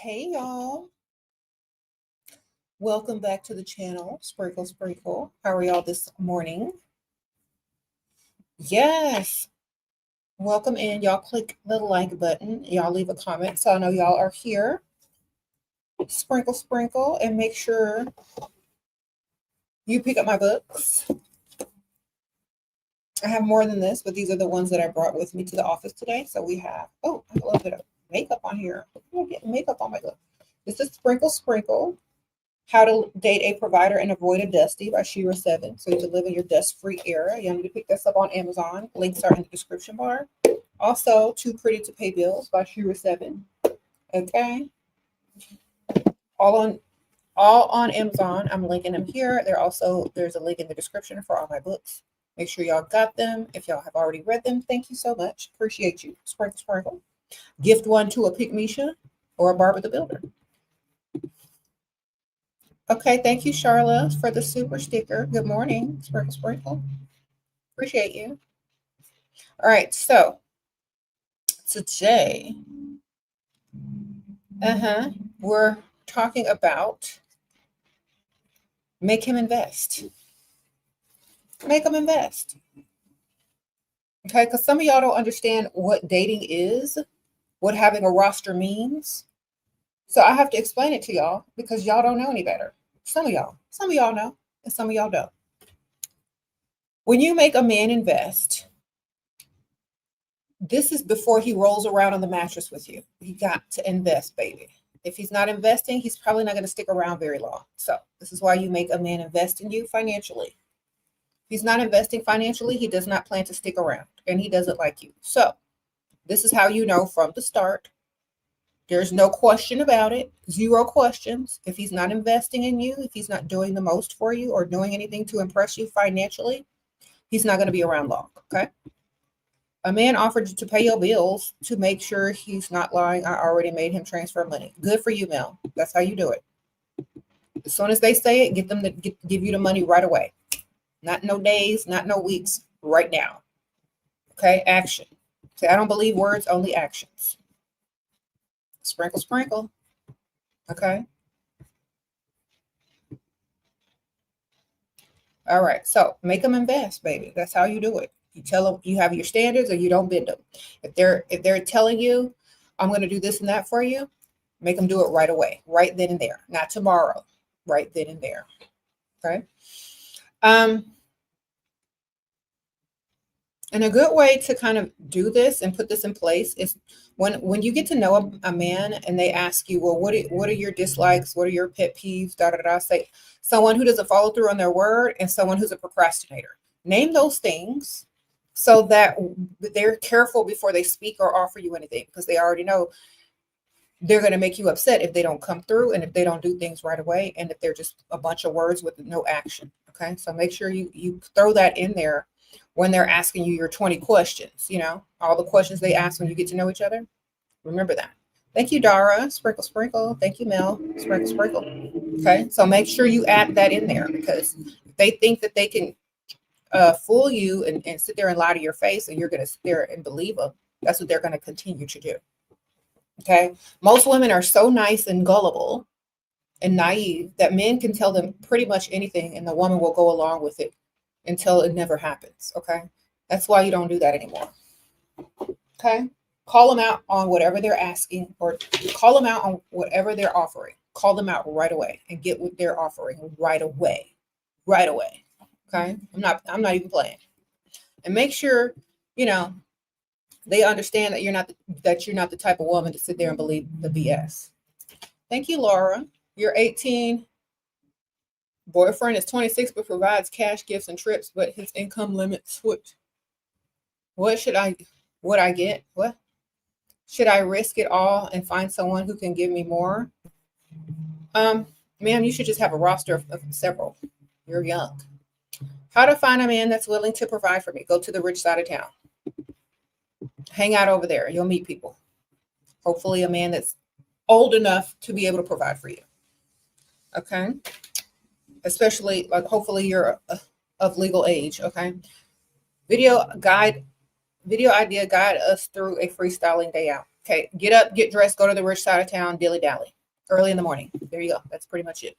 Hey y'all, welcome back to the channel, Sprinkle Sprinkle. How are y'all this morning? Yes, welcome in. Y'all click the like button. Y'all leave a comment so I know y'all are here. Sprinkle Sprinkle, and make sure you pick up my books. I have more than this, but these are the ones that I brought with me to the office today. So we have, I have a little bit of makeup on here. I'm getting makeup on my lip. This is Sprinkle Sprinkle. How to Date a Provider and Avoid a Dusty by SheRaSeven. So you can live in your dust-free era. You need to pick this up on Amazon. Links are in the description bar. Also, Too Pretty to Pay Bills by SheRaSeven. Okay. All on Amazon. I'm linking them here. There's a link in the description for all my books. Make sure y'all got them. If y'all have already read them, thank you so much. Appreciate you. Sprinkle, sprinkle. Gift one to a Pygmisha or a Barbara the Builder. Okay, thank you, Charla, for the super sticker. Good morning, Sprinkle Sprinkle. Appreciate you. All right, so today, we're talking about make him invest. Make him invest. Okay, because some of y'all don't understand what dating is, what having a roster means. So I have to explain it to y'all because y'all don't know any better. Some of y'all know, and some of y'all don't. When you make a man invest, this is before he rolls around on the mattress with you. You got to invest, baby. If he's not investing, he's probably not going to stick around very long. So this is why you make a man invest in you financially. If he's not investing financially, he does not plan to stick around, and he doesn't like you. So this is how you know from the start. There's no question about it. Zero questions. If he's not investing in you, if he's not doing the most for you or doing anything to impress you financially, he's not going to be around long, okay? A man offered to pay your bills to make sure he's not lying. I already made him transfer money. Good for you, Mel. That's how you do it. As soon as they say it, get them to give you the money right away. Not no days, not no weeks, right now. Okay, action. Say, I don't believe words, only actions. Sprinkle, sprinkle. Okay. All right. So make them invest, baby. That's how you do it. You tell them you have your standards or you don't bend them. If they're telling you, I'm going to do this and that for you, make them do it right away, right then and there, not tomorrow, right then and there. Okay. And a good way to kind of do this and put this in place is when you get to know a man and they ask you, well, what are your dislikes? What are your pet peeves? Say someone who doesn't follow through on their word and someone who's a procrastinator. Name those things so that they're careful before they speak or offer you anything, because they already know they're going to make you upset if they don't come through and if they don't do things right away and if they're just a bunch of words with no action. Okay, so make sure you throw that in there when they're asking you your 20 questions, all the questions they ask when you get to know each other. Remember that. Thank you, Dara. Sprinkle, sprinkle. Thank you, Mel. Sprinkle, sprinkle. Okay, so make sure you add that in there, because if they think that they can fool you and sit there and lie to your face and you're going to sit there and believe them, that's what they're going to continue to do. Okay, most women are so nice and gullible and naive that men can tell them pretty much anything and the woman will go along with it until it never happens. Okay, that's why you don't do that anymore. Okay, call them out on whatever they're asking, or call them out on whatever they're offering. Call them out right away and get what they're offering right away. Okay, I'm not even playing. And make sure they understand that you're not the type of woman to sit there and believe the BS. Thank you, Laura. You're 18. Boyfriend is 26 but provides cash, gifts, and trips, but his income limit switched. What should I get? What? Should I risk it all and find someone who can give me more? Ma'am, you should just have a roster of several. You're young. How to find a man that's willing to provide for me? Go to the rich side of town. Hang out over there. You'll meet people. Hopefully a man that's old enough to be able to provide for you. Okay? Especially, hopefully you're of legal age. Okay? Video idea, guide us through a freestyling day out. Okay, get up, get dressed, go to the rich side of town, dilly-dally. Early in the morning. There you go. That's pretty much it.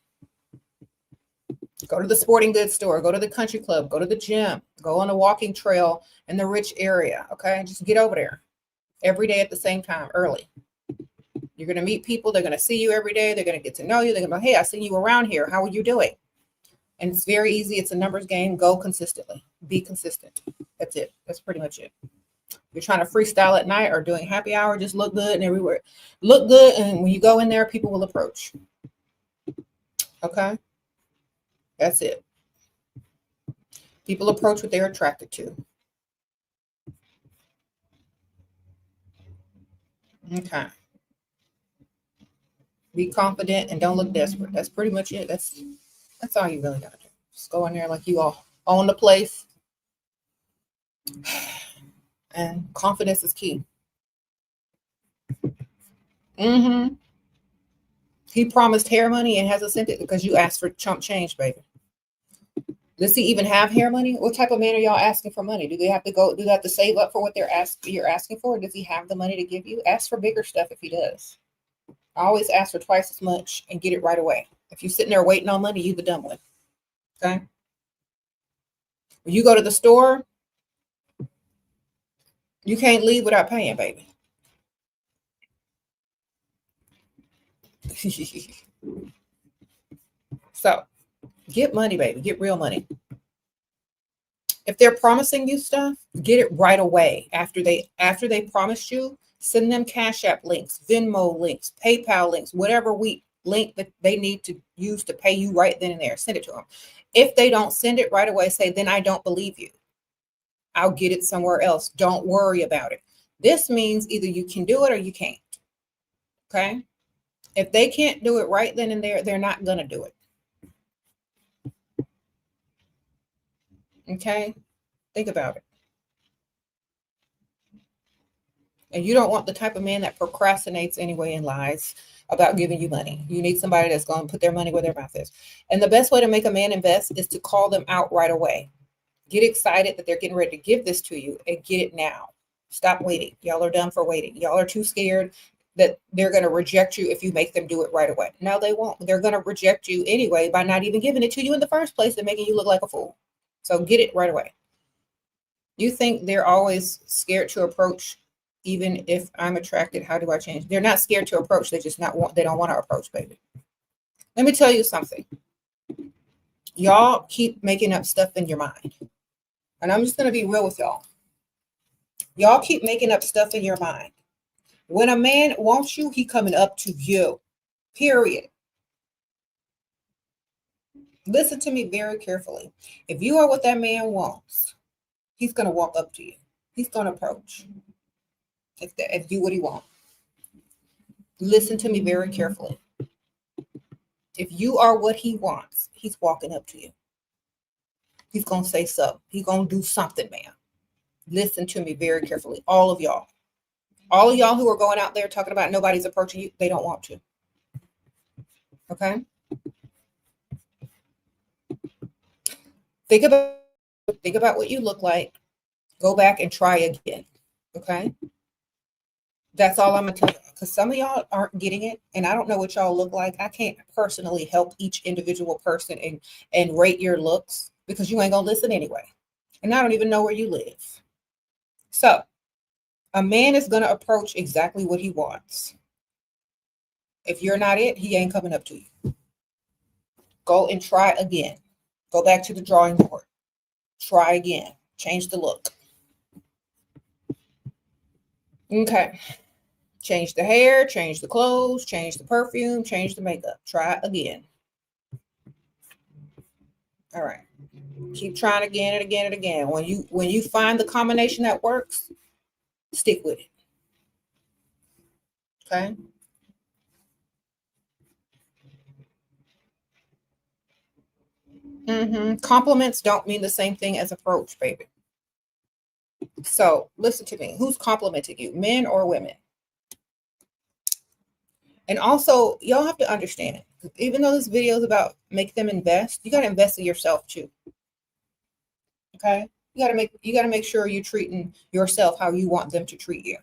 Go to the sporting goods store, go to the country club, go to the gym, go on a walking trail in the rich area. Okay, just get over there every day at the same time, early. You're going to meet people. They're going to see you every day. They're going to get to know you. They're going to go, hey, I see you around here. How are you doing? And it's very easy. It's a numbers game. Go consistently. Be consistent. That's it. That's pretty much it. You're trying to freestyle at night or doing happy hour, just look good and everywhere. Look good, and when you go in there, people will approach. Okay? That's it. People approach what they're attracted to. Okay. Be confident and don't look desperate. That's pretty much it. That's all you really got to do. Just go in there like you all own the place. And confidence is key. He promised hair money and hasn't sent it because you asked for chump change, baby. Does he even have hair money? What type of man are y'all asking for money? Do they have to save up for what you're asking for? Or does he have the money to give you? Ask for bigger stuff if he does. I always ask for twice as much and get it right away. If you're sitting there waiting on money, you the dumb one. Okay? When you go to the store, you can't leave without paying, baby. So get money, baby. Get real money. If they're promising you stuff, get it right away. After they promised you, send them Cash App links, Venmo links, PayPal links, whatever link that they need to use to pay you right then and there. Send it to them. If they don't send it right away, say, then I don't believe you. I'll get it somewhere else. Don't worry about it. This means either you can do it or you can't. Okay? If they can't do it right then and there, they're not going to do it. Okay? Think about it. And you don't want the type of man that procrastinates anyway and lies about giving you money. You need somebody that's going to put their money where their mouth is. And the best way to make a man invest is to call them out right away. Get excited that they're getting ready to give this to you and get it now. Stop waiting. Y'all are done for waiting. Y'all are too scared that they're going to reject you if you make them do it right away. No, they won't. They're going to reject you anyway by not even giving it to you in the first place and making you look like a fool. So get it right away. You think they're always scared to approach, even if I'm attracted, how do I change? They're not scared to approach. They don't want to approach, baby. Let me tell you something. Y'all keep making up stuff in your mind. And I'm just going to be real with y'all. Y'all keep making up stuff in your mind. When a man wants you, he coming up to you. Period. Listen to me very carefully. If you are what that man wants, he's going to walk up to you. He's going to approach. If you what he wants. Listen to me very carefully. If you are what he wants, he's walking up to you. He's going to say something. He's going to do something, man. Listen to me very carefully. All of y'all. All of y'all who are going out there talking about nobody's approaching you, they don't want to. Okay? Think about what you look like. Go back and try again. Okay? That's all I'm going to tell you. Because some of y'all aren't getting it, and I don't know what y'all look like. I can't personally help each individual person and rate your looks because you ain't going to listen anyway. And I don't even know where you live. So, a man is going to approach exactly what he wants. If you're not it, he ain't coming up to you. Go and try again. Go back to the drawing board. Try again. Change the look. Okay. Change the hair, change the clothes, change the perfume, change the makeup. Try again. All right. Keep trying again and again and again. When you find the combination that works, stick with it. Okay? Compliments don't mean the same thing as approach, baby. So listen to me. Who's complimenting you, men or women? And also, y'all have to understand, even though this video is about make them invest, you got to invest in yourself too. Okay? You got to make sure you're treating yourself how you want them to treat you.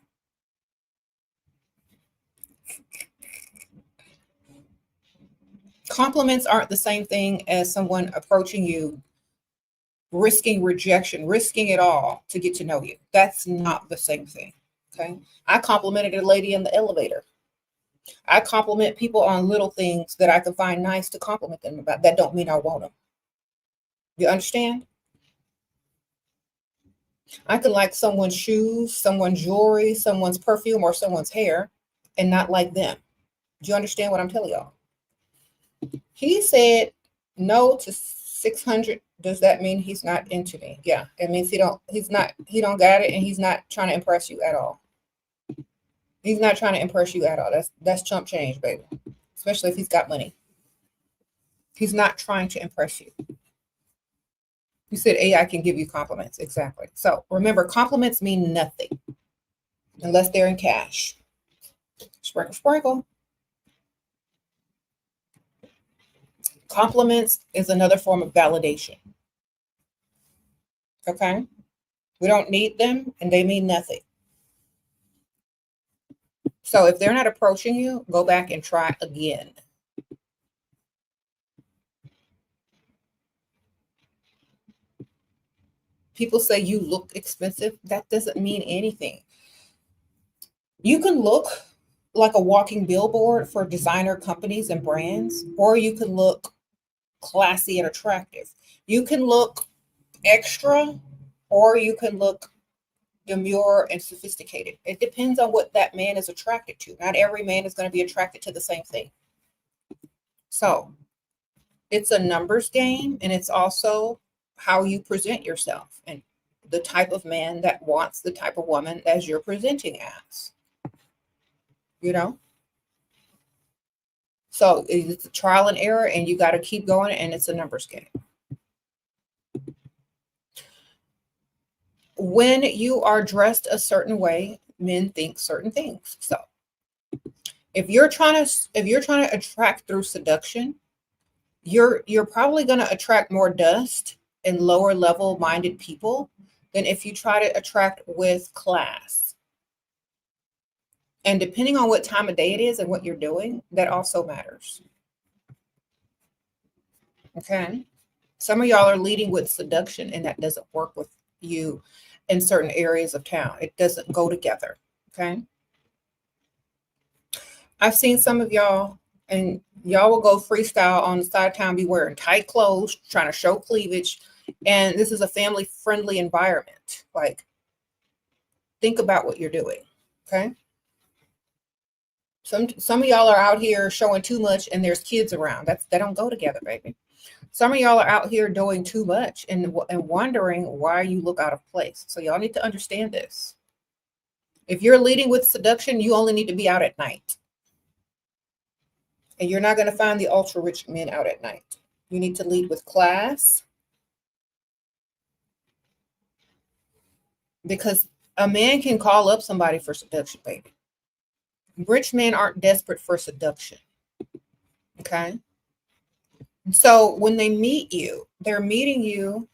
Compliments aren't the same thing as someone approaching you, risking rejection, risking it all to get to know you. That's not the same thing. Okay. I complimented a lady in the elevator. I compliment people on little things that I can find nice to compliment them about. That don't mean I want them. You understand? I could like someone's shoes, someone's jewelry, someone's perfume, or someone's hair and not like them. Do you understand what I'm telling y'all? He said no to 600. Does that mean he's not into me? Yeah, it means he don't got it, and he's not trying to impress you at all. He's not trying to impress you at all. That's chump change, baby. Especially if he's got money. He's not trying to impress you. You said AI can give you compliments. Exactly. So remember, compliments mean nothing unless they're in cash. Sprinkle, sprinkle. Compliments is another form of validation. Okay? We don't need them and they mean nothing. So if they're not approaching you, go back and try again. People say you look expensive. That doesn't mean anything. You can look like a walking billboard for designer companies and brands, or you can look classy and attractive. You can look extra, or you can look demure and sophisticated. It depends on what that man is attracted to. Not every man is going to be attracted to the same thing. So it's a numbers game, and it's also how you present yourself and the type of man that wants the type of woman as you're presenting as. You know? So it's a trial and error, and you got to keep going, and it's a numbers game. When you are dressed a certain way, men think certain things. So if you're trying to attract through seduction, you're probably going to attract more dust and lower level minded people than if you try to attract with class. And depending on what time of day it is and what you're doing, that also matters. Okay. Some of y'all are leading with seduction, and that doesn't work with you in certain areas of town. It doesn't go together. Okay. I've seen some of y'all, and y'all will go freestyle on the side of town, be wearing tight clothes, trying to show cleavage. And this is a family friendly environment. Like, think about what you're doing. Okay. Some of y'all are out here showing too much, and there's kids around. They don't go together, baby. Some of y'all are out here doing too much and wondering why you look out of place. So y'all need to understand this. If you're leading with seduction, you only need to be out at night. And you're not going to find the ultra rich men out at night. You need to lead with class. Because a man can call up somebody for seduction, baby. Rich men aren't desperate for seduction. Okay? So when they meet you, they're meeting you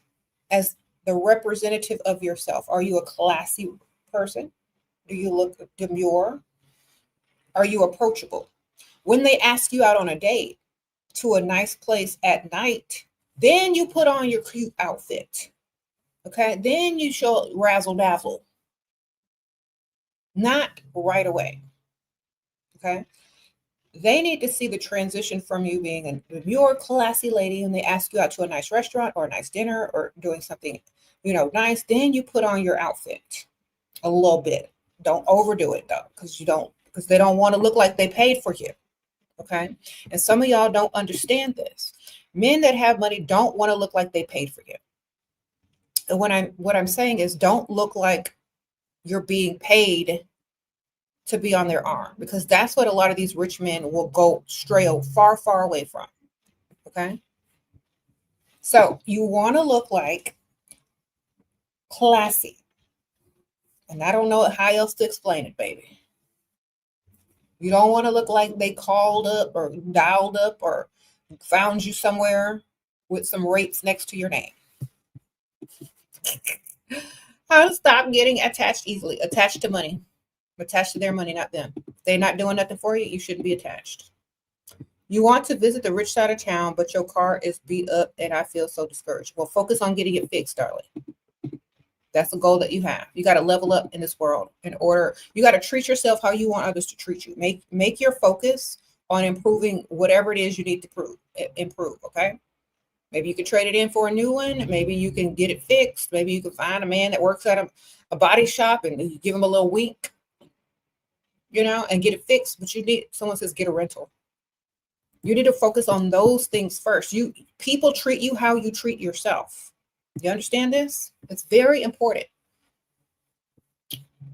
as the representative of yourself. Are you a classy person? Do you look demure? Are you approachable? When they ask you out on a date to a nice place at night, then you put on your cute outfit. Okay? Then you show razzle dazzle. Not right away. Okay? They need to see the transition from you being a demure, classy lady, and they ask you out to a nice restaurant or a nice dinner or doing something, nice. Then you put on your outfit a little bit. Don't overdo it though, because they don't want to look like they paid for you. Okay. And some of y'all don't understand this. Men that have money don't want to look like they paid for you. And what I'm saying is, don't look like you're being paid to be on their arm, because that's what a lot of these rich men will go stray far, far away from. Okay. So you want to look like classy. And I don't know how else to explain it, baby. You don't want to look like they called up or dialed up or found you somewhere with some rates next to your name. How to stop getting attached easily. Attached to money. Attached to their money, not them. If they're not doing nothing for you, you shouldn't be attached. You want to visit the rich side of town, but your car is beat up and I feel so discouraged. Well, focus on getting it fixed, darling. That's the goal that you have. You got to level up in this world in order. You got to treat yourself how you want others to treat you. Make your focus on improving whatever it is you need to improve. Okay. Maybe you can trade it in for a new one. Maybe you can get it fixed. Maybe you can find a man that works at a body shop and you give him a little wink, and get it fixed. But someone says get a rental. You need to focus on those things first. People treat you how you treat yourself. You understand this? It's very important.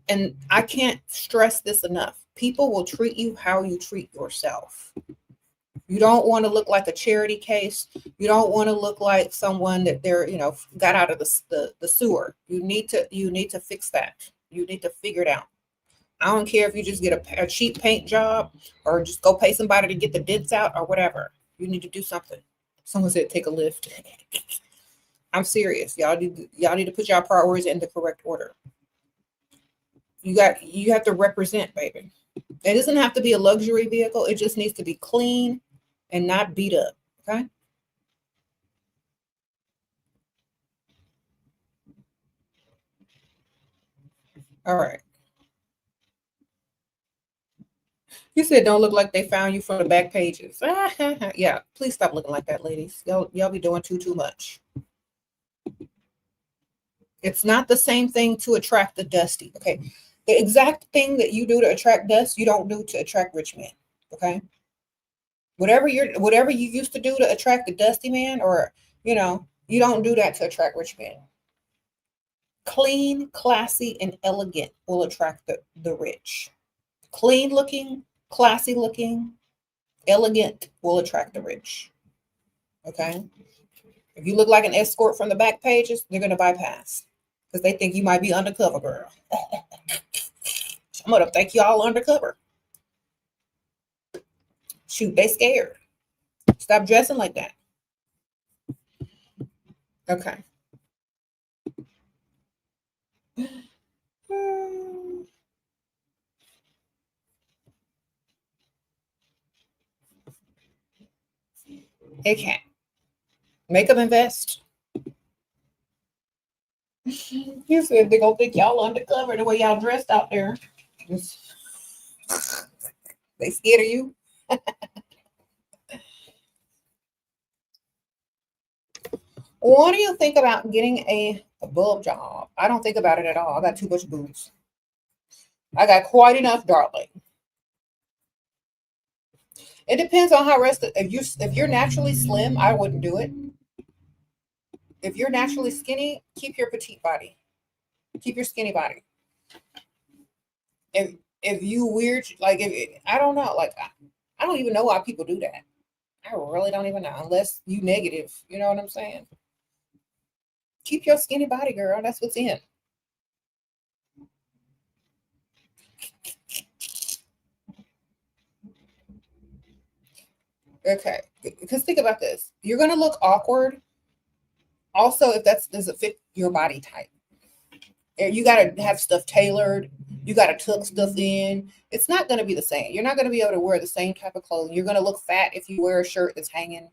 And I can't stress this enough. People will treat you how you treat yourself. You don't want to look like a charity case. You don't want to look like someone that they're, got out of the sewer. You need to fix that. You need to figure it out. I don't care if you just get a cheap paint job or just go pay somebody to get the dents out or whatever. You need to do something. Someone said take a lift. I'm serious. Y'all need to put y'all priorities in the correct order. You have to represent, baby. It doesn't have to be a luxury vehicle. It just needs to be clean and not beat up. Okay. All right. You said don't look like they found you from the back pages. Yeah, please stop looking like that, ladies. Y'all be doing too much. It's not the same thing to attract the dusty. Okay. The exact thing that you do to attract dust, you don't do to attract rich men. Okay. Whatever you used to do to attract the dusty man, or you don't do that to attract rich men. Clean, classy, and elegant will attract the rich. Clean looking, classy looking, elegant will attract the rich. Okay. If you look like an escort from the back pages, they're going to bypass because they think you might be undercover, girl. I'm going to think y'all undercover. Shoot, they scared. Stop dressing like that. Okay. Okay. Makeup invest. You said they're going to think y'all undercover the way y'all dressed out there. They scared of you? What do you think about getting a boob job? I don't think about it at all. I got too much boobs. I got quite enough, darling. It depends on how if you're naturally slim, I wouldn't do it. If you're naturally skinny, keep your petite body. Keep your skinny body. If you weird, like I don't know, like I don't even know why people do that. I really don't even know, unless you negative. You know what I'm saying? Keep your skinny body, girl. That's what's in. Okay, because think about this. You're going to look awkward. Also, if doesn't fit your body type. You got to have stuff tailored. You got to tuck stuff in. It's not going to be the same. You're not going to be able to wear the same type of clothing. You're going to look fat if you wear a shirt that's hanging.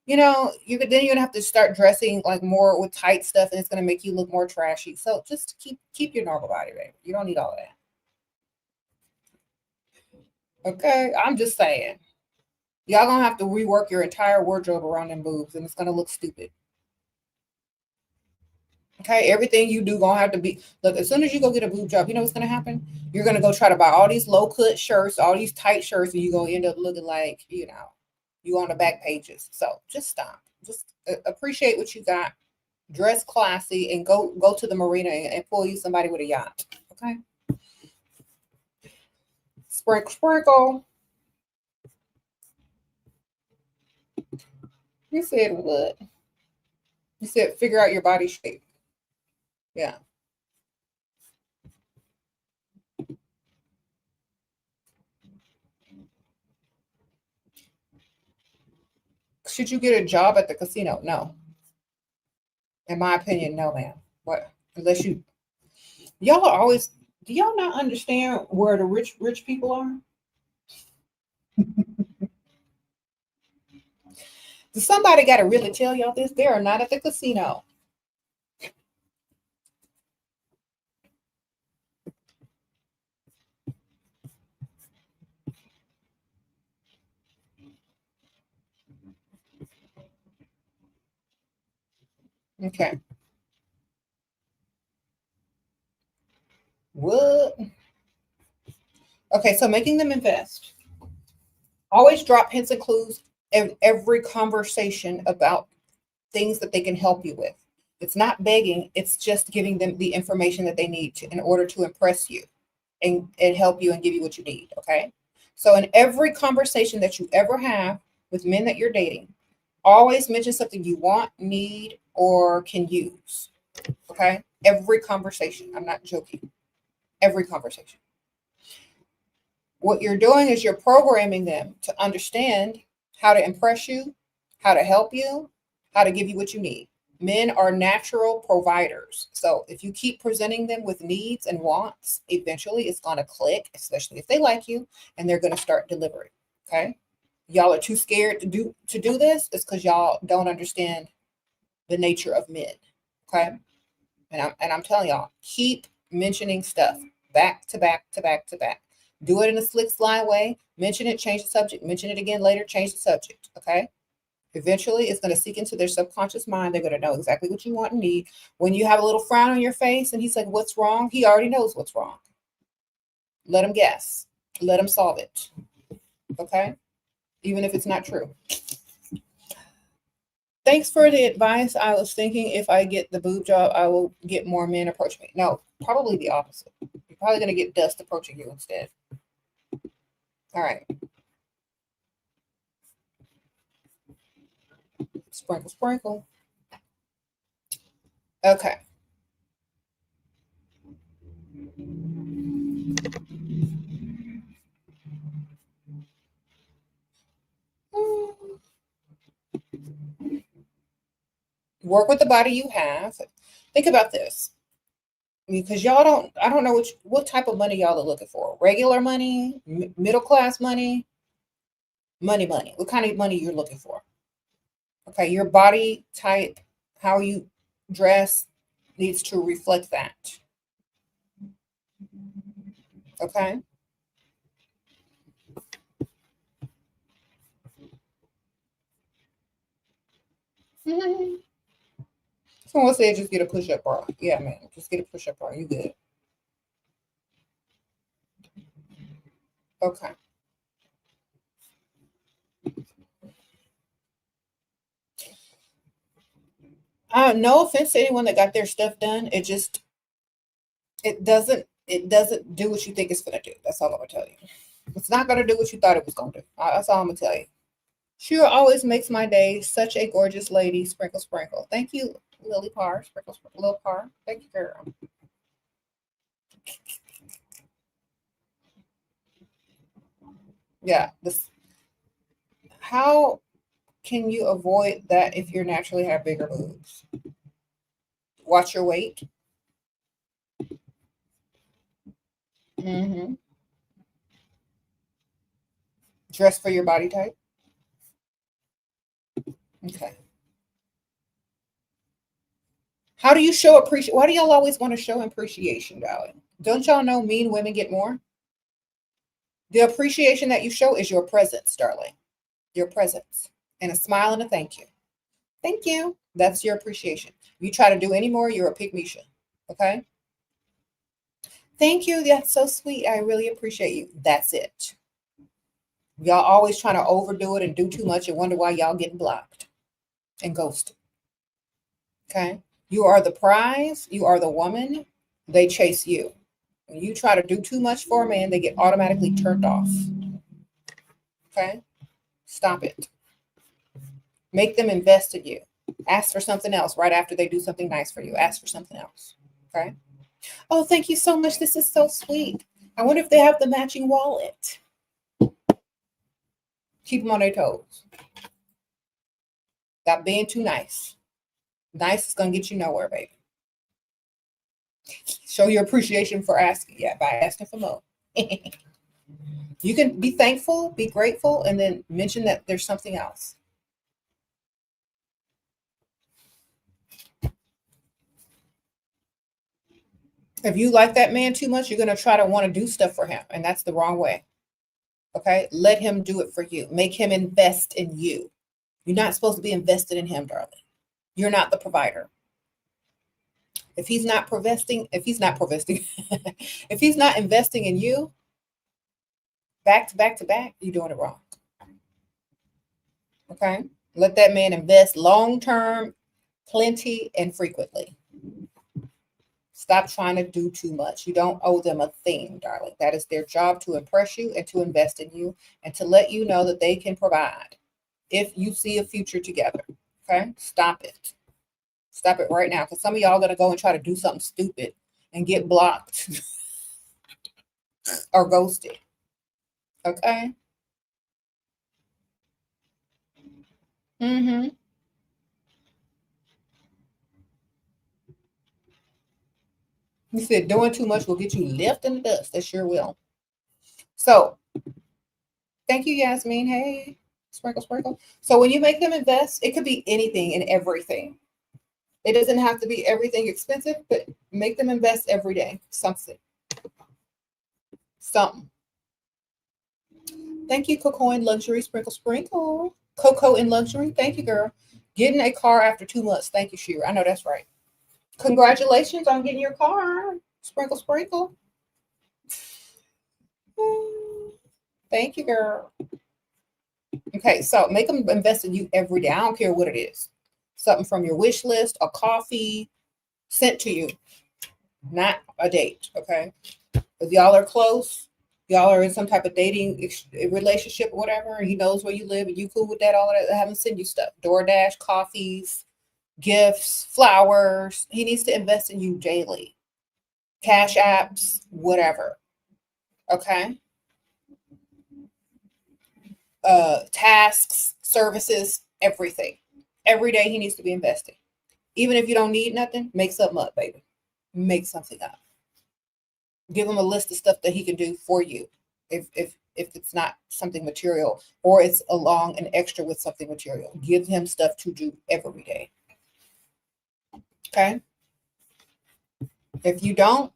Then you're going to have to start dressing like more with tight stuff, and it's going to make you look more trashy. So just keep your normal body, baby. You don't need all of that. Okay, I'm just saying. Y'all gonna have to rework your entire wardrobe around them boobs, and it's gonna look stupid. Okay, everything you do gonna have to be look. As soon as you go get a boob job, you know what's gonna happen? You're gonna go try to buy all these low cut shirts, all these tight shirts, and you're gonna end up looking like you on the back pages. So just stop. Just appreciate what you got. Dress classy and go to the marina and pull you somebody with a yacht. Okay. Sprinkle. You said what? You said figure out your body shape. Yeah. Should you get a job at the casino? No. In my opinion, no, ma'am. What? Unless y'all are always Do y'all not understand where the rich people are? Somebody got to really tell y'all this. They are not at the casino. Okay. What? Okay, so making them invest. Always drop hints and clues in every conversation about things that they can help you with. It's not begging, it's just giving them the information that they need to, in order to impress you and help you and give you what you need. Okay. So, in every conversation that you ever have with men that you're dating, always mention something you want, need, or can use. Okay. Every conversation. I'm not joking. Every conversation. What you're doing is you're programming them to understand how to impress you, how to help you, how to give you what you need. Men are natural providers. So if you keep presenting them with needs and wants, eventually it's going to click, especially if they like you, and they're going to start delivering. Okay? Y'all are too scared to do this. It's because y'all don't understand the nature of men. Okay? And I'm telling y'all, keep mentioning stuff back to back to back to back. Do it in a slick slide way. Mention it, change the subject. Mention it again later, change the subject. Okay. Eventually, it's going to seep into their subconscious mind. They're going to know exactly what you want and need. When you have a little frown on your face and he's like, "What's wrong?" He already knows what's wrong. Let him guess. Let him solve it. Okay. Even if it's not true. Thanks for the advice. I was thinking if I get the boob job, I will get more men approach me. No, probably the opposite. You're probably going to get dust approaching you instead. All right. Sprinkle, sprinkle. Okay. Work with the body you have. Think about this. Because I don't know what type of money y'all are looking for. Regular money, middle class money, money. What kind of money you're looking for? Okay, your body type, how you dress needs to reflect that. Okay. Mm-hmm. Someone said just get a push-up bra. Yeah, man, just get a push-up bra. You good? Okay. No offense to anyone that got their stuff done. It doesn't do what you think it's gonna do. That's all I'm gonna tell you. It's not gonna do what you thought it was gonna do. That's all I'm gonna tell you. She always makes my day. Such a gorgeous lady. Sprinkle, sprinkle. Thank you, Lily Parr. Sprinkle, sprinkle, Lil Parr. Thank you, girl. Yeah. This. How can you avoid that if you naturally have bigger boobs? Watch your weight. Hmm. Dress for your body type. Okay. How do you show appreciation? Why do y'all always want to show appreciation, darling? Don't y'all know mean women get more? The appreciation that you show is your presence, darling. Your presence. And a smile and a thank you. Thank you. That's your appreciation. If you try to do any more, you're a pygmisha. Okay? Thank you. That's so sweet. I really appreciate you. That's it. Y'all always trying to overdo it and do too much and wonder why y'all getting blocked and ghosted. Okay? You are the prize. You are the woman. They chase you. When you try to do too much for a man, they get automatically turned off. Okay? Stop it. Make them invest in you. Ask for something else right after they do something nice for you. Ask for something else. Okay? Oh, thank you so much. This is so sweet. I wonder if they have the matching wallet. Keep them on their toes. Stop being too nice. Nice is going to get you nowhere, baby. Show your appreciation for asking. Yeah, by asking for more. You can be thankful, be grateful, and then mention that there's something else. If you like that man too much, you're going to try to want to do stuff for him, and that's the wrong way. Okay? Let him do it for you. Make him invest in you. You're not supposed to be invested in him, darling. You're not the provider. If he's not investing, if he's not investing in you, back to back to back, you're doing it wrong. Okay? Let that man invest long term, plenty, and frequently. Stop trying to do too much. You don't owe them a thing, darling. That is their job, to impress you and to invest in you and to let you know that they can provide if you see a future together. Okay? Stop it. Stop it right now, because some of y'all are going to go and try to do something stupid and get blocked or ghosted. Okay? Mm-hmm. You said doing too much will get you left in the dust. It sure will. So, thank you, Yasmin. Hey, sprinkle, sprinkle. So when you make them invest, it could be anything and everything. It doesn't have to be everything expensive, but make them invest every day. Something. Something. Thank you, Coco in Luxury. Sprinkle, sprinkle. Coco in Luxury. Thank you, girl. Getting a car after 2 months. Thank you, Shira. I know that's right. Congratulations on getting your car. Sprinkle, sprinkle. Thank you, girl. Okay, so make them invest in you every day. I don't care what it is. Something from your wish list, a coffee sent to you, not a date. Okay, if y'all are close, y'all are in some type of dating relationship or whatever, and he knows where you live and you cool with that, all of that, have him send you stuff. DoorDash, coffees, gifts, flowers. He needs to invest in you daily. Cash apps, whatever. Okay. Tasks, services, everything. Every day he needs to be investing. Even if you don't need nothing, make something up, baby. Make something up. Give him a list of stuff that he can do for you. If it's not something material, or it's along and extra with something material, give him stuff to do every day. Okay. If you don't,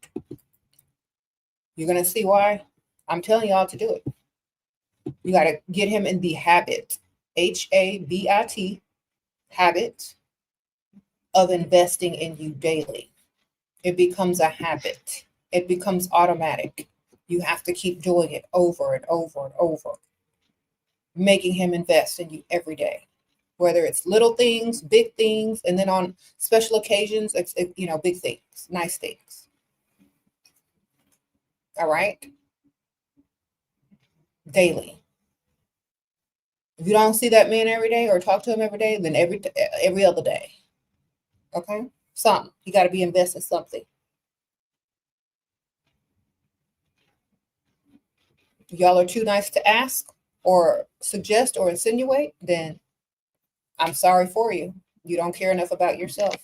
you're gonna see why. I'm telling y'all to do it. You got to get him in the habit, HABIT, habit of investing in you daily. It becomes a habit. It becomes automatic. You have to keep doing it over and over and over, making him invest in you every day, whether it's little things, big things, and then on special occasions, it's, big things, nice things. All right? Daily. If you don't see that man every day or talk to him every day, then every other day. Okay? Something. You got to be investing something. If y'all are too nice to ask or suggest or insinuate, then I'm sorry for you. You don't care enough about yourself.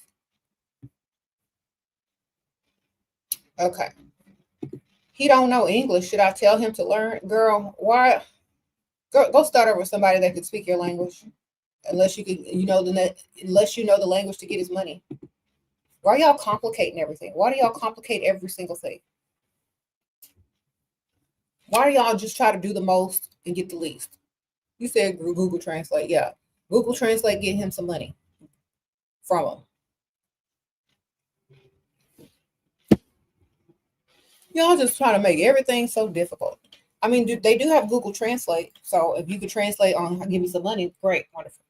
Okay. He don't know English. Should I tell him to learn? Girl, why? Go start over with somebody that can speak your language. Unless you can, unless you know the language to get his money. Why are y'all complicating everything? Why do y'all complicate every single thing? Why do y'all just try to do the most and get the least? You said Google Translate. Yeah. Google Translate, get him some money from him. Y'all just trying to make everything so difficult. I mean, they do have Google Translate. So if you could translate on give me some money, great, wonderful.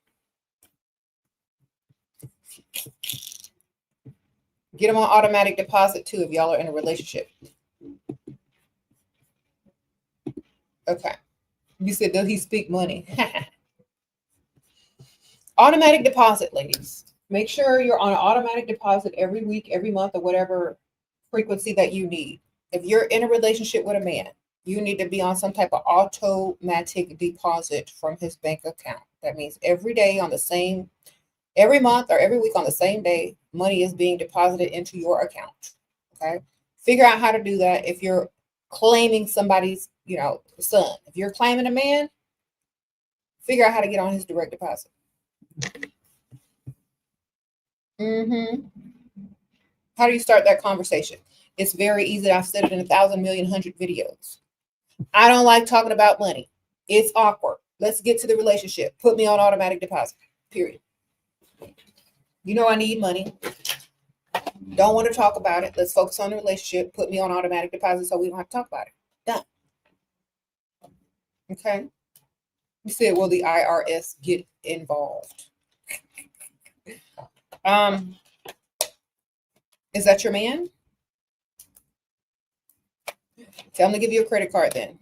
Get them on automatic deposit too if y'all are in a relationship. Okay. You said, does he speak money? Automatic deposit, ladies. Make sure you're on an automatic deposit every week, every month, or whatever frequency that you need. If you're in a relationship with a man, you need to be on some type of automatic deposit from his bank account. That means every month or every week on the same day, money is being deposited into your account. Okay. Figure out how to do that. If you're claiming somebody's, son, if you're claiming a man, figure out how to get on his direct deposit. How do you start that conversation? It's very easy. I've said it in 1,000,000,100 videos. I don't like talking about money. It's awkward. Let's get to the relationship. Put me on automatic deposit, period. I need money. Don't want to talk about it. Let's focus on the relationship. Put me on automatic deposit so we don't have to talk about it. Done. Okay. You said, will the IRS get involved? Is that your man? Tell him to give you a credit card then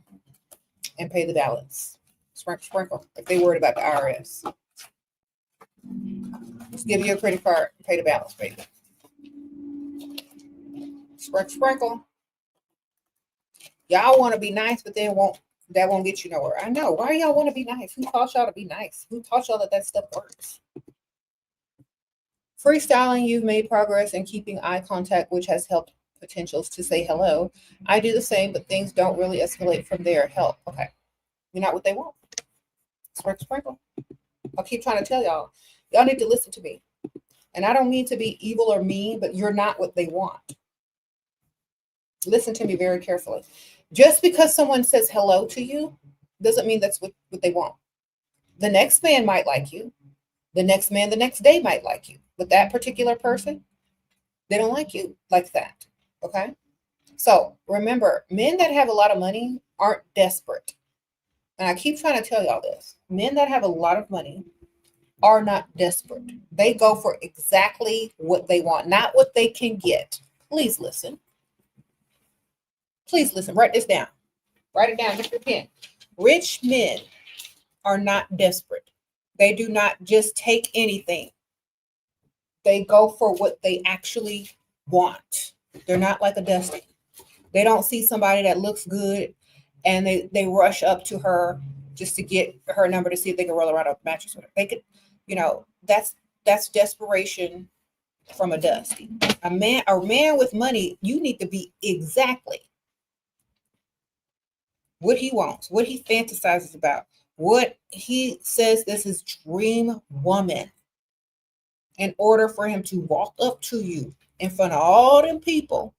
and pay the balance. Sprinkle. If they worried about the IRS. Just give you a credit card and pay the balance, baby. Sprinkle. Y'all want to be nice, but that won't get you nowhere. I know. Why y'all want to be nice? Who taught y'all to be nice? Who taught y'all that stuff works? Freestyling, you've made progress in keeping eye contact, which has helped potentials to say hello. I do the same, but things don't really escalate from there. Help. Okay. You're not what they want. Sprinkle. I'll keep trying to tell y'all. Y'all need to listen to me. And I don't mean to be evil or mean, but you're not what they want. Listen to me very carefully. Just because someone says hello to you doesn't mean that's what they want. The next man might like you. The next man the next day might like you. But that particular person, they don't like you like that. Okay? So remember, men that have a lot of money aren't desperate. And I keep trying to tell y'all this. Men that have a lot of money are not desperate. They go for exactly what they want, not what they can get. Please listen. Please listen. Write this down. Write it down. Get your pen. Rich men are not desperate. They do not just take anything. They go for what they actually want. They're not like a Dusty. They don't see somebody that looks good and they rush up to her just to get her number to see if they can roll around a mattress with her. They could, that's desperation from a Dusty. A man with money, you need to be exactly what he wants, what he fantasizes about, what he says this is dream woman. In order for him to walk up to you in front of all them people,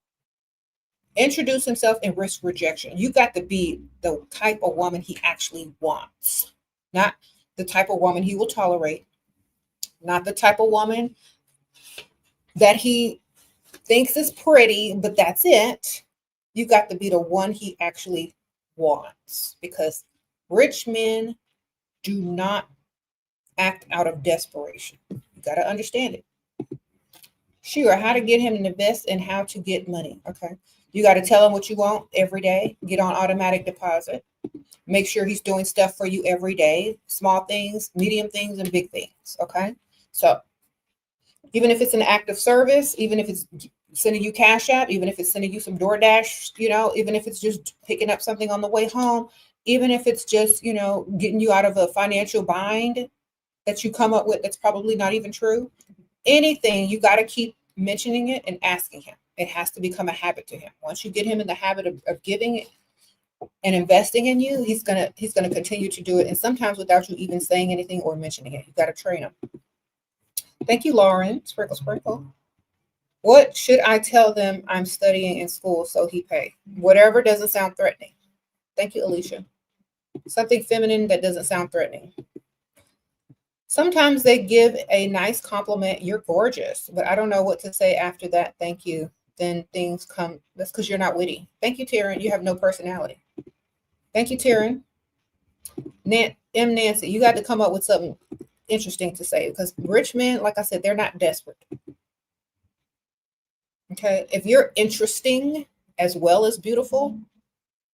introduce himself and risk rejection. You got to be the type of woman he actually wants, not the type of woman he will tolerate, not the type of woman that he thinks is pretty, but that's it. You got to be the one he actually wants, because rich men do not act out of desperation. You got to understand it. Sure, how to get him to invest and how to get money. Okay. You got to tell him what you want every day. Get on automatic deposit. Make sure he's doing stuff for you every day. Small things, medium things, and big things. Okay. So even if it's an act of service, even if it's sending you Cash App, even if it's sending you some DoorDash, even if it's just picking up something on the way home, even if it's just, getting you out of a financial bind that you come up with that's probably not even true. Anything, you got to keep mentioning it and asking him. It has to become a habit to him. Once you get him in the habit of giving it and investing in you, he's gonna continue to do it. And sometimes without you even saying anything or mentioning it. You got to train him. Thank you, Lauren. Sprinkle. What should I tell them I'm studying in school so he pay? Whatever doesn't sound threatening. Thank you, Alicia. Something feminine that doesn't sound threatening. Sometimes they give a nice compliment. You're gorgeous, but I don't know what to say after that. Thank you. Then things come. That's because you're not witty. Thank you, Taryn. You have no personality. Thank you, Taryn. Nancy, you got to come up with something interesting to say, because rich men, like I said, they're not desperate. Okay. If you're interesting as well as beautiful,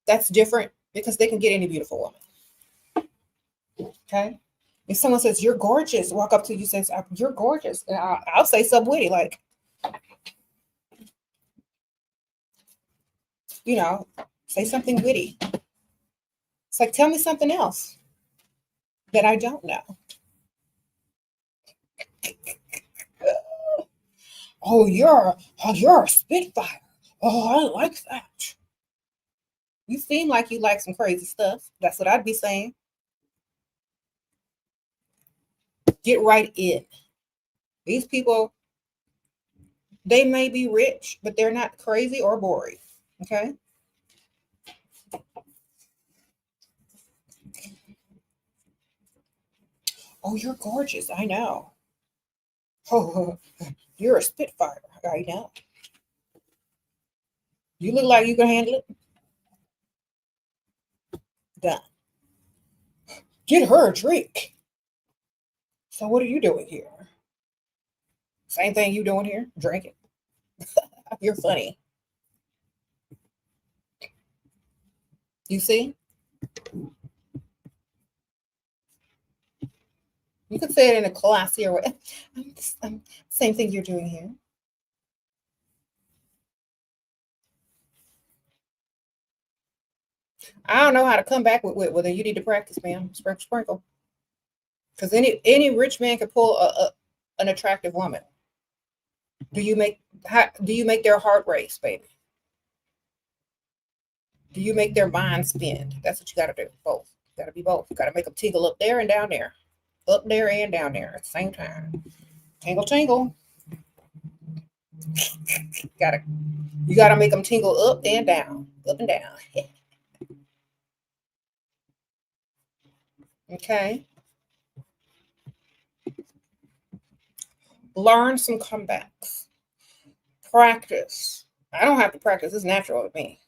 that's different, because they can get any beautiful woman. Okay. If someone says, you're gorgeous, walk up to you and say, you're gorgeous. And I'll say something witty, like, say something witty. It's like, tell me something else that I don't know. Oh, you're a spitfire. Oh, I like that. You seem like you like some crazy stuff. That's what I'd be saying. Get right in. These people, they may be rich, but they're not crazy or boring. Okay. Oh, you're gorgeous. I know. Oh, you're a spitfire. I know. You look like you can handle it. Done. Get her a drink. So what are you doing here? Same thing you doing here? Drinking. You're funny. You see? You could say it in a classier way. Same thing you're doing here. I don't know how to come back with whether you need to practice, ma'am. Sprinkle, sprinkle. Because any rich man could pull an attractive woman. Do you make their heart race, baby? Do you make their mind spin? That's what you got to do. Both. You got to be both. You got to make them tingle up there and down there, up there and down there at the same time. Tingle, tingle. You gotta make them tingle up and down, up and down. Okay. Learn some comebacks. Practice. I don't have to practice. It's natural to me.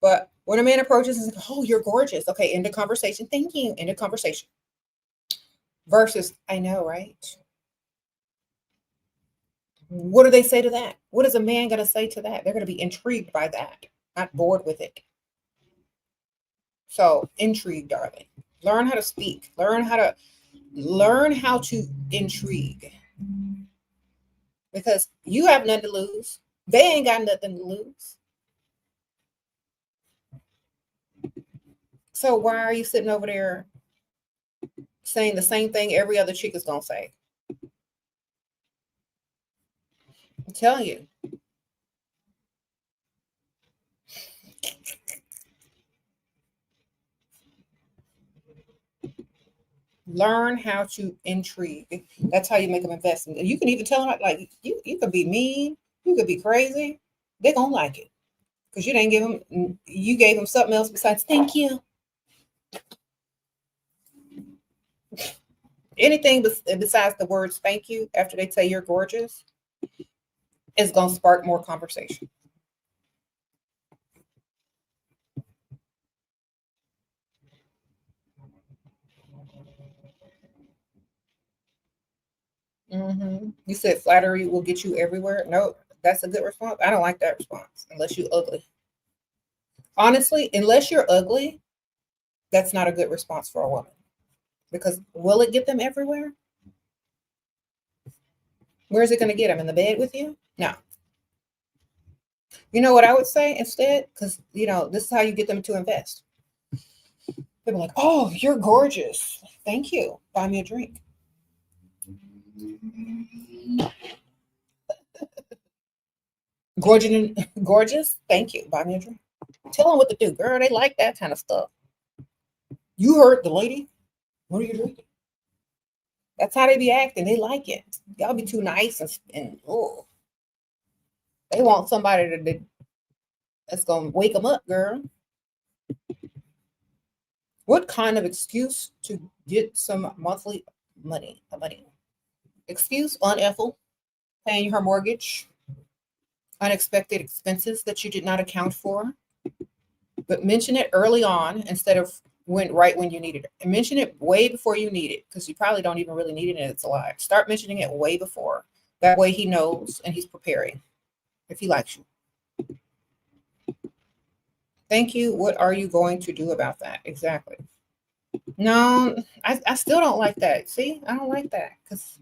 But when a man approaches and says, "Oh, you're gorgeous," okay, end the conversation. Thank you. End the conversation. Versus, I know, right? What do they say to that? What is a man going to say to that? They're going to be intrigued by that, not bored with it. So, intrigue, darling. Learn how to speak. Learn how to intrigue. Because you have nothing to lose. They ain't got nothing to lose. So why are you sitting over there saying the same thing every other chick is gonna say? I'm telling you. Learn how to intrigue. That's how you make them invest in. You can even tell them like you could be mean, you could be crazy. They're gonna like it because you didn't give them. You gave them something else besides thank you. Anything besides the words thank you after they say you're gorgeous is gonna spark more conversation. You said flattery will get you everywhere. No, that's a good response. I don't like that response unless you're ugly. Honestly, unless you're ugly, that's not a good response for a woman. Because will it get them everywhere? Where's it going to get them? In the bed with you? No. You know what I would say instead? Because, this is how you get them to invest. They'll be like, oh, you're gorgeous. Thank you. Buy me a drink. Gorgeous. Thank you. Buy me a drink. Tell them what to do, girl. They like that kind of stuff. You heard the lady. What are you drinking? That's how they be acting. They like it. Y'all be too nice and oh, they want somebody that's gonna wake them up, girl. What kind of excuse to get some monthly money? Excuse on Ethel paying her mortgage, unexpected expenses that you did not account for, but mention it early on instead of when you need it. And mention it way before you need it because you probably don't even really need it and it's a lie. Start mentioning it way before. That way he knows and he's preparing if he likes you. Thank you. What are you going to do about that? Exactly. No, I still don't like that. See, I don't like that because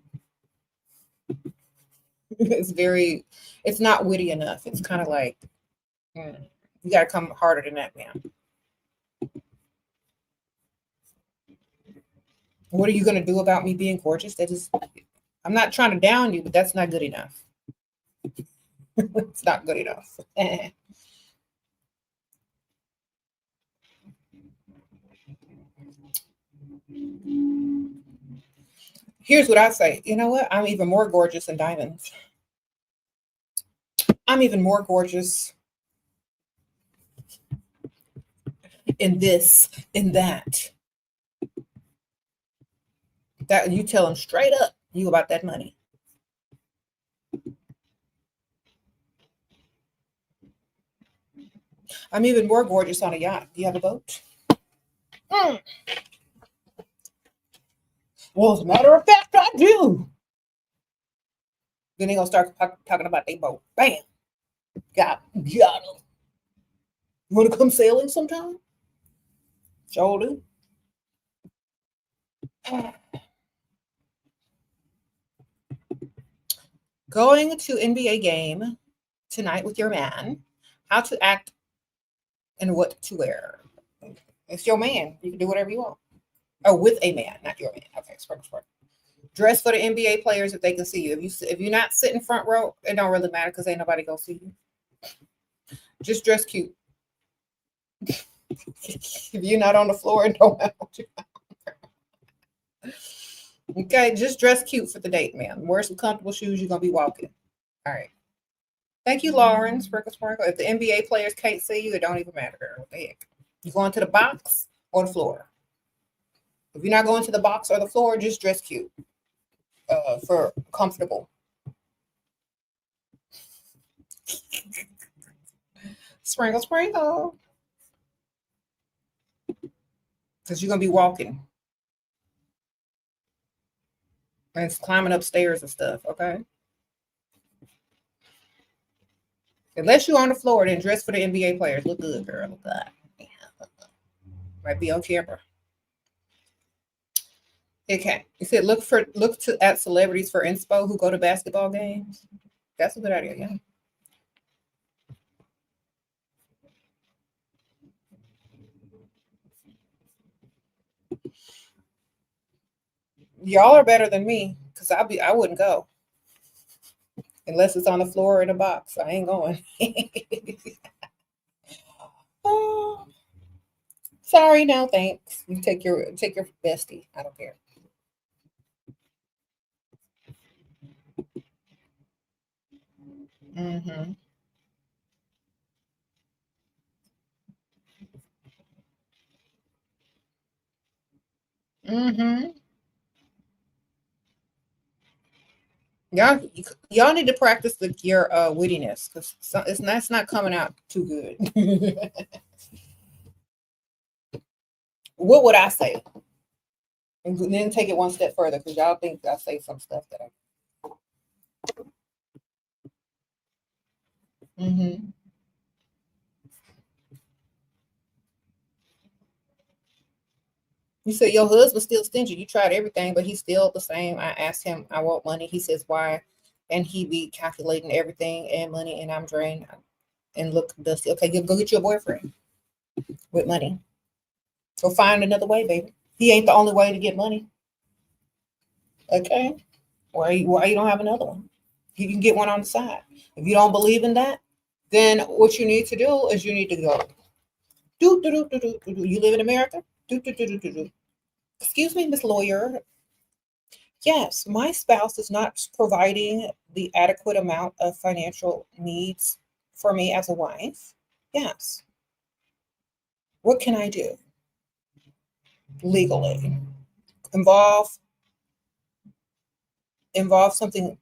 it's not witty enough. It's kind of like, you got to come harder than that, man. What are you going to do about me being gorgeous? I'm not trying to down you, but that's not good enough. It's not good enough. Here's what I say. You know what? I'm even more gorgeous than diamonds. I'm even more gorgeous in this, in that. That you tell them straight up you about that money. I'm even more gorgeous on a yacht. Do you have a boat? Well, as a matter of fact, I do. Then they're gonna start talking about their boat. Bam. Got them. You want to come sailing sometime? Sure do. Going to NBA game tonight with your man. How to act and what to wear. It's your man. You can do whatever you want. Oh, with a man, not your man. Okay, smart. Dress for the NBA players if they can see you. If you're not sitting front row, it don't really matter because ain't nobody gonna see you. Just dress cute. If you're not on the floor, it don't matter what you. Okay, just dress cute for the date, man. Wear some comfortable shoes. You're gonna be walking. All right. Thank you, Lauren. Sprinkle. If the NBA players can't see you, it don't even matter, girl. What the heck? You going to the box or the floor? If you're not going to the box or the floor, just dress cute. For comfortable. Sprinkle. Because you're gonna be walking. And it's climbing upstairs and stuff, okay? Unless you're on the floor, then dress for the NBA players. Look good, girl. Look good. Yeah. Might be on camera. Okay. You said look at celebrities for inspo who go to basketball games. That's a good idea, yeah. Y'all are better than me because I wouldn't go unless it's on the floor or in a box. I ain't going. Oh, sorry, no thanks. You take your bestie. I don't care. Mm-hmm. Mm-hmm. Y'all need to practice your wittiness because that's not coming out too good. What would I say? And then take it one step further because y'all think I say some stuff that I. Mm-hmm. You said your husband's still stingy. You tried everything, but he's still the same. I asked him, I want money. He says, why? And he be calculating everything and money, and I'm drained and look dusty. Okay, go get you a boyfriend with money. Go find another way, baby. He ain't the only way to get money. Okay? Why you don't have another one? You can get one on the side. If you don't believe in that, then what you need to do is you need to go. Do. You live in America? Do. Excuse me, Miss Lawyer. Yes, my spouse is not providing the adequate amount of financial needs for me as a wife. Yes. What can I do legally? Involve something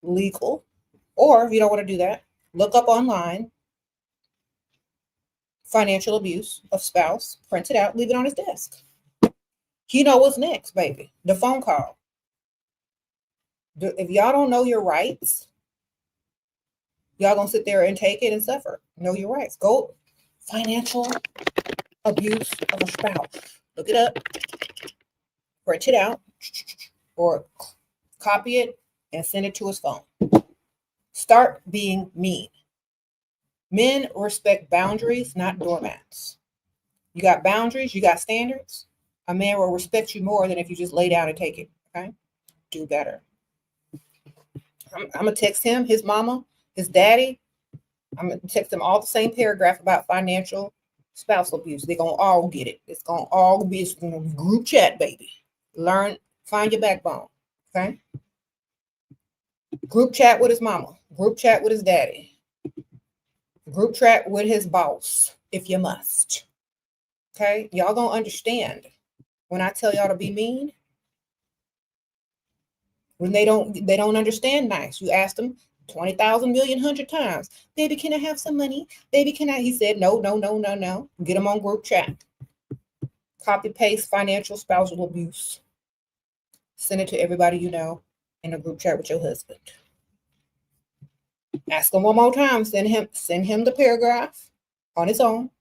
legal, or if you don't want to do that, look up online financial abuse of spouse, print it out, leave it on his desk. He know what's next, baby. The phone call. If y'all don't know your rights, y'all gonna sit there and take it and suffer. Know your rights. Go financial abuse of a spouse. Look it up, print it out, or copy it and send it to his phone. Start being mean. Men respect boundaries, not doormats. You got boundaries, you got standards. A man will respect you more than if you just lay down and take it. Okay? Do better. I'm gonna text him, his mama, his daddy. I'm gonna text them all the same paragraph about financial spousal abuse. They're gonna all get it. It's gonna all be a group chat, baby. Learn, find your backbone. Okay. Group chat with his mama. Group chat with his daddy. Group chat with his boss, if you must. Okay. Y'all gonna understand when I tell y'all to be mean. When they don't understand nice. You ask them 20,000 million 100 times, baby, can I have some money? Baby, can I? He said, no, no, no, no, no. Get them on group chat. Copy paste financial spousal abuse. Send it to everybody you know in a group chat with your husband. Ask him one more time. Send him the paragraph on his own.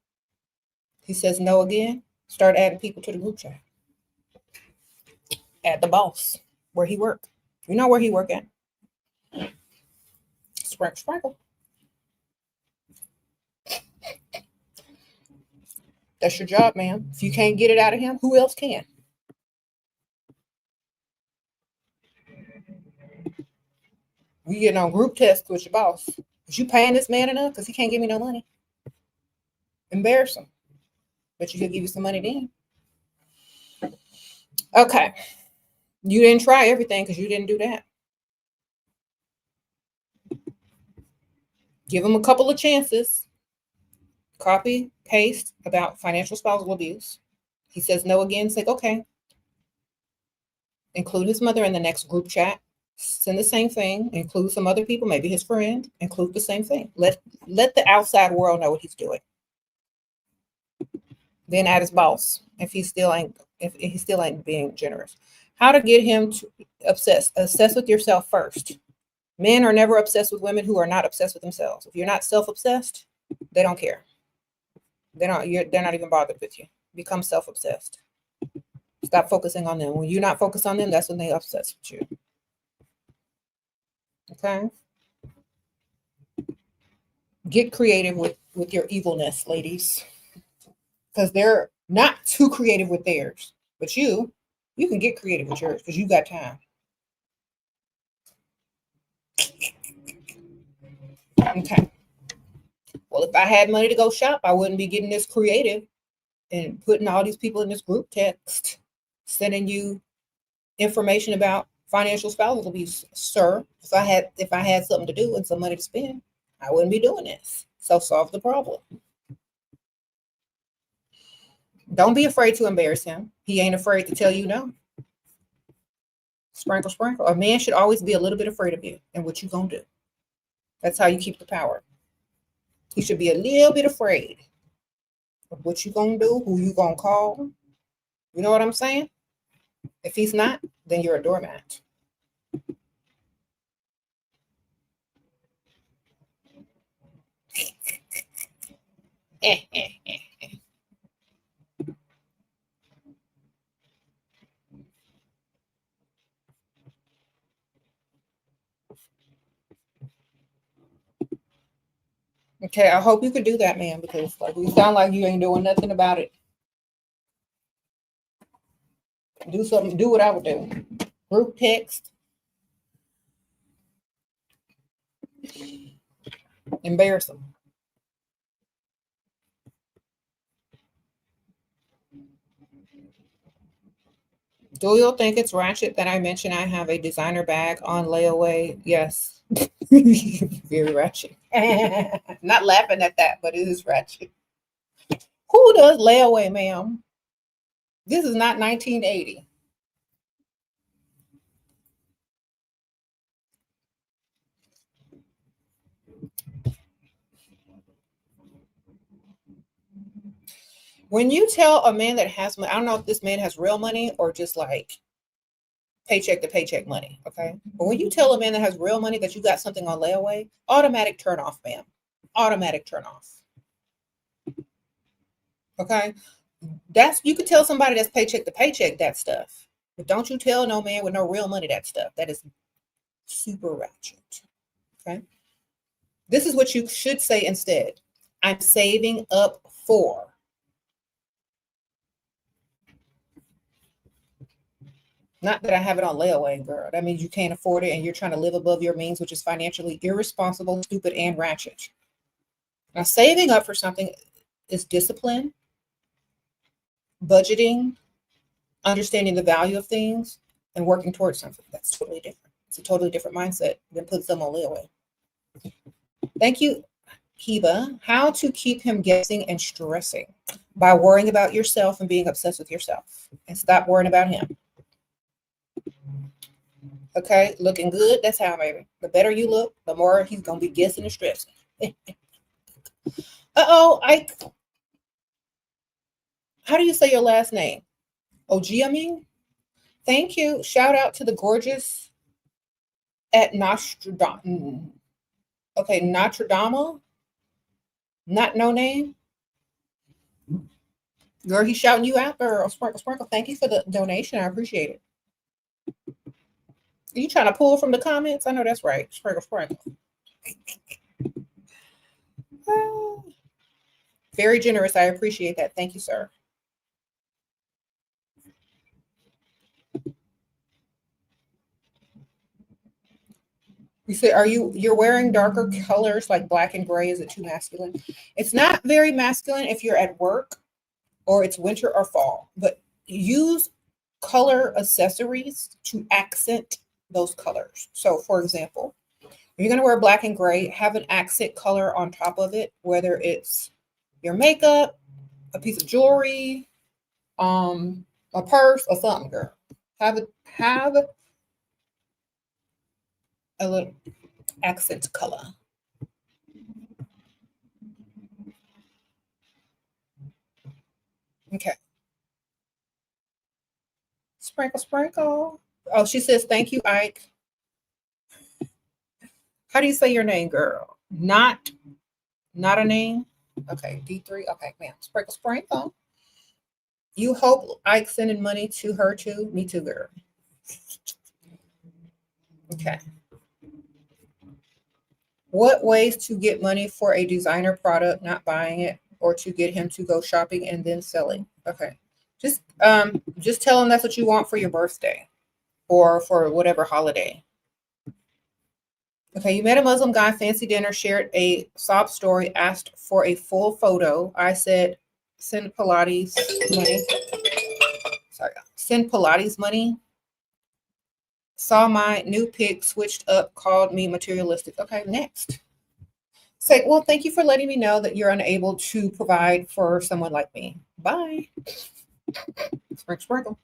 He says no again. Start adding people to the group chat. Add the boss where he work. You know where he work at. Sprinkle. That's your job, man. If you can't get it out of him, who else can? We getting on group tests with your boss. Is you paying this man enough? Because he can't give me no money. Embarrass him. But you could give you some money then. Okay. You didn't try everything because you didn't do that. Give him a couple of chances. Copy, paste about financial spousal abuse. He says no again. Say, okay. Include his mother in the next group chat. Send the same thing. Include some other people, maybe his friend. Include the same thing. Let the outside world know what he's doing. Then add his boss if he still ain't being generous. How to get him to obsess with yourself first. Men are never obsessed with women who are not obsessed with themselves. If you're not self-obsessed, they don't care. They're not even bothered with you. Become self-obsessed. Stop focusing on them. When you're not focused on them, that's when they obsessed with you. Okay? Get creative with your evilness, ladies. Because they're not too creative with theirs. But you can get creative with yours because you got time. Okay. Well, if I had money to go shop, I wouldn't be getting this creative and putting all these people in this group text, sending you information about financial spousal abuse, sir. If I had something to do and some money to spend, I wouldn't be doing this. So solve the problem. Don't be afraid to embarrass him. He ain't afraid to tell you no. Sprinkle. A man should always be a little bit afraid of you and what you gonna do. That's how you keep the power. He should be a little bit afraid of what you gonna do, who you gonna call. You know what I'm saying? If he's not, then you're a doormat. Okay, I hope you could do that, man, because like you sound like you ain't doing nothing about it. Do something, do what I would do. Group text. Embarrass them. Do you think it's ratchet that I mentioned I have a designer bag on layaway? Yes. Very ratchet. Not laughing at that, but it is ratchet. Who does layaway, ma'am? This is not 1980. When you tell a man that has money, I don't know if this man has real money or just like paycheck to paycheck money, okay? But when you tell a man that has real money that you got something on layaway, automatic turn off, ma'am. Automatic turn off. Okay? You could tell somebody that's paycheck to paycheck that stuff. But don't you tell no man with no real money that stuff. That is super ratchet. Okay? This is what you should say instead. I'm saving up for. Not that I have it on layaway, girl. That means you can't afford it and you're trying to live above your means, which is financially irresponsible, stupid, and ratchet. Now, saving up for something is discipline, budgeting, understanding the value of things, and working towards something. That's totally different. It's a totally different mindset than putting them on layaway. Thank you, Kiba. How to keep him guessing and stressing? By worrying about yourself and being obsessed with yourself. And stop worrying about him. Okay, looking good. That's how, baby. The better you look, the more he's gonna be guessing and stressing. I. How do you say your last name? Ojiaming? Thank you. Shout out to the gorgeous at Nostradam. Okay, Notre Dame. Not no name. Girl, he's shouting you out, girl. Sprinkle, sprinkle. Thank you for the donation. I appreciate it. Are you trying to pull from the comments? I know that's right. Sprinkle, sprinkle. Very generous. I appreciate that. Thank you, sir. You say, you're wearing darker colors like black and gray? Is it too masculine? It's not very masculine if you're at work or it's winter or fall, but use color accessories to accent those colors. So for example, if you're going to wear black and gray, have an accent color on top of it, whether it's your makeup, a piece of jewelry, a purse or something, girl. Have a little accent color. Okay. Sprinkle, sprinkle. Oh, she says, thank you, Ike. How do you say your name, girl? Not a name? Okay, D3. Okay, ma'am. Sprinkle, sprinkle. You hope Ike sending money to her too? Me too, girl. Okay. What ways to get money for a designer product, not buying it, or to get him to go shopping and then selling? Okay. Just tell him that's what you want for your birthday or for whatever holiday. Okay, you met a Muslim guy, fancy dinner, shared a sob story, asked for a full photo. I said, send Pilates money. Sorry, send Pilates money. Saw my new pic, switched up, called me materialistic. Okay, next. Say, well, thank you for letting me know that you're unable to provide for someone like me. Bye. Sprinkle, sprinkle.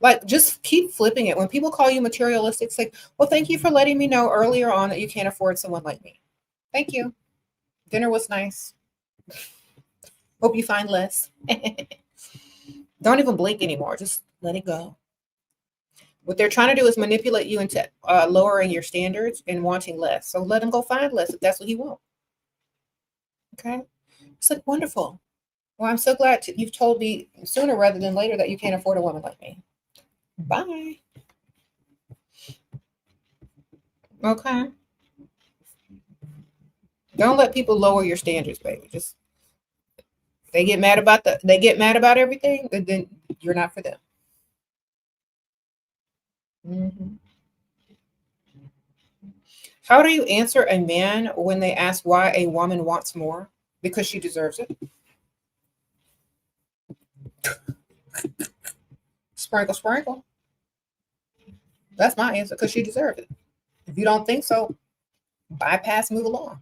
Like, just keep flipping it. When people call you materialistic, say, well, thank you for letting me know earlier on that you can't afford someone like me. Thank you. Dinner was nice. Hope you find less. Don't even blink anymore. Just let it go. What they're trying to do is manipulate you into lowering your standards and wanting less. So let him go find less if that's what he wants. Okay. It's like, wonderful. Well, I'm so glad you've told me sooner rather than later that you can't afford a woman like me. Bye. Okay. Don't let people lower your standards, baby. Just they get mad about everything, and then you're not for them. Mm-hmm. How do you answer a man when they ask why a woman wants more? Because she deserves it. Sprinkle, sprinkle. That's my answer, because she deserves it. If you don't think so, bypass, move along.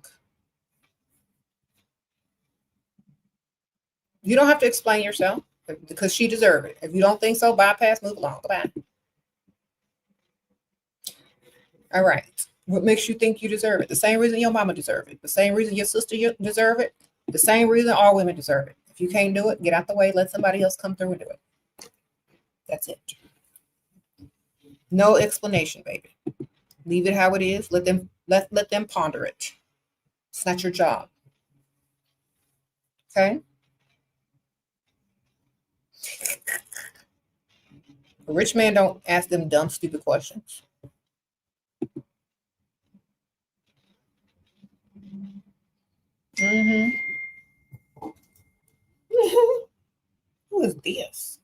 You don't have to explain yourself because she deserves it. If you don't think so, bypass, move along. Goodbye. All right. What makes you think you deserve it? The same reason your mama deserve it. The same reason your sister deserve it. The same reason all women deserve it. If you can't do it, get out the way. Let somebody else come through and do it. That's it. No explanation, baby. Leave it how it is. Let them ponder it. It's not your job. Okay? A rich man don't ask them dumb, stupid questions. Mm-hmm. Who is this?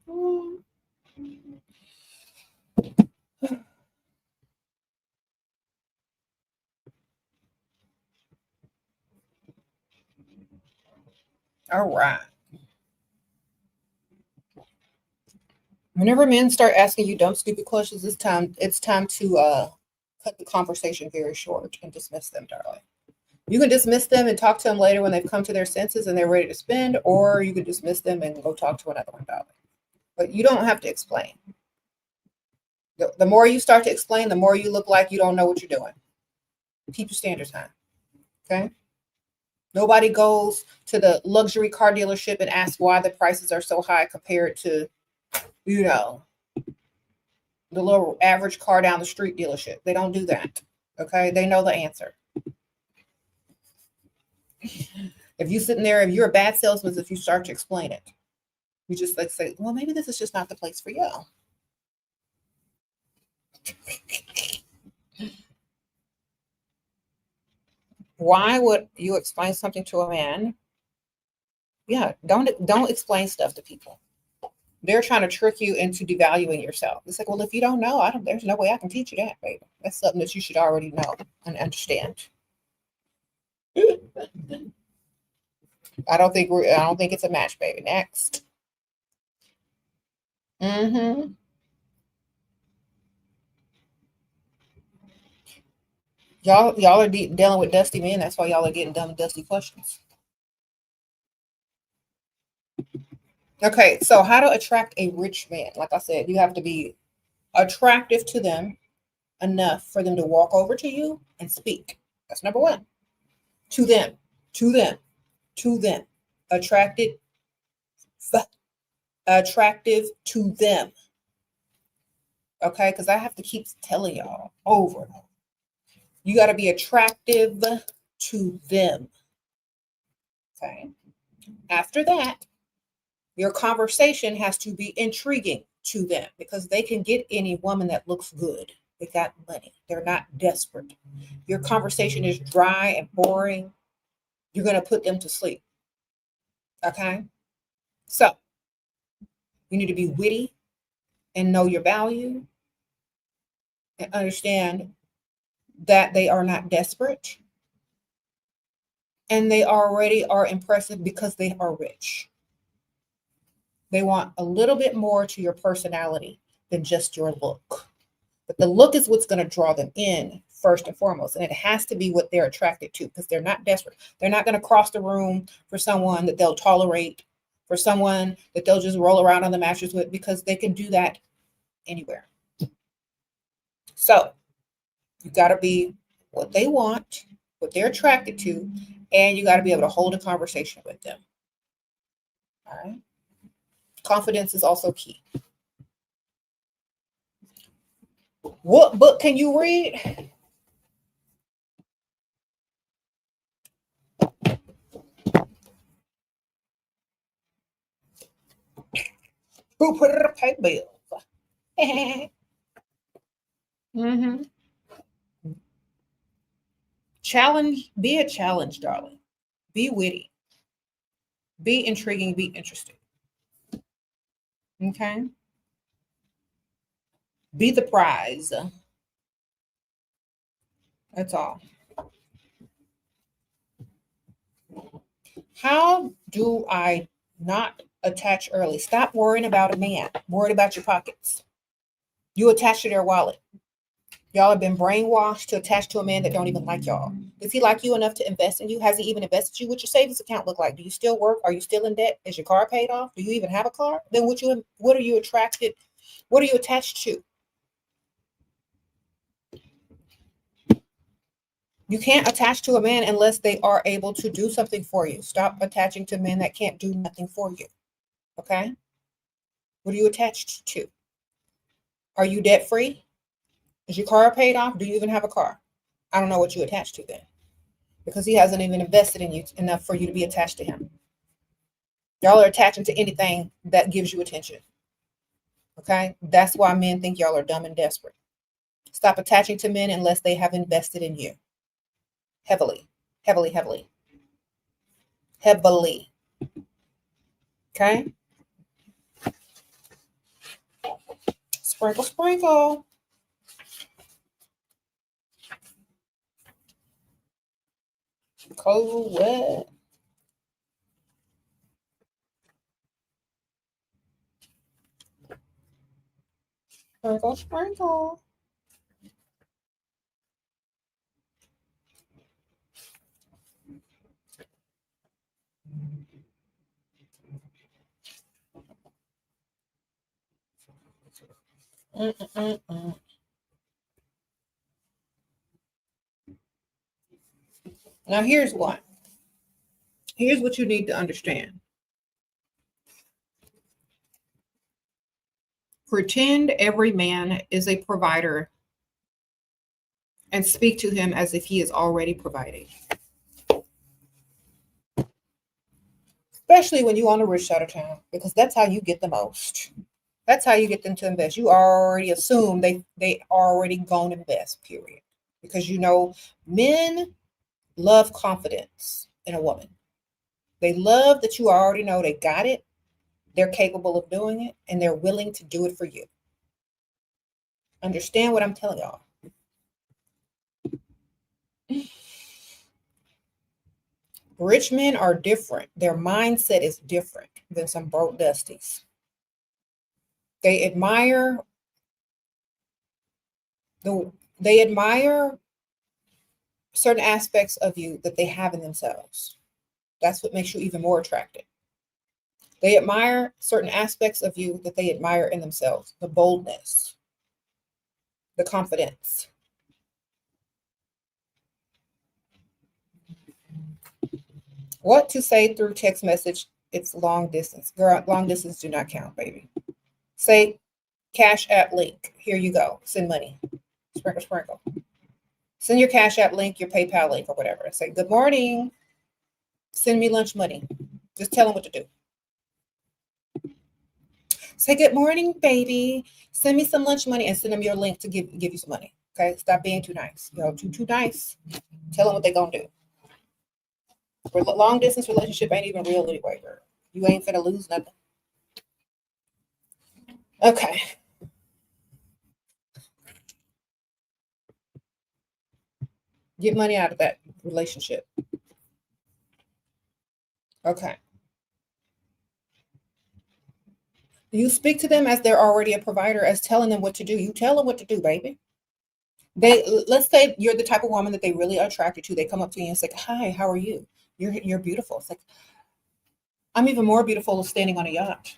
All right. Whenever men start asking you dumb, stupid questions, it's time to cut the conversation very short and dismiss them, darling. You can dismiss them and talk to them later when they've come to their senses and they're ready to spend, or you can dismiss them and go talk to another one, darling. But you don't have to explain. The more you start to explain, the more you look like you don't know what you're doing. Keep your standards high. Okay? Nobody goes to the luxury car dealership and asks why the prices are so high compared to, the little average car down the street dealership. They don't do that. Okay? They know the answer. If you're sitting there, if you're a bad salesman, if you start to explain it, you just like say, well, maybe this is just not the place for you. Why would you explain something to a man? Yeah, don't explain stuff to people. They're trying to trick you into devaluing yourself. It's like, well, if you don't know, there's no way I can teach you that, baby. That's something that you should already know and understand. I don't think it's a match, baby. Next. Mm-hmm. Y'all are dealing with dusty men. That's why y'all are getting dumb and dusty questions. Okay, so how to attract a rich man? Like I said, you have to be attractive to them enough for them to walk over to you and speak. That's number one. To them. Attractive to them. Okay, because I have to keep telling y'all over and over. You got to be attractive to them. Okay. After that, your conversation has to be intriguing to them because they can get any woman that looks good. They got money. They're not desperate. Your conversation is dry and boring. You're going to put them to sleep. Okay. So you need to be witty and know your value and understand that they are not desperate and they already are impressive because they are rich. They want a little bit more to your personality than just your look. But the look is what's going to draw them in first and foremost. And it has to be what they're attracted to because they're not desperate. They're not going to cross the room for someone that they'll tolerate, for someone that they'll just roll around on the mattress with because they can do that anywhere. So you got to be what they want, what they're attracted to, and you got to be able to hold a conversation with them. All right. Confidence is also key. What book can you read? Who put it up pay bills? Mm-hmm. Challenge, be a challenge, darling. Be witty. Be intriguing, be interesting. Okay. Be the prize. That's all. How do I not attach early? Stop worrying about a man. Worried about your pockets. You attach to their wallet. Y'all have been brainwashed to attach to a man that don't even like y'all. Does he like you enough to invest in you? Has he even invested you? What's your savings account look like? Do you still work? Are you still in debt? Is your car paid off? Do you even have a car? Then what are you attracted? What are you attached to? You can't attach to a man unless they are able to do something for you. Stop attaching to men that can't do nothing for you. Okay? What are you attached to? Are you debt free? Is your car paid off? Do you even have a car? I don't know what you attached to then. Because he hasn't even invested in you enough for you to be attached to him. Y'all are attaching to anything that gives you attention. Okay? That's why men think y'all are dumb and desperate. Stop attaching to men unless they have invested in you. Heavily. Okay? Sprinkle, sprinkle. Cold, wet. Sprinkle, sprinkle. Mm-mm-mm-mm. Now here's one. Here's what you need to understand. Pretend every man is a provider and speak to him as if he is already providing. Especially when you on the rich side of town, because that's how you get the most. That's how you get them to invest. You already assume they already gonna invest, period. Because you know men love confidence in a woman. They love that you already know they got it, they're capable of doing it, and they're willing to do it for you. Understand what I'm telling y'all. Rich men are different. Their mindset is different than some broke dusties. They admire they admire certain aspects of you that they have in themselves. That's what makes you even more attractive. They admire certain aspects of you that they admire in themselves. The boldness, the confidence. What to say through text message? It's long distance. Girl, long distance do not count, baby. Say Cash App link. Here you go. Send money. Sprinkle, sprinkle. Send your Cash App link, your PayPal link, or whatever. Say, good morning. Send me lunch money. Just tell them what to do. Say, good morning, baby. Send me some lunch money and send them your link to give you some money. Okay? Stop being too nice. Yo, too nice. Tell them what they're going to do. For long distance relationship ain't even real anyway, girl. You ain't finna lose nothing. Okay. Get money out of that relationship. Okay. You speak to them as they're already a provider, as telling them what to do. You tell them what to do, baby. Let's say you're the type of woman that they really are attracted to. They come up to you and it's like, "Hi, how are you? You're beautiful." It's like, I'm even more beautiful standing on a yacht.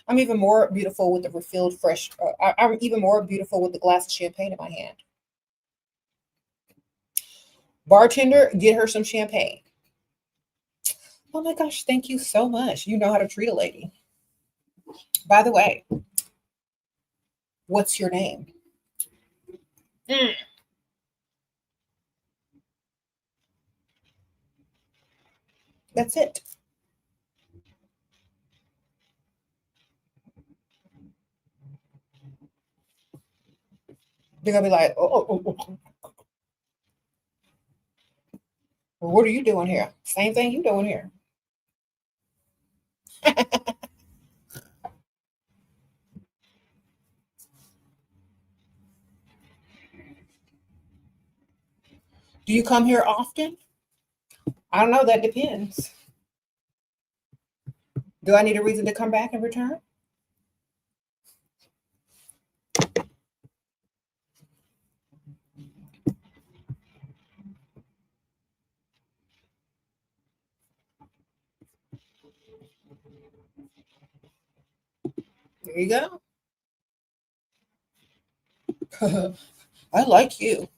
I'm even more beautiful with the refilled fresh. I'm even more beautiful with the glass of champagne in my hand. Bartender, get her some champagne. Oh my gosh, thank you so much. You know how to treat a lady. By the way, what's your name? Mm. That's it. They're gonna be like, oh. Well, what are you doing here? Same thing you doing here. Do you come here often? I don't know. That depends. Do I need a reason to come back and return? There you go. I like you.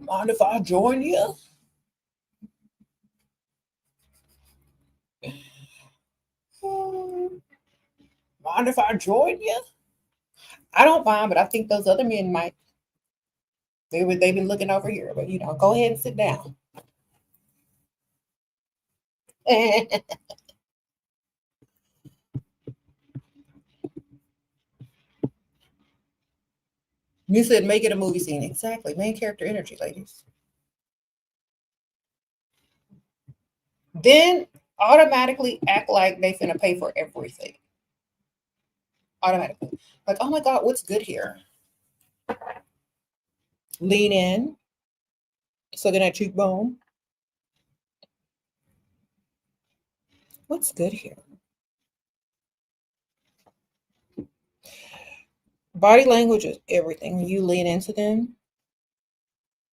Mind if I join you? Mind if I join you? I don't mind, but I think those other men might. They've been looking over here, but go ahead and sit down. You said make it a movie scene. Exactly. Main character energy, ladies. Then automatically act like they finna pay for everything. Automatically. Like, oh my God, what's good here? Lean in. So then that cheekbone. What's good here? Body language is everything. When you lean into them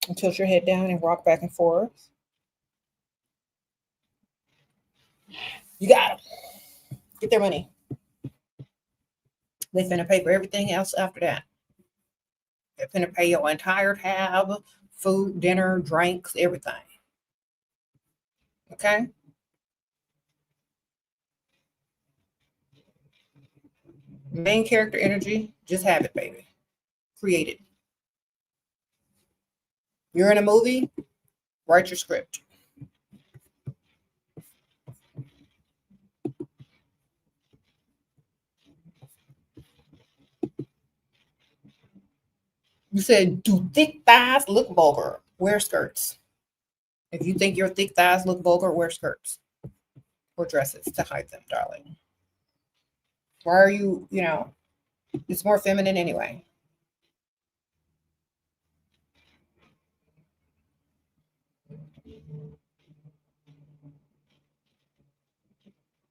and tilt your head down and rock back and forth, you got them. Get their money. They finna pay for everything else after that. They're finna pay your entire tab, food, dinner, drinks, everything. Okay? Main character energy, just have it, baby. Create it. You're in a movie, write your script. You said, do thick thighs look vulgar? Wear skirts. If you think your thick thighs look vulgar, wear skirts or dresses to hide them, darling. Why are you, it's more feminine anyway.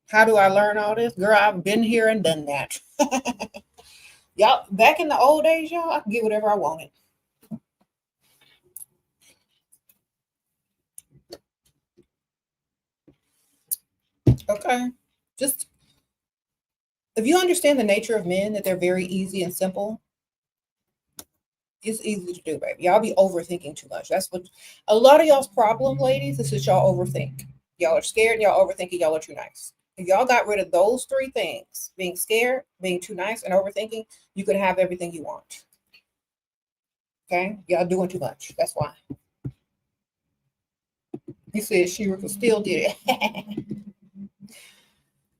How do I learn all this? Girl, I've been here and done that. Y'all, back in the old days, y'all, I could get whatever I wanted. Okay. Just if you understand the nature of men, that they're very easy and simple, it's easy to do, baby. Y'all be overthinking too much. That's what a lot of y'all's problem, ladies, is that y'all overthink. Y'all are scared, y'all overthinking, y'all are too nice. If y'all got rid of those three things, being scared, being too nice, and overthinking, you could have everything you want. Okay? Y'all doing too much. That's why. He said She still did it.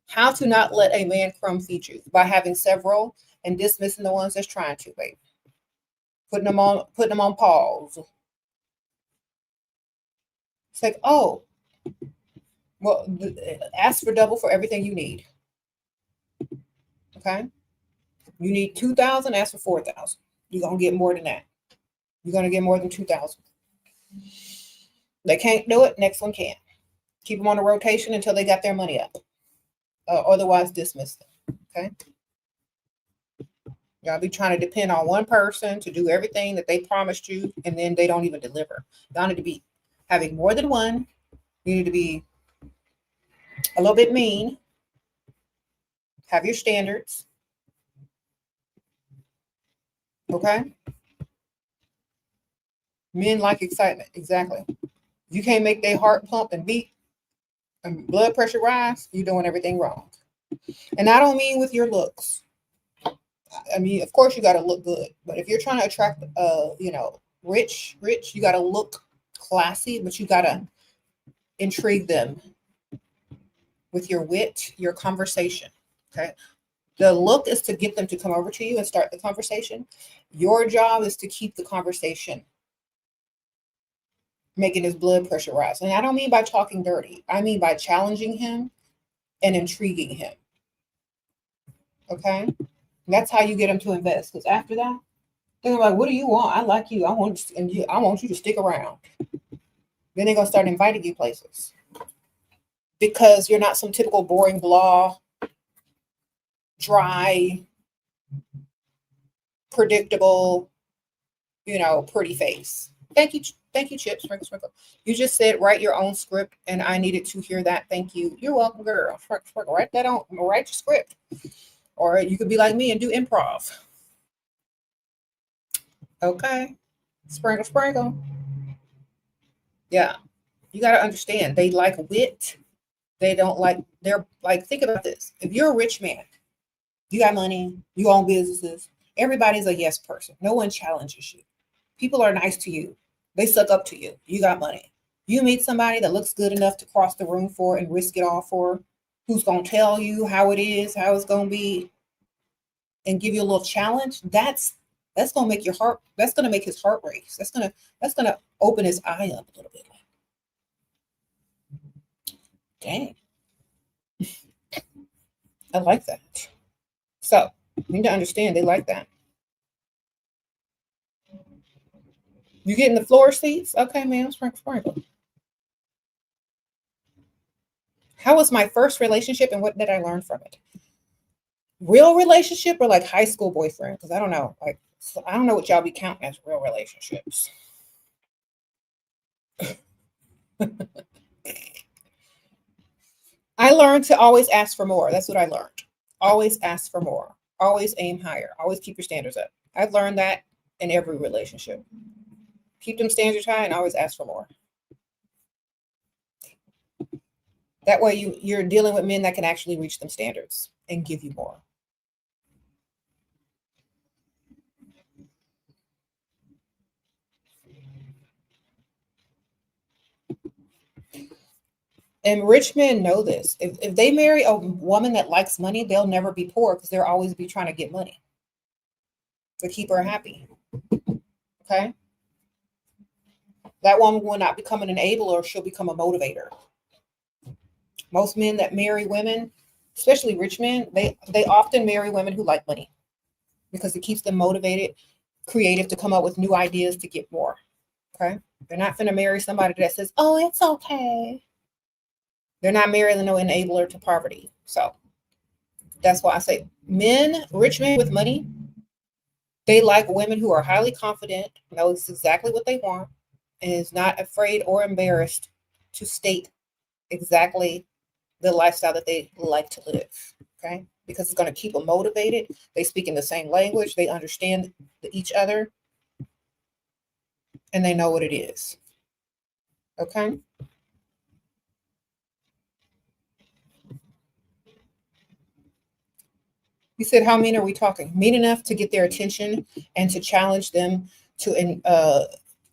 How to not let a man crumb feed you? By having several and dismissing the ones that's trying to, baby. Putting them on pause. It's like, oh, well, ask for double for everything you need. Okay? You need 2,000, ask for 4,000. You're gonna get more than that. You're gonna get more than 2,000. They can't do it, next one can. Keep them on a rotation until they got their money up. Otherwise, dismiss them. Okay? Y'all be trying to depend on one person to do everything that they promised you, and then they don't even deliver. Y'all need to be having more than one. You need to be a little bit mean. Have your standards. Okay? Men like excitement. Exactly. You can't make their heart pump and beat and blood pressure rise, you're doing everything wrong. And I don't mean with your looks. I mean, of course you got to look good, but if you're trying to attract, rich, you got to look classy, but you got to intrigue them with your wit, your conversation. Okay. The look is to get them to come over to you and start the conversation. Your job is to keep the conversation, making his blood pressure rise. And I don't mean by talking dirty. I mean by challenging him and intriguing him. Okay? And that's how you get him to invest. Because after that, they're like, what do you want? I like you. I want you to stick around. Then they're gonna start inviting you places. Because you're not some typical boring blah, dry, predictable, pretty face. Thank you, Chip. Sprinkle, sprinkle. You just said write your own script, and I needed to hear that. Thank you. You're welcome, girl. Sprinkle, sprinkle. Write your script. Or you could be like me and do improv. Okay. Sprinkle, sprinkle. Yeah. You got to understand, they like wit. They're like, think about this. If you're a rich man, you got money, you own businesses, everybody's a yes person. No one challenges you. People are nice to you. They suck up to you. You got money. You meet somebody that looks good enough to cross the room for and risk it all for, who's going to tell you how it is, how it's going to be, and give you a little challenge. That's That's gonna make your heart. That's gonna make his heart race. That's gonna open his eye up a little bit. Dang, I like that. So you need to understand they like that. You getting the floor seats? Okay, ma'am. Sprinkle, sprinkle. How was my first relationship and what did I learn from it? Real relationship or like high school boyfriend? Because I don't know. Like, so I don't know what y'all be counting as real relationships. I learned to always ask for more. That's what I learned. Always ask for more. Always aim higher. Always keep your standards up. I've learned that in every relationship. Keep them standards high and always ask for more. That way you're dealing with men that can actually reach them standards and give you more. And rich men know this. If they marry a woman that likes money, they'll never be poor because they'll always be trying to get money to keep her happy. Okay? That woman will not become an enabler, she'll become a motivator. Most men that marry women, especially rich men, they often marry women who like money because it keeps them motivated, creative to come up with new ideas to get more. Okay? They're not going to marry somebody that says, oh, it's okay. They're not marrying no enabler to poverty. So that's why I say men, rich men with money, they like women who are highly confident, knows exactly what they want, and is not afraid or embarrassed to state exactly the lifestyle that they like to live. Okay? Because it's going to keep them motivated. They speak in the same language. They understand each other. And they know what it is. Okay? He said, how mean are we talking? Mean enough to get their attention and to challenge them to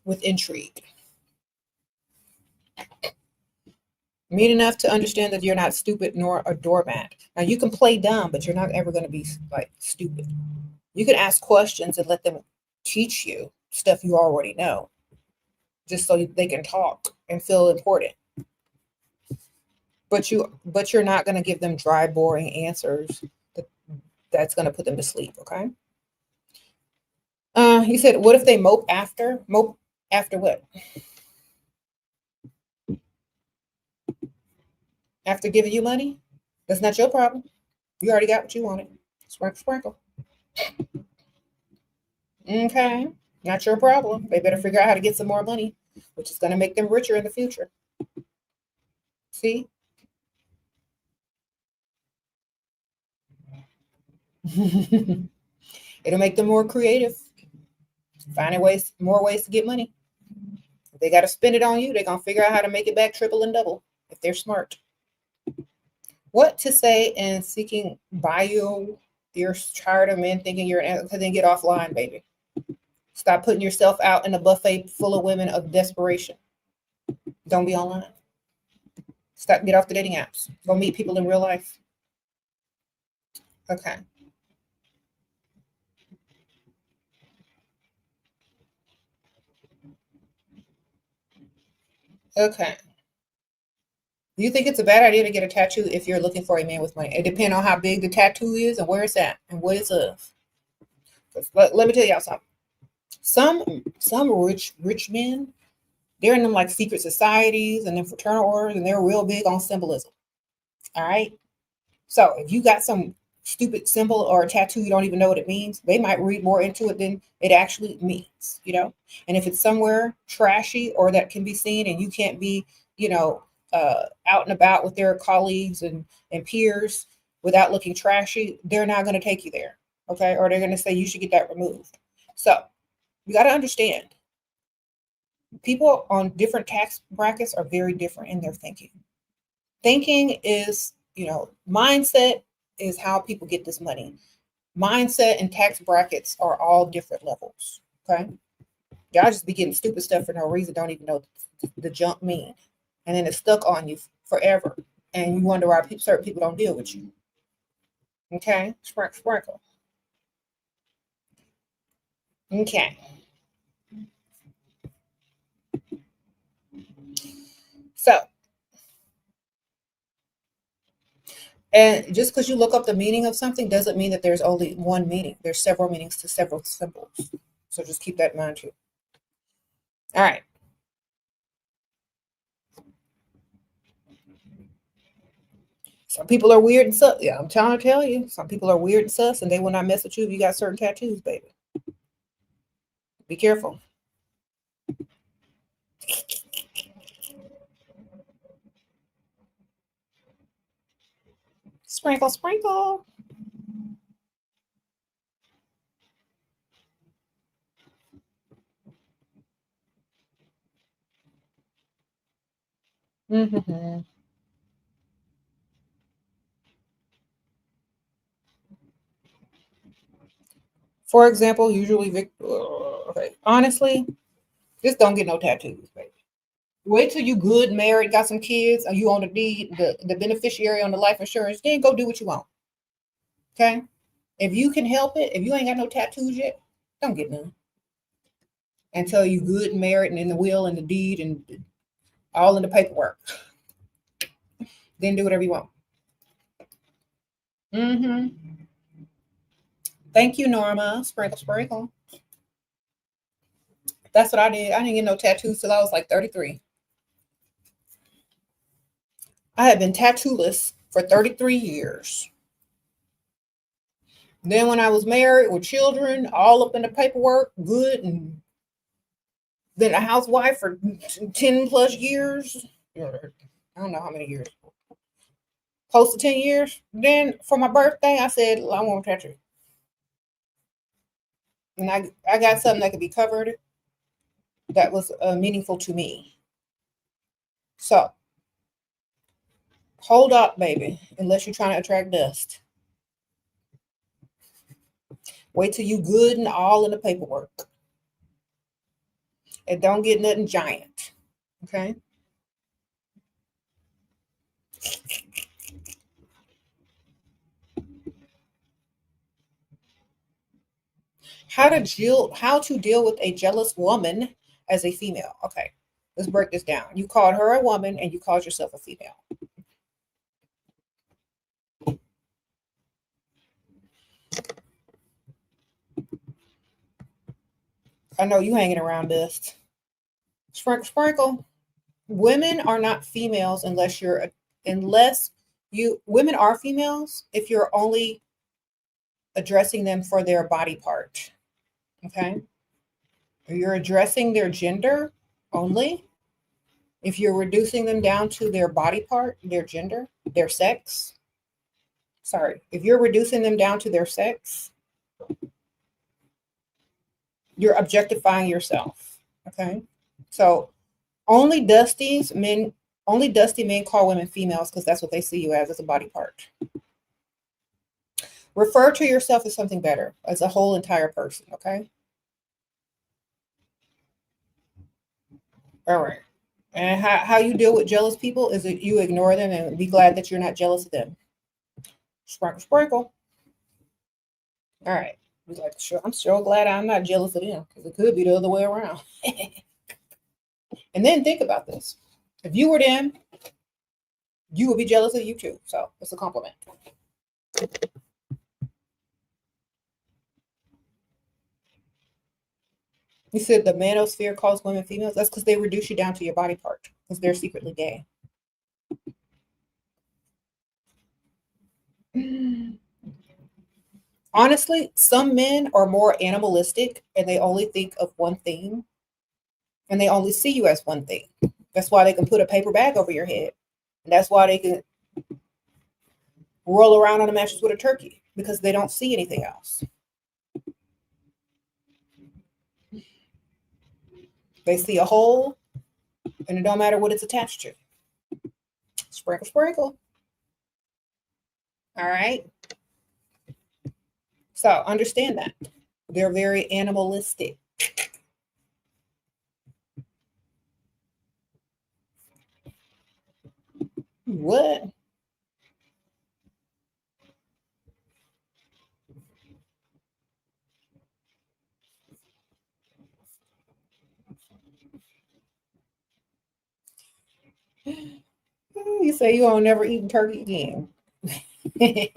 with intrigue. Mean enough to understand that you're not stupid nor a doormat. Now you can play dumb, but you're not ever going to be like stupid. You can ask questions and let them teach you stuff you already know, just so they can talk and feel important. But you're not going to give them dry, boring answers that's going to put them to sleep. Okay. He said, what if they mope after? Mope after what? After giving you money? That's not your problem. You already got what you wanted. Sprinkle, sprinkle. Okay. Not your problem. They better figure out how to get some more money, which is going to make them richer in the future. See? It'll make them more creative, finding more ways to get money. If they got to spend it on you, they're going to figure out how to make it back triple and double if they're smart. What to say in seeking bio? You're tired of men thinking you're an, then get offline, baby. Stop putting yourself out in a buffet full of women of desperation. Don't be online. Stop, get off the dating apps. Go meet people in real life. Okay. Okay. Do you think it's a bad idea to get a tattoo if you're looking for a man with money? It depends on how big the tattoo is and where it's at and what it's of. Let me tell y'all something. Some rich men, they're in them like secret societies and then fraternal orders, and they're real big on symbolism. All right. So if you got some stupid symbol or a tattoo you don't even know what it means, they might read more into it than it actually means, you know. And if it's somewhere trashy or that can be seen and you can't be, you know, out and about with their colleagues and peers without looking trashy, they're not going to take you there. Okay. Or they're going to say you should get that removed. So you got to understand people on different tax brackets are very different in their thinking. Thinking is, you know, mindset is how people get this money. Mindset and tax brackets are all different levels. Okay. Y'all just be getting stupid stuff for no reason, don't even know the junk mean. And then it's stuck on you forever. And you wonder why certain people don't deal with you. Okay. Sprinkle, sprinkle. Okay. So, and just because you look up the meaning of something doesn't mean that there's only one meaning. There's several meanings to several symbols. So just keep that in mind too. All right. Some people are weird and sus. Yeah, I'm trying to tell you. Some people are weird and sus, and they will not mess with you if you got certain tattoos, baby. Be careful. Sprinkle, sprinkle. Mm-hmm. For example, usually, okay, honestly, just don't get no tattoos, baby. Wait till you good, married, got some kids, or you on the deed, the beneficiary on the life insurance. Then go do what you want. Okay. If you can help it, if you ain't got no tattoos yet, don't get none until you good, married, and in the will and the deed and all in the paperwork. Then do whatever you want. Mm-hmm. Thank you, Norma. Sprinkle, sprinkle. That's what I did. I didn't get no tattoos till I was like 33. I had been tattooless for 33 years. Then when I was married with children, all up in the paperwork, good, and been a housewife for 10 plus years. I don't know how many years. Close to 10 years. Then for my birthday, I said, I want a tattoo. And I got something that could be covered that was meaningful to me. So hold up, baby, unless you're trying to attract dust. Wait till you good and all in the paperwork. And don't get nothing giant. Okay. How to deal with a jealous woman as a female. Okay. Let's break this down. You called her a woman and you called yourself a female. I know you hanging around dust. Sprinkle, sprinkle. Women are not females unless you women are females if you're only addressing them for their body part. Okay. If you're addressing their gender only, if you're reducing them down to their body part, their gender, their sex. Sorry, if you're reducing them down to their sex, you're objectifying yourself. Okay. So only dusty men call women females because that's what they see you as a body part. Refer to yourself as something better, as a whole entire person, okay? All right. And how you deal with jealous people is that you ignore them and be glad that you're not jealous of them. Sprinkle, sprinkle. All right. He's like, sure, I'm so glad I'm not jealous of them because it could be the other way around. And then think about this. If you were them, you would be jealous of you too. So it's a compliment. You said the manosphere calls women females. That's because they reduce you down to your body part because they're secretly gay. Honestly, some men are more animalistic and they only think of one thing and they only see you as one thing. That's why they can put a paper bag over your head. And that's why they can roll around on a mattress with a turkey because they don't see anything else. They see a hole and it don't matter what it's attached to. Sprinkle, sprinkle. All right. So understand that. They're very animalistic. What? You say you don't never eating turkey again. You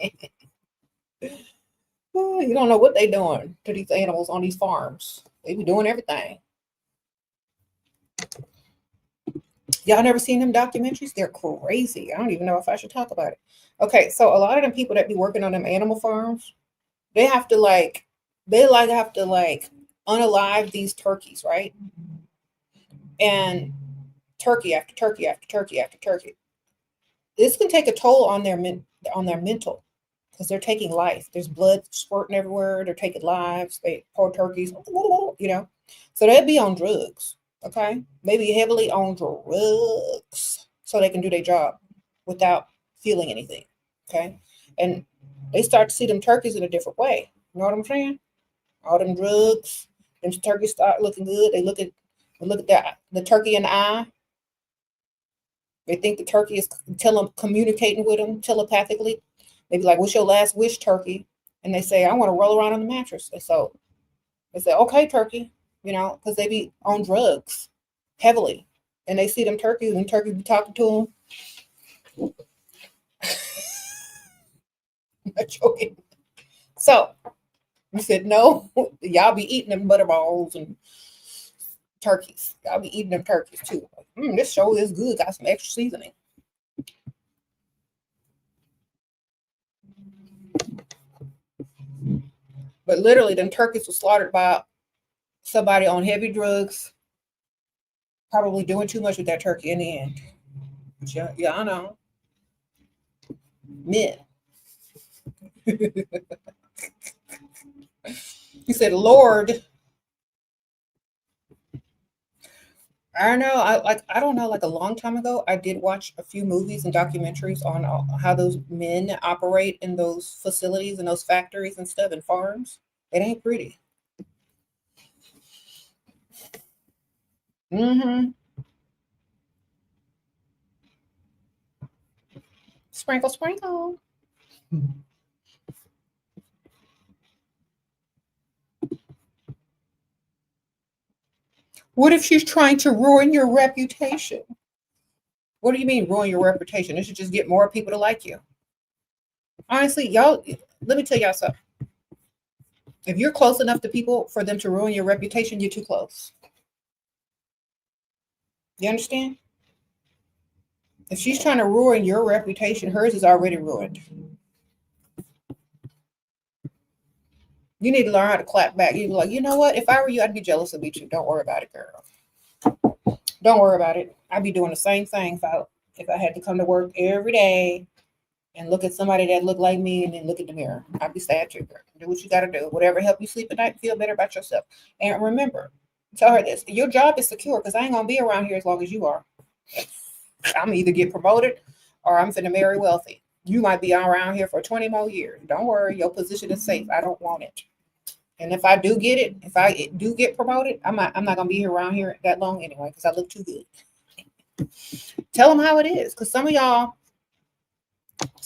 don't know what they doing to these animals on these farms. They be doing everything. Y'all never seen them documentaries? They're crazy. I don't even know if I should talk about it. Okay, so a lot of them people that be working on them animal farms, they have to have to unalive these turkeys, right? And turkey after turkey after turkey after turkey. This can take a toll on on their mental because they're taking life. There's blood squirting everywhere. They're taking lives. They poor turkeys, you know. So they'd be on drugs. Okay, maybe heavily on drugs so they can do their job without feeling anything. Okay, and they start to see them turkeys in a different way. You know what I'm saying? All them drugs, them turkeys start looking good. They look at the turkey in the eye. They think the turkey is communicating with them telepathically. They be like, "What's your last wish, turkey?" And they say, "I want to roll around on the mattress." And so they say, "Okay, turkey," you know, because they be on drugs heavily, and they see them turkeys, and turkeys be talking to them. I'm not joking. So you said no, y'all be eating them butterballs and turkeys. Y'all be eating them turkeys too. This show is good. Got some extra seasoning. But literally, them turkeys were slaughtered by somebody on heavy drugs, probably doing too much with that turkey in the end. Yeah, I know. Men. He said, "Lord, I know. I don't know. Like a long time ago, I did watch a few movies and documentaries on how those men operate in those facilities and those factories and stuff and farms. It ain't pretty. Mm-hmm. Sprinkle, sprinkle. What if she's trying to ruin your reputation? What do you mean ruin your reputation? It should just get more people to like you. Honestly, y'all, let me tell y'all something. If you're close enough to people for them to ruin your reputation, you're too close. You understand? If she's trying to ruin your reputation, hers is already ruined. You need to learn how to clap back. You be like, you know what? If I were you, I'd be jealous of you too. Don't worry about it, girl. Don't worry about it. I'd be doing the same thing if I had to come to work every day and look at somebody that looked like me and then look in the mirror. I'd be sad too, girl. Do what you gotta do. Whatever help you sleep at night, feel better about yourself. And remember, tell her this. Your job is secure because I ain't gonna be around here as long as you are. I'm either get promoted or I'm finna marry wealthy. You might be around here for 20 more years. Don't worry, your position is safe. I don't want it. And if I do get it, if I do get promoted, I'm not gonna be around here that long anyway because I look too good. Tell them how it is, because some of y'all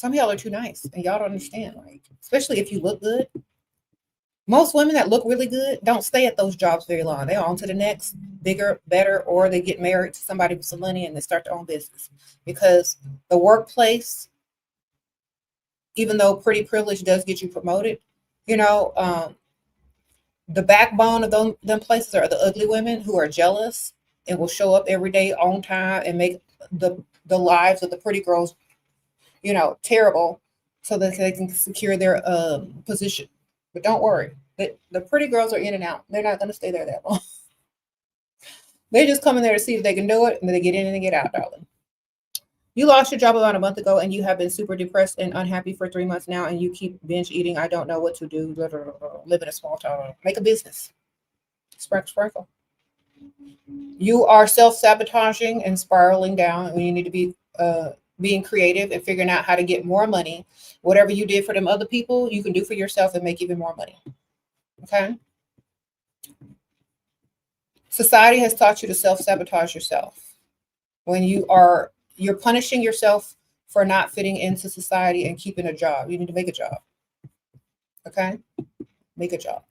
are too nice and y'all don't understand. Like, especially if you look good. Most women that look really good don't stay at those jobs very long. They're on to the next, bigger, better, or they get married to somebody with some money and they start their own business. Because the workplace, even though pretty privilege does get you promoted, you know, the backbone of them places are the ugly women who are jealous and will show up every day on time and make the lives of the pretty girls, terrible, so that they can secure their position. But don't worry, the pretty girls are in and out. They're not going to stay there that long. They just come in there to see if they can do it, and then they get in and they get out, darling. You lost your job about a month ago, and you have been super depressed and unhappy for 3 months now, and you keep binge eating. I don't know what to do. Live in a small town. Make a business. Sprinkle, sprinkle. You are self-sabotaging and spiraling down when you need to be being creative and figuring out how to get more money. Whatever you did for them other people, you can do for yourself and make even more money. Okay? Society has taught you to self-sabotage yourself. When you're punishing yourself for not fitting into society and keeping a job. You need to make a job. Okay? Make a job.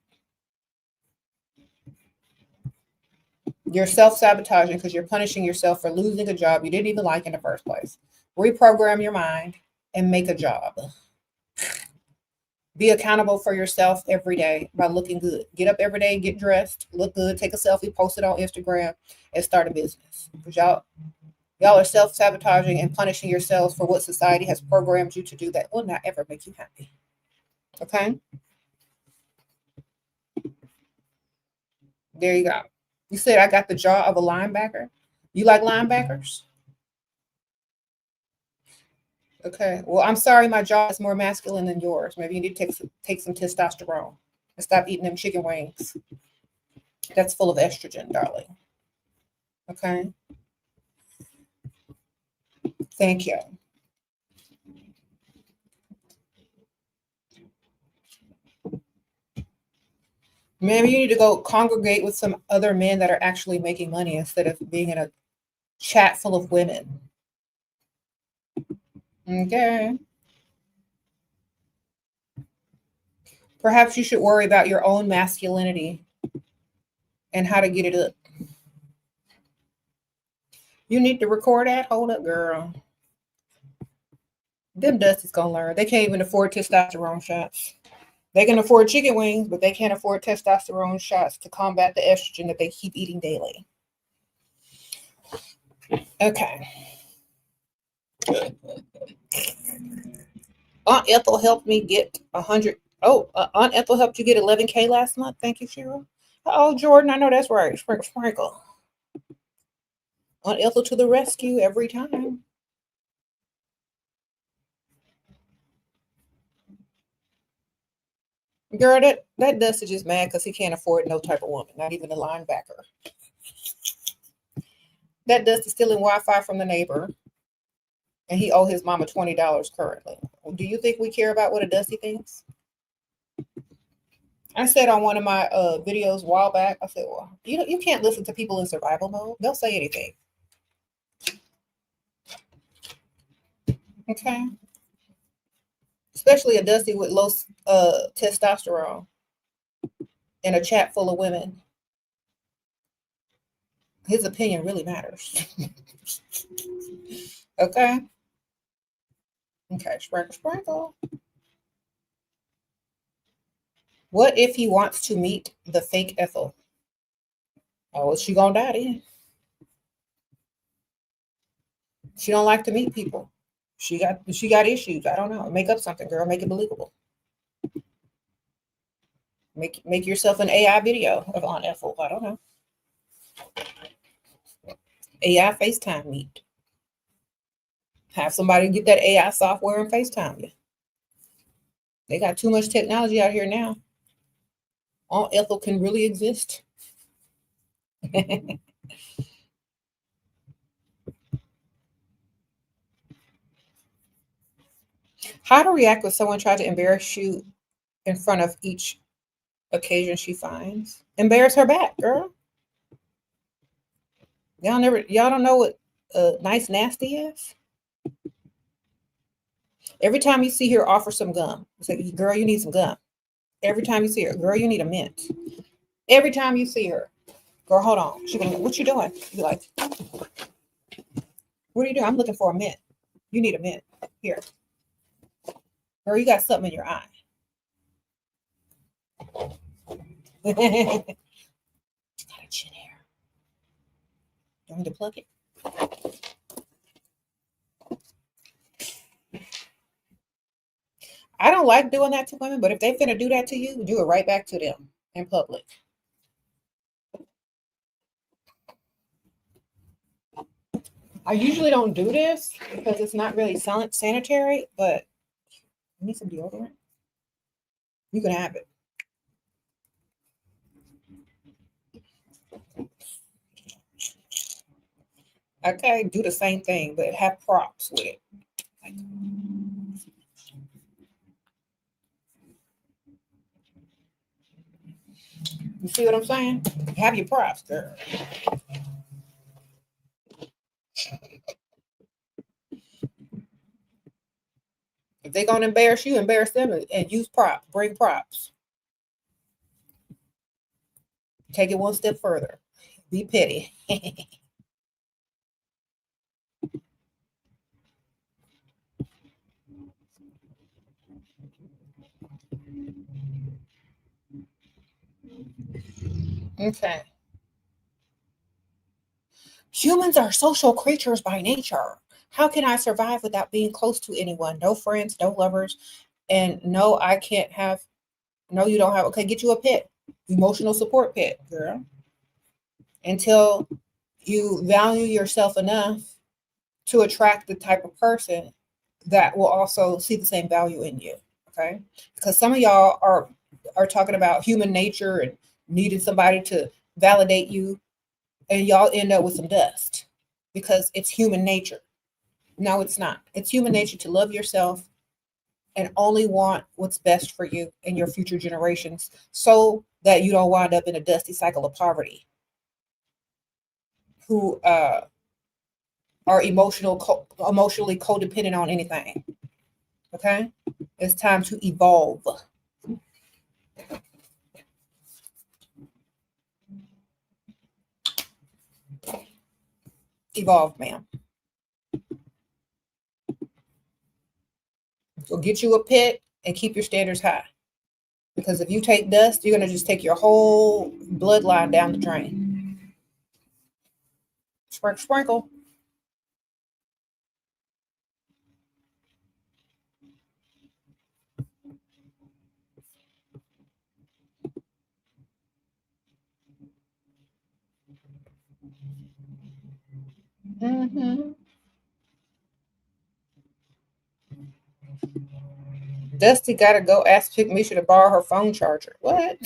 You're self-sabotaging because you're punishing yourself for losing a job you didn't even like in the first place. Reprogram your mind and make a job. Be accountable for yourself every day by looking good. Get up every day, get dressed, look good, take a selfie, post it on Instagram, and start a business. Because y'all are self-sabotaging and punishing yourselves for what society has programmed you to do that will not ever make you happy. Okay? There you go. You said I got the jaw of a linebacker. You like linebackers? Okay. Well, I'm sorry, my jaw is more masculine than yours. Maybe you need to take some testosterone and stop eating them chicken wings. That's full of estrogen, darling. Okay. Thank you. Maybe you need to go congregate with some other men that are actually making money instead of being in a chat full of women. Okay. Perhaps you should worry about your own masculinity and how to get it up. You need to record that? Hold up, girl. Them Dusty's gonna learn. They can't even afford testosterone shots. They can afford chicken wings, but they can't afford testosterone shots to combat the estrogen that they keep eating daily. Okay. Aunt Ethel helped me get 100. Oh, Aunt Ethel helped you get 11K last month. Thank you, Shira. Oh, Jordan, I know that's right. Sprinkle. Aunt Ethel to the rescue every time. Girl, that Dusty just mad because he can't afford no type of woman, not even a linebacker. That Dusty's stealing Wi-Fi from the neighbor, and he owe his mama $20 currently. Do you think we care about what a Dusty thinks? I said on one of my videos a while back, I said, well, you can't listen to people in survival mode. They'll say anything. Okay. Especially a Dusty with low testosterone in a chat full of women. His opinion really matters. Okay. Okay, sprinkle. What if he wants to meet the fake Ethel? Oh, is she gonna die then? She don't like to meet people. She got issues. I don't know. Make up something, girl. Make it believable. Make yourself an AI video of Aunt Ethel. I don't know. AI FaceTime meet. Have somebody get that AI software and FaceTime you. They got too much technology out here now. Aunt Ethel can really exist. How to react when someone tries to embarrass you in front of each occasion she finds? Embarrass her back, girl. Y'all don't know what nice nasty is? Every time you see her, offer some gum. Say, girl, you need some gum. Every time you see her, girl, you need a mint. Every time you see her, girl, hold on. She's gonna, what you doing? You like, what are you doing? I'm looking for a mint. You need a mint. Here. Girl, you got something in your eye. Got a chin hair. Do you want me to plug it? I don't like doing that to women, but if they finna do that to you, do it right back to them in public. I usually don't do this because it's not really sanitary, but you need some deodorant. You can have it. Okay, do the same thing, but have props with it. Like, you see what I'm saying? Have your props, girl. If they're gonna embarrass you, embarrass them and use props. Bring props. Take it one step further. Be petty. Okay. Humans are social creatures by nature. How can I survive without being close to anyone? No friends, no lovers, and no, I can't have. No, you don't have. Okay, get you a pet, emotional support pet, girl. Until you value yourself enough to attract the type of person that will also see the same value in you. Okay, because some of y'all are talking about human nature and needing somebody to validate you, and y'all end up with some dust because it's human nature. No, it's not. It's human nature to love yourself and only want what's best for you and your future generations so that you don't wind up in a dusty cycle of poverty who are emotionally codependent on anything. Okay? It's time to evolve. Evolve, ma'am. So get you a pet and keep your standards high. Because if you take dust, you're going to just take your whole bloodline down the drain. Sprinkle, sprinkle. Mm-hmm. Dusty gotta go ask Misha to borrow her phone charger. What?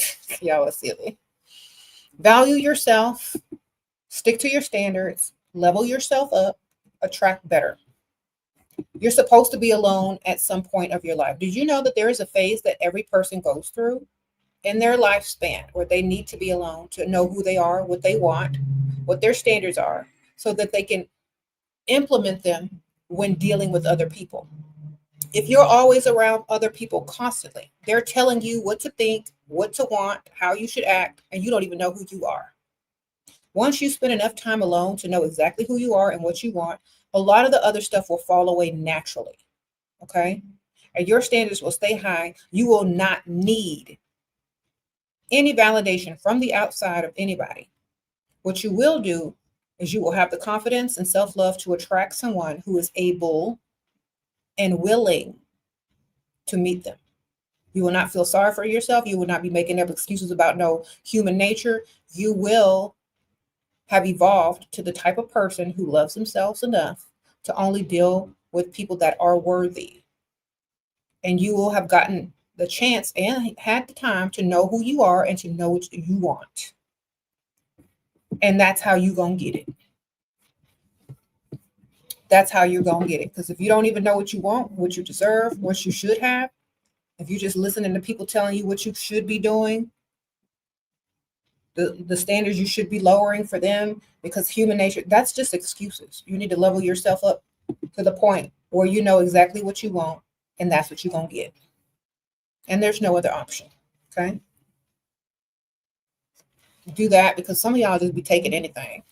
Y'all are silly. Value yourself, stick to your standards, level yourself up, attract better. You're supposed to be alone at some point of your life. Did you know that there is a phase that every person goes through in their lifespan where they need to be alone to know who they are, what they want, what their standards are, so that they can implement them when dealing with other people? If you're always around other people constantly, they're telling you what to think, what to want, how you should act, and you don't even know who you are. Once you spend enough time alone to know exactly who you are and what you want, a lot of the other stuff will fall away naturally. Okay? And your standards will stay high. You will not need any validation from the outside of anybody. What you will do is you will have the confidence and self love to attract someone who is able and willing to meet them. You will not feel sorry for yourself. You will not be making up excuses about no human nature. You will have evolved to the type of person who loves themselves enough to only deal with people that are worthy. And you will have gotten the chance and had the time to know who you are and to know what you want. And that's how you gonna get it. That's how you're gonna get it. Because if you don't even know what you want, what you deserve, what you should have, if you're just listening to people telling you what you should be doing, the standards you should be lowering for them, because human nature, that's just excuses. You need to level yourself up to the point where you know exactly what you want, and that's what you're gonna get. And there's no other option. Okay. Do that, because some of y'all just be taking anything.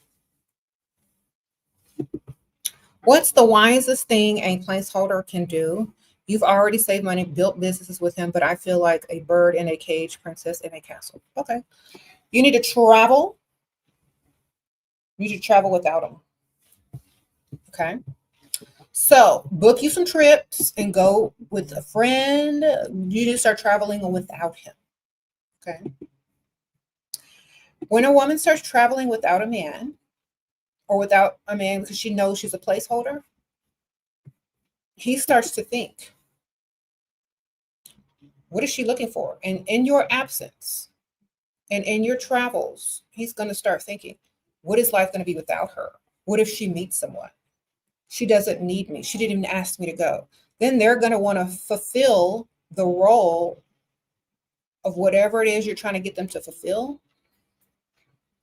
What's the wisest thing a placeholder can do? You've already saved money, built businesses with him, but I feel like a bird in a cage, princess in a castle. Okay. You need to travel. You need to travel without him. Okay. So book you some trips and go with a friend. You need to start traveling without him. Okay. When a woman starts traveling without a man, or without a man because she knows she's a placeholder, he starts to think, what is she looking for? And in your absence and in your travels, he's going to start thinking, what is life going to be without her? What if she meets someone? She doesn't need me. She didn't even ask me to go. Then they're going to want to fulfill the role of whatever it is you're trying to get them to fulfill.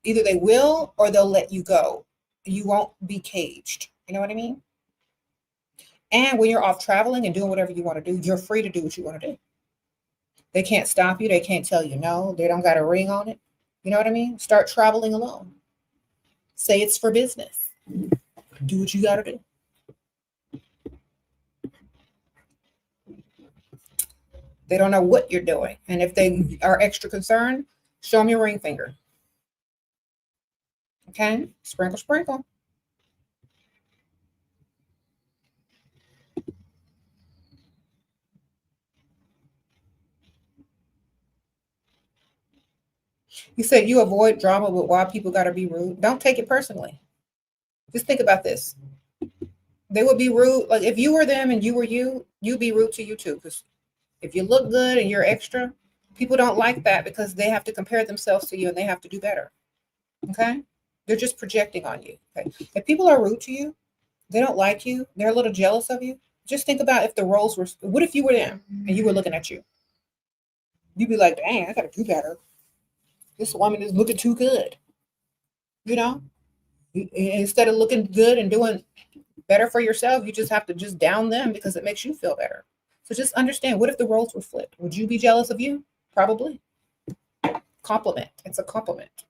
Either they will or they'll let you go. You won't be caged. You know what I mean? And when you're off traveling and doing whatever you want to do, you're free to do what you want to do. They can't stop you. They can't tell you no. They don't got a ring on it. You know what I mean? Start traveling alone. Say it's for business. Do what you got to do. They don't know what you're doing. And if they are extra concerned, show them your ring finger. Okay? Sprinkle, sprinkle. You said you avoid drama, but why people got to be rude? Don't take it personally. Just think about this. They would be rude. Like if you were them and you were you'd be rude to you too. Because if you look good and you're extra, people don't like that because they have to compare themselves to you and they have to do better. Okay? They're just projecting on you. Okay? If people are rude to you, they don't like you, they're a little jealous of you. Just think about if the roles were, what if you were them and you were looking at you? You'd be like, dang, I got to do better. This woman is looking too good. You know, instead of looking good and doing better for yourself, you just have to just down them because it makes you feel better. So just understand, what if the roles were flipped? Would you be jealous of you? Probably. Compliment. It's a compliment.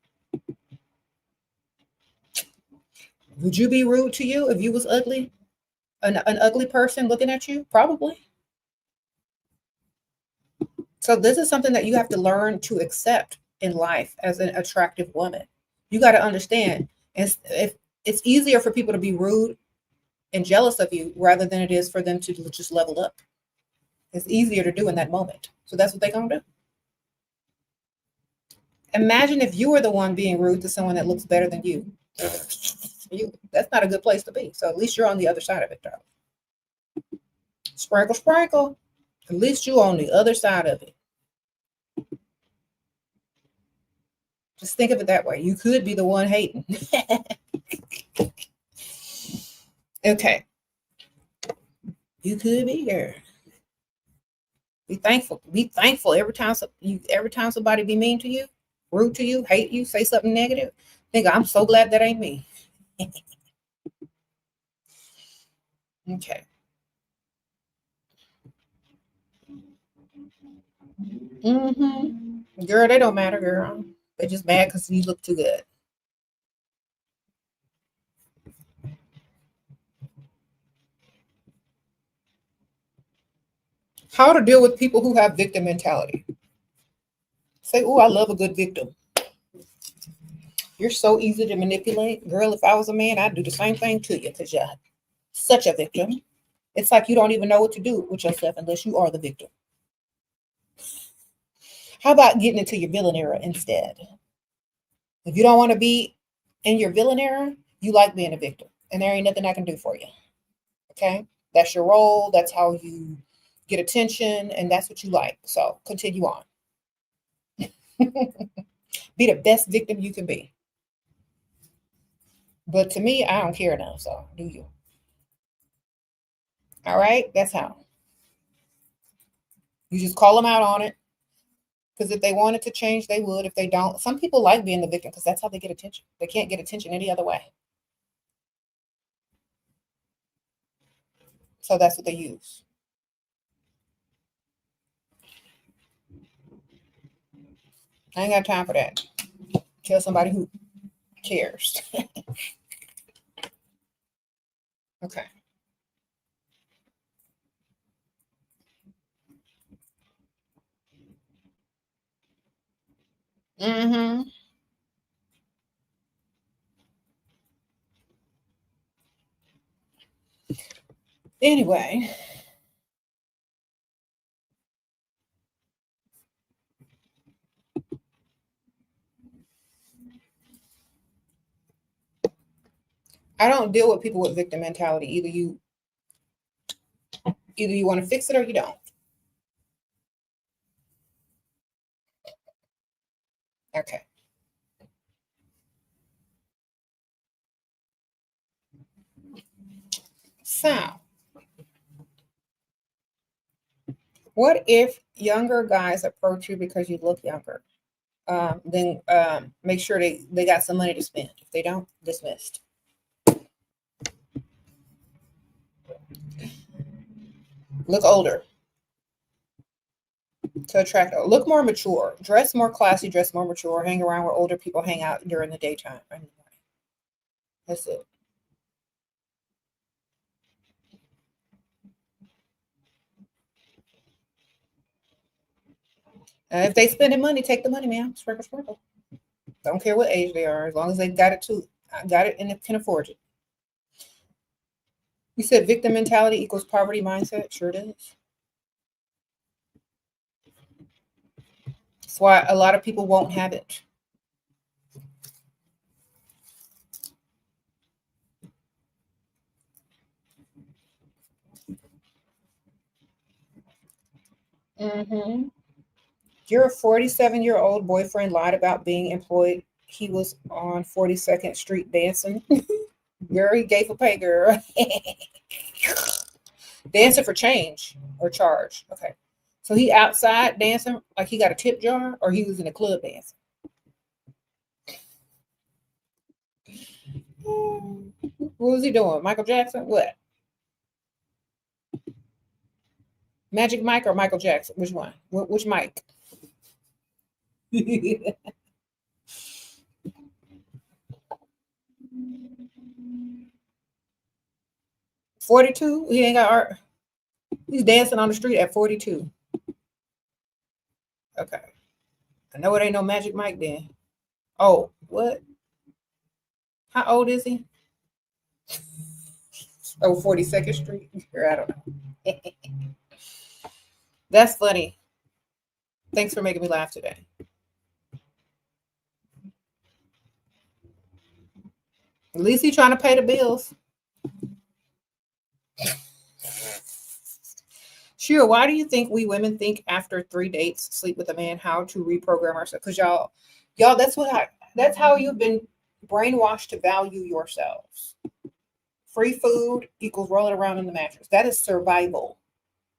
Would you be rude to you if you was ugly? An ugly person looking at you? Probably. So this is something that you have to learn to accept in life as an attractive woman. You got to understand, if it's easier for people to be rude and jealous of you rather than it is for them to just level up. It's easier to do in that moment. So that's what they're going to do. Imagine if you were the one being rude to someone that looks better than you. That's not a good place to be. So at least you're on the other side of it, darling. Sprinkle, sprinkle. At least you're on the other side of it. Just think of it that way. You could be the one hating. Okay. You could be there. Be thankful. Be thankful every time somebody be mean to you, rude to you, hate you, say something negative. Think, I'm so glad that ain't me. Okay. Girl, they don't matter, girl. They're just mad because you look too good. How to deal with people who have victim mentality. Say, oh, I love a good victim. You're so easy to manipulate. Girl, if I was a man, I'd do the same thing to you because you're such a victim. It's like you don't even know what to do with yourself unless you are the victim. How about getting into your villain era instead? If you don't want to be in your villain era, you like being a victim. And there ain't nothing I can do for you. Okay? That's your role. That's how you get attention. And that's what you like. So continue on. Be the best victim you can be. But to me, I don't care enough. So do you? All right? That's how. You just call them out on it. Because if they wanted to change, they would. If they don't, some people like being the victim because that's how they get attention. They can't get attention any other way. So that's what they use. I ain't got time for that. Tell somebody who cares. Okay. Mm-hmm. Anyway. I don't deal with people with victim mentality. Either you want to fix it or you don't. Okay. So, what if younger guys approach you because you look younger? Then make sure they got some money to spend. If they don't, dismissed. Look older to attract. Look more mature. Dress more classy. Dress more mature. Hang around where older people hang out during the daytime. That's it. If they spending money, take the money, man. Sprinkle, sprinkle. Don't care what age they are, as long as they got it too. Got it and can afford it. You said victim mentality equals poverty mindset. Sure does. That's why a lot of people won't have it. Mm-hmm. Your 47-year-old boyfriend lied about being employed. He was on 42nd Street dancing. Girl, he gave a pay, girl. Dancing for change or charge. Okay. So he outside dancing like he got a tip jar, or he was in a club dancing? What was he doing? Michael Jackson? What? Magic Mike or Michael Jackson? Which one? Which Mike? 42? He ain't got art. He's dancing on the street at 42. Okay. I know it ain't no Magic Mike then. Oh, what? How old is he? Oh, 42nd Street. I don't know. That's funny. Thanks for making me laugh today. At least he's trying to pay the bills. Sure. Why do you think we women think after 3 dates, sleep with a man, how to reprogram ourselves? Because y'all, that's how you've been brainwashed to value yourselves. Free food equals rolling around in the mattress. That is survival.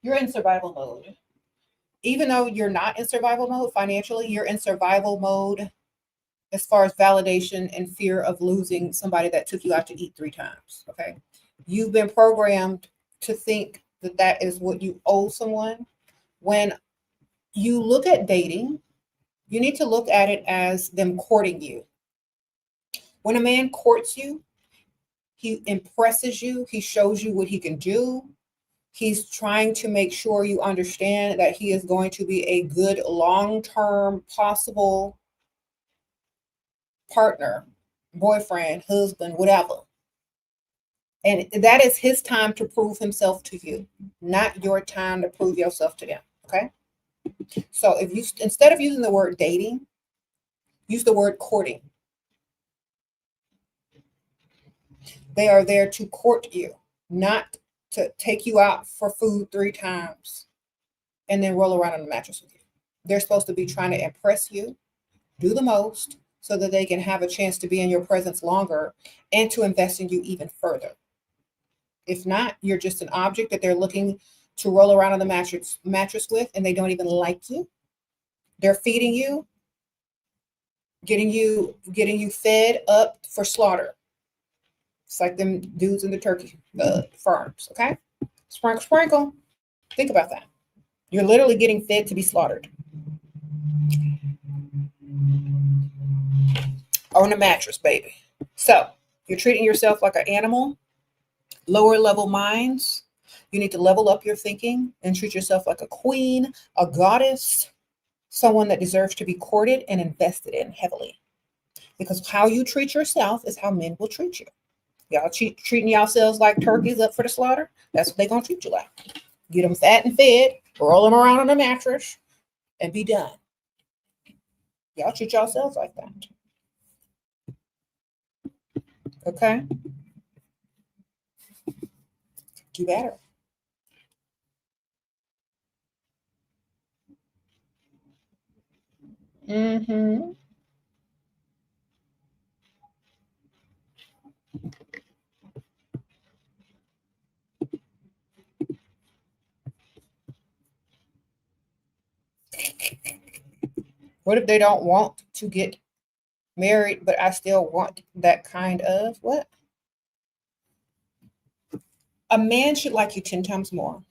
You're in survival mode. Even though you're not in survival mode financially, you're in survival mode as far as validation and fear of losing somebody that took you out to eat 3 times. Okay. You've been programmed to think that that is what you owe someone. When you look at dating, you need to look at it as them courting you. When a man courts you, he impresses you, he shows you what he can do. He's trying to make sure you understand that he is going to be a good long-term possible partner, boyfriend, husband, whatever. And that is his time to prove himself to you, not your time to prove yourself to them. Okay. So if you, instead of using the word dating, use the word courting. They are there to court you, not to take you out for food 3 times and then roll around on the mattress with you. They're supposed to be trying to impress you, do the most so that they can have a chance to be in your presence longer and to invest in you even further. If not, you're just an object that they're looking to roll around on the mattress with, and they don't even like you. They're feeding you, getting you fed up for slaughter. It's like them dudes in the turkey farms. Okay, sprinkle, sprinkle. Think about that. You're literally getting fed to be slaughtered on a mattress, baby. So you're treating yourself like an animal. Lower level minds, you need to level up your thinking and treat yourself like a queen, a goddess, someone that deserves to be courted and invested in heavily. Because how you treat yourself is how men will treat you. Y'all treating yourselves like turkeys up for the slaughter, that's what they're going to treat you like. Get them fat and fed, roll them around on a mattress, and be done. Y'all treat yourselves like that. Okay? Do better. Mm-hmm. What if they don't want to get married, but I still want that kind of what? A man should like you 10 times more.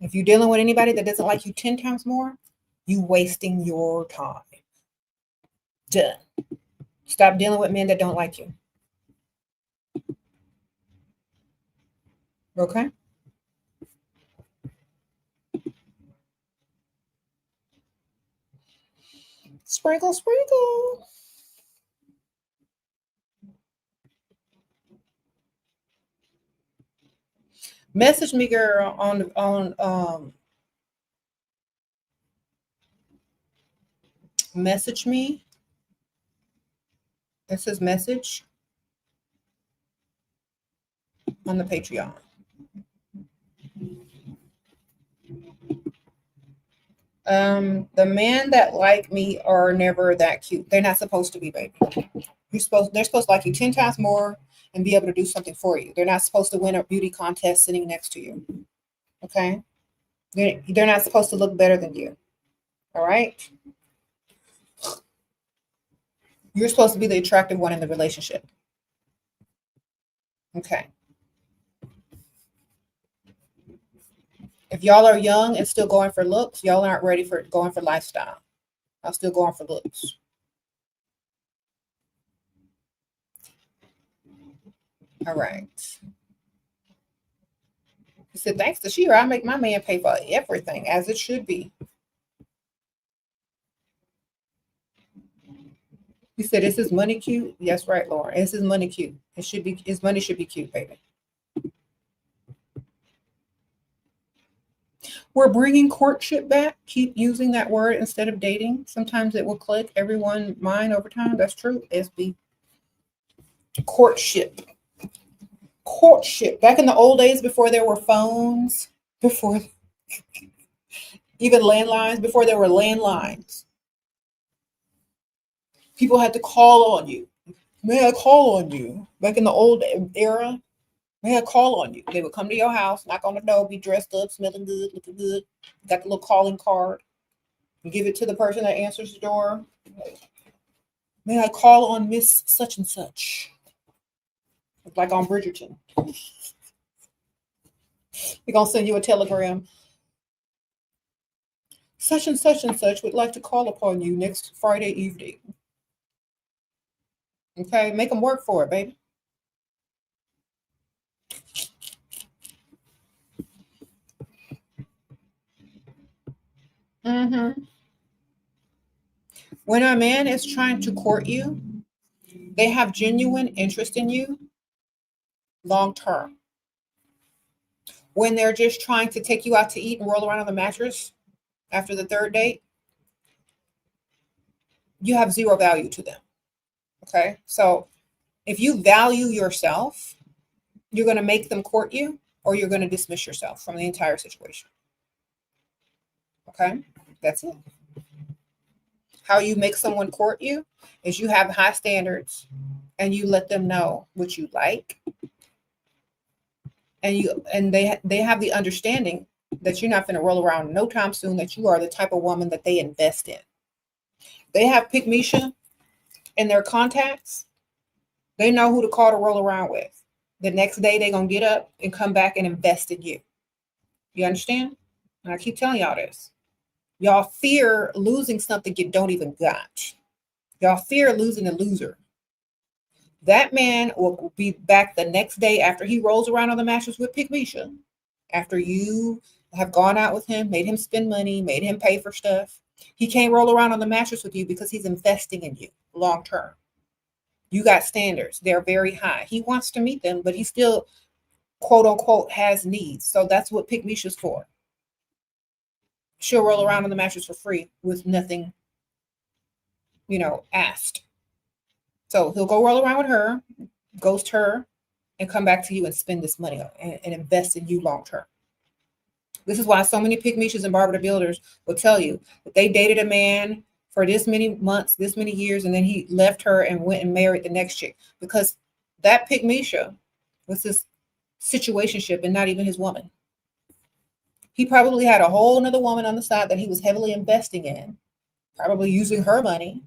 If you're dealing with anybody that doesn't like you 10 times more, you wasting your time. Done. Stop dealing with men that don't like you. Okay. Sprinkle, sprinkle. Message me, girl, on message me. It says message on the Patreon. The men that like me are never that cute. They're not supposed to be, baby. They're supposed to like you 10 times more and be able to do something for you. They're not supposed to win a beauty contest sitting next to you. Okay? They're not supposed to look better than you. All right? You're supposed to be the attractive one in the relationship. Okay. If y'all are young and still going for looks, y'all aren't ready for going for lifestyle. I'm still going for looks. All right. He said, thanks to Shera, I make my man pay for everything as it should be. He said, is his money cute? Yes, right, Lauren. Is his money cute? His money should be cute, baby. We're bringing courtship back. Keep using that word instead of dating. Sometimes it will click everyone mind over time. That's true. SB. Courtship. Courtship. Back in the old days before there were phones, before even landlines, before there were landlines, people had to call on you. May I call on you? Back in the old era, may I call on you? They would come to your house, knock on the door, be dressed up, smelling good, looking good. Got the little calling card. You give it to the person that answers the door. May I call on Miss Such and Such? Like on Bridgerton. They're going to send you a telegram. Such and such would like to call upon you next Friday evening. Okay, make them work for it, baby. Mm-hmm. When a man is trying to court you, they have genuine interest in you long term. When they're just trying to take you out to eat and roll around on the mattress after the third date, you have zero value to them. Okay, so if you value yourself, you're going to make them court you, or you're going to dismiss yourself from the entire situation. Okay, that's it. How you make someone court you is you have high standards and you let them know what you like, and they have the understanding that you're not going to roll around no time soon, that you are the type of woman that they invest in. They have Pick Misha in their contacts. They know who to call to roll around with. The next day they're going to get up and come back and invest in you. You understand? And I keep telling y'all this. Y'all fear losing something you don't even got. Y'all fear losing a loser. That man will be back the next day after he rolls around on the mattress with Pick Misha. After you have gone out with him, made him spend money, made him pay for stuff. He can't roll around on the mattress with you because he's investing in you long term. You got standards. They're very high. He wants to meet them, but he still, quote unquote, has needs. So that's what Pick Misha's for. She'll roll around on the mattress for free with nothing, asked. So he'll go roll around with her, ghost her, and come back to you and spend this money and invest in you long term. This is why so many Pick Mishas and Barbara the Builders will tell you that they dated a man for this many months, this many years, and then he left her and went and married the next chick, because that Pick Misha was his situationship and not even his woman. He probably had a whole nother woman on the side that he was heavily investing in, probably using her money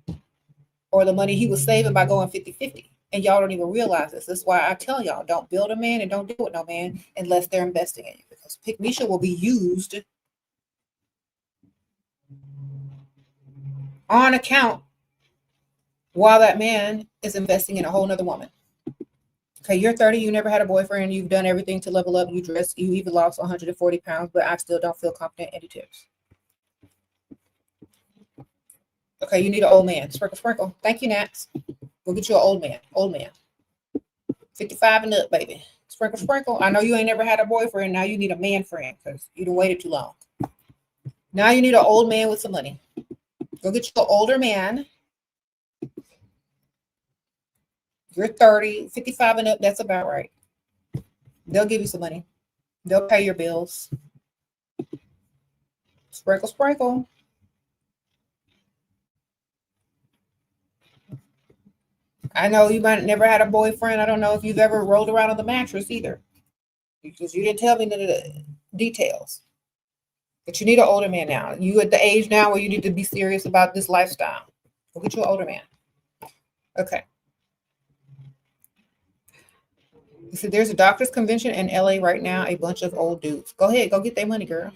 or the money he was saving by going 50-50. And y'all don't even realize this. That's why I tell y'all, don't build a man and don't deal with no man unless they're investing in you, because Pick Misha will be used on account while that man is investing in a whole nother woman. Okay, you're 30, you never had a boyfriend, you've done everything to level up, you even lost 140 pounds, but I still don't feel confident. Any tips? Okay, you need an old man. Sprinkle, sprinkle. Thank you, Nats. Go get you an old man. Old man. 55 and up, baby. Sprinkle, sprinkle. I know you ain't never had a boyfriend. Now you need a man friend because you done waited too long. Now you need an old man with some money. Go get you an older man. You're 30, 55 and up. That's about right. They'll give you some money. They'll pay your bills. Sprinkle, sprinkle. I know you might never had a boyfriend. I don't know if you've ever rolled around on the mattress either, because you didn't tell me none of the details. But you need an older man now. You at the age now where you need to be serious about this lifestyle. Go get you an older man. Okay. You see, there's a doctor's convention in LA right now. A bunch of old dudes. Go ahead. Go get their money, girl.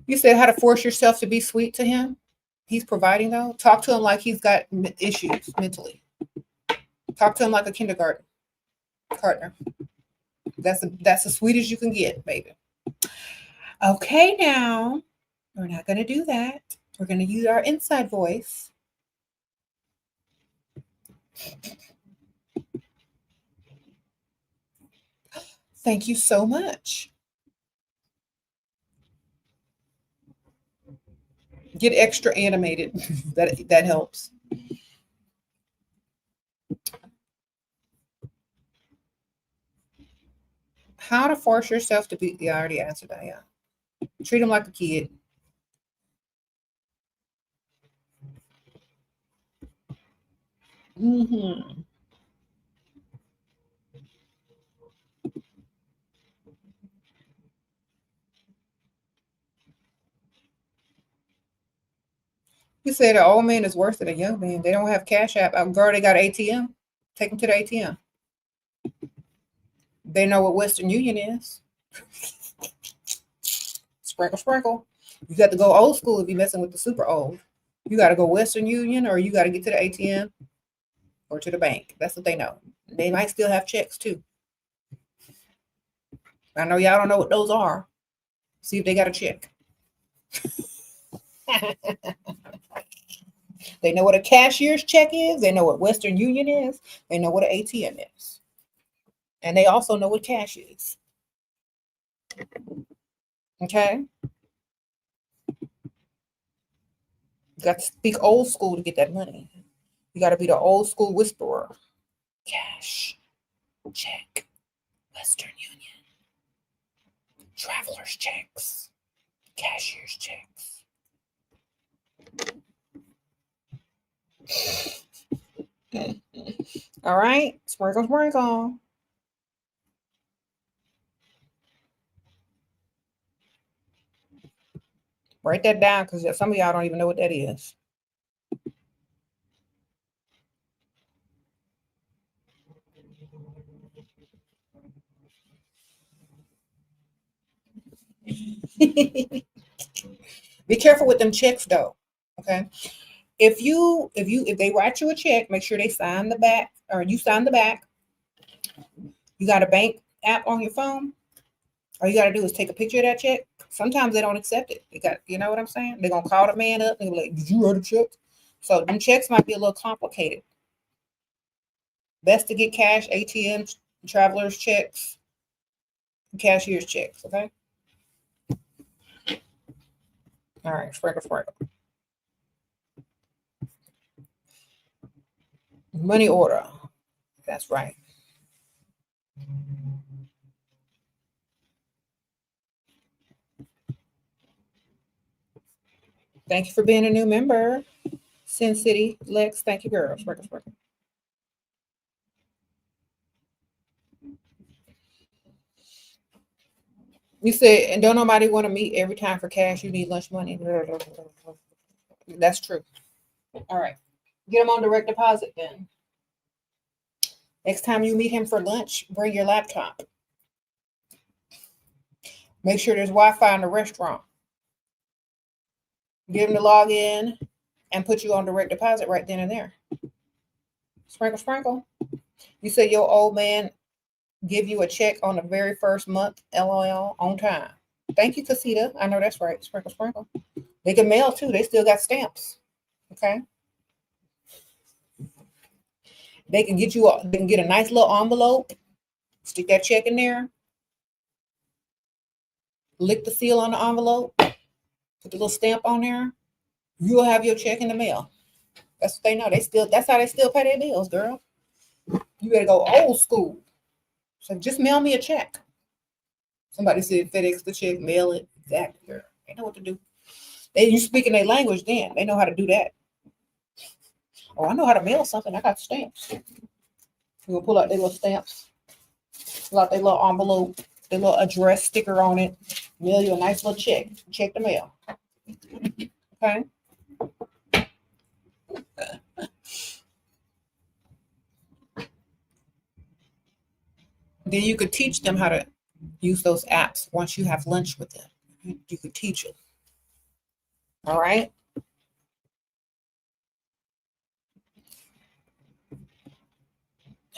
You said how to force yourself to be sweet to him. He's providing though. Talk to him like he's got issues mentally. Talk to him like a kindergarten partner. That's as sweet as you can get, baby. Okay, now we're not going to do that. We're going to use our inside voice. Thank you so much. Get extra animated. that helps. How to force yourself to be. Yeah, I already answered that. Yeah. Treat him like a kid. Mm-hmm. You said an old man is worse than a young man. They don't have Cash App. Girl, they got ATM. Take them to the ATM. They know what Western Union is. Sprinkle, sprinkle. You got to go old school if you're messing with the super old. You got to go Western Union, or you got to get to the ATM or to the bank. That's what they know. They might still have checks too. I know y'all don't know what those are. See if they got a check. They know what a cashier's check is. They know what Western Union is. They know what an ATM is. And they also know what cash is. Okay? You got to speak old school to get that money. You got to be the old school whisperer. Cash, check, Western Union, traveler's checks, cashier's checks. All right, sprinkle, sprinkle. Write that down because some of y'all don't even know what that is. Be careful with them checks though. Okay. If they write you a check, make sure they sign the back, or you sign the back. You got a bank app on your phone. All you got to do is take a picture of that check. Sometimes they don't accept it. They got, you know what I'm saying? They're gonna call the man up and be like, "Did you write a check?" So them checks might be a little complicated. Best to get cash, ATMs, travelers checks, cashier's checks. Okay. All right, sprinkle, sprinkle. Money order. That's right. Thank you for being a new member. Sin City, Lex, thank you, girl. Sprinkle, sprinkle. You said, and don't nobody want to meet every time for cash. You need lunch money. That's true. All right. Get him on direct deposit then. Next time you meet him for lunch, bring your laptop. Make sure there's Wi-Fi in the restaurant. Give them the login and put you on direct deposit right then and there. Sprinkle, sprinkle. You say your old man give you a check on the very first month, LOL, on time. Thank you, Casita. I know that's right. Sprinkle, sprinkle. They can mail too. They still got stamps. Okay. They can get a nice little envelope, stick that check in there, lick the seal on the envelope, put the little stamp on there. You'll have your check in the mail. That's what they know. That's how they still pay their bills, girl. You better go old school. So just mail me a check. Somebody said FedEx the check, mail it. Exactly, girl. They know what to do. You speaking their language then. They know how to do that. Oh, I know how to mail something. I got stamps. We're gonna pull out their little stamps, pull out their little envelope, their little address sticker on it, mail you a nice little check. Check the mail. Okay. Then you could teach them how to use those apps once you have lunch with them. You could teach them. All right.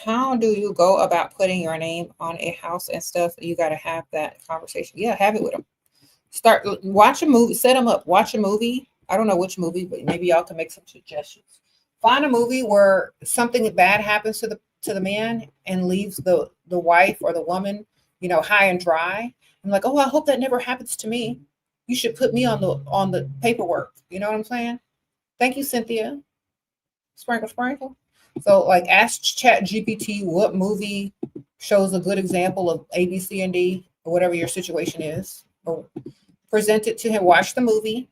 How do you go about putting your name on a house and stuff? You got to have that conversation. Yeah, have it with them. Watch a movie, set them up, watch a movie. I don't know which movie, but maybe y'all can make some suggestions. Find a movie where something bad happens to the man and leaves the wife or the woman, high and dry. I'm like, oh, I hope that never happens to me. You should put me on the paperwork. You know what I'm saying? Thank you, Cynthia. Sprinkle, sprinkle. So, like, ask ChatGPT what movie shows a good example of A, B, C, and D, or whatever your situation is. Or present it to him. Watch the movie,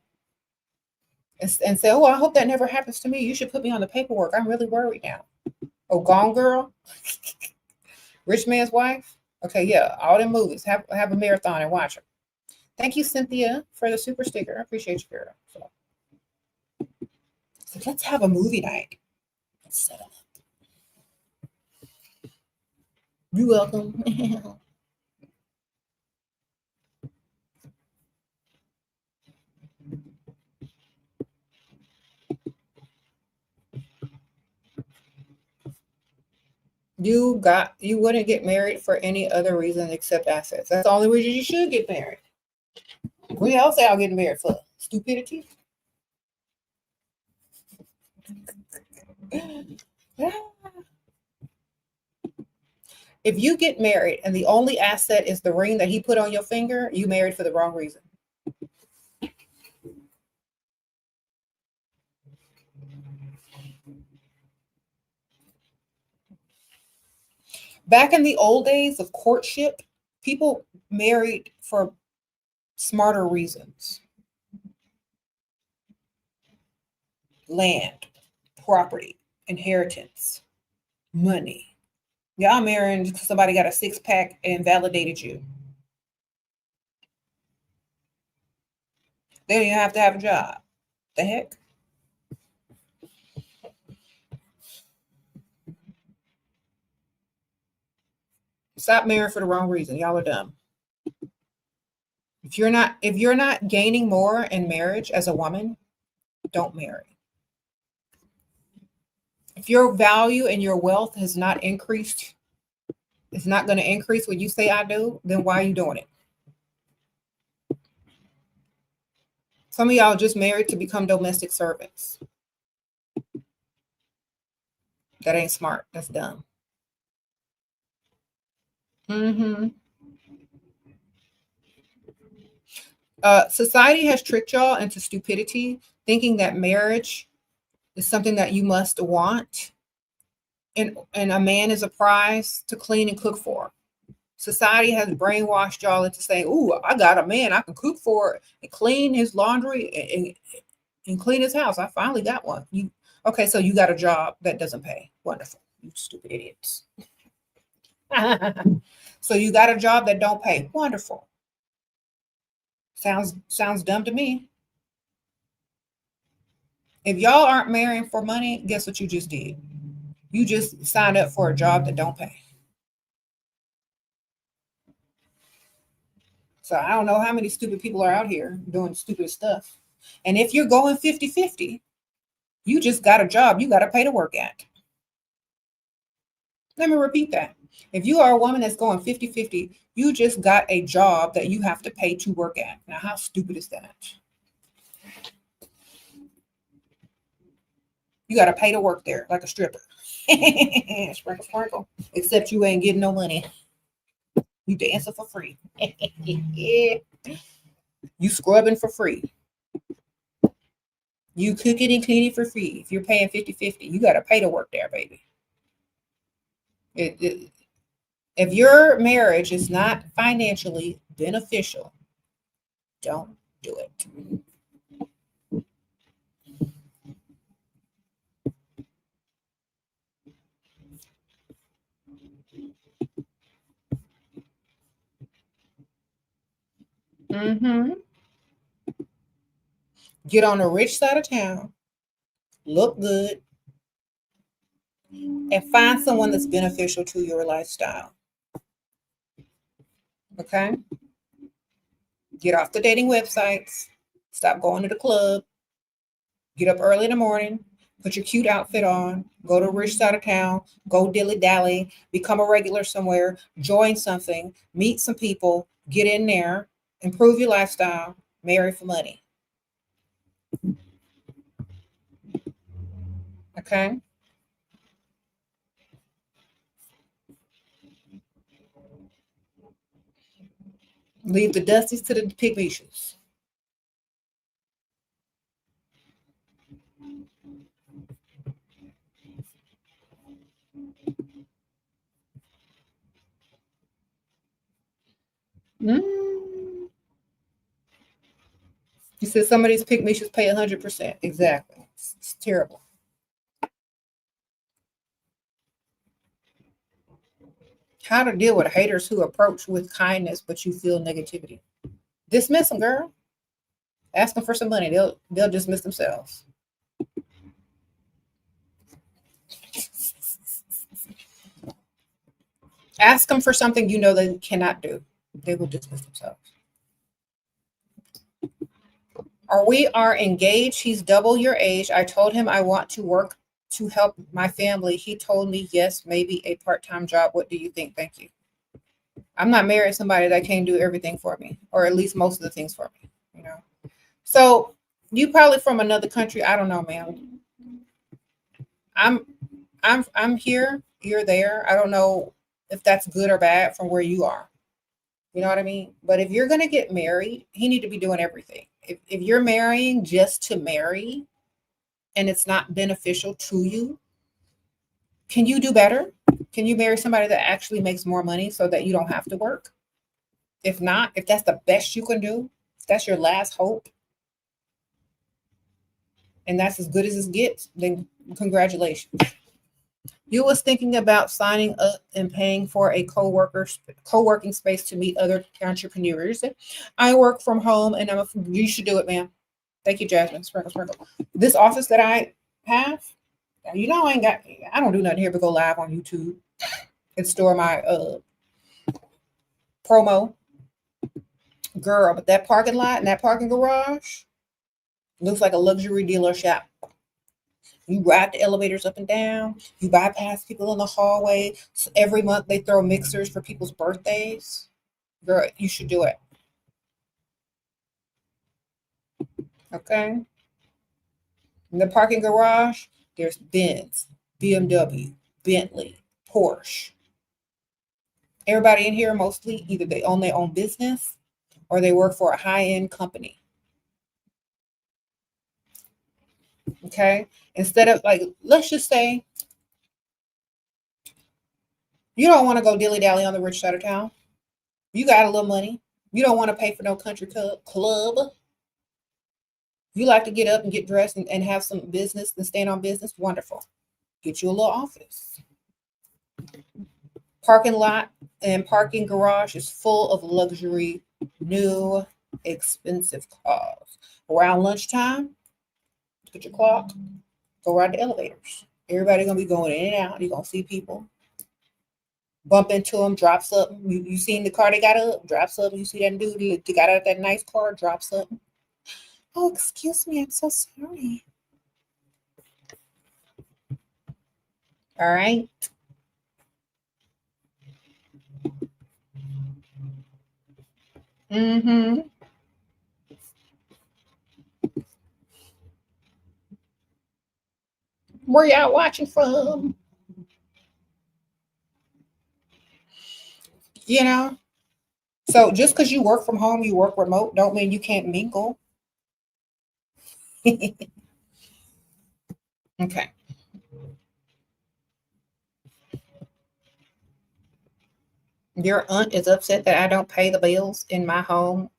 and say, "Oh, I hope that never happens to me. You should put me on the paperwork. I'm really worried now." Oh, Gone Girl, Rich Man's Wife. Okay, yeah, all them movies. Have a marathon and watch them. Thank you, Cynthia, for the super sticker. I appreciate you, girl. So let's have a movie night. Let's settle up. You're welcome. You wouldn't get married for any other reason except assets. That's the only reason you should get married. What else y'all getting married for? Stupidity? If you get married and the only asset is the ring that he put on your finger, you married for the wrong reason. Back in the old days of courtship, people married for smarter reasons. Land, property, inheritance, money. Y'all marrying because somebody got a six-pack and validated you. They don't even have to have a job. The heck? Stop marrying for the wrong reason. Y'all are dumb. If you're not gaining more in marriage as a woman, don't marry. If your value and your wealth has not increased, it's not going to increase when you say I do, then why are you doing it? Some of y'all just married to become domestic servants. That ain't smart. That's dumb. Society has tricked y'all into stupidity, thinking that marriage is something that you must want, and a man is a prize to clean and cook for. Society has brainwashed y'all into saying, "Ooh, I got a man I can cook for and clean his laundry and clean his house. I finally got one." Okay, so you got a job that doesn't pay. Wonderful, you stupid idiots. So you got a job that don't pay. Wonderful. Sounds dumb to me. If y'all aren't marrying for money, guess what you just did? You just signed up for a job that don't pay. So I don't know how many stupid people are out here doing stupid stuff. And if you're going 50-50, you just got a job you got to pay to work at. Let me repeat that. If you are a woman that's going 50-50, you just got a job that you have to pay to work at. Now, how stupid is that? You got to pay to work there like a stripper. Sprinkle, sprinkle. Except you ain't getting no money. You dancing for free. You scrubbing for free. You cooking and cleaning for free. If you're paying 50-50, you got to pay to work there, baby. If your marriage is not financially beneficial, don't do it. Mm-hmm. Get on the rich side of town, look good, and find someone that's beneficial to your lifestyle. Okay? Get off the dating websites. Stop going to the club. Get up early in the morning. Put your cute outfit on. Go to a rich side of town. Go dilly-dally. Become a regular somewhere. Join something. Meet some people. Get in there. Improve your lifestyle. Marry for money. Okay? Leave the dusties to the pygmies. You said some of these pygmies pay 100%. Exactly. It's terrible. How to deal with haters who approach with kindness, but you feel negativity. Dismiss them, girl. Ask them for some money. They'll dismiss themselves. Ask them for something you know they cannot do. They will dismiss themselves. We are engaged. He's double your age. I told him I want to work to help my family. He told me yes, maybe a part-time job. What do you think? Thank you. I'm not married to somebody that can't do everything for me, or at least most of the things for me, you know. So you probably from another country. I don't know, man. I'm here, you're there. I don't know if that's good or bad from where you are. You know what I mean? But if you're gonna get married, he need to be doing everything. If you're marrying just to marry and it's not beneficial to you, can you do better? Can you marry somebody that actually makes more money so that you don't have to work? If not, if that's the best you can do, if that's your last hope, and that's as good as it gets, then congratulations. You was thinking about signing up and paying for a co-working space to meet other entrepreneurs. I work from home and you should do it, man. Thank you, Jasmine. Sprinkle, sprinkle. This office that I have, you know, I don't do nothing here but go live on YouTube and store my promo. Girl, but that parking lot and that parking garage looks like a luxury dealer shop. You ride the elevators up and down. You bypass people in the hallway. So every month they throw mixers for people's birthdays. Girl, you should do it. Okay? In the parking garage, there's Benz, BMW, Bentley, Porsche. Everybody in here mostly either they own their own business or they work for a high-end company. Okay? Instead of like, let's just say you don't want to go dilly-dally on the rich side of town. You got a little money. You don't want to pay for no country club. You like to get up and get dressed and have some business and stand on business. Wonderful. Get you a little office. Parking lot and parking garage is full of luxury, new, expensive cars. Around lunchtime, look at your clock, go ride the elevators. Everybody gonna be going in and out. You're gonna see people. Bump into them, drop something. You seen the car they got up, drop something. You see that dude, they got out of that nice car, drop something. Oh, excuse me. I'm so sorry. All right. Mm-hmm. Where y'all watching from? You know? So just because you work from home, you work remote, don't mean you can't mingle. Okay. Your aunt is upset that I don't pay the bills in my home.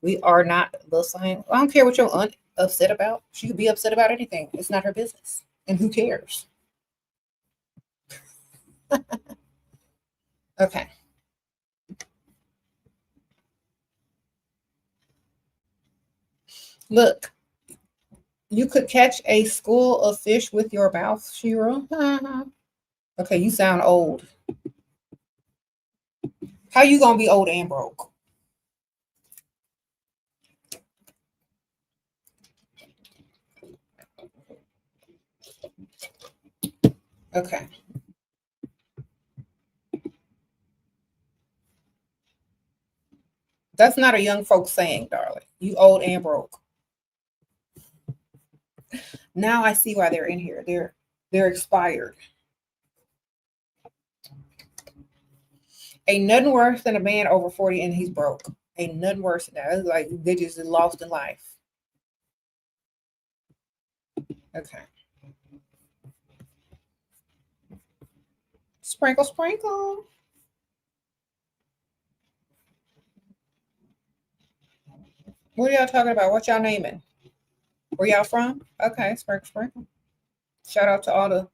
We are not the same. I don't care what your aunt upset about. She could be upset about anything. It's not her business. And who cares? Okay. Look, you could catch a school of fish with your mouth, Shira. Okay, you sound old. How you gonna be old and broke? Okay. That's not a young folks saying, darling. You old and broke. Now I see why they're in here. They're expired. Ain't nothing worse than a man over 40 and he's broke. Ain't nothing worse than that. It's like they just lost in life. Okay. Sprinkle, sprinkle. What are y'all talking about? What y'all naming? Where y'all from? Okay, sprinkle, sprinkle. Shout out to all the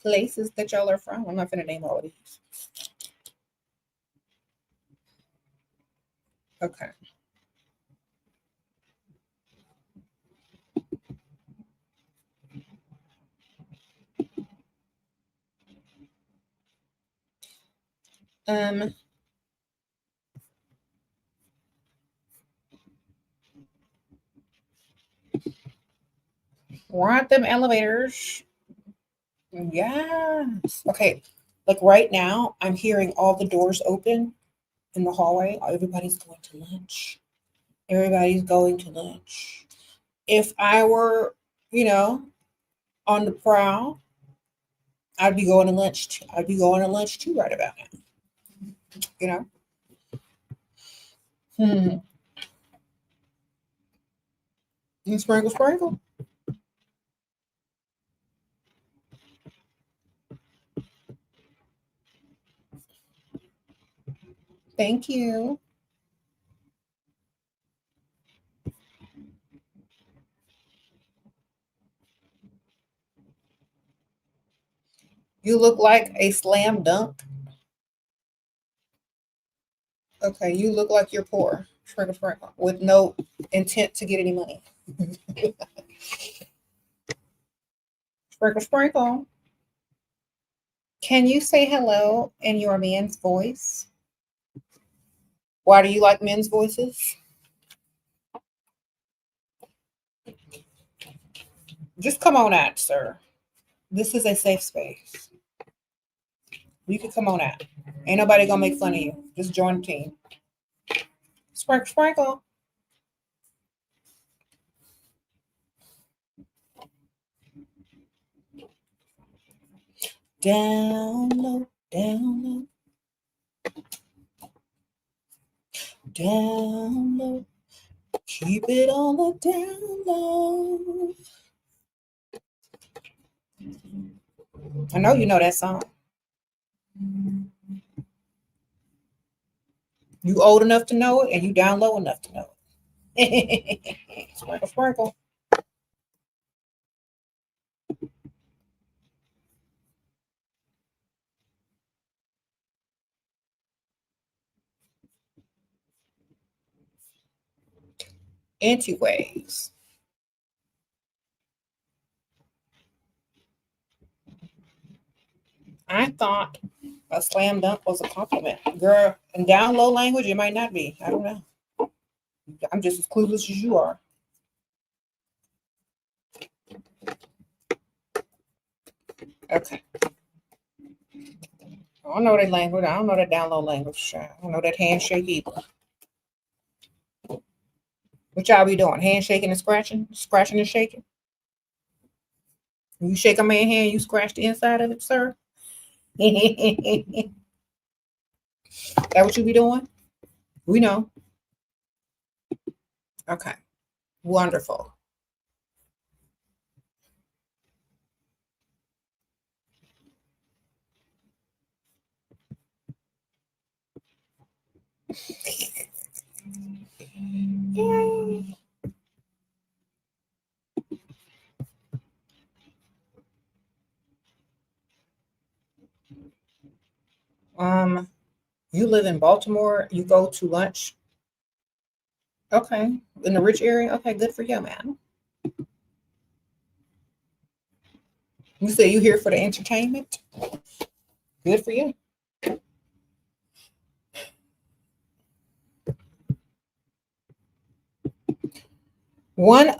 places that y'all are from. I'm not gonna name all of these. Okay. Um, ride them elevators. Yes. Okay. Like right now, I'm hearing all the doors open in the hallway. Everybody's going to lunch. Everybody's going to lunch. If I were, you know, on the prowl, I'd be going to lunch. I'd be going to lunch too right about now. You know. Hmm. And sprinkle, sprinkle. Thank you. You look like a slam dunk. Okay, you look like you're poor. Sprinkle, sprinkle, with no intent to get any money. Sprinkle, sprinkle. Can you say hello in your man's voice? Why do you like men's voices? Just come on out, sir. This is a safe space. You can come on out. Ain't nobody gonna make fun of you. Just join the team. Sprinkle, sprinkle. Down low, down low, down low. Keep it on the down low. I know you know that song. You old enough to know it, and you down low enough to know it. Sprinkle, sprinkle. Anti-waves. I thought a slam dunk was a compliment. Girl, in down low language, it might not be. I don't know. I'm just as clueless as you are. Okay. I don't know that language. I don't know that download language. I don't know that handshake either. What y'all be doing? Handshaking and scratching? Scratching and shaking? You shake a man's hand, you scratch the inside of it, sir? That what you be doing? We know. Okay. Wonderful. Um, you live in Baltimore, you go to lunch. Okay. In the rich area? Okay, good for you, man. You say you here for the entertainment? Good for you. One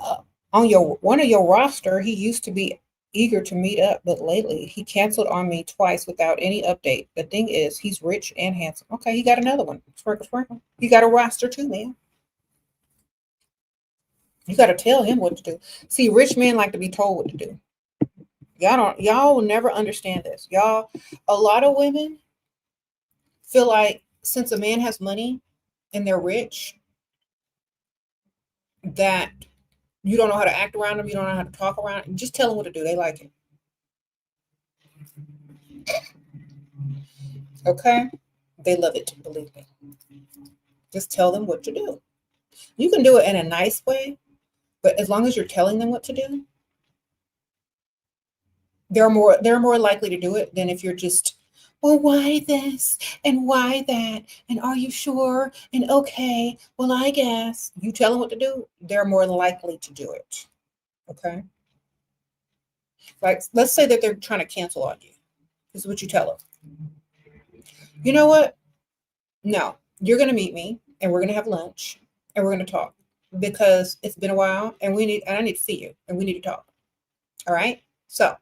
on your one of your roster, he used to be eager to meet up, but lately he canceled on me twice without any update. The thing is, he's rich and handsome. Okay, he got another one. Sprinkle, sprinkle. He got a roster too, man. You got to tell him what to do. See, rich men like to be told what to do. Y'all will never understand this. Y'all, a lot of women feel like since a man has money and they're rich, that you don't know how to act around them, you don't know how to talk around them. Just tell them what to do. They like it. Okay? They love it, believe me. Just tell them what to do. You can do it in a nice way, but as long as you're telling them what to do, they're more likely to do it than if you're just, well, why this and why that and are you sure and okay, well, I guess. You tell them what to do, they're more likely to do it. Okay? Like, let's say that they're trying to cancel on you. This is what you tell them. You know what? No, you're going to meet me and we're going to have lunch and we're going to talk because it's been a while and I need to see you and we need to talk. All right? So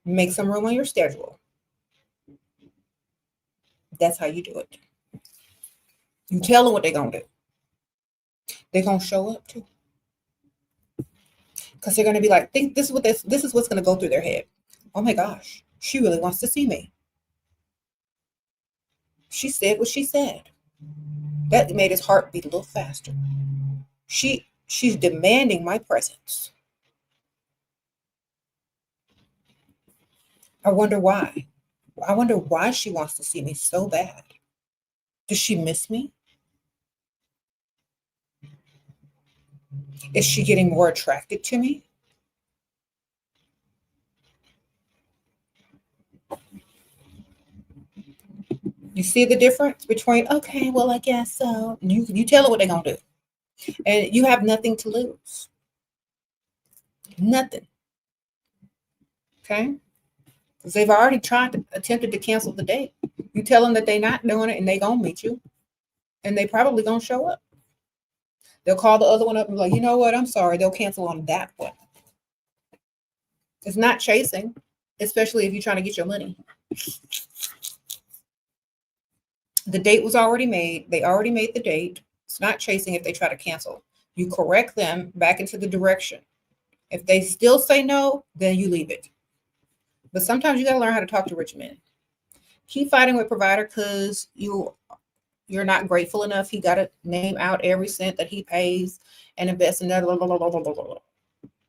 make some room on your schedule. That's how you do it. You tell them what they're going to do. They're going to show up too. Because they're going to be like, think this is what's going to go through their head. Oh my gosh, she really wants to see me. She said what she said. That made his heart beat a little faster. She's demanding my presence. I wonder why. I wonder why she wants to see me so bad. Does she miss me? Is she getting more attracted to me? You see the difference between, okay, well, I guess so. You tell her what they're gonna do. And you have nothing to lose. Nothing. Okay? Because they've already attempted to cancel the date. You tell them that they're not doing it and they gonna meet you. And they probably gonna show up. They'll call the other one up and be like, you know what, I'm sorry, they'll cancel on that one. It's not chasing, especially if you're trying to get your money. The date was already made. They already made the date. It's not chasing if they try to cancel. You correct them back into the direction. If they still say no, then you leave it. But sometimes you got to learn how to talk to rich men. Keep fighting with provider because you're not grateful enough. He got to name out every cent that he pays and invest in that.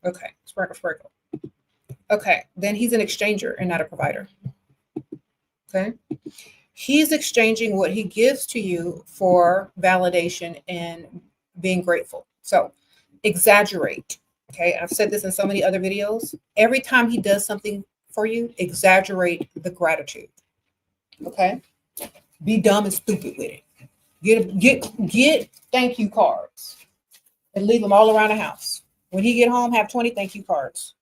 Okay, sprinkle, sprinkle. Okay, then he's an exchanger and not a provider. Okay. He's exchanging what he gives to you for validation and being grateful. So exaggerate. Okay. I've said this in so many other videos. Every time he does something for you, exaggerate the gratitude. Okay. Be dumb and stupid with it. Get thank you cards and leave them all around the house. When he get home, have 20 thank you cards.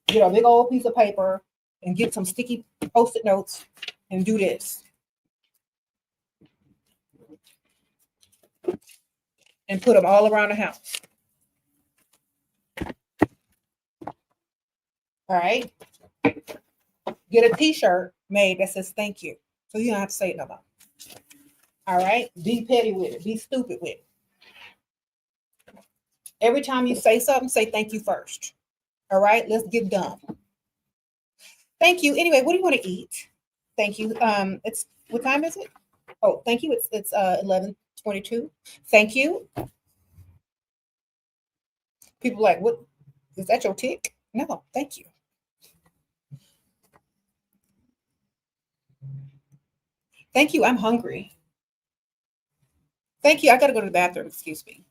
Get a big old piece of paper and get some sticky post-it notes and do this. And put them all around the house. All right. Get a t-shirt made that says thank you. So you don't have to say it no more. All right. Be petty with it. Be stupid with it. Every time you say something, say thank you first. All right. Let's get done. Thank you. Anyway, what do you want to eat? Thank you. It's what time is it? Oh, thank you. It's 11:22. Thank you. People like, what is that your tick? No, thank you. Thank you. I'm hungry. Thank you. I gotta go to the bathroom. Excuse me.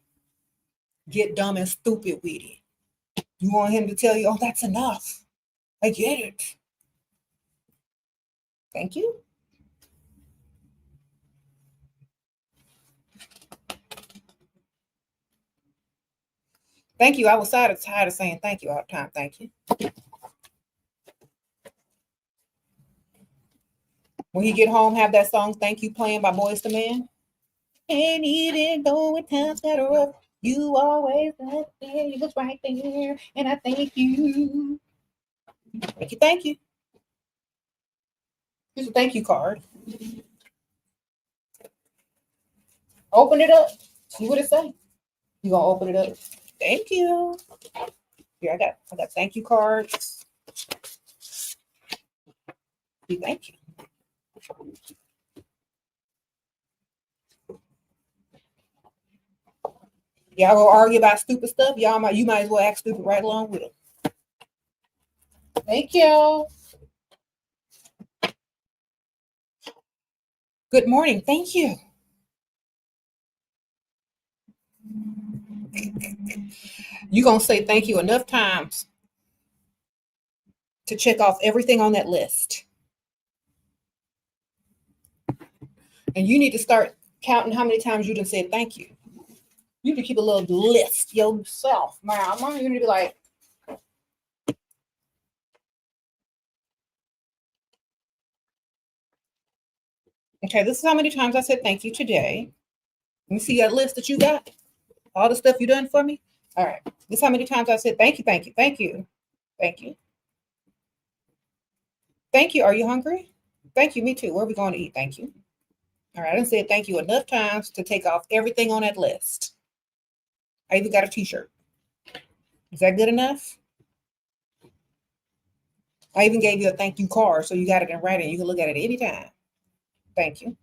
Get dumb and stupid with it. You want him to tell you, oh, that's enough. I get it. Thank you. Thank you. I was tired of saying thank you all the time. Thank you. When you get home, have that song "Thank You" playing by Boyz II Men. And even though it times got rough, you always right there. You was right there, and I thank you. Thank you. Thank you. Here's a thank you card. Open it up. See what it say. You gonna open it up? Thank you. Here I got thank you cards. Thank you. Y'all gonna argue about stupid stuff? You might as well act stupid right along with it. Thank you. Good morning. Thank you. You're gonna say thank you enough times to check off everything on that list. And you need to start counting how many times you done said thank you. You need to keep a little list yourself, man. You need to be like, okay, this is how many times I said thank you today. Let me see that list that you got. All the stuff you done for me. All right. This is how many times I said thank you, thank you, thank you, thank you. Thank you. Are you hungry? Thank you. Me too. Where are we going to eat? Thank you. All right. I done said thank you enough times to take off everything on that list. I even got a t-shirt. Is that good enough? I even gave you a thank you card, so you got it in writing. You can look at it anytime. Thank you.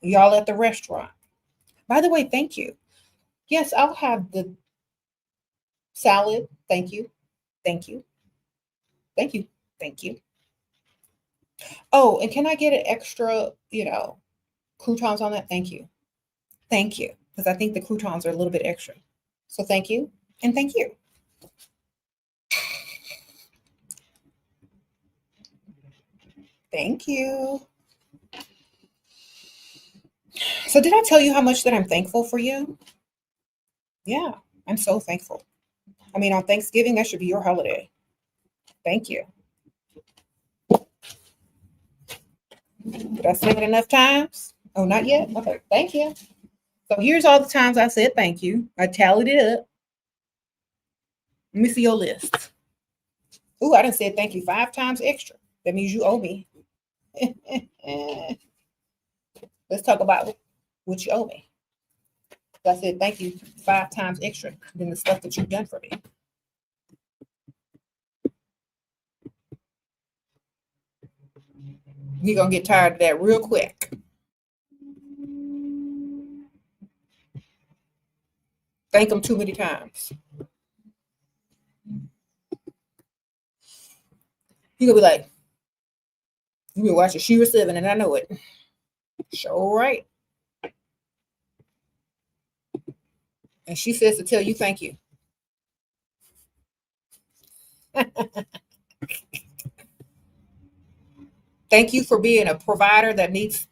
Y'all at the restaurant. By the way, thank you. Yes, I'll have the salad. Thank you. Thank you. Thank you. Thank you. Oh, and can I get an extra, croutons on that? Thank you. Thank you. Because I think the croutons are a little bit extra. So thank you. And thank you. Thank you. So did I tell you how much that I'm thankful for you? Yeah, I'm so thankful. I mean, on Thanksgiving, that should be your holiday. Thank you. Did I say it enough times? Oh, not yet? Okay, thank you. So here's all the times I said thank you. I tallied it up. Let me see your list. Ooh, I done said thank you 5 times extra. That means you owe me. Let's talk about what you owe me. I said thank you 5 times extra than the stuff that you've done for me. You're going to get tired of that real quick. Thank them too many times. You're going to be like, you've been watching SheRaSeven and I know it. Sure right. And she says to tell you thank you. Thank you for being a provider that needs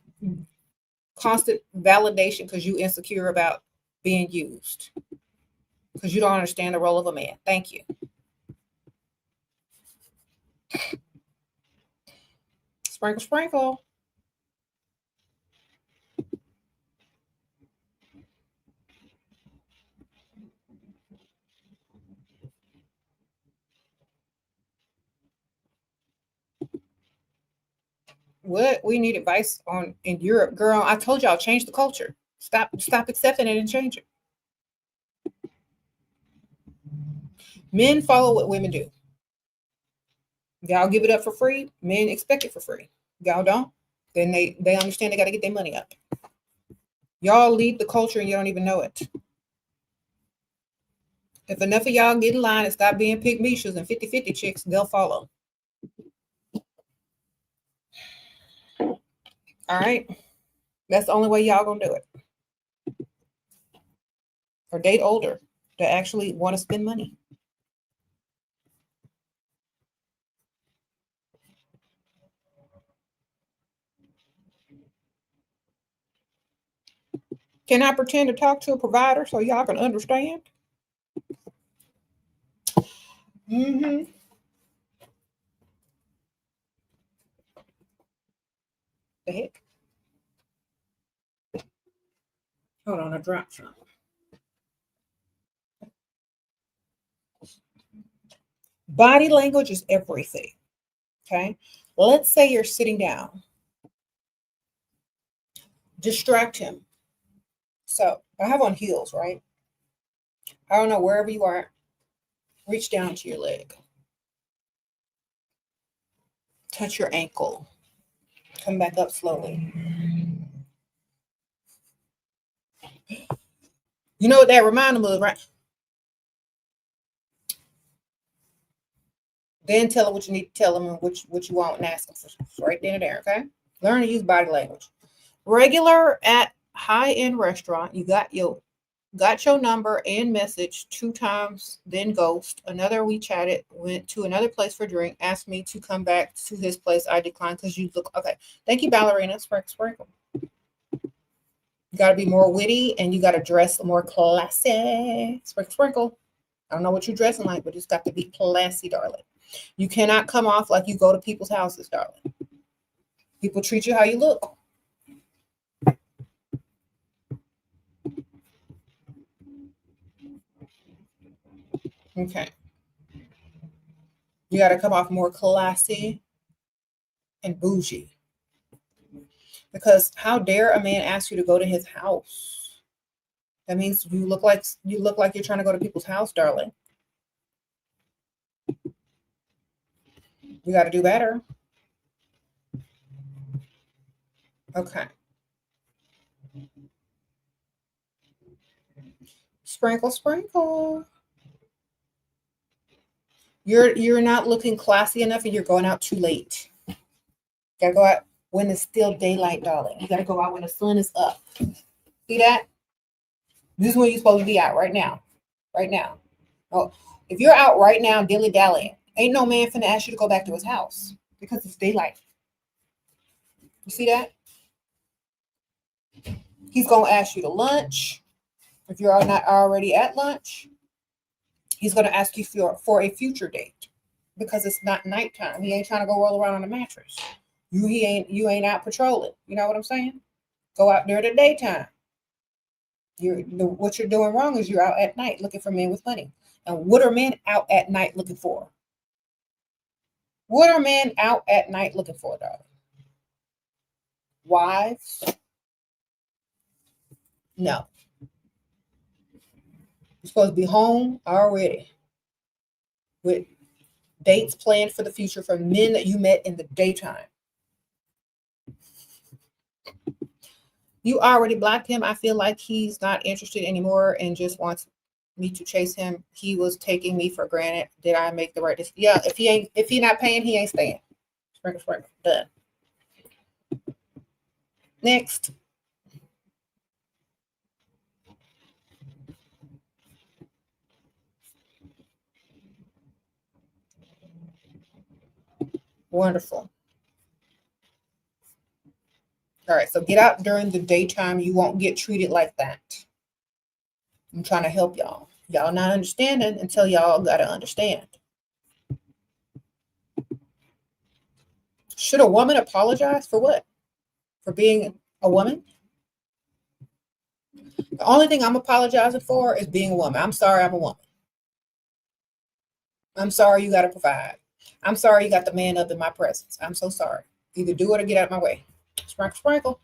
constant validation because you're insecure about being used. Because you don't understand the role of a man. Thank you. Sprinkle, sprinkle. What we need advice on in Europe, girl. I told y'all change the culture. Stop accepting it and change it. Men follow what women do. Y'all give it up for free. Men expect it for free. Y'all don't. Then they understand they got to get their money up. Y'all lead the culture and you don't even know it. If enough of y'all get in line and stop being pygmishas and 50-50 chicks, they'll follow. All right. That's the only way y'all gonna do it. Or date older that actually want to spend money. Can I pretend to talk to a provider so y'all can understand? Mm-hmm. The heck? Hold on, I dropped some. Body language is everything. Okay. Let's say you're sitting down. Distract him. So I have on heels, right? I don't know, wherever you are, reach down to your leg. Touch your ankle. Come back up slowly. You know what that reminds me of, right? Then tell him what you need to tell him and what you want and ask him for right then and there, okay? Learn to use body language. Regular at high-end restaurant, you got your number and message 2 times, then ghost. Another we chatted, went to another place for drink, asked me to come back to his place. I declined because you look okay. Thank you, ballerina. Sprinkle. You got to be more witty and you got to dress more classy. Sprinkle. I don't know what you're dressing like, but it's got to be classy, darling. You cannot come off like you go to people's houses, darling. People treat you how you look. Okay. You got to come off more classy and bougie. Because how dare a man ask you to go to his house? That means you look like you're trying to go to people's house, darling. You got to do better. Okay. Sprinkle. You're not looking classy enough and you're going out too late. You gotta go out when it's still daylight, darling. You gotta go out when the sun is up. See that? This is when you're supposed to be out right now. Right now. Oh, if you're out right now dilly-dallying, ain't no man finna ask you to go back to his house because it's daylight. You see that? He's gonna ask you to lunch. If you're not already at lunch, he's gonna ask you for a future date because it's not nighttime. He ain't trying to go roll around on a mattress. You ain't out patrolling. You know what I'm saying? Go out during the daytime. What you're doing wrong is you're out at night looking for men with money. And what are men out at night looking for? What are men out at night looking for, darling? Wives? No. You're supposed to be home already with dates planned for the future for men that you met in the daytime. You already blocked him. I feel like he's not interested anymore and just wants me to chase him. He was taking me for granted. Did I make the right decision? Yeah, if he not paying, he ain't staying. Sprinkle. Done. Next. Wonderful. All right, so get out during the daytime. You won't get treated like that. I'm trying to help y'all. Y'all not understanding until y'all got to understand. Should a woman apologize for what? For being a woman? The only thing I'm apologizing for is being a woman. I'm sorry I'm a woman. I'm sorry you got to provide. I'm sorry you got the man up in my presence. I'm so sorry. Either do it or get out of my way. Sprinkle, sprinkle.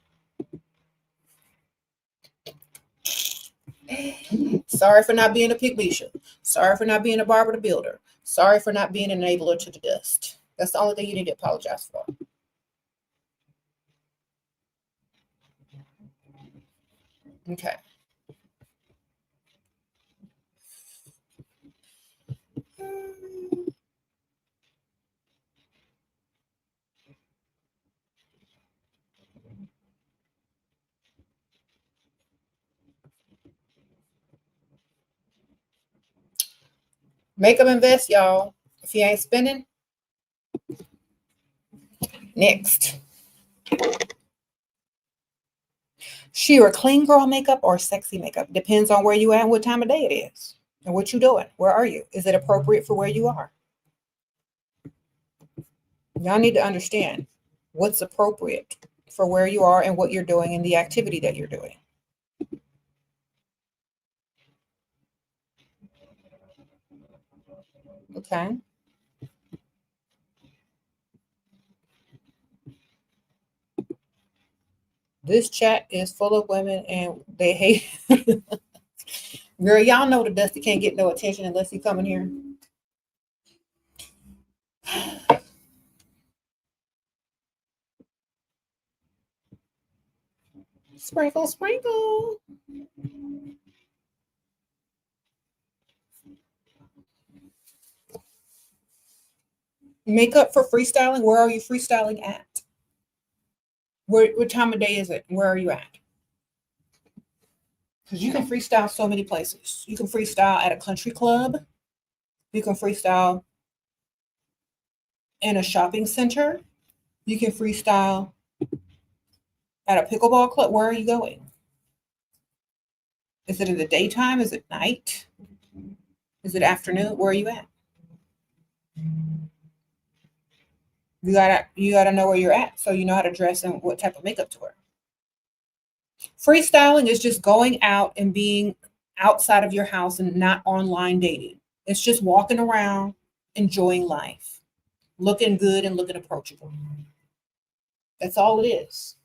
Sorry for not being a Pygmisha. Sorry for not being a Barber the Builder. Sorry for not being an enabler to the dust. That's the only thing you need to apologize for. Okay. Makeup invest, y'all. If you ain't spending, next. Shera, clean girl makeup or sexy makeup? Depends on where you at and what time of day it is. And what you doing. Where are you? Is it appropriate for where you are? Y'all need to understand what's appropriate for where you are and what you're doing and the activity that you're doing. Okay. This chat is full of women and they hate. Girl, y'all know the Dusty can't get no attention unless he come in here. Sprinkle, sprinkle. Makeup for freestyling. Where are you freestyling at? What time of day is it? Where are you at? Because you can freestyle so many places. You can freestyle at a country club. You can freestyle in a shopping center. You can freestyle at a pickleball club. Where are you going? Is it in the daytime? Is it night? Is it afternoon? Where are you at? You gotta know where you're at so you know how to dress and what type of makeup to wear. Freestyling is just going out and being outside of your house and not online dating. It's just walking around, enjoying life, looking good and looking approachable. That's all it is.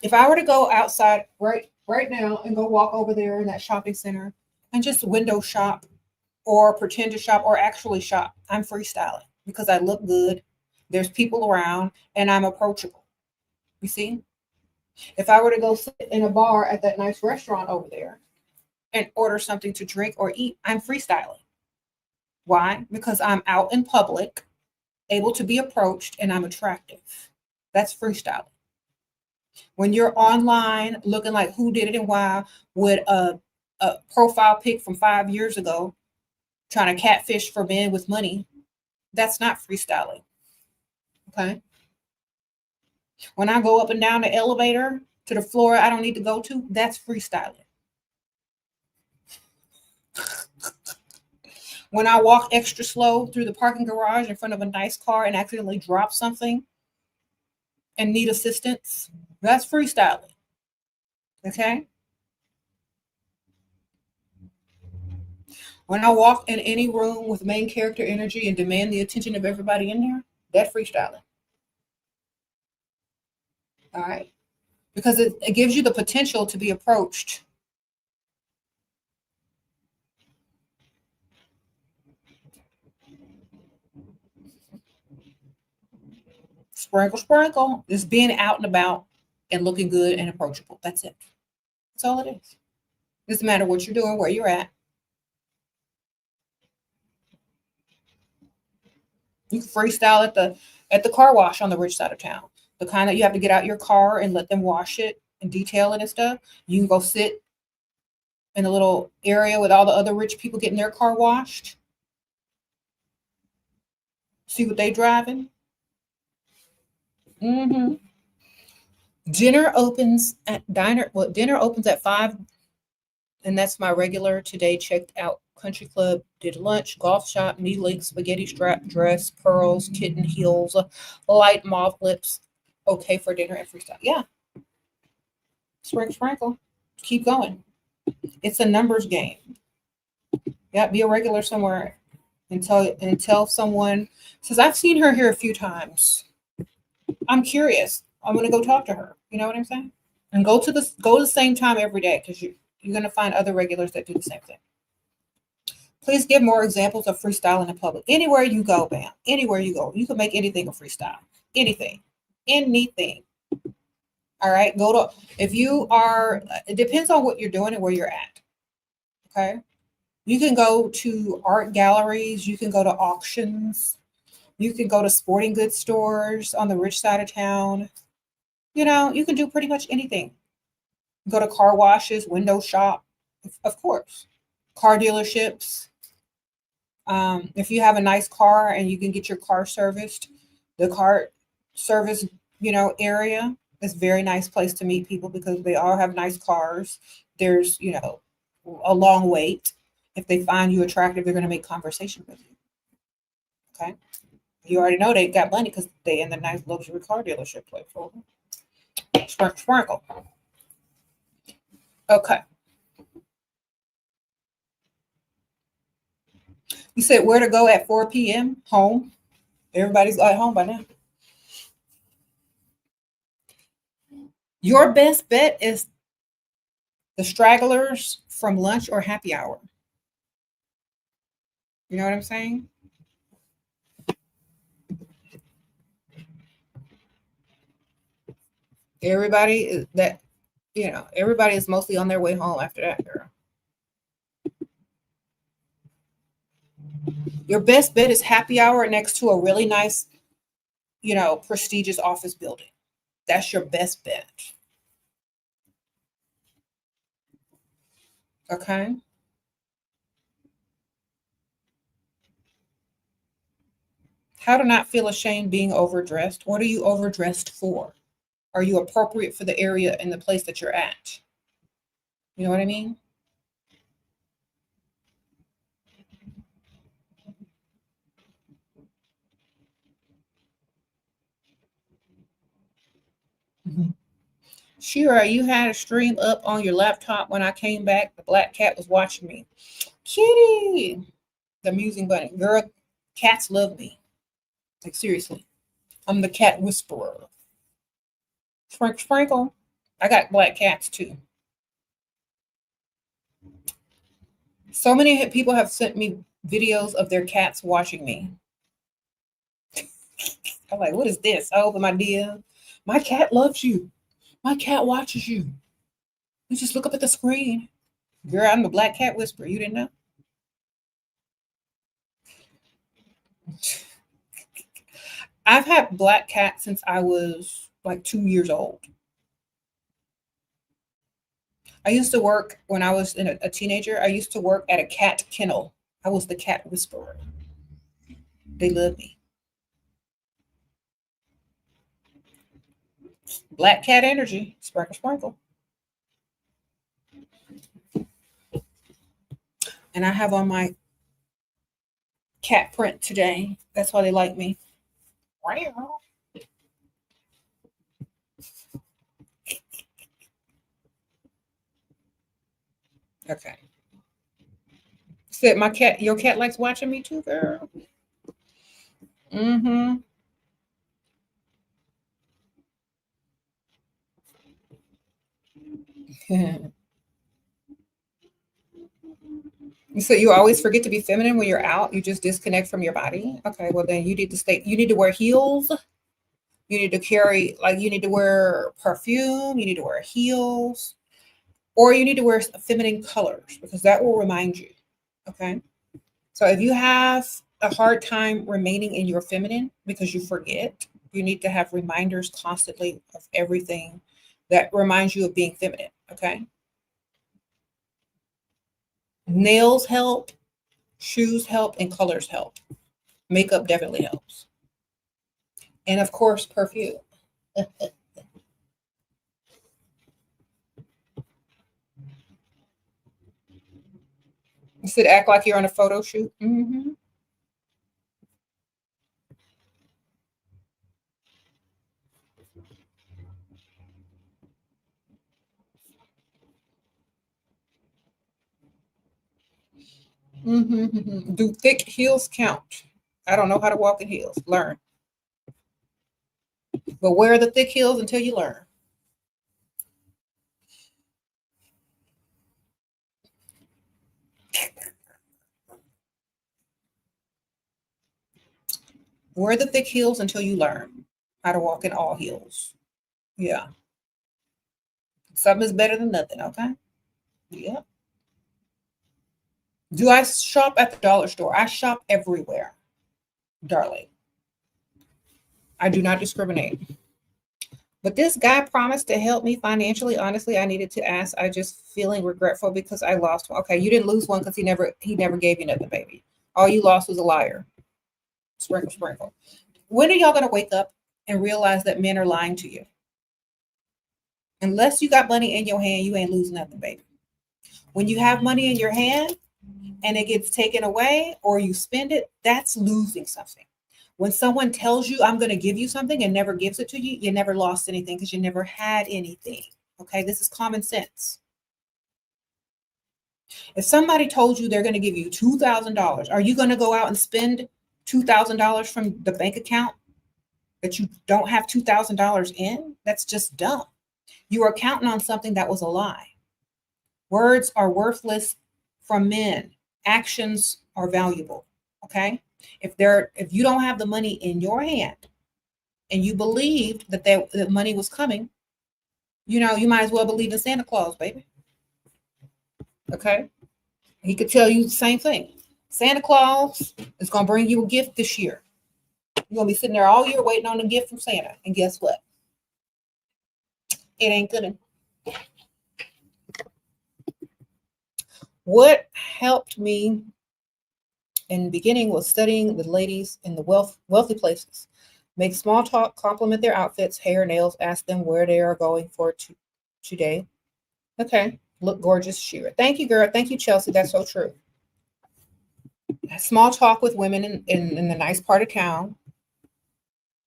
If I were to go outside right now and go walk over there in that shopping center and just window shop or pretend to shop or actually shop, I'm freestyling because I look good. There's people around and I'm approachable. You see? If I were to go sit in a bar at that nice restaurant over there and order something to drink or eat, I'm freestyling. Why? Because I'm out in public, able to be approached, and I'm attractive. That's freestyling. When you're online looking like who did it and why with a profile pic from 5 years ago, trying to catfish for men with money, that's not freestyling. Okay? When I go up and down the elevator to the floor I don't need to go to, that's freestyling. When I walk extra slow through the parking garage in front of a nice car and accidentally drop something and need assistance, that's freestyling. Okay? When I walk in any room with main character energy and demand the attention of everybody in there, that's freestyling. All right. Because it gives you the potential to be approached. Sprinkle, sprinkle. Just being out and about and looking good and approachable. That's it. That's all it is. Doesn't matter what you're doing, where you're at. You can freestyle at the car wash on the rich side of town. The kind that you have to get out your car and let them wash it and detail it and stuff. You can go sit in a little area with all the other rich people getting their car washed. See what they driving. Mm-hmm. Dinner opens at 5, and that's my regular today. Checked out country club, did lunch, golf shop, knee length, spaghetti strap dress, pearls, kitten heels, light mauve lips. Okay for dinner and freestyle. Yeah. Sprinkle, sprinkle. Keep going. It's a numbers game. Yeah, be a regular somewhere and tell someone, says I've seen her here a few times. I'm curious. I'm gonna go talk to her. You know what I'm saying? And go to the same time every day because you're gonna find other regulars that do the same thing. Please give more examples of freestyling in public. Anywhere you go, bam. Anywhere you go, you can make anything a freestyle. Anything, anything. All right. Go to if you are. It depends on what you're doing and where you're at. Okay. You can go to art galleries. You can go to auctions. You can go to sporting goods stores on the rich side of town. You know, you can do pretty much anything. Go to car washes, window shop, of course, car dealerships. If you have a nice car and you can get your car serviced, the car service, area is a very nice place to meet people because they all have nice cars. There's, a long wait. If they find you attractive, they're going to make conversation with you. Okay. You already know they got money because they in the nice luxury car dealership place. Sprinkle. Okay. You said where to go at 4 p.m. Home. Everybody's at home by now. Your best bet is the stragglers from lunch or happy hour. You know what I'm saying? Everybody is that, everybody is mostly on their way home after that, girl. Your best bet is happy hour next to a really nice, prestigious office building. That's your best bet. Okay. How to not feel ashamed being overdressed. What are you overdressed for? Are you appropriate for the area and the place that you're at? You know what I mean? Mhm. Shira, you had a stream up on your laptop when I came back. The black cat was watching me. Kitty, the amusing bunny. Girl, cats love me. Like, seriously. I'm the cat whisperer. Sprinkle. I got black cats too. So many people have sent me videos of their cats watching me. I'm like, what is this? I open my DM. My cat loves you. My cat watches you. You just look up at the screen. Girl, I'm the black cat whisperer. You didn't know? I've had black cats since I was like 2 years old. I used to work when I was a teenager. I used to work at a cat kennel. I was the cat whisperer. They love me. Black cat energy. Sprinkle, sprinkle. And I have on my cat print today. That's why they like me. Okay. Said my cat, your cat likes watching me too, girl. Mm-hmm. So you always forget to be feminine when you're out. You just disconnect from your body. Okay, well then you need to stay. You need to wear heels. You need to carry you need to wear perfume. You need to wear heels, or you need to wear feminine colors because that will remind you. Okay, so if you have a hard time remaining in your feminine because you forget, you need to have reminders constantly of everything that reminds you of being feminine. Okay, nails help, shoes help, and colors help. Makeup definitely helps. And of course, perfume. You said act like you're on a photo shoot. Mm-hmm. Mm-hmm. Do thick heels count? I don't know how to walk in heels. Learn. But wear the thick heels until you learn. Wear the thick heels until you learn how to walk in all heels. Yeah. Something is better than nothing, okay? Yeah. Do I shop at the dollar store? I shop everywhere, darling. I do not discriminate. But this guy promised to help me financially. Honestly, I needed to ask. I just feeling regretful because I lost one. Okay, you didn't lose one because he never gave you nothing, baby. All you lost was a liar. Sprinkle, sprinkle. When are y'all gonna wake up and realize that men are lying to you? Unless you got money in your hand, you ain't losing nothing, baby. When you have money in your hand and it gets taken away or you spend it, that's losing something. When someone tells you, I'm going to give you something and never gives it to you, you never lost anything because you never had anything. Okay, this is common sense. If somebody told you they're going to give you $2,000, are you going to go out and spend $2,000 from the bank account that you don't have $2,000 in? That's just dumb. You are counting on something that was a lie. Words are worthless from men. Actions are valuable. Okay? If you don't have the money in your hand and you believed that the money was coming, you might as well believe in Santa Claus, baby. Okay? He could tell you the same thing. Santa Claus is going to bring you a gift this year. You're going to be sitting there all year waiting on a gift from Santa. And guess what? It ain't good. What helped me in the beginning was studying the ladies in the wealthy places. Make small talk, compliment their outfits, hair, nails, ask them where they are going for today. Okay. Look gorgeous, Shira. Thank you, girl. Thank you, Chelsea. That's so true. Small talk with women in the nice part of town.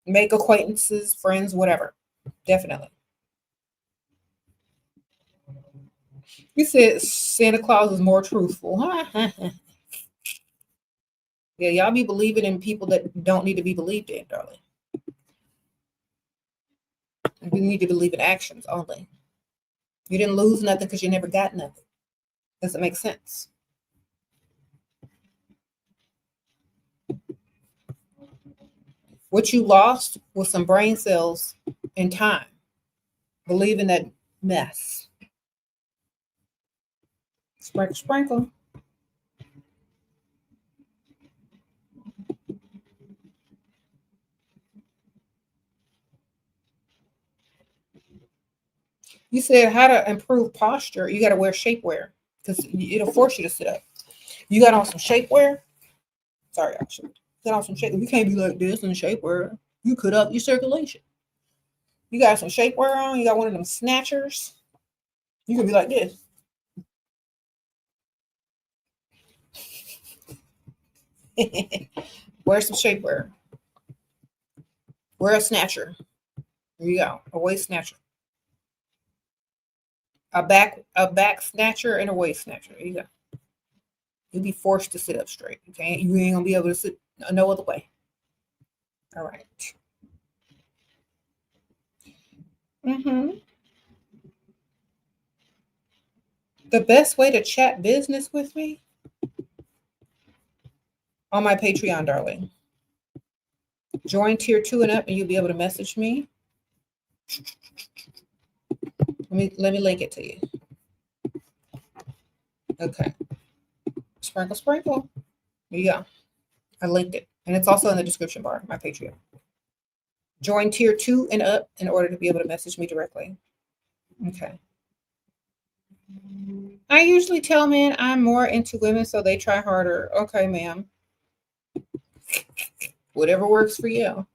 Make acquaintances, friends, whatever. Definitely. You said Santa Claus is more truthful. Yeah, y'all be believing in people that don't need to be believed in, darling. We need to believe in actions only. You didn't lose nothing because you never got nothing. Does it make sense? What you lost was some brain cells in time. Believe in that mess. Sprinkle, sprinkle. You said how to improve posture. You got to wear shapewear because it'll force you to sit up. You got on some shapewear. Sorry, actually. Got on some shape. You can't be like this in shapewear. You cut up your circulation. You got some shapewear on. You got one of them snatchers. You can be like this. Wear some shapewear. Wear a snatcher. There you go. A waist snatcher. A back snatcher and a waist snatcher. There you go. You'll be forced to sit up straight. Okay. You ain't gonna be able to sit no other way. All right. The best way to chat business with me on my Patreon, darling. Join tier 2 and up, and you'll be able to message me. Let me link it to you. Okay. Sprinkle, sprinkle. There you go. I linked it. And it's also in the description bar, my Patreon. Join tier 2 and up in order to be able to message me directly. Okay. I usually tell men I'm more into women, so they try harder. Okay, ma'am. Whatever works for you.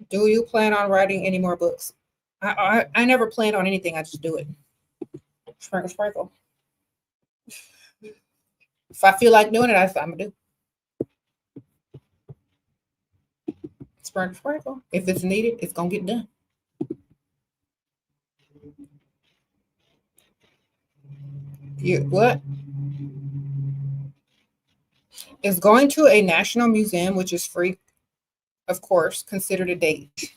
Do you plan on writing any more books? I never plan on anything. I just do it. Sprinkle, sprinkle. If I feel like doing it, I'm going to do. Sprinkle, sprinkle. If it's needed, it's going to get done. What? Is going to a national museum, which is free, of course, considered a date?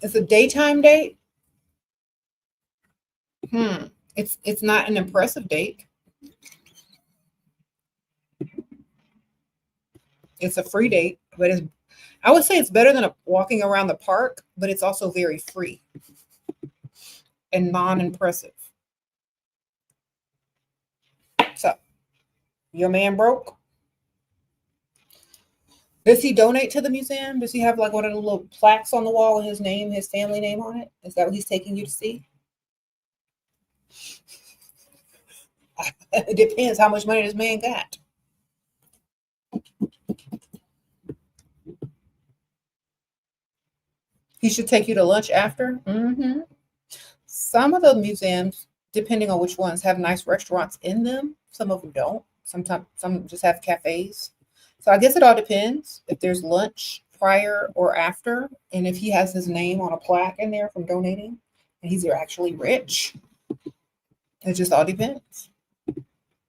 It's a daytime date. It's not an impressive date. It's a free date, but I would say it's better than walking around the park, but it's also very free and non-impressive. So, your man broke? Does he donate to the museum? Does he have like one of the little plaques on the wall with his name, his family name on it? Is that what he's taking you to see? It depends how much money this man got. He should take you to lunch after. Some of the museums, depending on which ones, have nice restaurants in them. Some of them don't. Sometimes some just have cafes. So I guess it all depends if there's lunch prior or after, and if he has his name on a plaque in there from donating, and he's actually rich. It just all depends.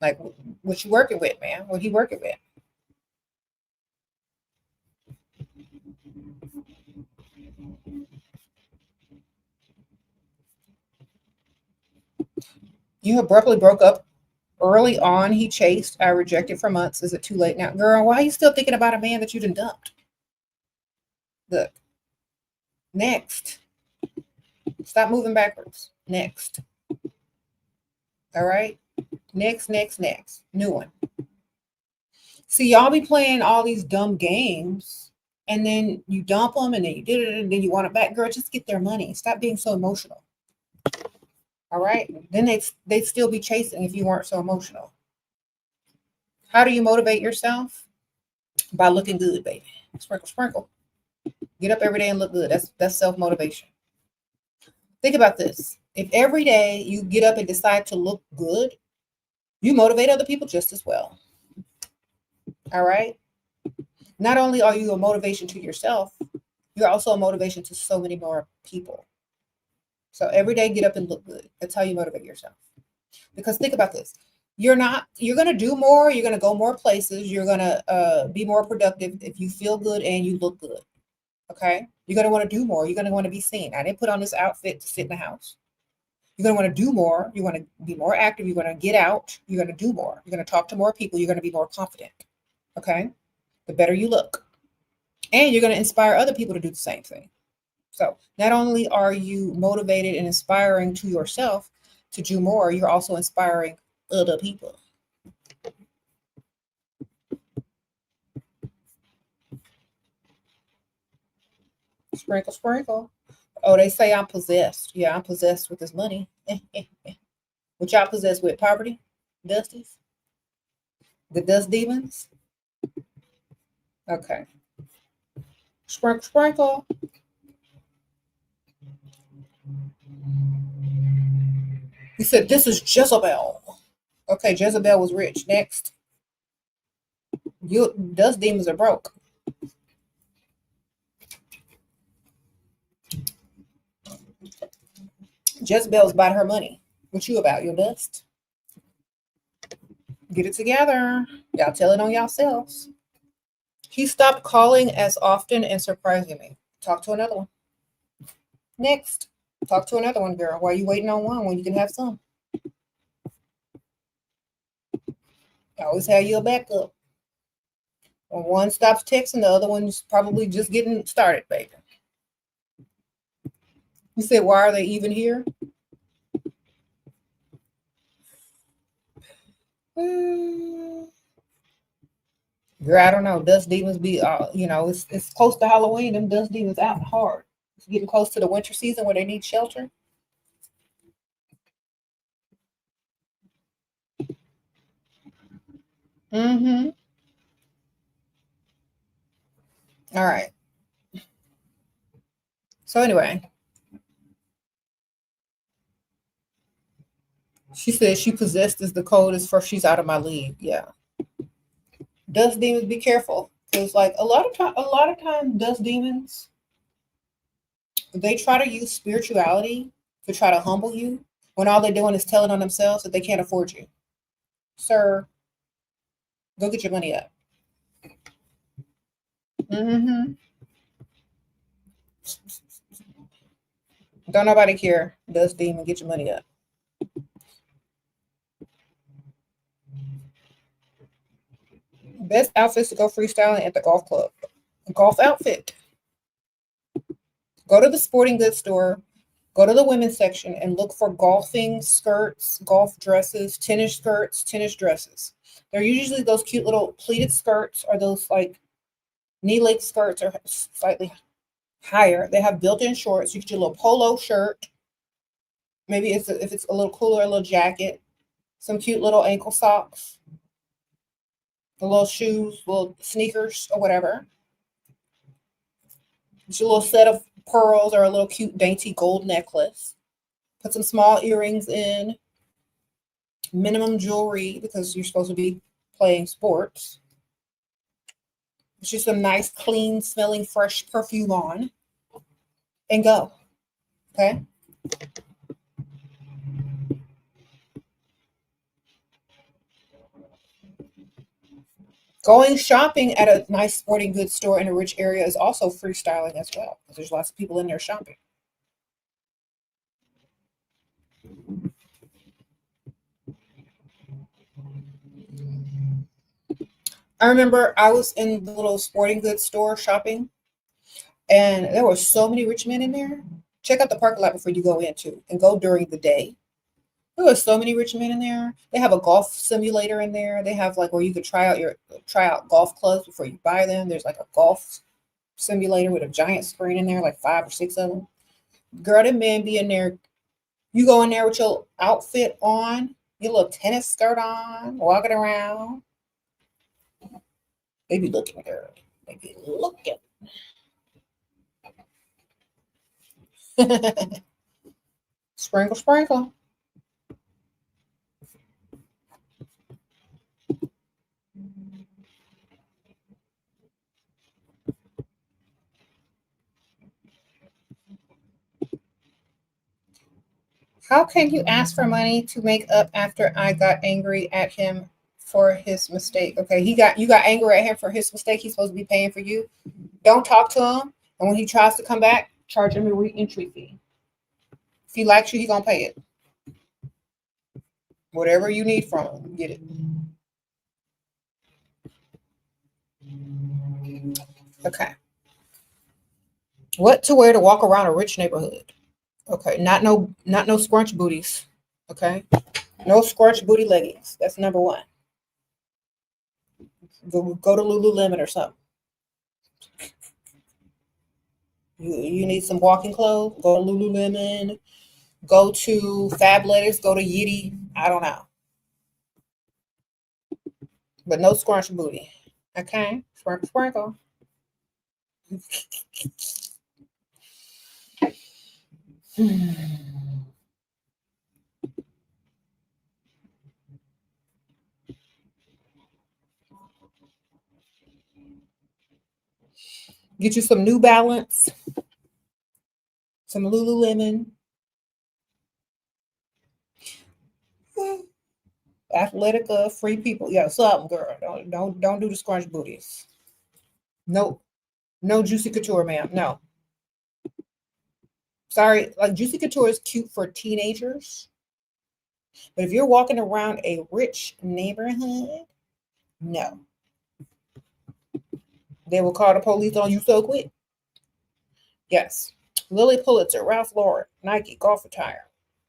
Like, what you working with, man? What he working with? You abruptly broke up early on. He chased. I rejected for months. Is it too late now? Girl, why are you still thinking about a man that you done dumped? Look. Next. Stop moving backwards. Next. All right? Next. New one. See, y'all be playing all these dumb games, and then you dump them, and then you did it, and then you want it back. Girl, just get their money. Stop being so emotional. All right? Then they'd still be chasing if you weren't so emotional. How do you motivate yourself? By looking good, baby. Sprinkle, sprinkle. Get up every day and look good. That's self-motivation. Think about this. If every day you get up and decide to look good, you motivate other people just as well. All right? Not only are you a motivation to yourself, you're also a motivation to so many more people. So every day, get up and look good. That's how you motivate yourself. Because think about this. You're going to do more. You're going to go more places. You're going to be more productive if you feel good and you look good. Okay? You're going to want to do more. You're going to want to be seen. I didn't put on this outfit to sit in the house. You're going to want to do more. You want to be more active. You're going to get out. You're going to do more. You're going to talk to more people. You're going to be more confident. Okay? The better you look. And you're going to inspire other people to do the same thing. So not only are you motivated and inspiring to yourself to do more, you're also inspiring other people. Sprinkle, sprinkle. Oh, they say I'm possessed. Yeah, I'm possessed with this money. What y'all possessed with? Poverty? Dusties? The dust demons? Okay. Sprinkle, sprinkle. He said, this is Jezebel. Okay, Jezebel was rich. Next. Dust demons are broke. Jezebel's about her money. What you about? Your dust? Get it together. Y'all tell it on yourselves. He stopped calling as often and surprising me. Talk to another one. Next. Talk to another one, girl. Why are you waiting on one when you can have some? Always have your backup. When one stops texting, the other one's probably just getting started, baby. You said, why are they even here? Girl, I don't know. Dust demons be, it's close to Halloween. Them dust demons out hard. It's getting close to the winter season where they need shelter. Mm-hmm. All right. So anyway, she said she possessed is the coldest for she's out of my league. Yeah. Dust demons, be careful. Because like a lot of times dust demons, they try to use spirituality to try to humble you when all they're doing is telling on themselves that they can't afford you. Sir, go get your money up. Mm-hmm. Don't nobody care. Does demon, get your money up. Best outfits to go freestyling at the golf club. A golf outfit. Go to the sporting goods store, go to the women's section, and look for golfing skirts, golf dresses, tennis dresses. They're usually those cute little pleated skirts or those like knee length skirts are slightly higher. They have built-in shorts. You get your little polo shirt. Maybe if it's a little cooler, a little jacket, some cute little ankle socks, the little shoes, little sneakers or whatever. Get your little set of pearls or a little cute dainty gold necklace. Put some small earrings in. Minimum jewelry because you're supposed to be playing sports. Put you some nice, clean, smelling, fresh perfume on and go. Okay? Going shopping at a nice sporting goods store in a rich area is also freestyling as well because there's lots of people in there shopping. I remember I was in the little sporting goods store shopping, and there were so many rich men in there. Check out the parking lot before you go into, and go during the day. There were so many rich men in there. They have a golf simulator in there. They have like where you could try out golf clubs before you buy them. There's like a golf simulator with a giant screen in there, like 5 or 6 of them. Girl, them men be in there. You go in there with your outfit on, your little tennis skirt on, walking around. They be looking, girl. They be looking. Sprinkle, sprinkle. How can you ask for money to make up after I got angry at him for his mistake? Okay, you got angry at him for his mistake. He's supposed to be paying for you. Don't talk to him, and when he tries to come back, charge him a re-entry fee. If he likes you, he's gonna pay it. Whatever you need from him, get it. Okay. What to wear to walk around a rich neighborhood? Okay, not no scrunch booties. Okay, no scrunch booty leggings. That's number one. Go to Lululemon or something. You need some walking clothes. Go to Lululemon. Go to Fabletics. Go to Yitty. I don't know, but no scrunch booty. Okay, sprinkle, sprinkle. Get you some New Balance, some Lululemon, Athletica, Free People. Yeah, something, girl. Don't do the scrunch booties. No, no Juicy Couture, ma'am. No. Sorry, like Juicy Couture is cute for teenagers. But if you're walking around a rich neighborhood, no. They will call the police on you so quick. Yes. Lily Pulitzer, Ralph Lauren, Nike, golf attire,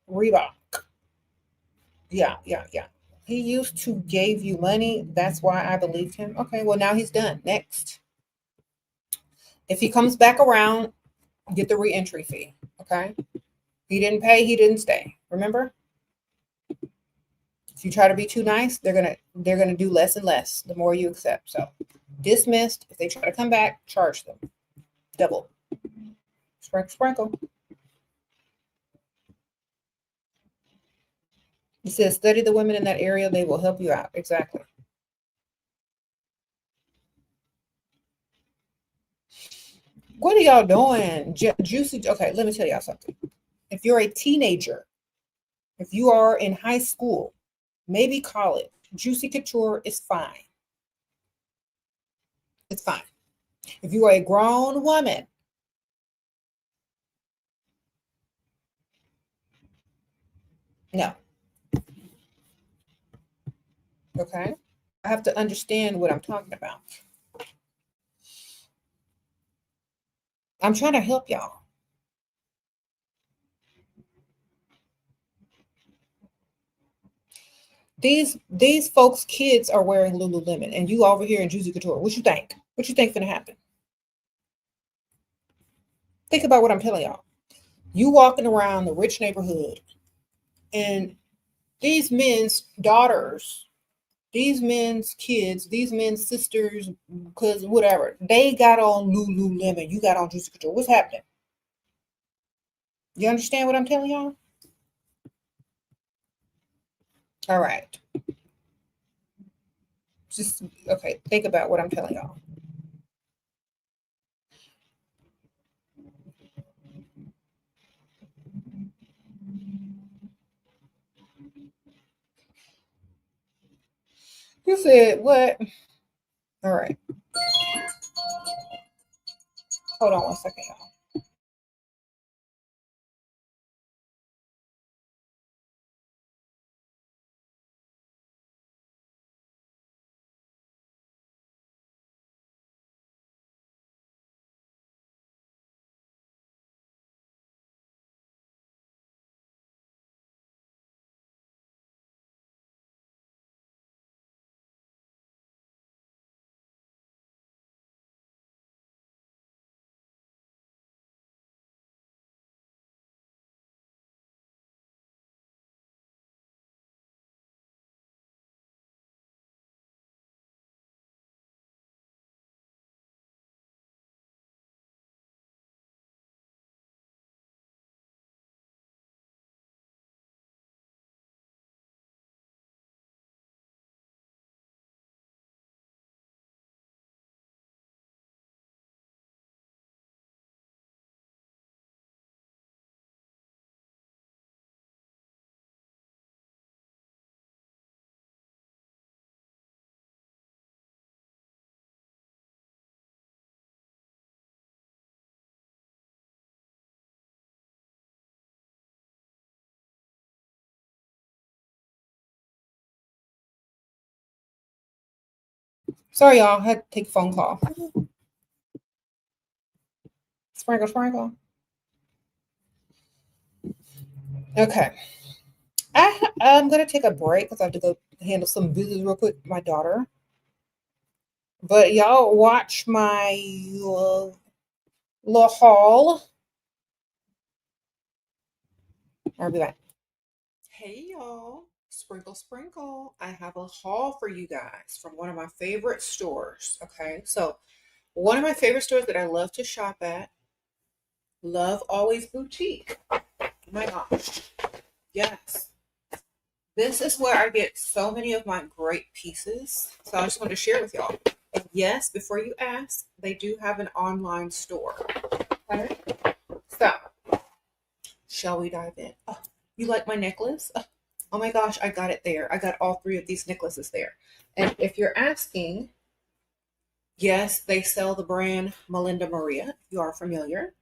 Reebok. Yeah. He used to give you money. That's why I believed him. Okay, well, now he's done. Next. If he comes back around, get the re-entry fee. Okay. He didn't pay, he didn't stay. Remember? If you try to be too nice, they're gonna do less and less the more you accept. So dismissed. If they try to come back, charge them. Double. Sprinkle, sprinkle. It says study the women in that area, they will help you out. Exactly. What are y'all doing? Juicy. Okay, let me tell y'all something. If you're a teenager, if you are in high school, maybe college, Juicy Couture is fine. It's fine. If you are a grown woman, no. Okay. I have to understand what I'm talking about. I'm trying to help y'all. These folks' kids are wearing Lululemon, and you over here in Juicy Couture. What you think? What you think gonna happen? Think about what I'm telling y'all. You walking around the rich neighborhood, and these men's daughters, these men's kids, these men's sisters, because whatever, they got on Lululemon. You got on Juicy Couture. What's happening? You understand what I'm telling y'all? All right. Just okay. Think about what I'm telling y'all. You said what? All right. Hold on 1 second, y'all. Sorry, y'all. I had to take a phone call. Sprinkle, sprinkle. Okay. I'm gonna take a break because I have to go handle some business real quick with my daughter. But y'all watch my little haul. I'll be back. Hey y'all, sprinkle, sprinkle. I have a haul for you guys from one of my favorite stores. Okay, so one of my favorite stores that I love to shop at, Love Always Boutique. Oh my gosh, yes. This is where I get so many of my great pieces. So I just wanted to share with y'all. And yes, before you ask, they do have an online store. Okay, so shall we dive in? Oh, you like my necklace? Oh my gosh, I got it there. I got all three of these necklaces there. And if you're asking, yes, they sell the brand Melinda Maria, if you are familiar.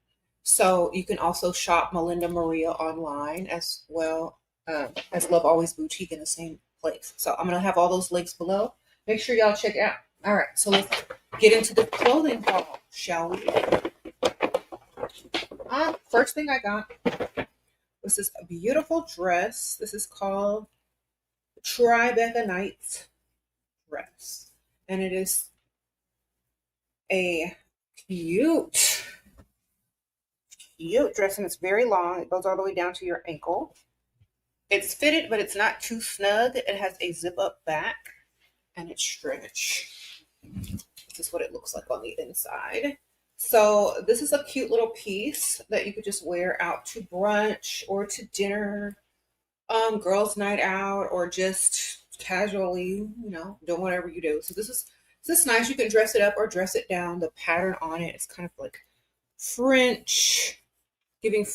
So you can also shop Melinda Maria online as well as Love Always Boutique in the same place. So I'm going to have all those links below. Make sure y'all check it out. All right, so let's get into the clothing haul, shall we? First thing I got was this beautiful dress. This is called Tribeca Nights dress. And it is a cute, cute dress, and it's very long. It goes all the way down to your ankle. It's fitted, but it's not too snug. It has a zip up back, and it's stretch. This is what it looks like on the inside. So this is a cute little piece that you could just wear out to brunch or to dinner, girls' night out, or just casually, doing whatever you do. So this is nice. You can dress it up or dress it down. The pattern on it is kind of like French, giving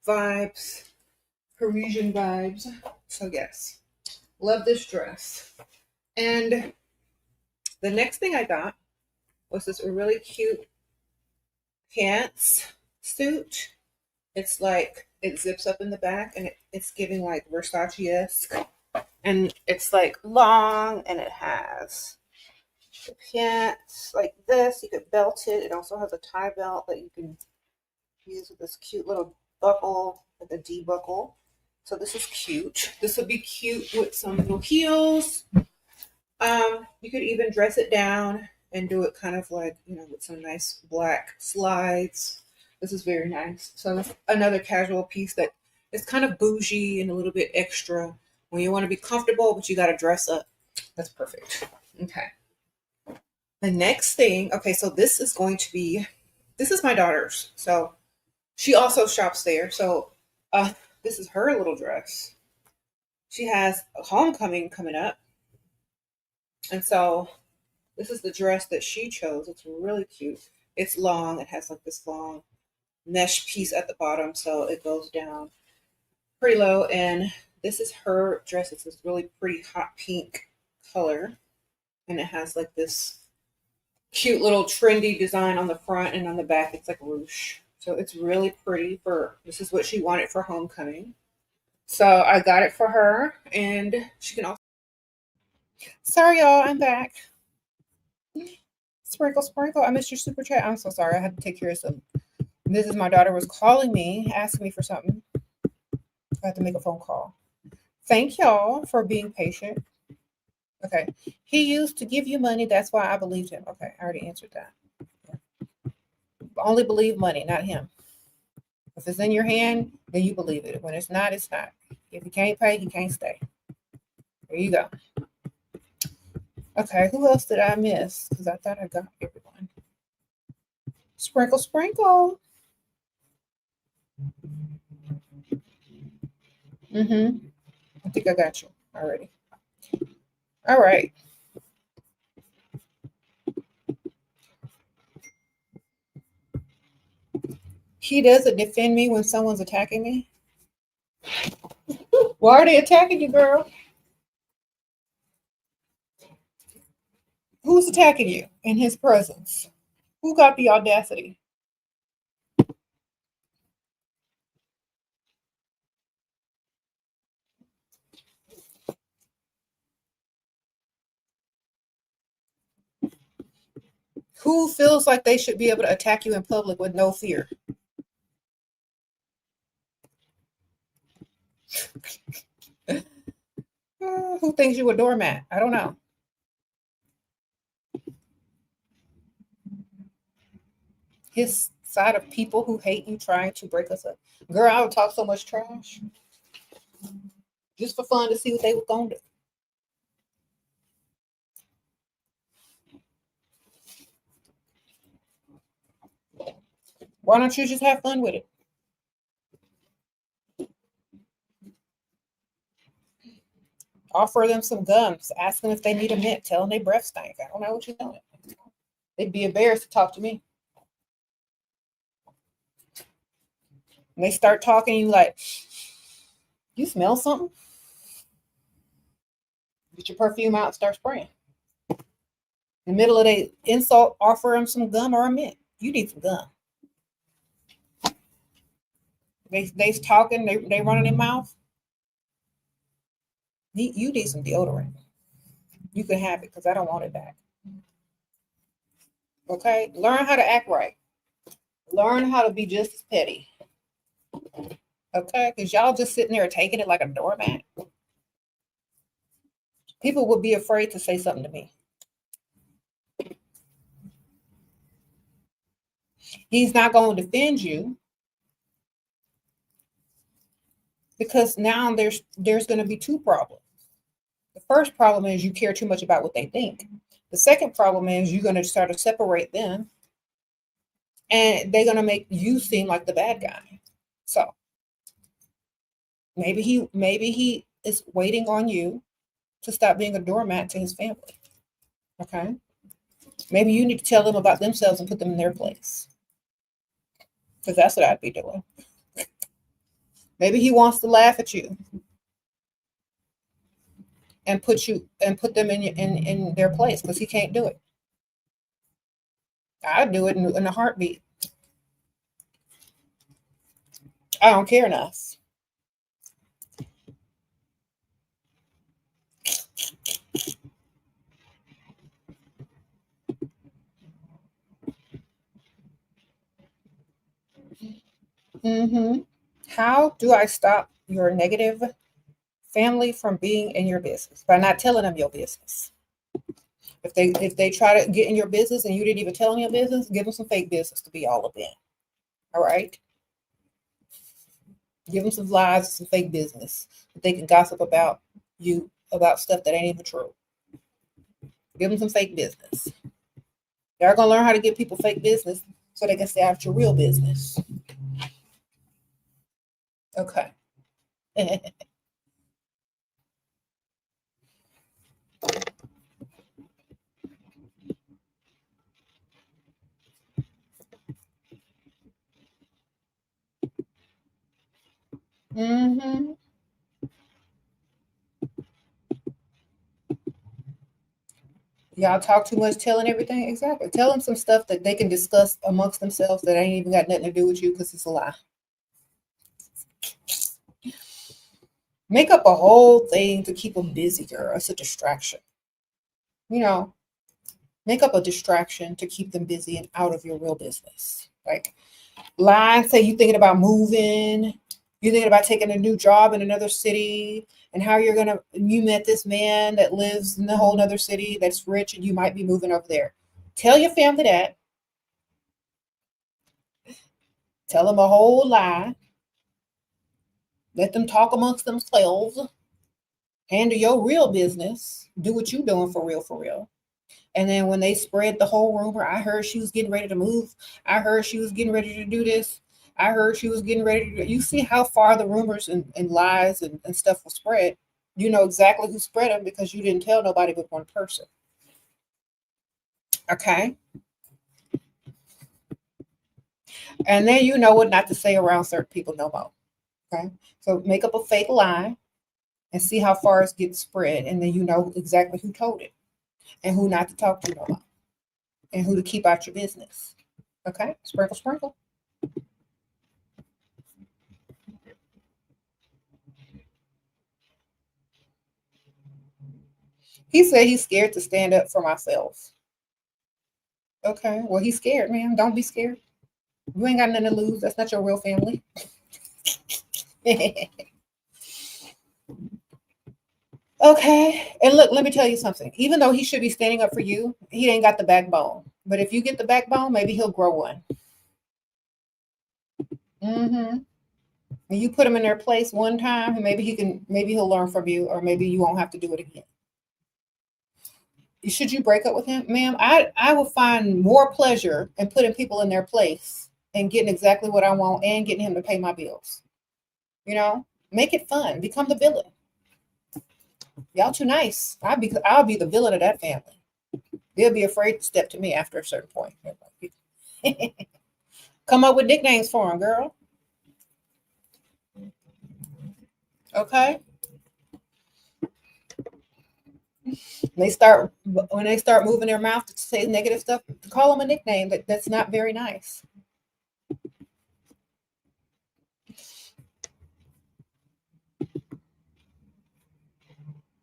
vibes, Parisian vibes. So yes, love this dress. And the next thing I got was this really cute pants suit. It's like it zips up in the back and it's giving like Versace-esque. And it's like long and it has the pants like this. You could belt it. It also has a tie belt that you can use with this cute little buckle, like a D buckle. So this is cute. This would be cute with some little heels. You could even dress it down and do it kind of like, with some nice black slides. This is very nice. So it's another casual piece that is kind of bougie and a little bit extra when you want to be comfortable, but you got to dress up. That's perfect. Okay. The next thing, okay, so this is my daughter's. So she also shops there. So this is her little dress. She has a homecoming coming up. And so this is the dress that she chose. It's really cute. It's long. It has like this long mesh piece at the bottom. So it goes down pretty low. And this is her dress. It's this really pretty hot pink color. And it has like this cute little trendy design on the front, and on the back it's like ruche. So it's really pretty. This is what she wanted for homecoming. So I got it for her, and she can also. Sorry, y'all, I'm back. Sprinkle, sprinkle. I missed your super chat. I'm so sorry. I had to take care of some. This is my daughter was calling me, asking me for something. I had to make a phone call. Thank y'all for being patient. Okay. He used to give you money. That's why I believed him. Okay. I already answered that. Yeah. Only believe money, not him. If it's in your hand, then you believe it. When it's not, it's not. If you can't pay, you can't stay. There you go. Okay. Who else did I miss? Because I thought I got everyone. Sprinkle, sprinkle. I think I got you already. All right. He doesn't defend me when someone's attacking me. Why are they attacking you, girl? Who's attacking you in his presence? Who got the audacity? Who feels like they should be able to attack you in public with no fear? Who thinks you a doormat? I don't know. His side of people who hate you trying to break us up. Girl, I would talk so much trash just for fun to see what they were going to do. Why don't you just have fun with it? Offer them some gums. Ask them if they need a mint. Tell them they breath stank. I don't know what you're doing. They'd be embarrassed to talk to me. And they start talking, you like, you smell something? Get your perfume out and start spraying. In the middle of the insult, offer them some gum or a mint. You need some gum. They's talking, they running their mouth. You need some deodorant. You can have it because I don't want it back. Okay? Learn how to act right. Learn how to be just as petty. Okay? Because y'all just sitting there taking it like a doormat. People would be afraid to say something to me. He's not going to defend you because now there's going to be two problems. The first problem is you care too much about what they think. The second problem is you're going to start to separate them and they're going to make you seem like the bad guy. So maybe he is waiting on you to stop being a doormat to his family. Okay? Maybe you need to tell them about themselves and put them in their place. Because that's what I'd be doing. Maybe he wants to laugh at you and put them in their place because he can't do it. I'd do it in a heartbeat. I don't care enough. Mm-hmm. How do I stop your negative family from being in your business? By not telling them your business. If they try to get in your business and you didn't even tell them your business, give them some fake business to be all up in. All right. Give them some lies, some fake business that they can gossip about you about stuff that ain't even true. Give them some fake business. They're gonna learn how to give people fake business so they can stay out your real business. Okay. Mm-hmm. Y'all talk too much telling everything. Exactly. Tell them some stuff that they can discuss amongst themselves that ain't even got nothing to do with you because it's a lie. Make up a whole thing to keep them busy, girl. It's a distraction. You know, make up a distraction to keep them busy and out of your real business. Like lie, say you thinking about moving, you're thinking about taking a new job in another city, and how you met this man that lives in a whole other city that's rich and you might be moving over there. Tell your family that. Tell them a whole lie. Let them talk amongst themselves. Handle your real business. Do what you doing for real, for real. And then when they spread the whole rumor, I heard she was getting ready to move. I heard she was getting ready to do this. I heard she was getting ready to do. You see how far the rumors and lies and stuff will spread. You know exactly who spread them because you didn't tell nobody but one person. Okay. And then you know what not to say around certain people no more. Okay. So make up a fake lie and see how far it gets spread. And then you know exactly who told it and who not to talk to no more and who to keep out your business. Okay. Sprinkle, sprinkle. He said he's scared to stand up for myself. Okay. Well, he's scared, man. Don't be scared. You ain't got nothing to lose. That's not your real family. Okay. And look, let me tell you something. Even though he should be standing up for you, he ain't got the backbone. But if you get the backbone, maybe he'll grow one. Mm-hmm. And you put him in their place one time, and maybe he'll learn from you, or maybe you won't have to do it again. Should you break up with him, ma'am? I will find more pleasure in putting people in their place and getting exactly what I want and getting him to pay my bills. Make it fun. Become the villain. Y'all too nice. I'll be the villain of that family. They'll be afraid to step to me after a certain point. Come up with nicknames for him, girl. Okay. When they start moving their mouth to say negative stuff, call them a nickname that's not very nice.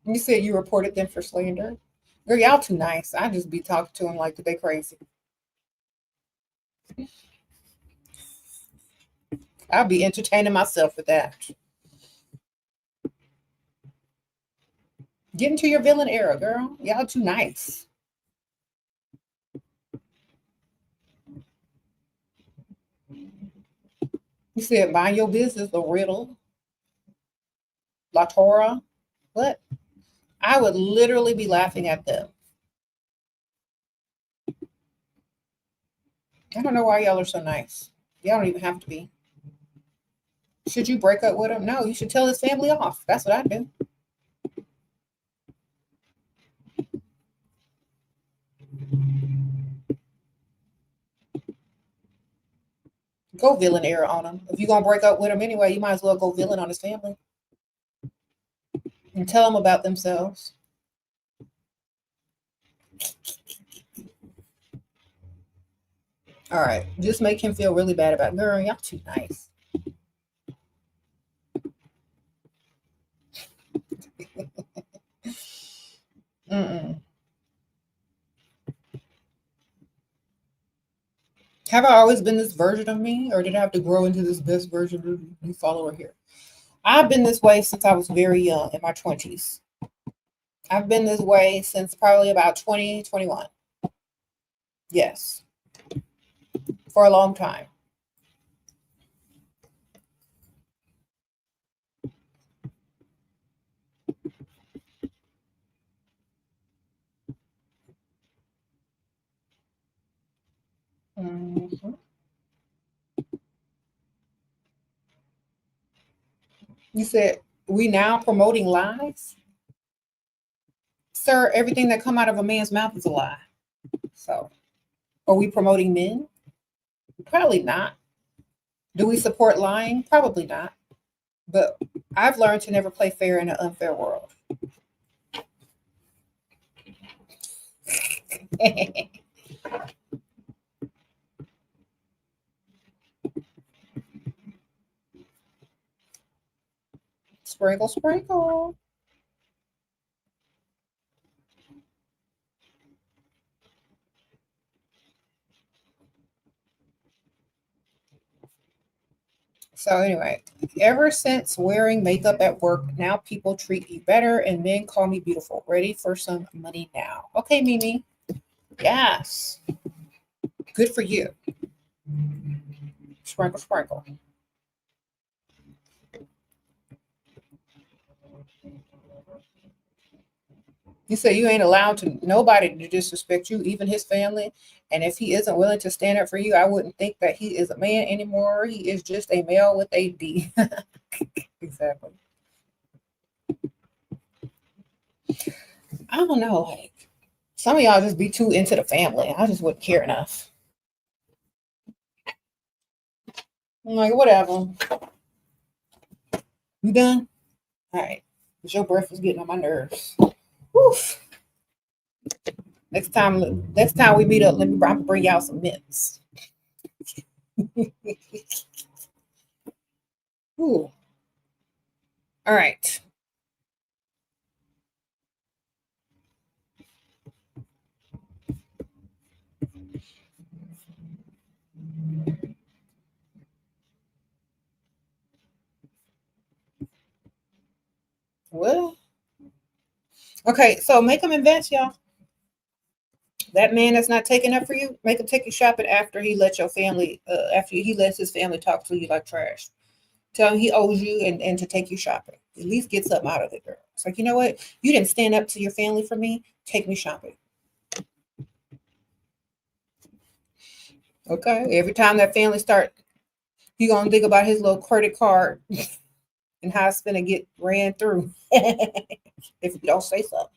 You said you reported them for slander. Girl, y'all too nice. I just be talking to them like they crazy. I'll be entertaining myself with that. Get into your villain era, girl. Y'all too nice. You said mind your business, the riddle, La Torah. What? I would literally be laughing at them. I don't know why y'all are so nice. Y'all don't even have to be. Should you break up with him? No, you should tell his family off. That's what I do. Go villain era on him. If you're gonna break up with him anyway, you might as well go villain on his family and tell them about themselves. All right, just make him feel really bad about it. Girl, y'all too nice. Mm-mm. Have I always been this version of me, or did I have to grow into this best version of you follower here? I've been this way since I was very young, in my 20s. I've been this way since probably about 2021. Yes, for a long time. Mhm. You said we now promoting lies? Sir, everything that come out of a man's mouth is a lie. So, are we promoting men? Probably not. Do we support lying? Probably not. But I've learned to never play fair in an unfair world. Sprinkle, sprinkle. So anyway, ever since wearing makeup at work, now people treat me better and men call me beautiful. Ready for some money now. Okay, Mimi. Yes. Good for you. Sprinkle, sprinkle. You say you ain't allowed to nobody to disrespect you, even his family. And if he isn't willing to stand up for you, I wouldn't think that he is a man anymore. He is just a male with a D. Exactly. I don't know. Like some of y'all just be too into the family. I just wouldn't care enough. I'm like, whatever. You done? All right. Because your breath was getting on my nerves. Woof. Next time we meet up, I'm bring y'all some mints. Ooh. All right. Well, okay. So make them invest, y'all. That man that's not taking up for you, make him take you shopping after he lets your family, after he lets his family talk to you like trash. Tell him he owes you and to take you shopping. At least get something out of it, girl. It's like, you know what? You didn't stand up to your family for me. Take me shopping. Okay. Every time that family start, he gonna think about his little credit card and how it's gonna get ran through. If you don't say so.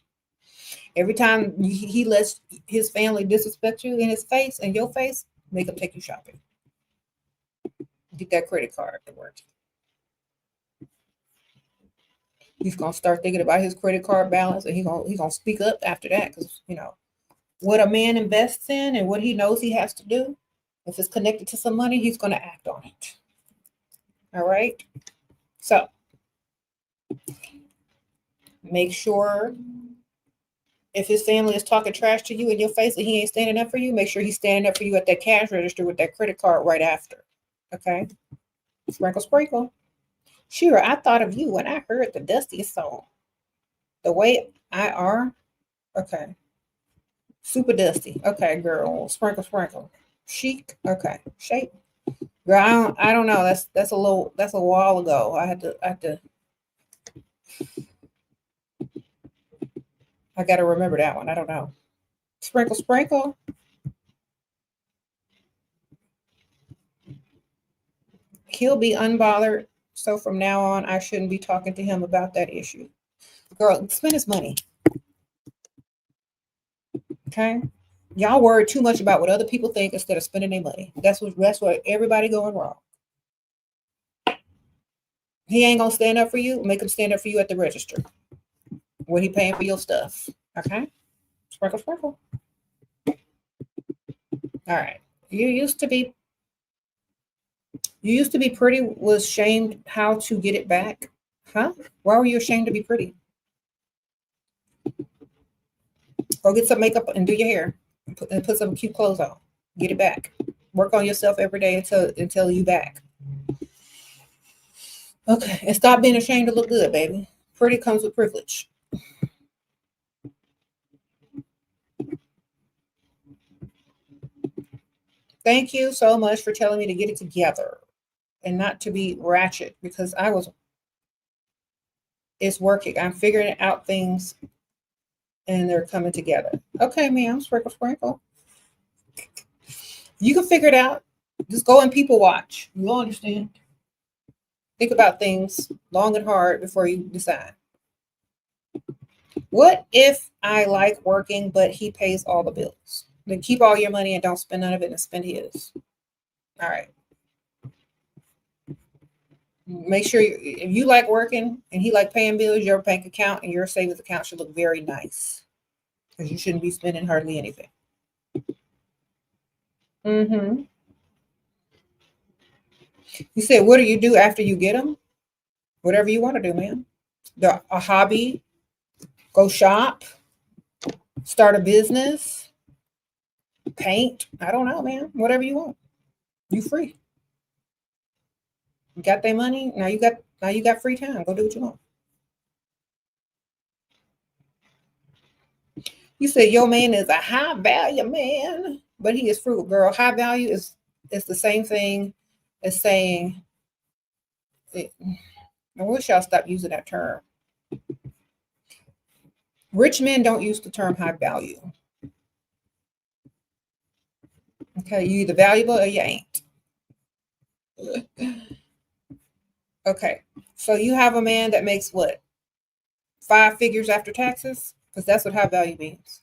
Every time he lets his family disrespect you in his face and your face, make him take you shopping. Get that credit card to work. He's gonna start thinking about his credit card balance, and he gonna speak up after that because what a man invests in and what he knows he has to do. If it's connected to some money, he's gonna act on it. All right. So make sure if his family is talking trash to you in your face and he ain't standing up for you, make sure he's standing up for you at that cash register with that credit card right after. Okay. Sprinkle, sprinkle. Shira, I thought of you when I heard the Dustiest song. The way I are. Okay. Super dusty. Okay, girl. Sprinkle, sprinkle. Chic. Okay. Shape. Girl, I don't know. That's a while ago. I gotta remember that one. I don't know. Sprinkle, sprinkle. He'll be unbothered. So from now on, I shouldn't be talking to him about that issue. Girl, spend his money. Okay. Y'all worry too much about what other people think instead of spending their money. That's what everybody going wrong. He ain't gonna stand up for you. Make him stand up for you at the register when he paying for your stuff. Okay, sprinkle, sprinkle. All right. You used to be pretty. Was shamed how to get it back, huh? Why were you ashamed to be pretty? Go get some makeup and do your hair, and put some cute clothes on. Get it back. Work on yourself every day until you back. Okay, and stop being ashamed to look good, baby. Pretty comes with privilege. Thank you so much for telling me to get it together and not to be ratchet, because it's working. I'm figuring out things and they're coming together. Okay, ma'am, sprinkle, sprinkle. You can figure it out. Just go and people watch. You'll understand. Think about things long and hard before you decide. What if I like working, but he pays all the bills? Then keep all your money and don't spend none of it and spend his. All right. Make sure if you like working and he like paying bills, your bank account and your savings account should look very nice, because you shouldn't be spending hardly anything. Mm-hmm. You said, what do you do after you get them? Whatever you want to do, man. A hobby, go shop, start a business, paint. I don't know, man. Whatever you want. You free. You got that money. Now you got free time. Go do what you want. You said your man is a high value man, but he is frugal, girl. High value is the same thing as saying, I wish y'all stop using that term. Rich men don't use the term high value. Okay, you either valuable or you ain't. Okay, so you have a man that makes what? 5 figures after taxes? Because that's what high value means.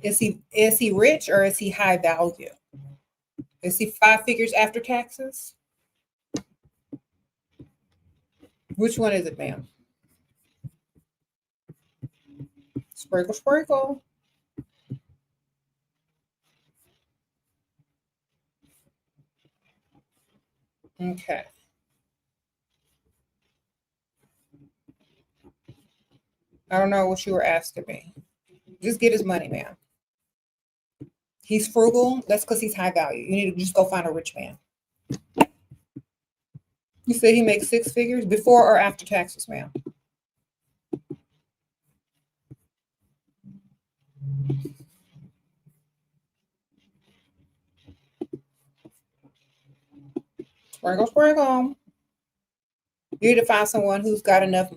Is he rich or is he high value? Is he 5 figures after taxes? Which one is it, ma'am? Sprinkle, sprinkle. Okay. I don't know what you were asking me. Just get his money, ma'am. He's frugal. That's because he's high value. You need to just go find a rich man. You said he makes 6 figures before or after taxes, ma'am? Sprinkle, sprinkle. You need to find someone who's got enough,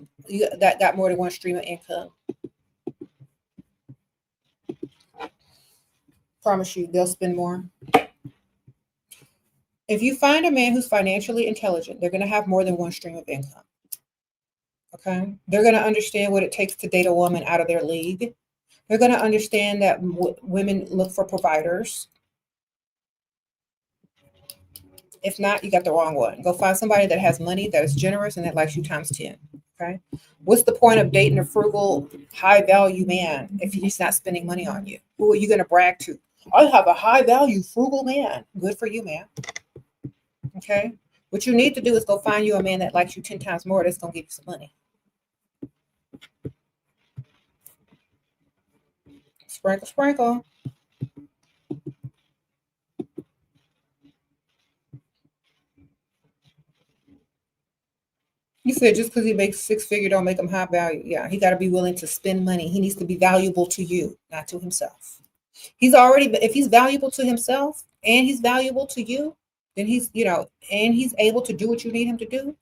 that got more than one stream of income. Promise you, they'll spend more. If you find a man who's financially intelligent, they're going to have more than one stream of income. Okay? They're going to understand what it takes to date a woman out of their league. They're going to understand that women look for providers. If not, you got the wrong one. Go find somebody that has money, that is generous, and that likes you times 10. Okay? What's the point of dating a frugal, high-value man if he's not spending money on you? Who are you going to brag to? I have a high-value, frugal man. Good for you, man. Okay? What you need to do is go find you a man that likes you 10 times more that's going to give you some money. Sprinkle, sprinkle. You said just because he makes 6 figure don't make him high value. Yeah, he got to be willing to spend money. He needs to be valuable to you, not to himself. If he's valuable to himself and he's valuable to you, then and he's able to do what you need him to do.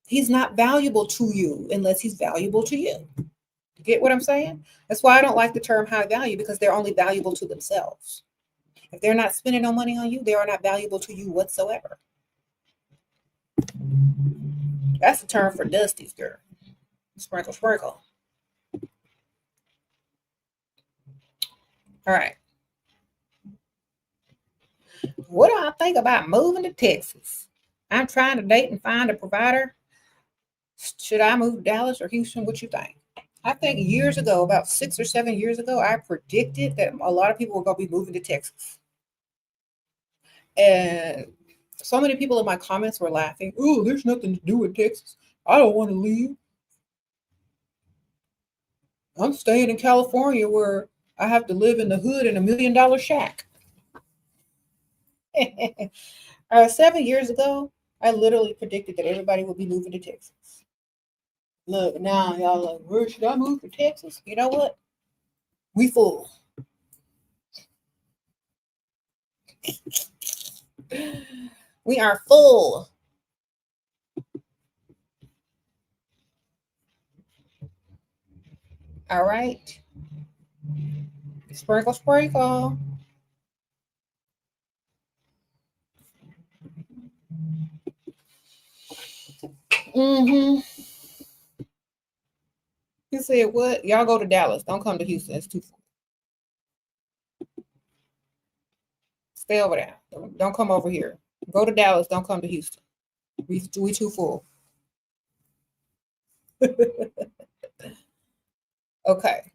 He's not valuable to you unless he's valuable to you. You get what I'm saying? That's why I don't like the term high value, because they're only valuable to themselves. If they're not spending no money on you, they are not valuable to you whatsoever. That's the term for Dusty's, girl. Sprinkle, sprinkle. All right. What do I think about moving to Texas? I'm trying to date and find a provider. Should I move to Dallas or Houston? What you think? I think years ago, about 6 or 7 years ago, I predicted that a lot of people were going to be moving to Texas. And so many people in my comments were laughing. Oh, there's nothing to do with Texas. I don't want to leave. I'm staying in California where I have to live in the hood in $1 million shack. 7 years ago, I literally predicted that everybody would be moving to Texas. Look, now y'all like, where should I move to Texas? You know what? We full. We are full. All right. Sprinkle, sprinkle. Mm-hmm. You said what? Y'all go to Dallas. Don't come to Houston. It's too full. Stay over there. Don't come over here. Go to Dallas. Don't come to Houston. We too full. Okay.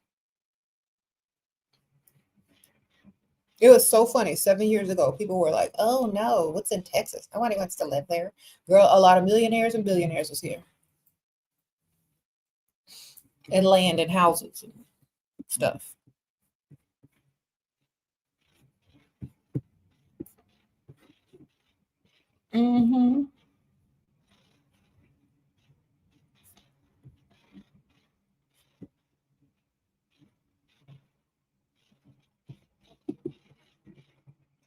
It was so funny. 7 years ago, people were like, oh no, what's in Texas? Nobody wants to live there. Girl, a lot of millionaires and billionaires was here. And land and houses and stuff. Mm-hmm.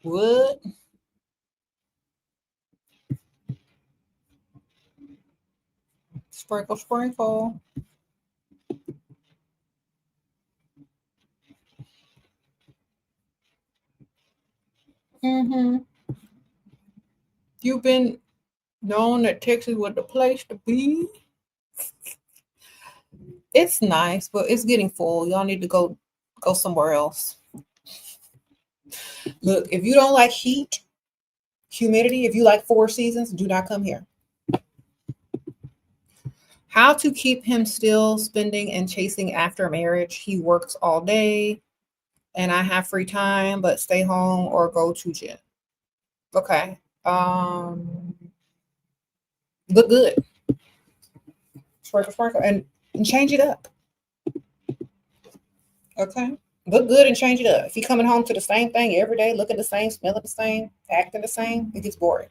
What? Sprinkle, sprinkle. Mm-hmm. You've been known that Texas was the place to be. It's nice, but it's getting full. Y'all need to go somewhere else. Look, if you don't like heat, humidity, if you like four seasons, do not come here. How to keep him still spending and chasing after marriage. He works all day and I have free time, but stay home or go to gym. Okay. Look good. Sprinkle, sprinkle, and change it up. Okay. Look good and change it up. If you're coming home to the same thing every day, looking the same, smelling the same, acting the same, it gets boring.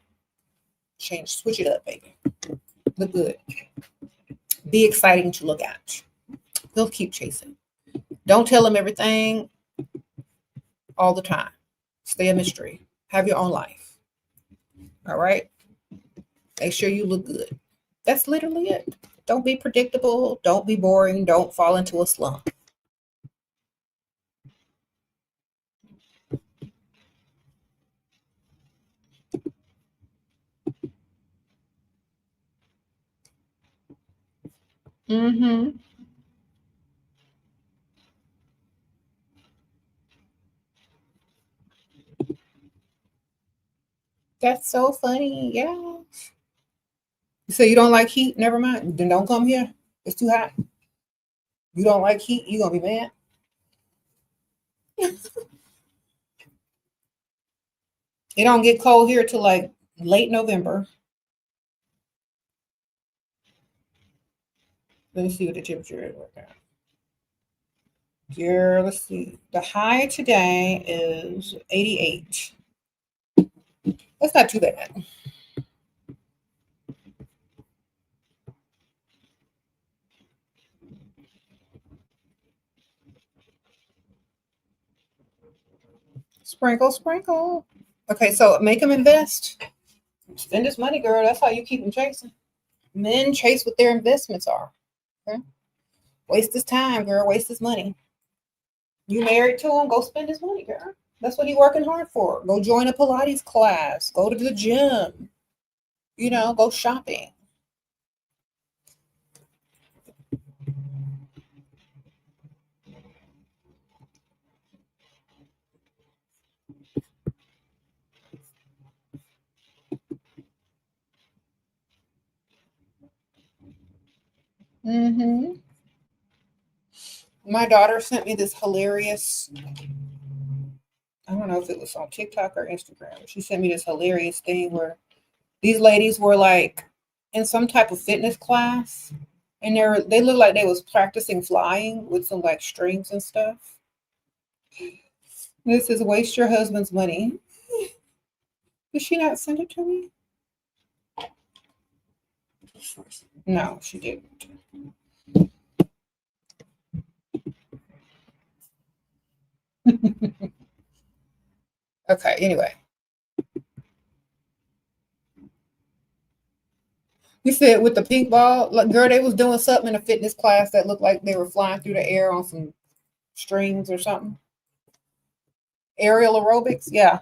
Switch it up, baby. Look good. Be exciting to look at. He'll keep chasing. Don't tell him everything all the time. Stay a mystery. Have your own life. All right. Make sure you look good. That's literally it. Don't be predictable. Don't be boring. Don't fall into a slump. Mm-hmm. That's so funny. Yeah. So you don't like heat? Never mind. Then don't come here. It's too hot. You don't like heat? You gonna be mad? It don't get cold here till like late November. Let me see what the temperature is right now. Here, let's see. The high today is 88. That's not too bad. Sprinkle, sprinkle. Okay, so make them invest. Spend this money, girl. That's how you keep them chasing. Men chase what their investments are. Okay? Waste his time, girl. Waste his money. You married to him, go spend his money, girl. That's what he working hard for. Go join a Pilates class. Go to the gym. Go shopping. Mm-hmm. My daughter sent me this hilarious, I don't know if it was on TikTok or Instagram. She sent me this hilarious thing where these ladies were like in some type of fitness class, and they looked like they was practicing flying with some like strings and stuff. This is waste your husband's money. Did she not send it to me? No, she didn't. Okay, anyway. You said with the pink ball, like girl, they was doing something in a fitness class that looked like they were flying through the air on some strings or something. Aerial aerobics, yeah.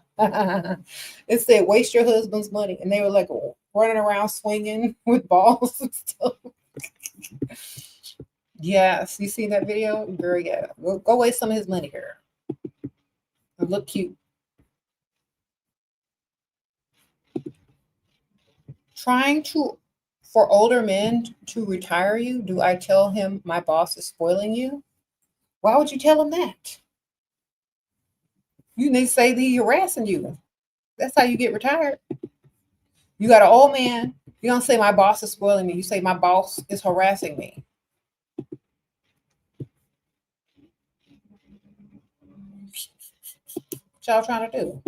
It said waste your husband's money, and they were like running around swinging with balls and stuff. Yes, you see that video, girl? Yeah, go waste some of his money, girl. It look cute. Trying to for older men to retire you. Do I tell him my boss is spoiling you? Why would you tell him that? You need to say that he's harassing you. That's how you get retired. You got an old man. You don't say my boss is spoiling me. You say my boss is harassing me. What y'all trying to do?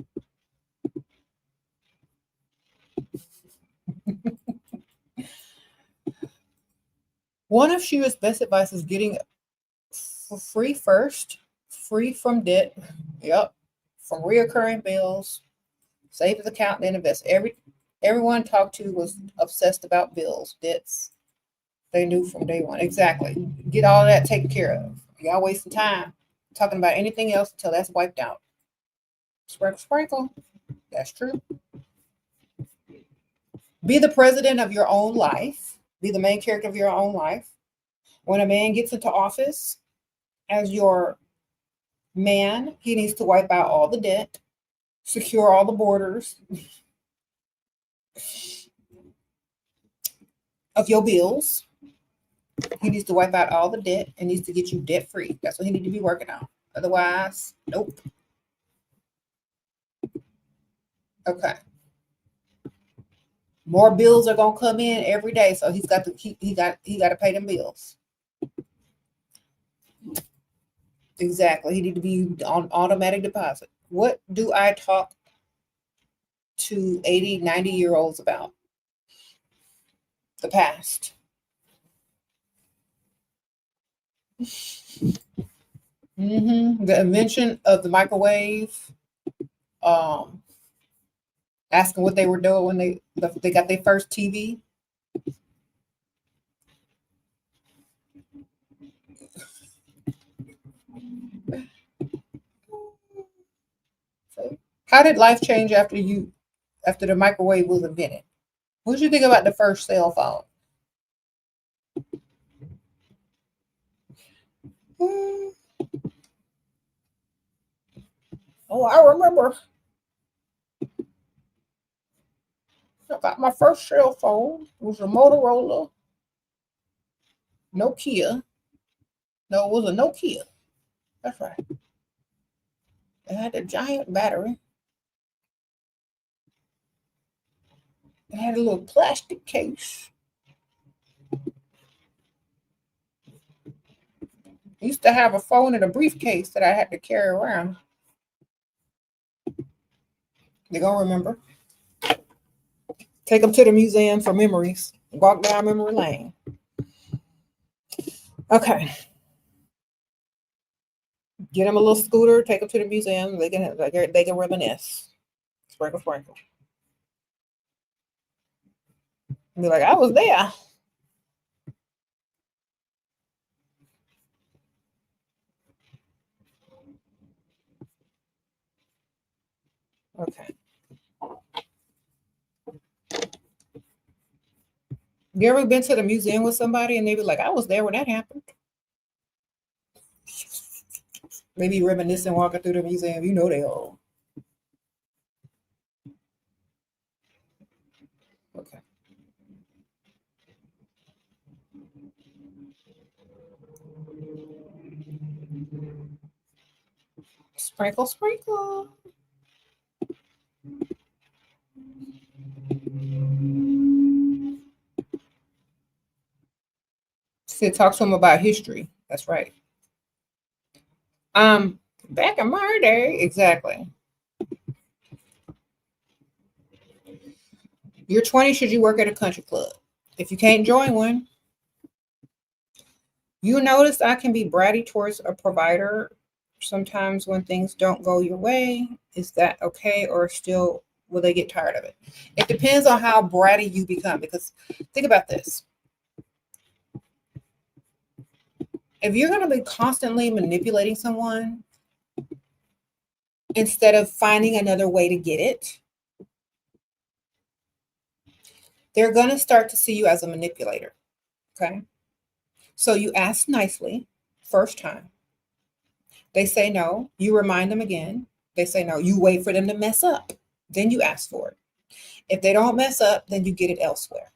One of Sheila's best advice is getting for free first, free from debt. Yep, from reoccurring bills. Save his account, then invest. Everyone talked to was obsessed about bills, debts. They knew from day one. Exactly. Get all of that taken care of. Y'all wasting time talking about anything else until that's wiped out. Sprinkle, sprinkle. That's true. Be the president of your own life. Be the main character of your own life. When a man gets into office as your man, he needs to wipe out all the debt, secure all the borders of your bills. He needs to wipe out all the debt and needs to get you debt free. That's what he needs to be working on. Otherwise, nope. Okay. More bills are gonna come in every day, so he got to pay them bills. Exactly. He need to be on automatic deposit. What do I talk to 80, 90-year-olds about? The past. The invention of the microwave. Um, Asking what they were doing when they got their first TV. So, how did life change after the microwave was invented? What did you think about the first cell phone? Hmm. Oh, I remember. I got my first cell phone. It was a Motorola Nokia. No, it was a Nokia. That's right. It had a giant battery. It had a little plastic case. I used to have a phone in a briefcase that I had to carry around. They're gonna remember. Take them to the museum for memories. Walk down memory lane. Okay. Get them a little scooter. Take them to the museum. They can reminisce. Sprinkle, sprinkle. And be like, I was there. Okay. You ever been to the museum with somebody and they be like, I was there when that happened? Maybe reminiscing walking through the museum. You know they old. Okay. Sprinkle, sprinkle. Said talk to him about history. That's right. Back in my day, exactly. You're 20, should you work at a country club? If you can't join one, you notice I can be bratty towards a provider sometimes when things don't go your way. Is that okay, or still will they get tired of it? It depends on how bratty you become, because think about this. If you're going to be constantly manipulating someone instead of finding another way to get it, they're going to start to see you as a manipulator. Okay. So you ask nicely first time. They say no. You remind them again. They say no. You wait for them to mess up. Then you ask for it. If they don't mess up, then you get it elsewhere.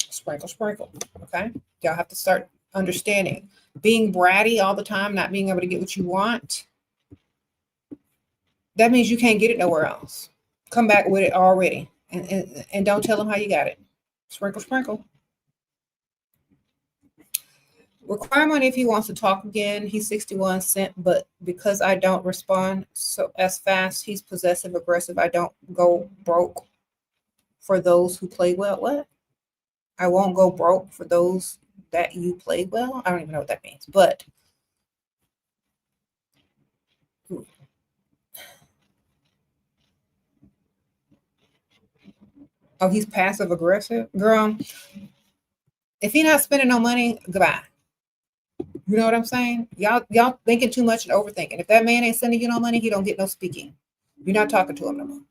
Sprinkle, sprinkle. Okay. Y'all have to start understanding. Being bratty all the time, not being able to get what you want, that means you can't get it nowhere else. Come back with it already. And don't tell them how you got it. Sprinkle, sprinkle. Require money if he wants to talk again. He's 61 cent, but because I don't respond so as fast, he's possessive aggressive. I don't go broke for those who play well. What? I won't go broke for those that you play well. I don't even know what that means, but oh, he's passive aggressive. Girl, if he's not spending no money, goodbye. You know what I'm saying? Y'all thinking too much and overthinking. If that man ain't sending you no money, he don't get no speaking. You're not talking to him no more.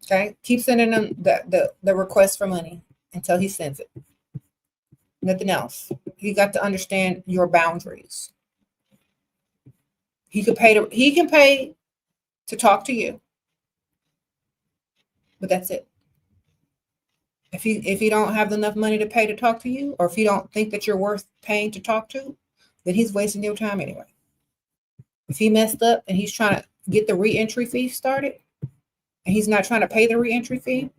Okay? Keep sending him the request for money until he sends it. Nothing else. You got to understand your boundaries. He can pay to talk to you. But that's it. If he don't have enough money to pay to talk to you, or if you don't think that you're worth paying to talk to, then he's wasting your time anyway. If he messed up and he's trying to get the re-entry fee started and he's not trying to pay the re-entry fee,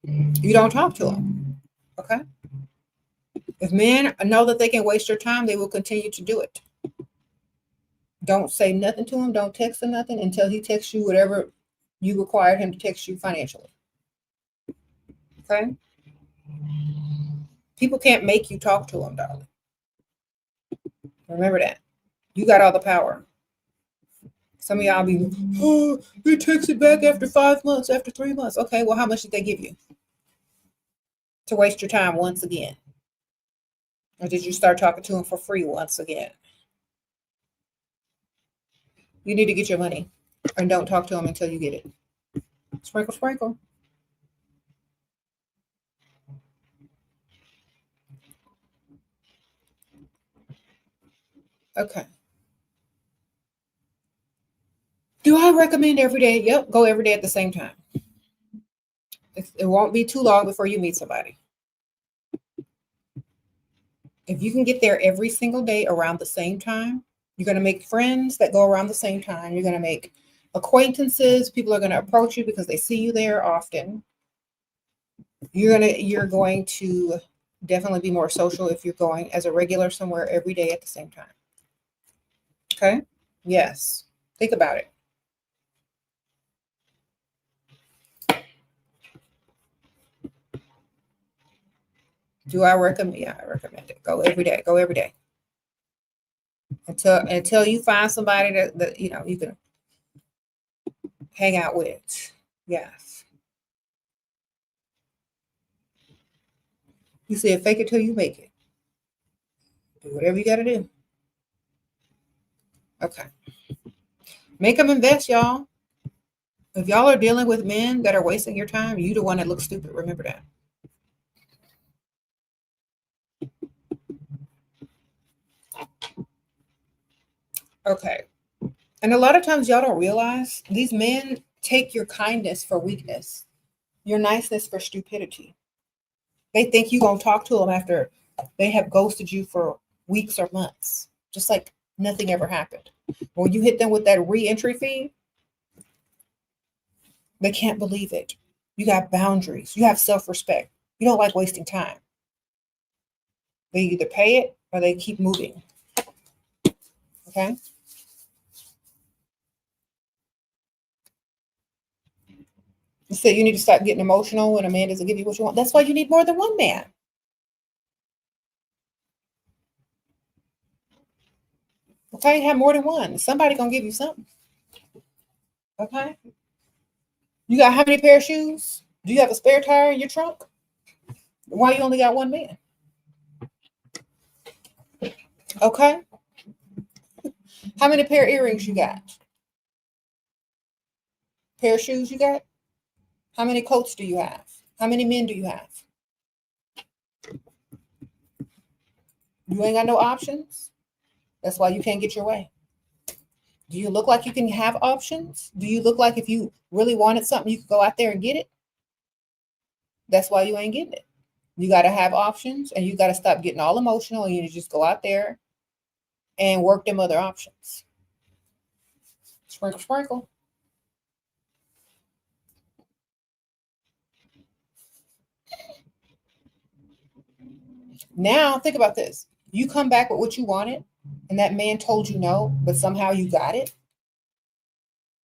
you don't talk to him. Okay? If men know that they can waste your time, they will continue to do it. Don't say nothing to him. Don't text him nothing until he texts you whatever you required him to text you financially. Okay? People can't make you talk to them, darling. Remember that. You got all the power. Some of y'all be, oh, they texted back after 5 months, after 3 months. Okay, well, how much did they give you to waste your time once again? Or did you start talking to him for free once again? You need to get your money and don't talk to him until you get it. Sprinkle, sprinkle. Okay. Do I recommend every day? Yep, go every day at the same time. It won't be too long before you meet somebody. If you can get there every single day around the same time, you're going to make friends that go around the same time. You're going to make acquaintances. People are going to approach you because they see you there often. You're going to definitely be more social if you're going as a regular somewhere every day at the same time. Okay? Yes. Think about it. Do I recommend? Yeah, I recommend it. Go every day. Go every day. Until you find somebody that you can hang out with. Yes. You said fake it till you make it. Do whatever you got to do. Okay. Make them invest, y'all. If y'all are dealing with men that are wasting your time, you the one that looks stupid. Remember that. Okay. And a lot of times y'all don't realize these men take your kindness for weakness, your niceness for stupidity. They think you're going to talk to them after they have ghosted you for weeks or months. Just like Nothing ever happened. When you hit them with that re-entry fee, they can't believe it. You got boundaries. You have self-respect. You don't like wasting time. They either pay it or they keep moving. Okay? You say you need to stop getting emotional when a man doesn't give you what you want. That's why you need more than one man. Okay? Have more than one. Somebody gonna give you something. Okay? You got how many pair of shoes? Do you have a spare tire in your trunk? Why you only got one man? Okay? How many pair of earrings you got? Pair of shoes you got? How many coats do you have? How many men do you have? You ain't got no options. That's why you can't get your way. Do you look like you can have options? Do you look like if you really wanted something, you could go out there and get it? That's why you ain't getting it. You got to have options, and you got to stop getting all emotional, and you need to just go out there and work them other options. Sprinkle, sprinkle. Now, think about this. You come back with what you wanted, and that man told you no, but somehow you got it.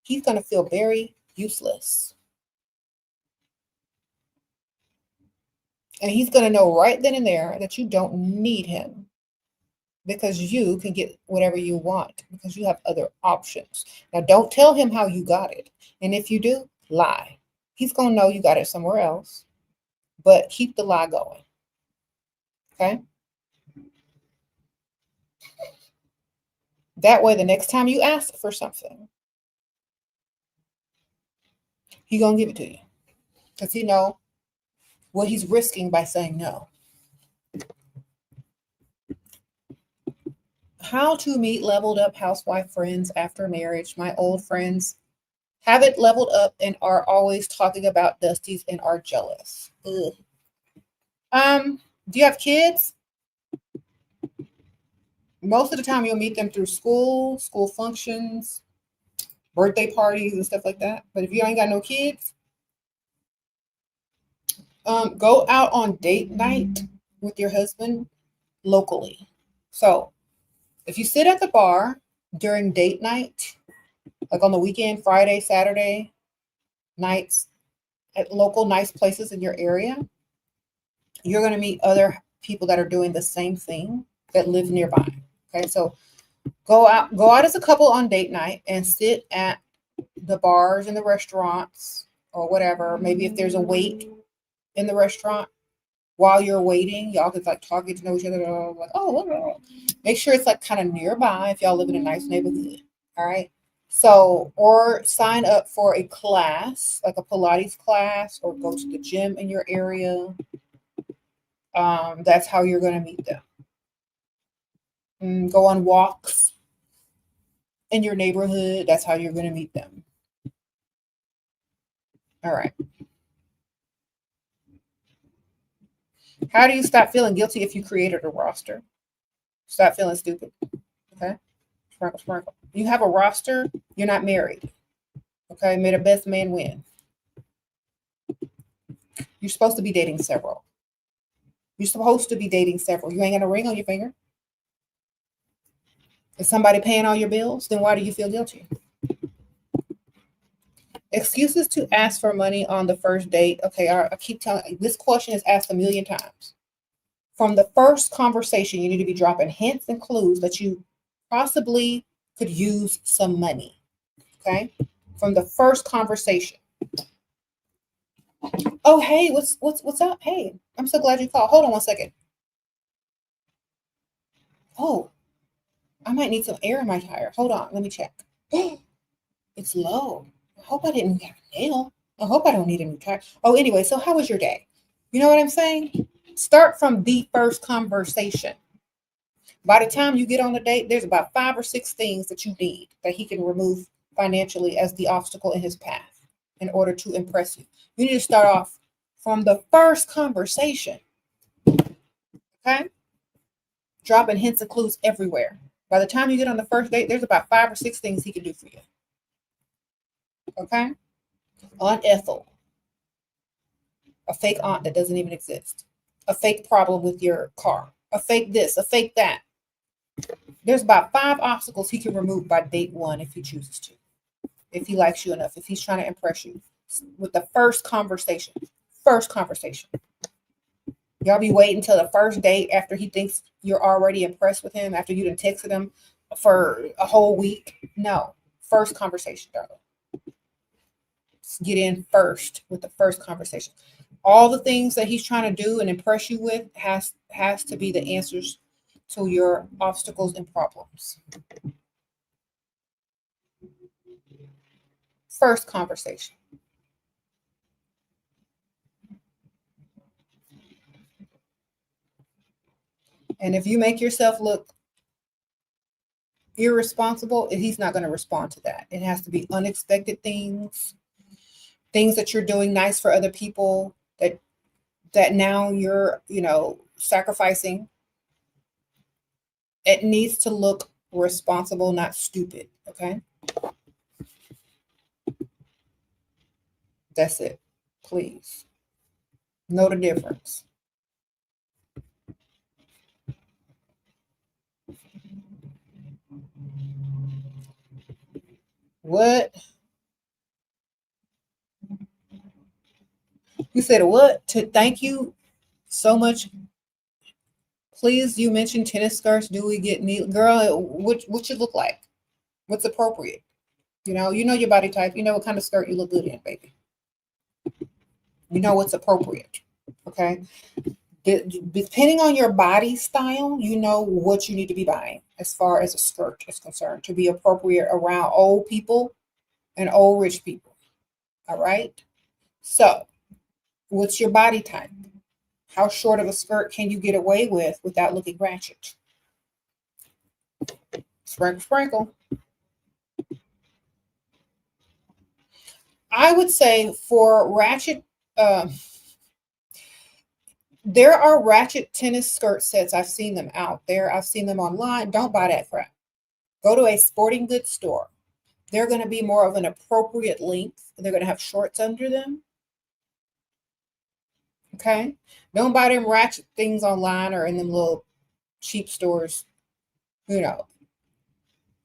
He's going to feel very useless. And he's going to know right then and there that you don't need him because you can get whatever you want because you have other options. Now, don't tell him how you got it. And if you do, lie. He's going to know you got it somewhere else, but keep the lie going. Okay? That way, the next time you ask for something, he's going to give it to you because he knows what he's risking by saying no. How to meet leveled up housewife friends after marriage. My old friends haven't leveled up and are always talking about Dusties and are jealous. Ugh. Do you have kids? Most of the time you'll meet them through school functions, birthday parties and stuff like that. But if you ain't got no kids, go out on date night with your husband locally. So if you sit at the bar during date night, like on the weekend, Friday, Saturday nights at local nice places in your area, you're going to meet other people that are doing the same thing that live nearby. Okay, so go out as a couple on date night and sit at the bars and the restaurants or whatever. Maybe if there's a wait in the restaurant, while you're waiting, y'all could like talk, get to know each other. Like, oh, make sure it's like kind of nearby if y'all live in a nice neighborhood. All right. So, or sign up for a class, like a Pilates class, or go to the gym in your area. That's how you're going to meet them. Go on walks in your neighborhood. That's how you're going to meet them. All right. How do you stop feeling guilty if you created a roster? Stop feeling stupid. Okay. Sprinkle, sprinkle. You have a roster, you're not married. Okay. May the best man win. You're supposed to be dating several. You're supposed to be dating several. You ain't got a ring on your finger. Is somebody paying all your bills? Then why do you feel guilty? Excuses to ask for money on the first date. Okay, I keep telling you, this question is asked a million times. From the first conversation, you need to be dropping hints and clues that you possibly could use some money. Okay, from the first conversation. Oh, hey, what's up? Hey, I'm so glad you called. Hold on one second. Oh, I might need some air in my tire. Hold on, let me check. It's low. I hope I didn't have a nail. I hope I don't need a new tire. Oh, anyway, so how was your day? You know what I'm saying? Start from the first conversation. By the time you get on the date, there's about 5 or 6 things that you need that he can remove financially as the obstacle in his path in order to impress you. You need to start off from the first conversation. Okay? Dropping hints and clues everywhere. By the time you get on the first date, there's about 5 or 6 things he can do for you. Okay? Unethical. A fake aunt that doesn't even exist. A fake problem with your car. A fake this, a fake that. There's about 5 obstacles he can remove by date 1 if he chooses to. If he likes you enough, if he's trying to impress you with the first conversation. First conversation. Y'all be waiting until the first date after he thinks you're already impressed with him, after you done texted him for a whole week. No. First conversation, darling. Just get in first with the first conversation. All the things that he's trying to do and impress you with has to be the answers to your obstacles and problems. First conversation. And if you make yourself look irresponsible, he's not going to respond to that. It has to be unexpected things that you're doing nice for other people that now you're, sacrificing. It needs to look responsible, not stupid. Okay. That's it. Please. Know the difference. What? You said what? To thank you so much. Please, you mentioned tennis skirts. Do we get neat? Girl, what you look like? What's appropriate? You know your body type. You know what kind of skirt you look good in, baby. You know what's appropriate. Okay. Depending on your body style, you know what you need to be buying as far as a skirt is concerned to be appropriate around old people and old rich people. All right. So, what's your body type? How short of a skirt can you get away with without looking ratchet? Sprinkle, sprinkle. I would say for ratchet, there are ratchet tennis skirt sets. I've seen them out there. I've seen them online. Don't buy that crap. Go to a sporting goods store. They're going to be more of an appropriate length. They're going to have shorts under them. Okay. Don't buy them ratchet things online or in them little cheap stores.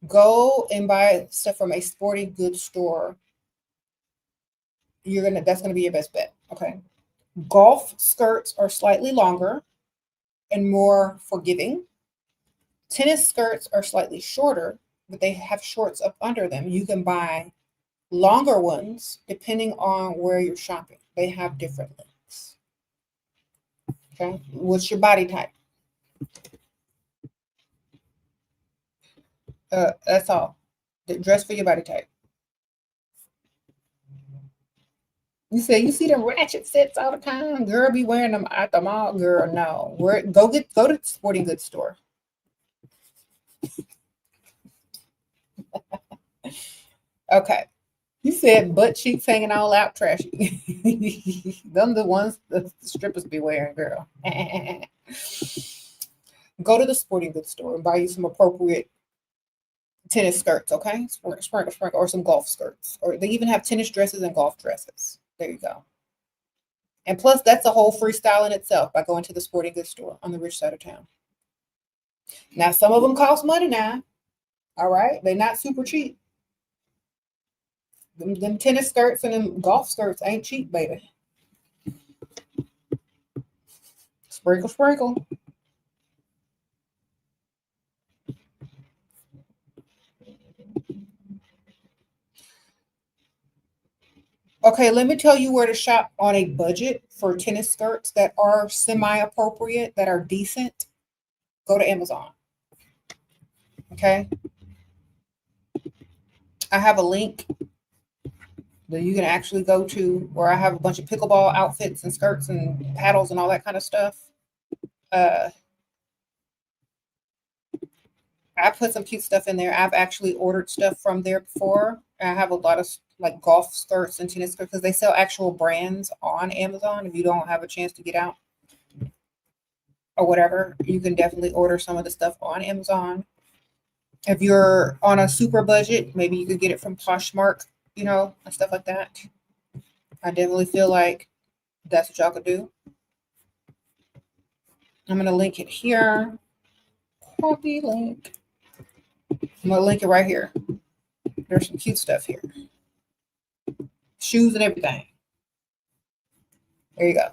Go and buy stuff from a sporting goods store. That's gonna be your best bet. Okay. Golf skirts are slightly longer and more forgiving. Tennis skirts are slightly shorter, but they have shorts up under them. You can buy longer ones depending on where you're shopping. They have different lengths. Okay. What's your body type? That's all. Dress for your body type. You say you see them ratchet sets all the time. Girl, be wearing them at the mall. Girl, no. Go to the sporting goods store. Okay. You said butt cheeks hanging all out trashy. Them the ones the strippers be wearing, girl. Go to the sporting goods store and buy you some appropriate tennis skirts, okay? Sprinkle, or some golf skirts. Or they even have tennis dresses and golf dresses. There you go. And plus, that's a whole freestyle in itself by going to the sporting goods store on the rich side of town. Now, some of them cost money now. All right? They're not super cheap. Them tennis skirts and them golf skirts ain't cheap, baby. Sprinkle, sprinkle. Okay, let me tell you where to shop on a budget for tennis skirts that are semi-appropriate, that are decent. Go to Amazon. Okay. I have a link that you can actually go to where I have a bunch of pickleball outfits and skirts and paddles and all that kind of stuff. I put some cute stuff in there. I've actually ordered stuff from there before. I have a lot of like golf skirts and tennis skirts because they sell actual brands on Amazon. If you don't have a chance to get out or whatever, you can definitely order some of the stuff on Amazon. If you're on a super budget, maybe you could get it from Poshmark, and stuff like that. I definitely feel like that's what y'all could do. I'm going to link it here. Copy link. I'm going to link it right here. There's some cute stuff here. Shoes and everything. There you go.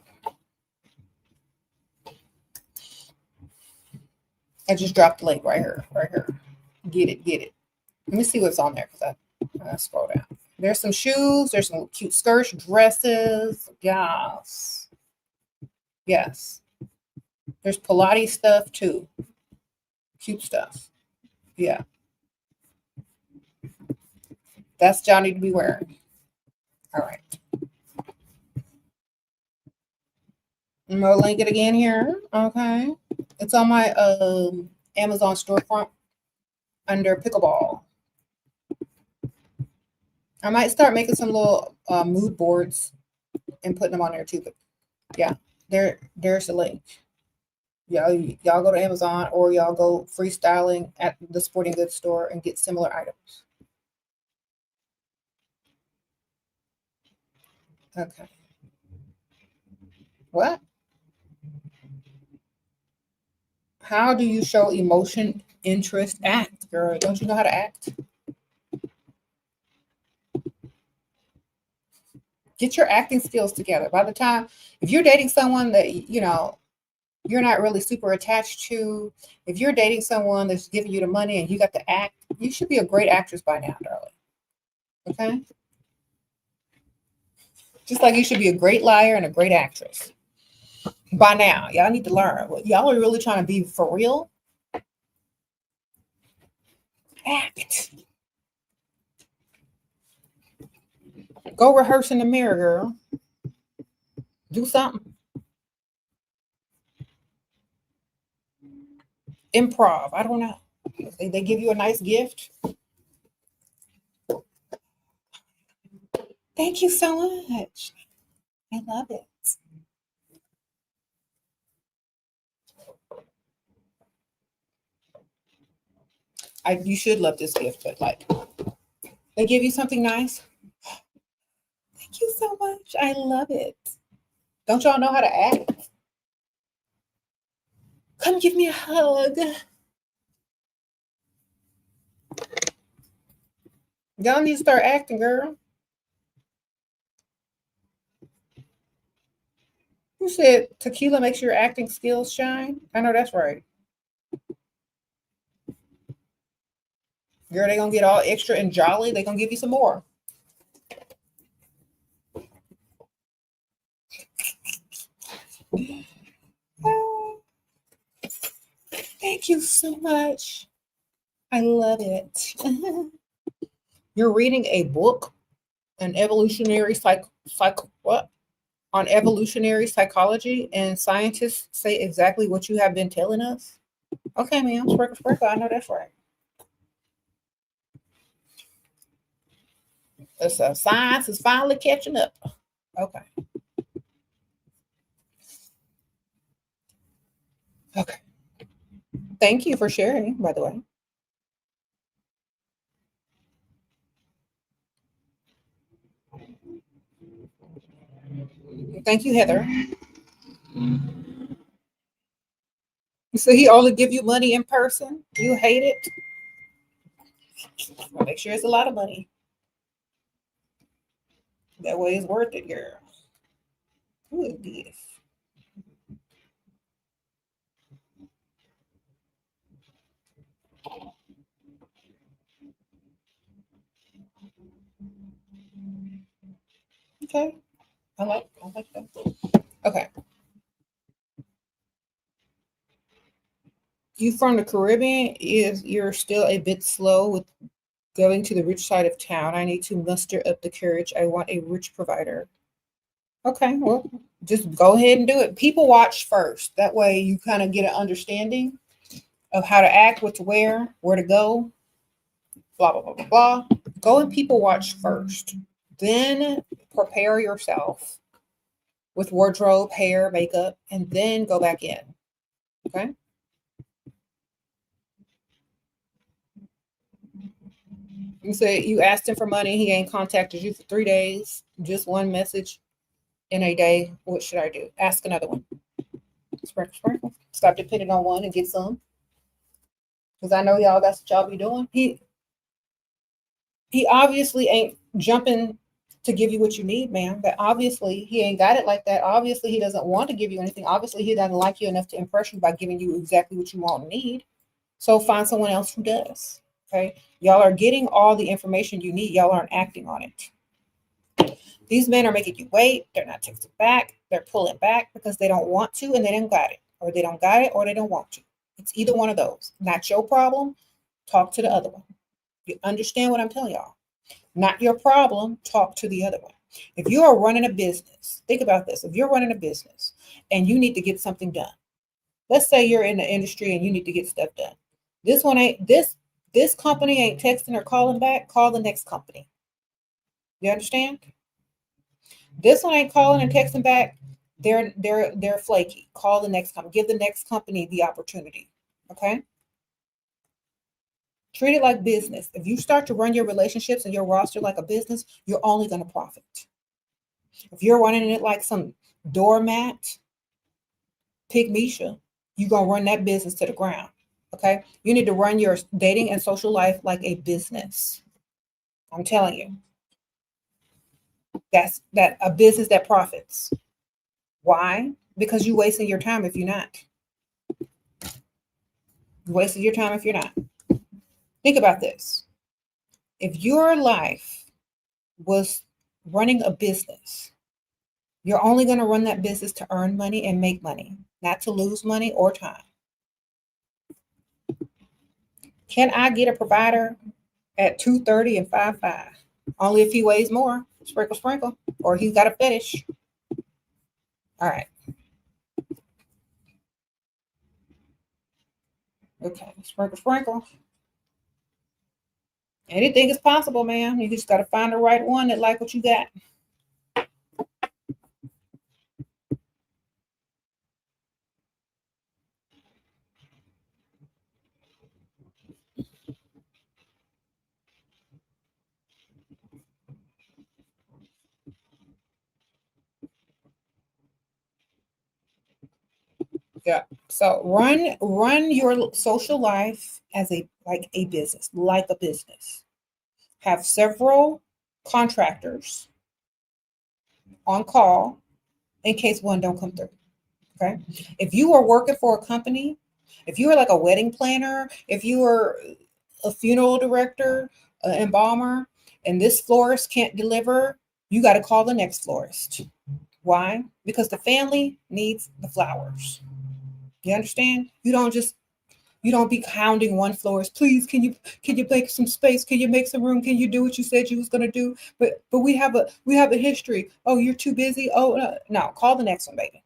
I just dropped the link right here. Right here. Get it. Let me see what's on there because I scroll down. There's some shoes. There's some cute skirts, dresses. Yes. There's Pilates stuff too. Cute stuff. Yeah. That's Johnny to be wearing. All right. I'm going to link it again here. Okay. It's on my Amazon storefront under pickleball. I might start making some little mood boards and putting them on there too. But yeah, there's the link. Y'all go to Amazon or y'all go freestyling at the sporting goods store and get similar items. Okay. What? How do you show emotion, interest, act, girl? Don't you know how to act? Get your acting skills together. By the time, if you're dating someone that, you're not really super attached to, if you're dating someone that's giving you the money and you got to act, you should be a great actress by now, darling. Okay? Just like you should be a great liar and a great actress. By now, y'all need to learn. Y'all are really trying to be for real. Act. Go rehearse in the mirror, girl. Do something. Improv. I don't know. They give you a nice gift. Thank you so much. I love it. You should love this gift, but like they give you something nice. Thank you so much. I love it. Don't y'all know how to act? Come give me a hug. Y'all need to start acting, girl. Who said tequila makes your acting skills shine? I know that's right. Girl, they gonna get all extra and jolly. They gonna give you some more. Oh, thank you so much. I love it. You're reading a book, an evolutionary what? On evolutionary psychology, and scientists say exactly what you have been telling us. Okay, ma'am. Sprinkle. I know that's right. Science is finally catching up. Okay. Okay. Thank you for sharing, by the way. Thank you, Heather. So he only give you money in person? You hate it? Well, make sure it's a lot of money. That way it's worth it, girl. Who is this? Okay. I like that. Okay. You from the Caribbean, you're still a bit slow with going to the rich side of town. I need to muster up the courage. I want a rich provider. Okay, well, just go ahead and do it. People watch first. That way you kind of get an understanding of how to act, what to wear, where to go, blah, blah, blah, blah, blah. Go and people watch first. Then prepare yourself with wardrobe, hair, makeup, and then go back in. Okay? You say you asked him for money, he ain't contacted you for 3 days, just one message in a day. What should I do? Ask another one. Sprinkle, sprinkle. Stop depending on one and get some. Because I know y'all, that's what y'all be doing. He obviously ain't jumping to give you what you need, man. But obviously he ain't got it like that. Obviously he doesn't want to give you anything. Obviously he doesn't like you enough to impress you by giving you exactly what you want and need. So find someone else who does. Okay. Y'all are getting all the information you need. Y'all aren't acting on it. These men are making you wait. They're not texting back. They're pulling back because they don't want to and they don't got it. Or they don't got it or they don't want to. It's either one of those. Not your problem. Talk to the other one. You understand what I'm telling y'all? Not your problem. Talk to the other one. If you are running a business, think about this. If you're running a business and you need to get something done, let's say you're in the industry and you need to get stuff done. This company ain't texting or calling back. Call the next company. You understand? This one ain't calling and texting back. They're flaky. Call the next company. Give the next company the opportunity. Okay? Treat it like business. If you start to run your relationships and your roster like a business, you're only going to profit. If you're running it like some doormat, pygmisha, you're going to run that business to the ground. Okay? You need to run your dating and social life like a business. I'm telling you. That's a business that profits. Why? Because you're wasting your time if you're not. You're wasting your time if you're not. Think about this. If your life was running a business, you're only going to run that business to earn money and make money, not to lose money or time. Can I get a provider at 230 and 5'5"? Only if he weighs more. Sprinkle, sprinkle. Or he's got a fetish. All right. Okay. Sprinkle, sprinkle. Anything is possible, man. You just got to find the right one that like what you got. Yeah. So run your social life as a business, like a business. Have several contractors on call in case one don't come through. Okay. If you are working for a company, if you are like a wedding planner, if you are a funeral director, an embalmer, and this florist can't deliver, you got to call the next florist. Why? Because the family needs the flowers. You understand? You don't be hounding one florist. Please, can you make some space? Can you make some room? Can you do what you said you was gonna do? But we have a history. Oh, you're too busy. Oh no, call the next one, baby.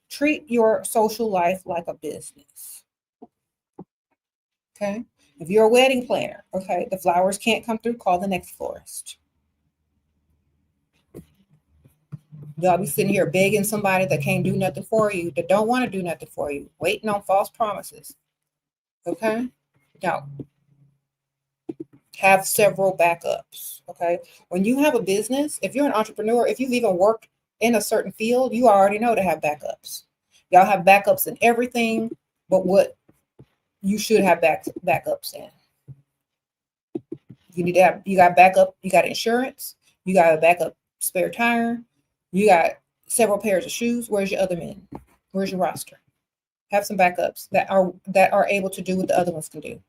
Treat your social life like a business. Okay. If you're a wedding planner, okay, the flowers can't come through, call the next florist. Y'all be sitting here begging somebody that can't do nothing for you, that don't want to do nothing for you, waiting on false promises. Okay? Now, have several backups. Okay? When you have a business, if you're an entrepreneur, if you've even worked in a certain field, you already know to have backups. Y'all have backups in everything but what you should have backups in. You got backup, you got insurance, you got a backup spare tire, you got several pairs of shoes. Where's your other men? Where's your roster? Have some backups that are able to do what the other ones can do.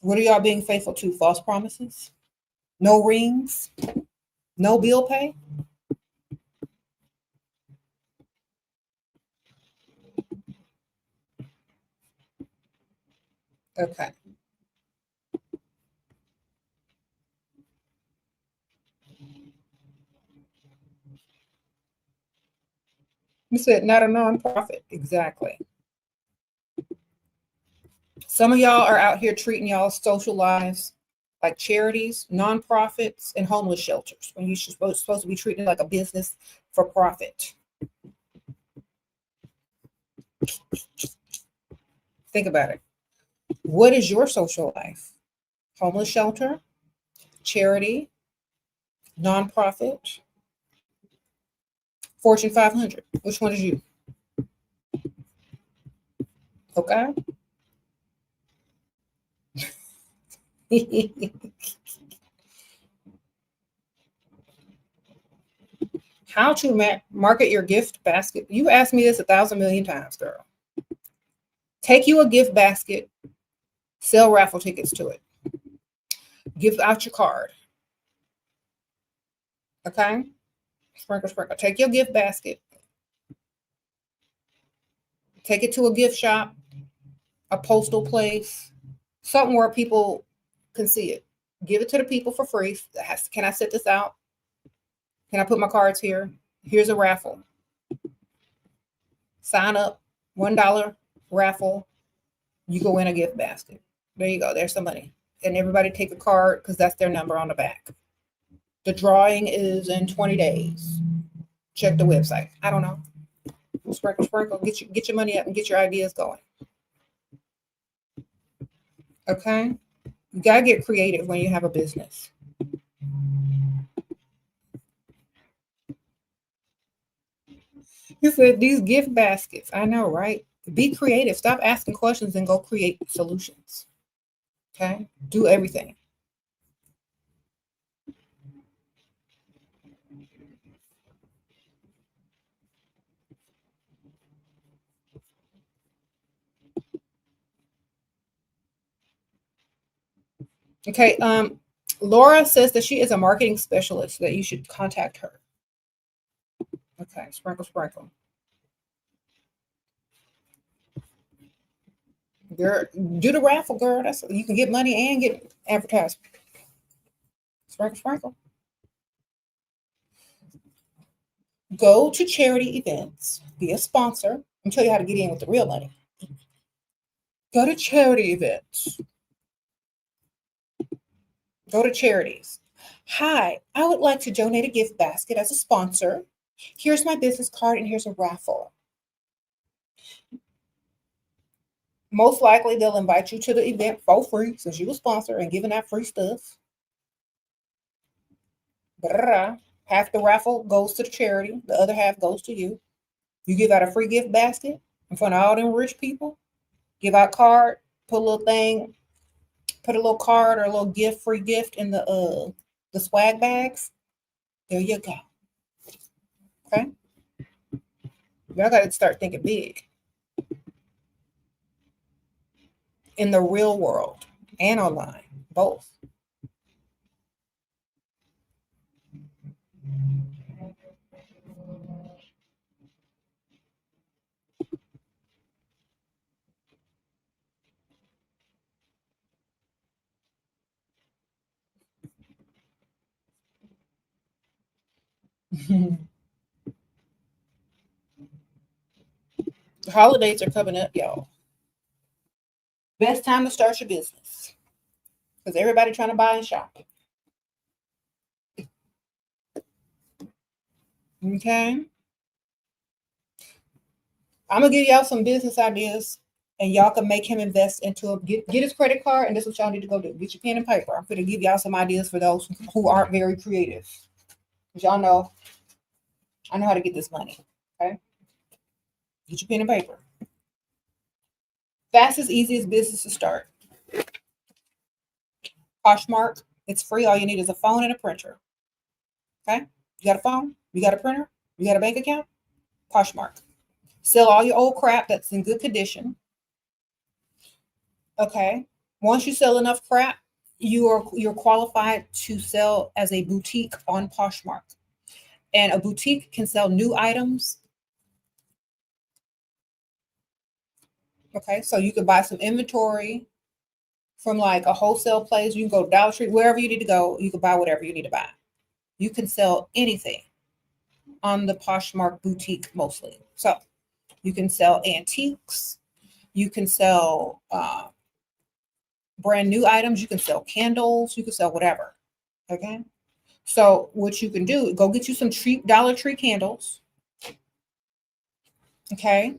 What are y'all being faithful to? False promises? No rings? No bill pay? Okay. You said not a nonprofit. Exactly. Some of y'all are out here treating y'all's social lives like charities, nonprofits, and homeless shelters when you're supposed to be treating it like a business for profit. Think about it. What is your social life? Homeless shelter, charity, nonprofit, Fortune 500. Which one is you? Okay. How to market your gift basket. You asked me this 1,000 million times, girl. Take you a gift basket, sell raffle tickets to it. Give out your card. Okay? Sprinkle, sprinkle. Take your gift basket. Take it to a gift shop, a postal place, something where people can see it. Give it to the people for free. Can I set this out? Can I put my cards here? Here's a raffle. Sign up, $1 raffle. You go win a gift basket. There you go. There's some money. And everybody take a card because that's their number on the back. The drawing is in 20 days. Check the website. I don't know. Sprinkle, sprinkle. Get your money up and get your ideas going. Okay? You got to get creative when you have a business. You said these gift baskets. I know, right? Be creative. Stop asking questions and go create solutions. Okay? Do everything. Okay. Laura says that she is a marketing specialist, that you should contact her. Okay. Sprinkle, sprinkle. Girl, do the raffle, girl. That's you can get money and get advertisement. Sprinkle, sprinkle. Go to charity events. Be a sponsor. I'll tell you how to get in with the real money. Go to charity events. Go to charities. Hi, I would like to donate a gift basket as a sponsor. Here's my business card and here's a raffle. Most likely they'll invite you to the event for free since you're a sponsor and giving out free stuff. Half the raffle goes to the charity. The other half goes to you. You give out a free gift basket in front of all them rich people. Give out card, put a little thing, put a little card or a little gift, free gift in the swag bags. There you go. Okay. Y'all got to start thinking big. In the real world and online, both. The holidays are coming up, y'all. Best time to start your business because everybody trying to buy and shop. Okay. I'm gonna give y'all some business ideas, and y'all can make him invest into get his credit card. And this is what y'all need to go do. Get your pen and paper. I'm gonna give y'all some ideas for those who aren't very creative. Because y'all know, I know how to get this money. Okay. Get your pen and paper. Fastest, easiest business to start. Poshmark. It's free. All you need is a phone and a printer. Okay. You got a phone? You got a printer? You got a bank account? Poshmark. Sell all your old crap that's in good condition. Okay. Once you sell enough crap, you're qualified to sell as a boutique on Poshmark. And a boutique can sell new items. Okay. So you could buy some inventory from like a wholesale place. You can go to Dollar Tree, wherever you need to go. You can buy whatever you need to buy. You can sell anything on the Poshmark boutique mostly. So you can sell antiques. You can sell brand new items. You can sell candles. You can sell whatever. Okay. So what you can do, go get you some cheap Dollar Tree candles. Okay.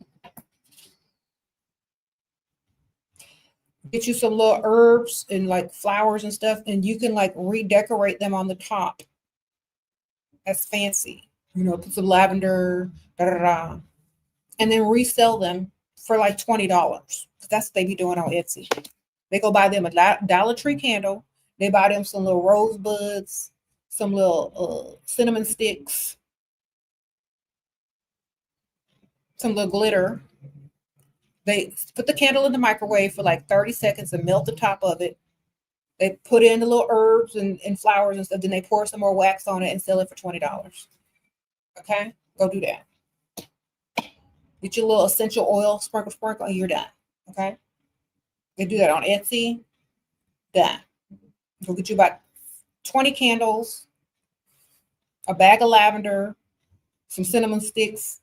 Get you some little herbs and like flowers and stuff, and you can like redecorate them on the top as fancy. Put some lavender, da da da, and then resell them for like $20. That's what they be doing on Etsy. They go buy them a Dollar Tree candle. They buy them some little rosebuds, some little cinnamon sticks, some little glitter. They put the candle in the microwave for like 30 seconds and melt the top of it. They put in the little herbs and flowers and stuff. Then they pour some more wax on it and sell it for $20. Okay? Go do that. Get your little essential oil, sprinkle, and you're done. Okay? They do that on Etsy. Done. Go get you about 20 candles, a bag of lavender, some cinnamon sticks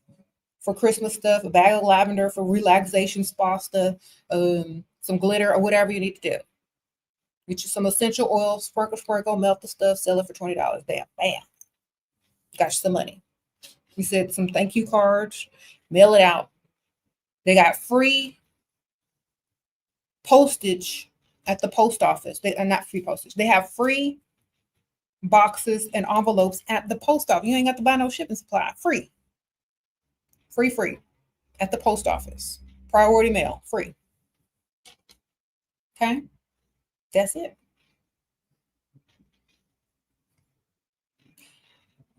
for Christmas stuff, a bag of lavender for relaxation spa stuff, some glitter or whatever you need to do. Get you some essential oil, sprinkle, melt the stuff, sell it for $20. Bam. Got you some money. We said some thank you cards, mail it out. They got free postage at the post office. They are not free postage. They have free boxes and envelopes at the post office. You ain't got to buy no shipping supply. Free at the post office. Priority mail, free. Okay, that's it.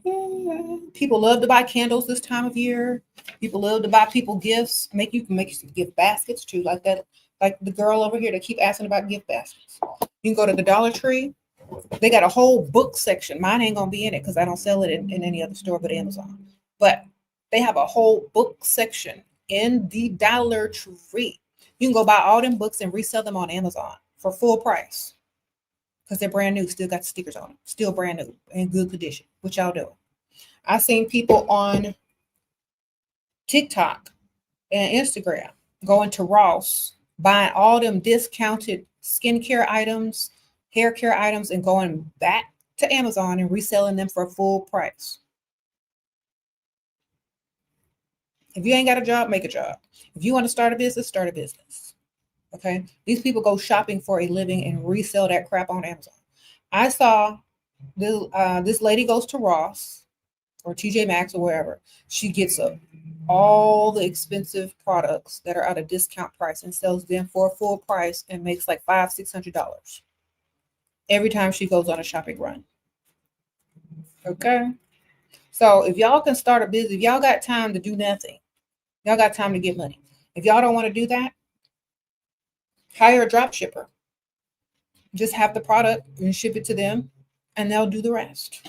Yeah. People love to buy candles this time of year. People love to buy people gifts. You can make gift baskets too, like that. Like the girl over here that keep asking about gift baskets. You can go to the Dollar Tree. They got a whole book section. Mine ain't gonna be in it because I don't sell it in any other store but Amazon. But they have a whole book section in the Dollar Tree. You can go buy all them books and resell them on Amazon for full price because they're brand new, still got stickers on them, still brand new and good condition. What y'all do? I seen people on TikTok and Instagram going to Ross, buying all them discounted skincare items, hair care items, and going back to Amazon and reselling them for full price. If you ain't got a job, make a job. If you want to start a business, start a business. Okay? These people go shopping for a living and resell that crap on Amazon. I saw this lady goes to Ross or TJ Maxx or wherever. She gets all the expensive products that are at a discount price and sells them for a full price and makes like $500-$600 every time she goes on a shopping run. Okay? So if y'all can start a business, if y'all got time to do nothing, y'all got time to get money. If y'all don't want to do that, hire a drop shipper. Just have the product and ship it to them and they'll do the rest.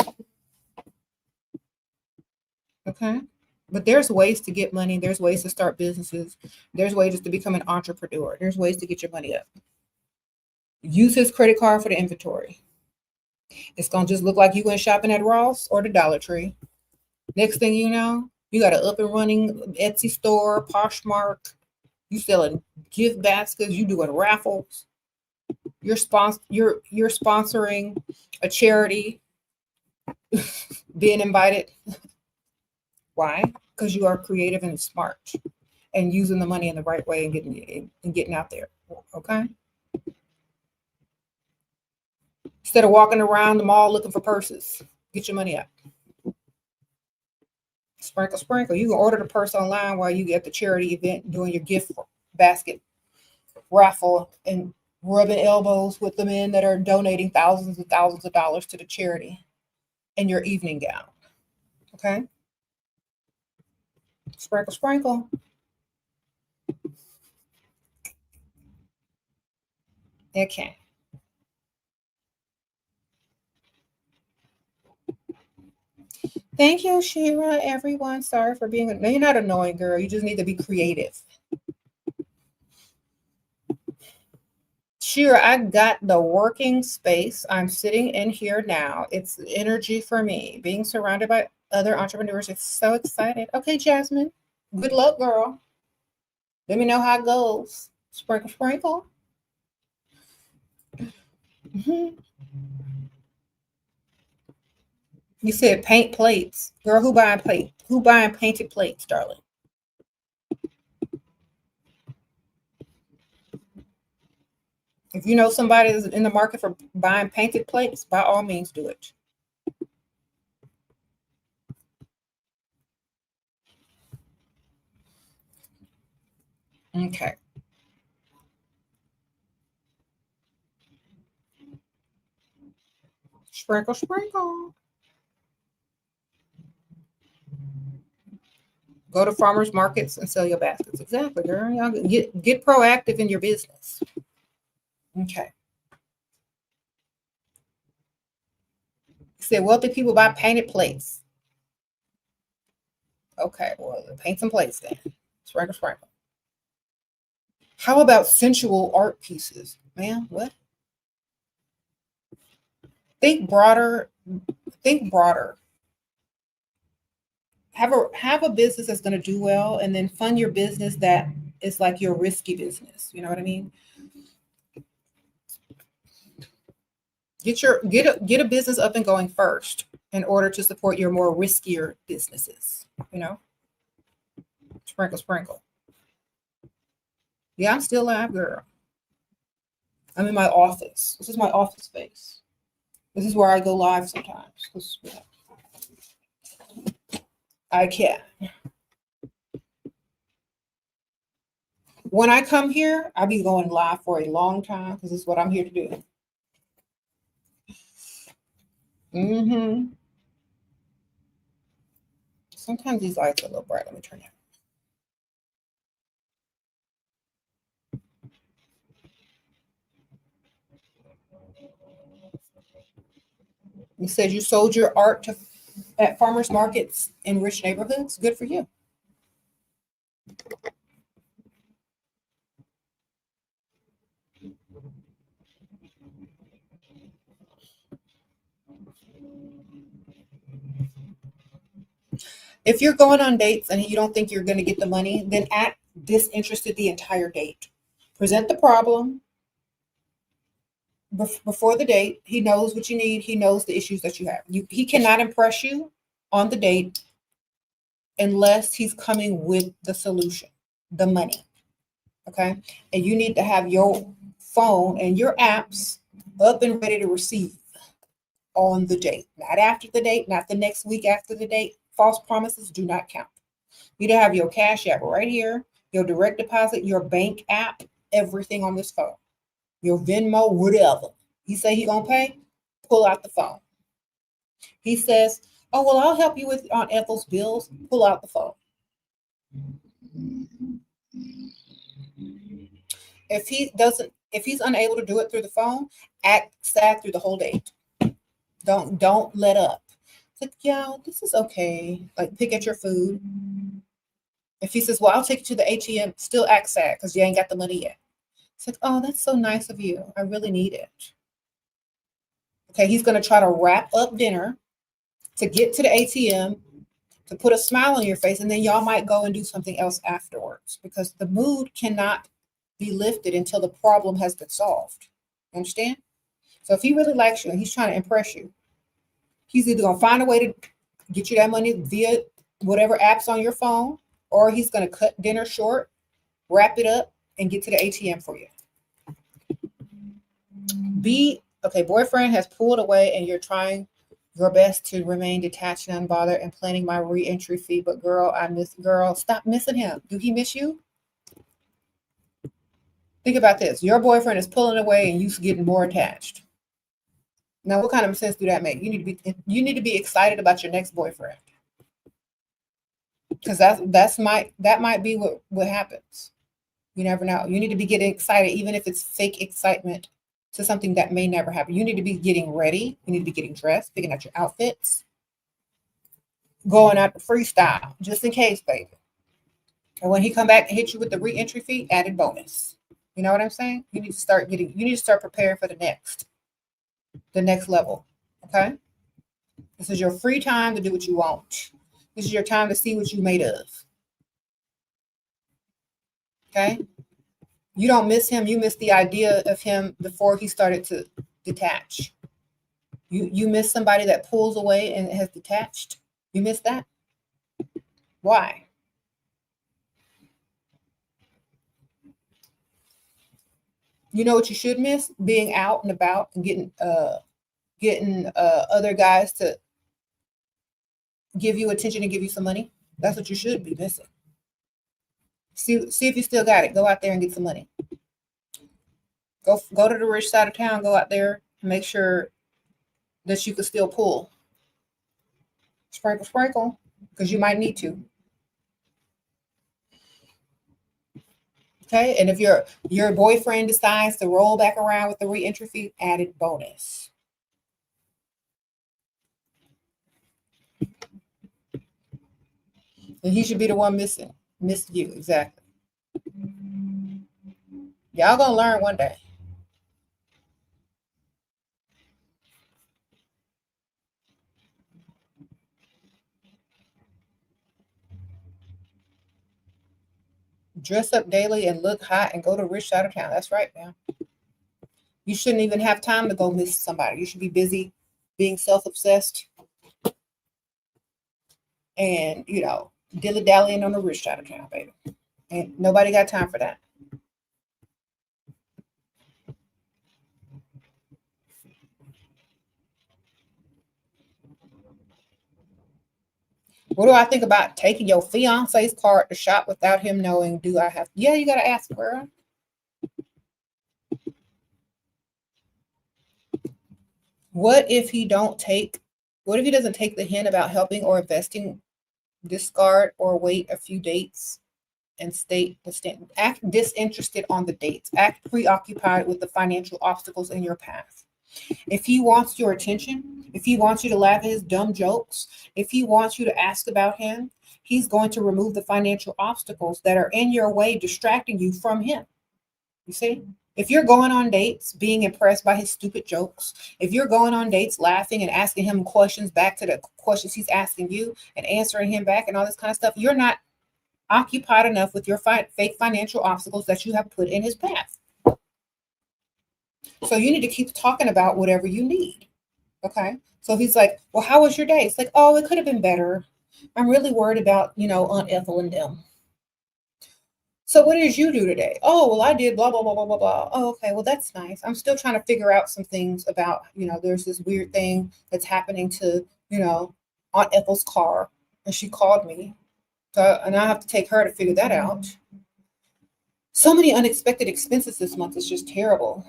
Okay? But there's ways to get money. There's ways to start businesses. There's ways to become an entrepreneur. There's ways to get your money up. Use his credit card for the inventory. It's going to just look like you went shopping at Ross or the Dollar Tree. Next thing you know, you got an up and running Etsy store, Poshmark. You selling gift baskets. You doing raffles. You're sponsoring a charity. Being invited. Why? Because you are creative and smart and using the money in the right way and getting out there. Okay. Instead of walking around the mall looking for purses, get your money up. Sprinkle. You can order the purse online while you get the charity event doing your gift basket raffle and rubbing elbows with the men that are donating thousands and thousands of dollars to the charity in your evening gown. Okay. Sprinkle. Okay. Thank you, Shira, everyone. Sorry for being... No, you're not annoying, girl. You just need to be creative. Shira, I got the working space. I'm sitting in here now. It's energy for me. Being surrounded by other entrepreneurs is so excited. Okay, Jasmine. Good luck, girl. Let me know how it goes. Sprinkle. Mm-hmm. You said paint plates. Girl, who buying plates? Who buying painted plates, darling? If you know somebody that's in the market for buying painted plates, by all means do it. Okay. Sprinkle, sprinkle. Go to farmers markets and sell your baskets. Exactly, girl. Y'all get proactive in your business. Okay. You said wealthy people buy painted plates. Okay, well, paint some plates then. Sprinkle, sprinkle. How about sensual art pieces? Man, what? Think broader. Think broader. Have a business that's going to do well, and then fund your business that is like your risky business. You know what I mean? Get a business up and going first in order to support your more riskier businesses. You know, sprinkle, sprinkle. Yeah, I'm still live, girl. I'm in my office. This is my office space. This is where I go live sometimes. 'Cause, yeah, I can. When I come here, I'll be going live for a long time because this is what I'm here to do. Sometimes these lights are a little bright. Let me turn it. You said you sold your art at farmers markets in rich neighborhoods. Good for you. If you're going on dates and you don't think you're going to get the money, then act disinterested the entire date. Present the problem before the date. He knows what you need. He knows the issues that you have. He cannot impress you on the date unless he's coming with the solution, the money. Okay. And you need to have your phone and your apps up and ready to receive on the date, not after the date, not the next week after the date. False promises do not count. You need to have your Cash App right here, your direct deposit, your bank app, everything on this phone, your Venmo, whatever. He say he gonna pay, pull out the phone. He says, oh, well, I'll help you with Aunt Ethel's bills, pull out the phone. If he's unable to do it through the phone, act sad through the whole date. Don't let up. It's like, yeah, this is okay. Like, pick at your food. If he says, well, I'll take you to the ATM, still act sad because you ain't got the money yet. It's like, oh, that's so nice of you. I really need it. Okay, he's going to try to wrap up dinner to get to the ATM, to put a smile on your face, and then y'all might go and do something else afterwards because the mood cannot be lifted until the problem has been solved. Understand? So if he really likes you and he's trying to impress you, he's either going to find a way to get you that money via whatever apps on your phone, or he's going to cut dinner short, wrap it up, and get to the ATM for you. Okay, boyfriend has pulled away and you're trying your best to remain detached and unbothered and planning my re-entry fee, but girl, stop missing him. Do he miss you? Think about this. Your boyfriend is pulling away and you getting more attached. Now, what kind of sense do that make? You need to be excited about your next boyfriend. Because that might be what happens. You never know. You need to be getting excited, even if it's fake excitement, to something that may never happen. You need to be getting ready. You need to be getting dressed, picking out your outfits, going out to freestyle, just in case, baby. And when he come back and hit you with the re-entry fee, added bonus. You know what I'm saying? You need to start preparing for the next level. Okay? This is your free time to do what you want. This is your time to see what you're made of. Okay? You don't miss him. You miss the idea of him before he started to detach. You miss somebody that pulls away and has detached. You miss that? Why? You know what you should miss? Being out and about and getting other guys to give you attention and give you some money. That's what you should be missing. See if you still got it. Go out there and get some money. Go to the rich side of town. Go out there and make sure that you can still pull. Sprinkle, sprinkle, because you might need to. Okay, and if your boyfriend decides to roll back around with the reentry fee, added bonus. And he should be the one missed you, exactly. Y'all gonna learn one day. Dress up daily and look hot and go to rich side of town. That's right, man. You shouldn't even have time to go miss somebody. You should be busy being self-obsessed and, dilly-dallying on the rich side of town, baby. And nobody got time for that. What do I think about taking your fiance's car to shop without him knowing? Do I have? Yeah, you got to ask her. What if he doesn't take the hint about helping or investing, discard or wait a few dates and act disinterested on the dates, act preoccupied with the financial obstacles in your path. If he wants your attention, if he wants you to laugh at his dumb jokes, if he wants you to ask about him, he's going to remove the financial obstacles that are in your way, distracting you from him. You see? If you're going on dates, being impressed by his stupid jokes, if you're going on dates, laughing and asking him questions back to the questions he's asking you and answering him back and all this kind of stuff, you're not occupied enough with your fake financial obstacles that you have put in his path. So you need to keep talking about whatever you need. Okay. So he's like, well, how was your day? It's like, oh, it could have been better. I'm really worried about, Aunt Ethel and them. So what did you do today? Oh, well, I did blah, blah, blah, blah, blah, blah. Oh, okay. Well, that's nice. I'm still trying to figure out some things about, there's this weird thing that's happening to, Aunt Ethel's car. And she called me. And I have to take her to figure that out. So many unexpected expenses this month. It's just terrible.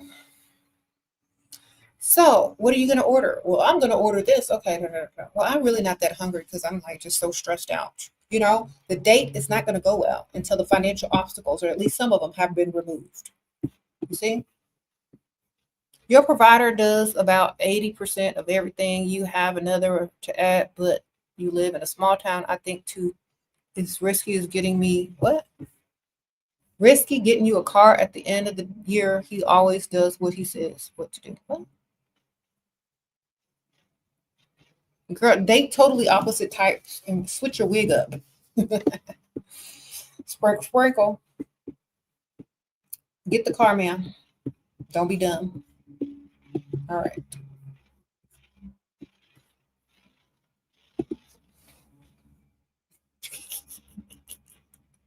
So what are you going to order? Well, I'm going to order this. Okay. No. Well, I'm really not that hungry because I'm like just so stressed out. The date is not going to go well until the financial obstacles, or at least some of them, have been removed. You see? Your provider does about 80% of everything. You have another to add, but you live in a small town. I think too, it's risky as getting me what? Risky getting you a car at the end of the year. He always does what he says what to do. What? Girl, date totally opposite types and switch your wig up. Sprinkle, sprinkle. Get the car, man. Don't be dumb. All right.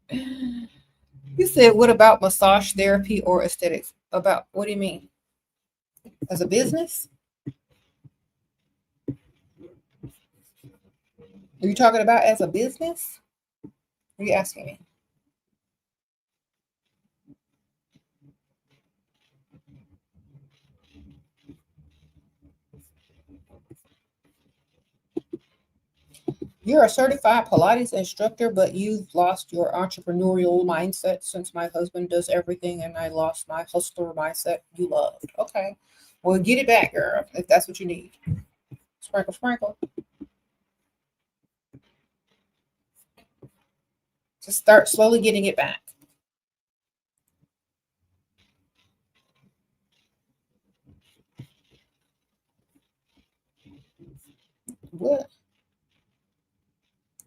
You said, what about massage therapy or aesthetics? About what do you mean? As a business? Are you talking about as a business? What are you asking me? You're a certified Pilates instructor, but you've lost your entrepreneurial mindset since my husband does everything and I lost my hustler mindset you loved. Okay. Well, get it back, girl, if that's what you need. Sprinkle, sprinkle. Just start slowly getting it back. What?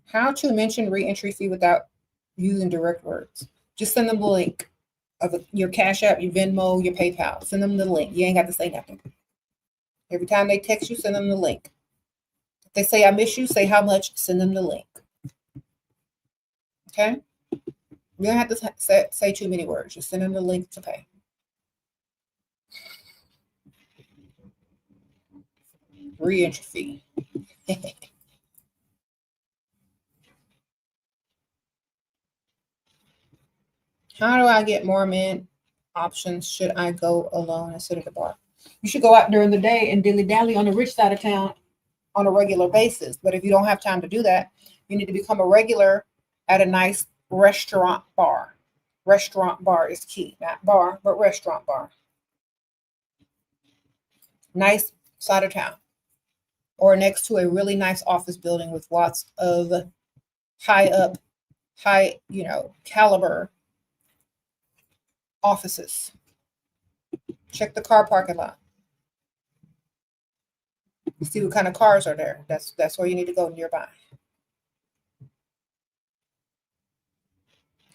How to mention reentry fee without using direct words. Just send them the link of your Cash App, your Venmo, your PayPal. Send them the link. You ain't got to say nothing. Every time they text you, send them the link. If they say, I miss you, say how much, send them the link. Okay? You don't have to say too many words. Just send them the link to pay. Re-entry fee. How do I get more men options? Should I go alone and sit at the bar? You should go out during the day and dilly-dally on the rich side of town on a regular basis. But if you don't have time to do that, you need to become a regular at a nice restaurant bar. Restaurant bar is key. Not bar, but restaurant bar. Nice side of town. Or next to a really nice office building with lots of high, caliber offices. Check the car parking lot. See what kind of cars are there. That's where you need to go nearby.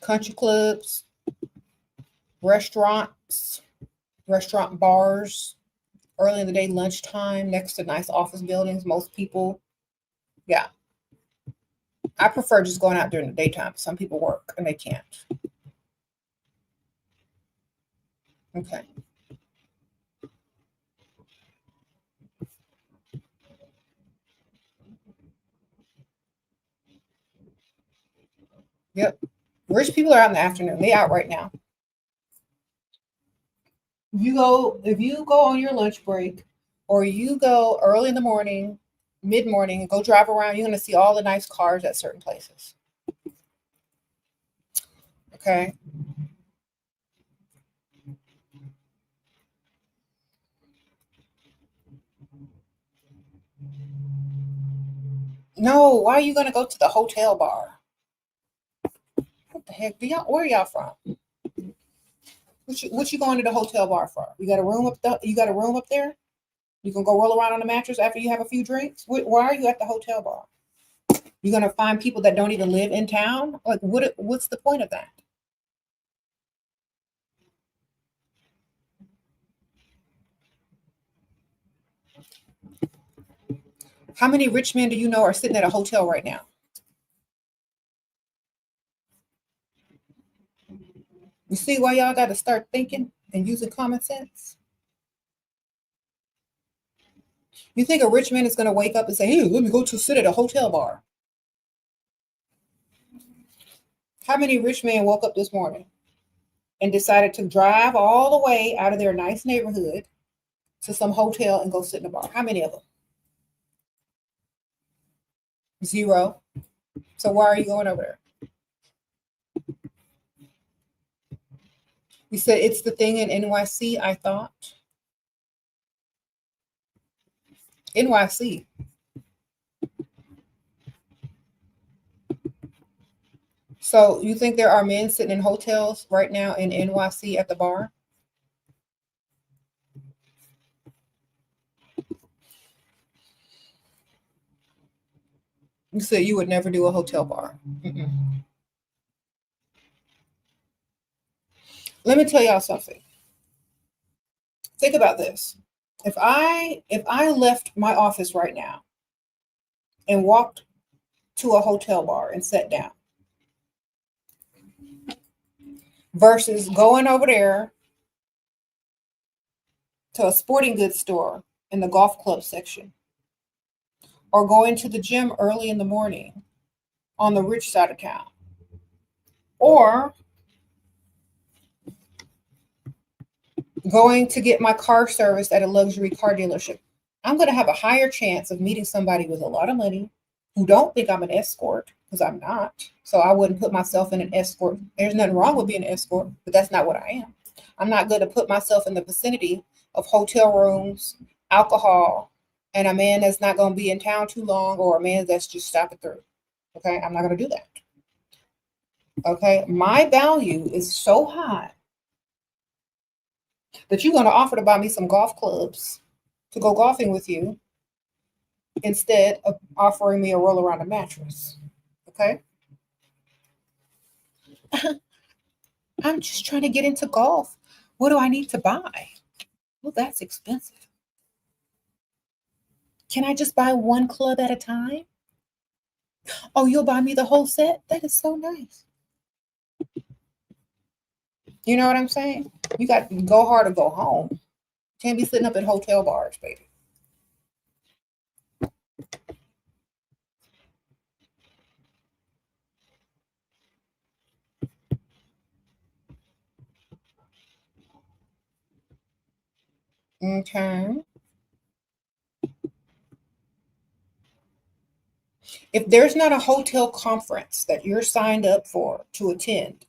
Country clubs, restaurants, restaurant bars, early in the day, lunchtime, next to nice office buildings. Most people, yeah. I prefer just going out during the daytime. Some people work and they can't. Okay. Yep. Rich people are out in the afternoon. They out right now. If you go on your lunch break or you go early in the morning, mid-morning, and go drive around, you're going to see all the nice cars at certain places. Okay. No, why are you going to go to the hotel bar? What the heck? Where y'all from? What you going to the hotel bar for? You got a room up there? You can go roll around on the mattress after you have a few drinks? Why are you at the hotel bar? You're going to find people that don't even live in town? Like, what's the point of that? How many rich men do you know are sitting at a hotel right now? You see why y'all got to start thinking and using common sense? You think a rich man is going to wake up and say, hey, let me go to sit at a hotel bar? How many rich men woke up this morning and decided to drive all the way out of their nice neighborhood to some hotel and go sit in a bar? How many of them? Zero. So why are you going over there? You said it's the thing in NYC, I thought. NYC. So you think there are men sitting in hotels right now in NYC at the bar? You said you would never do a hotel bar. Mm-mm. Let me tell y'all something. Think about this. If I left my office right now and walked to a hotel bar and sat down versus going over there to a sporting goods store in the golf club section or going to the gym early in the morning on the rich side of town or going to get my car serviced at a luxury car dealership, I'm going to have a higher chance of meeting somebody with a lot of money who don't think I'm an escort, because I'm not. So I wouldn't put myself in an escort. There's nothing wrong with being an escort, but that's not what I am. I'm not going to put myself in the vicinity of hotel rooms, alcohol, and a man that's not going to be in town too long, or a man that's just stopping through. Okay, I'm not going to do that. Okay, my value is so high that you're going to offer to buy me some golf clubs to go golfing with you instead of offering me a roll around a mattress. Okay? I'm just trying to get into golf. What do I need to buy? Well, that's expensive. Can I just buy one club at a time? Oh, you'll buy me the whole set? That is so nice. You know what I'm saying? You got to go hard or go home. Can't be sitting up at hotel bars, baby. Okay. If there's not a hotel conference that you're signed up for to attend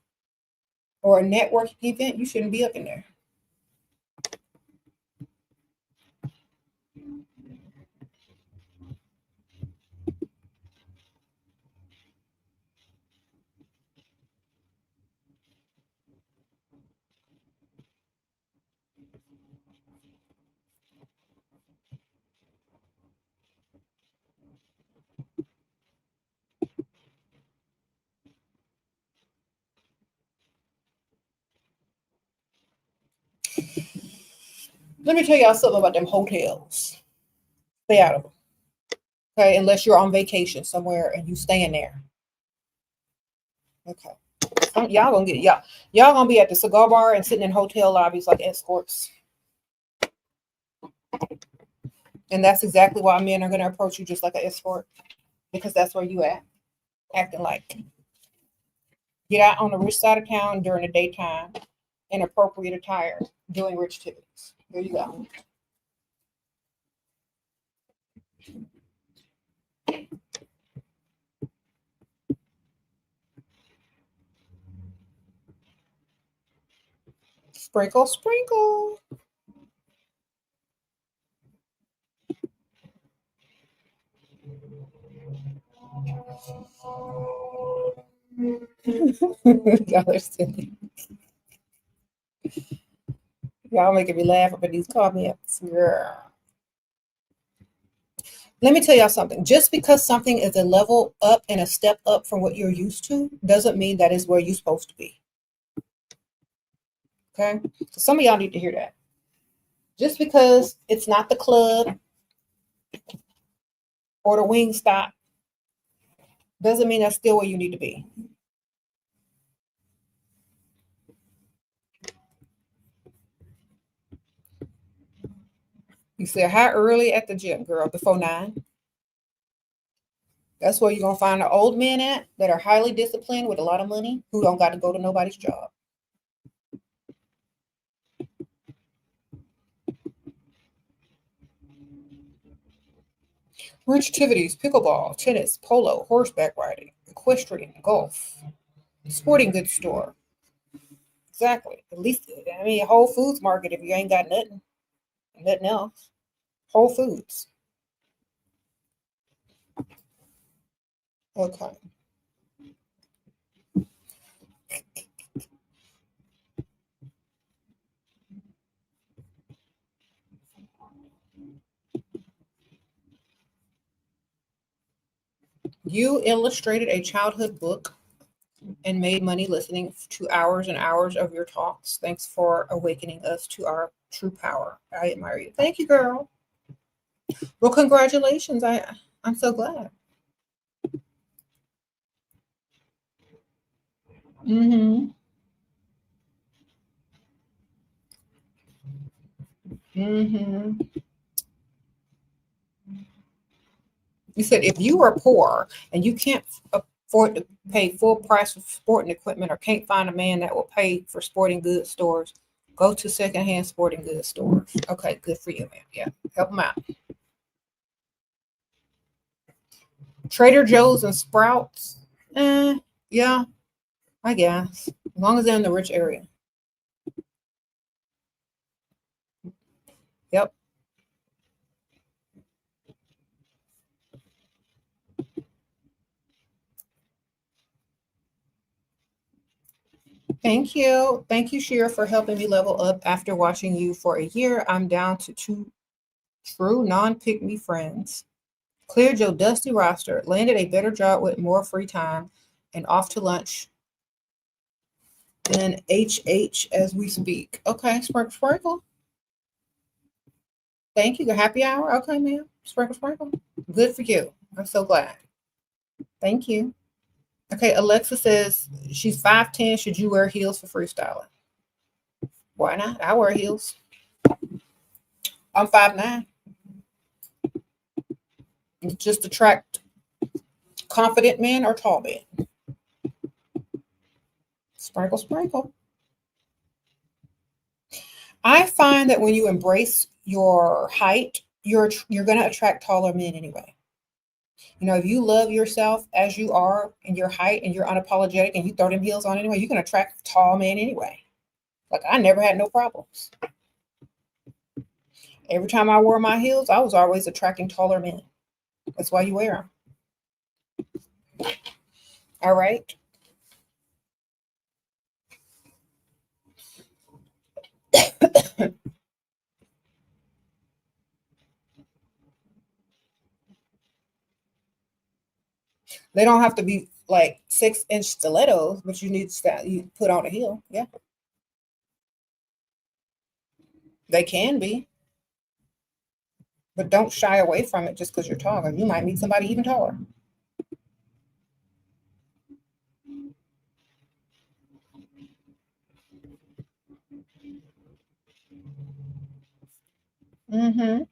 or a networking event, you shouldn't be up in there. Let me tell y'all something about them hotels. Stay out of them. Okay, unless you're on vacation somewhere and you staying there. Okay. Y'all gonna get y'all gonna be at the cigar bar and sitting in hotel lobbies like escorts. And that's exactly why men are gonna approach you just like an escort, because that's where you at, acting like. Get out on the rich side of town during the daytime in appropriate attire, doing rich activities. There you go. Sprinkle, sprinkle. Y'all are silly. Y'all making me laugh up at these comments. Yeah. Let me tell y'all something. Just because something is a level up and a step up from what you're used to doesn't mean that is where you're supposed to be. Okay? So some of y'all need to hear that. Just because it's not the club or the wing stop doesn't mean that's still where you need to be. You said, how early at the gym, girl? Before 9. That's where you're going to find the old men at that are highly disciplined with a lot of money who don't got to go to nobody's job. Rich activities, pickleball, tennis, polo, horseback riding, equestrian, golf, sporting goods store. Exactly. At least, I mean, a Whole Foods market if you ain't got nothing else. Whole Foods. Okay. You illustrated a childhood book and made money listening to hours and hours of your talks. Thanks for awakening us to our true power. I admire you. Thank you, girl. Well, congratulations. I'm so glad. Mm-hmm. Mm-hmm. You said if you are poor and you can't afford to pay full price for sporting equipment or can't find a man that will pay for sporting goods stores, go to secondhand sporting goods stores. Okay, good for you, man. Yeah, help them out. Trader Joe's and Sprouts. Yeah, I guess. As long as they're in the rich area. Yep. Thank you. Thank you, Shira, for helping me level up after watching you for a year. I'm down to 2 true non-pick me friends. Cleared your dusty roster, landed a better job with more free time, and off to lunch in HH as we speak. Okay, sprinkle, sprinkle. Thank you. The happy hour. Okay, ma'am. Sprinkle, sprinkle. Good for you. I'm so glad. Thank you. Okay, Alexa says she's 5'10". Should you wear heels for freestyling? Why not? I wear heels. I'm 5'9". Just attract confident men or tall men. Sprinkle, sprinkle. I find that when you embrace your height, you're going to attract taller men anyway. You know, if you love yourself as you are and your height and you're unapologetic and you throw them heels on anyway, you can attract tall men anyway. Like I never had no problems. Every time I wore my heels, I was always attracting taller men. That's why you wear them. All right. They don't have to be like 6-inch stilettos, but you need to you put on a heel. Yeah, they can be, but don't shy away from it just because you're taller. You might meet somebody even taller. Mm-hmm.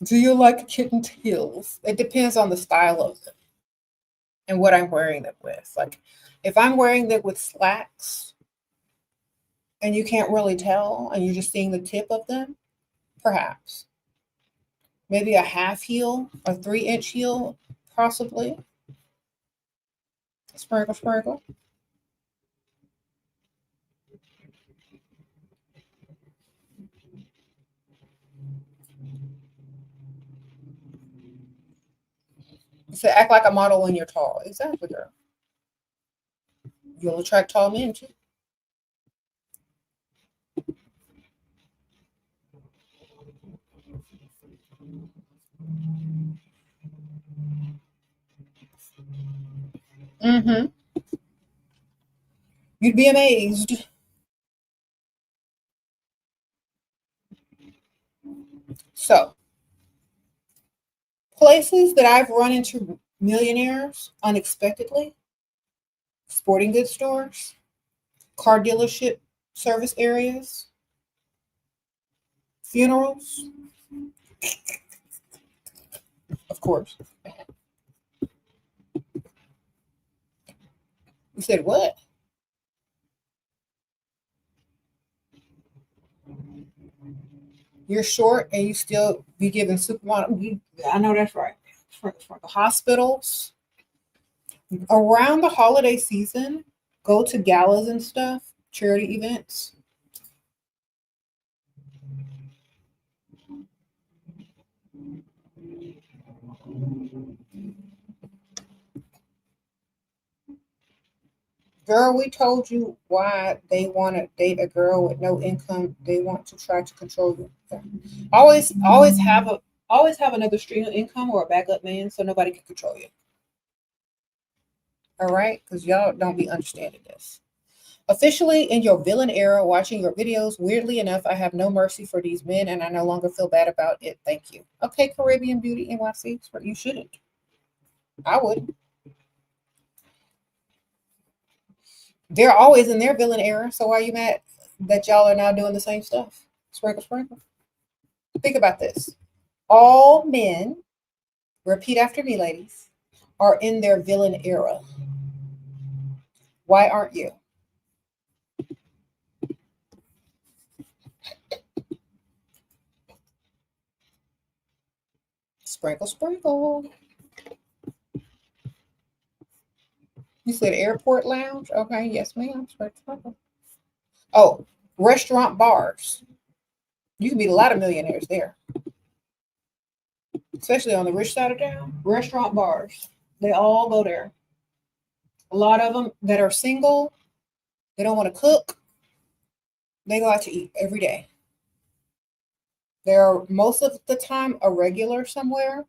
Do you like kitten heels? It depends on the style of them and what I'm wearing them with. Like, if I'm wearing them with slacks and you can't really tell and you're just seeing the tip of them, perhaps. Maybe a half heel, a 3-inch heel, possibly. Sprinkle, sprinkle. So act like a model when you're tall. Exactly, girl. You'll attract tall men too. Mm-hmm. You'd be amazed. So, places that I've run into millionaires unexpectedly: sporting goods stores, car dealership service areas, funerals, of course. You said what? You're short and you still be giving supermodel. I know that's right. For the hospitals around the holiday season, go to galas and stuff, charity events. Girl, we told you why they want to date a girl with no income. They want to try to control you. Yeah. Always have another stream of income or a backup man so nobody can control you. All right, because y'all don't be understanding this. Officially in your villain era, watching your videos, weirdly enough, I have no mercy for these men and I no longer feel bad about it. Thank you. Okay, Caribbean Beauty NYC, you shouldn't. I would. They're always in their villain era, so why are you mad that y'all are now doing the same stuff? Sprinkle, sprinkle. Think about this. All men, repeat after me, ladies, are in their villain era. Why aren't you? Sprinkle, sprinkle. You said airport lounge? Okay, yes, ma'am. Sprinkle, sprinkle. Oh, restaurant bars. You can meet a lot of millionaires there, especially on the rich side of town. Restaurant bars. They all go there. A lot of them that are single, they don't want to cook. They go out to eat every day. They're most of the time a regular somewhere.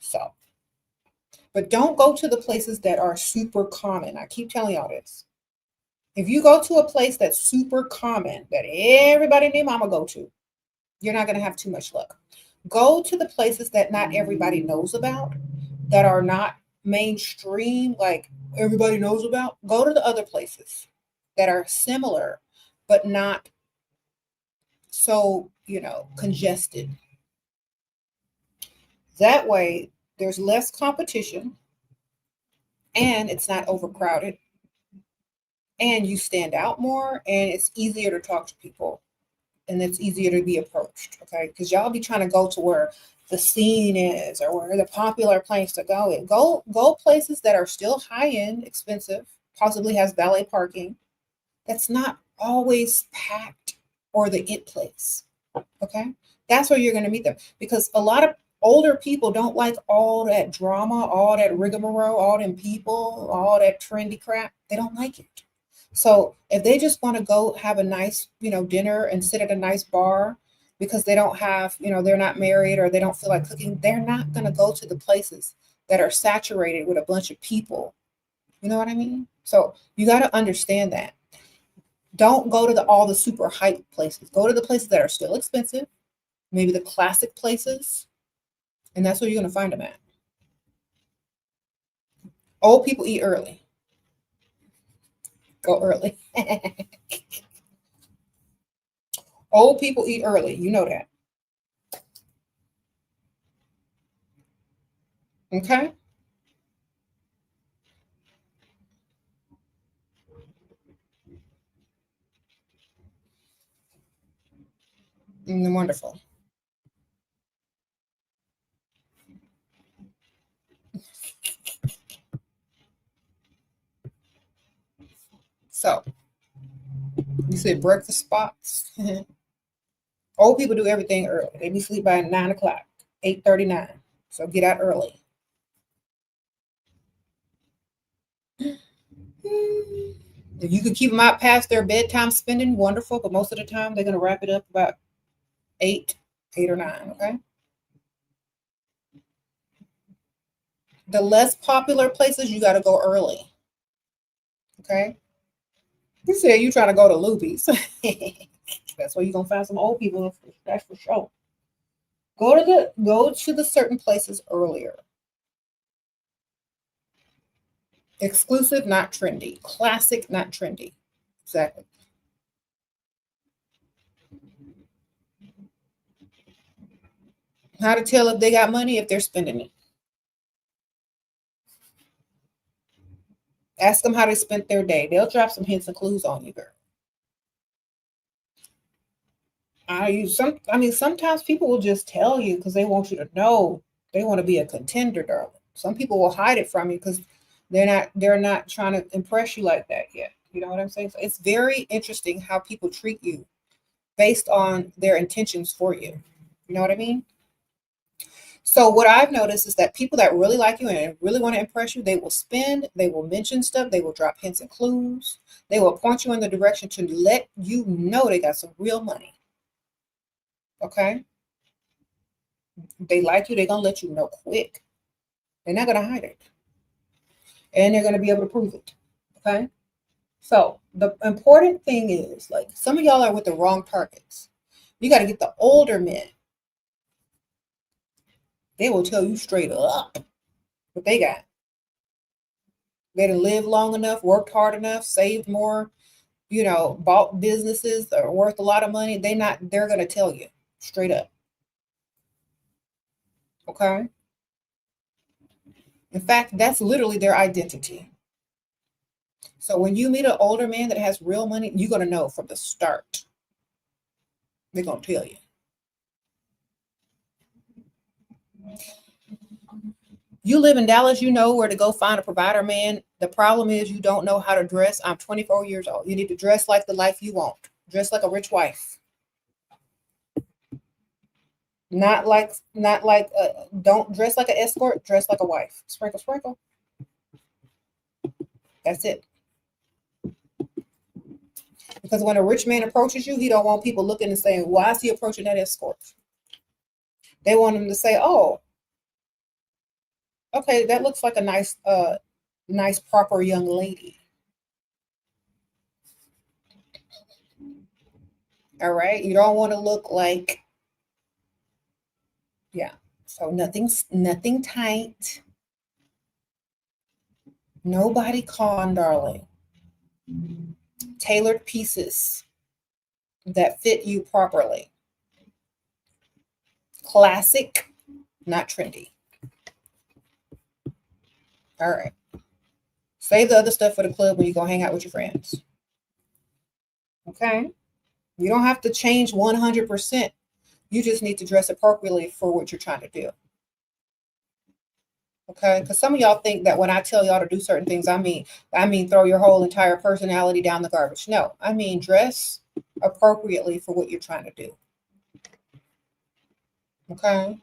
So, but don't go to the places that are super common. I keep telling y'all this. If you go to a place that's super common, that everybody named mama go to, you're not going to have too much luck. Go to the places that not everybody knows about, that are not mainstream, like everybody knows about. Go to the other places that are similar, but not so, congested. That way, there's less competition and it's not overcrowded. and you stand out more, and it's easier to talk to people, and it's easier to be approached. Okay, because y'all be trying to go to where the scene is or where the popular place to go in. Go places that are still high end, expensive, possibly has valet parking. That's not always packed or the it place. Okay, that's where you're going to meet them, because a lot of older people don't like all that drama, all that rigmarole, all them people, all that trendy crap. They don't like it. So if they just want to go have a nice, dinner and sit at a nice bar because they don't have, they're not married or they don't feel like cooking, they're not going to go to the places that are saturated with a bunch of people. You know what I mean? So you got to understand that. Don't go to all the super hype places. Go to the places that are still expensive, maybe the classic places, and that's where you're going to find them at. Old people eat early. Go early. Old people eat early. You know that. Okay? Wonderful. So, you said breakfast spots. Old people do everything early. They be sleep by 9 o'clock, 8:39. So get out early. If you could keep them out past their bedtime spending, wonderful. But most of the time, they're going to wrap it up about 8 or 9. Okay. The less popular places, you got to go early. Okay. You said you trying to go to Luby's. That's where you're gonna find some old people. That's for sure. Go to the certain places earlier. Exclusive, not trendy. Classic, not trendy. Exactly. How to tell if they got money if they're spending it. Ask them how they spent their day. They'll drop some hints and clues on you, girl. Sometimes people will just tell you because they want you to know. They want to be a contender, darling. Some people will hide it from you because they're not trying to impress you like that yet. You know what I'm saying? So it's very interesting how people treat you based on their intentions for you. You know what I mean? So what I've noticed is that people that really like you and really want to impress you, they will spend, they will mention stuff, they will drop hints and clues, they will point you in the direction to let you know they got some real money. Okay? They like you, they're gonna let you know quick. They're not gonna hide it. And they're gonna be able to prove it. Okay? So the important thing is, like, some of y'all are with the wrong targets. You got to get the older men. They will tell you straight up what they got. They done lived long enough, worked hard enough, saved more, bought businesses that are worth a lot of money. They're gonna tell you straight up. Okay. In fact, that's literally their identity. So when you meet an older man that has real money, you're gonna know from the start. They're gonna tell you. You live in Dallas, you know where to go find a provider man. The problem is you don't know how to dress. I'm 24 years old. You need to dress like the life you want. Dress like a rich wife. Don't dress like an escort, dress like a wife. Sprinkle, sprinkle. That's it. Because when a rich man approaches you, he don't want people looking and saying, why is he approaching that escort? They want him to say, oh, okay, that looks like a nice, proper young lady. All right. You don't want to look like, yeah. So nothing tight. Nobody con, darling. Tailored pieces that fit you properly. Classic, not trendy. All right. Save the other stuff for the club when you go hang out with your friends. Okay. You don't have to change 100%. You just need to dress appropriately for what you're trying to do. Okay. Because some of y'all think that when I tell y'all to do certain things, I mean throw your whole entire personality down the garbage. No, I mean dress appropriately for what you're trying to do. Okay.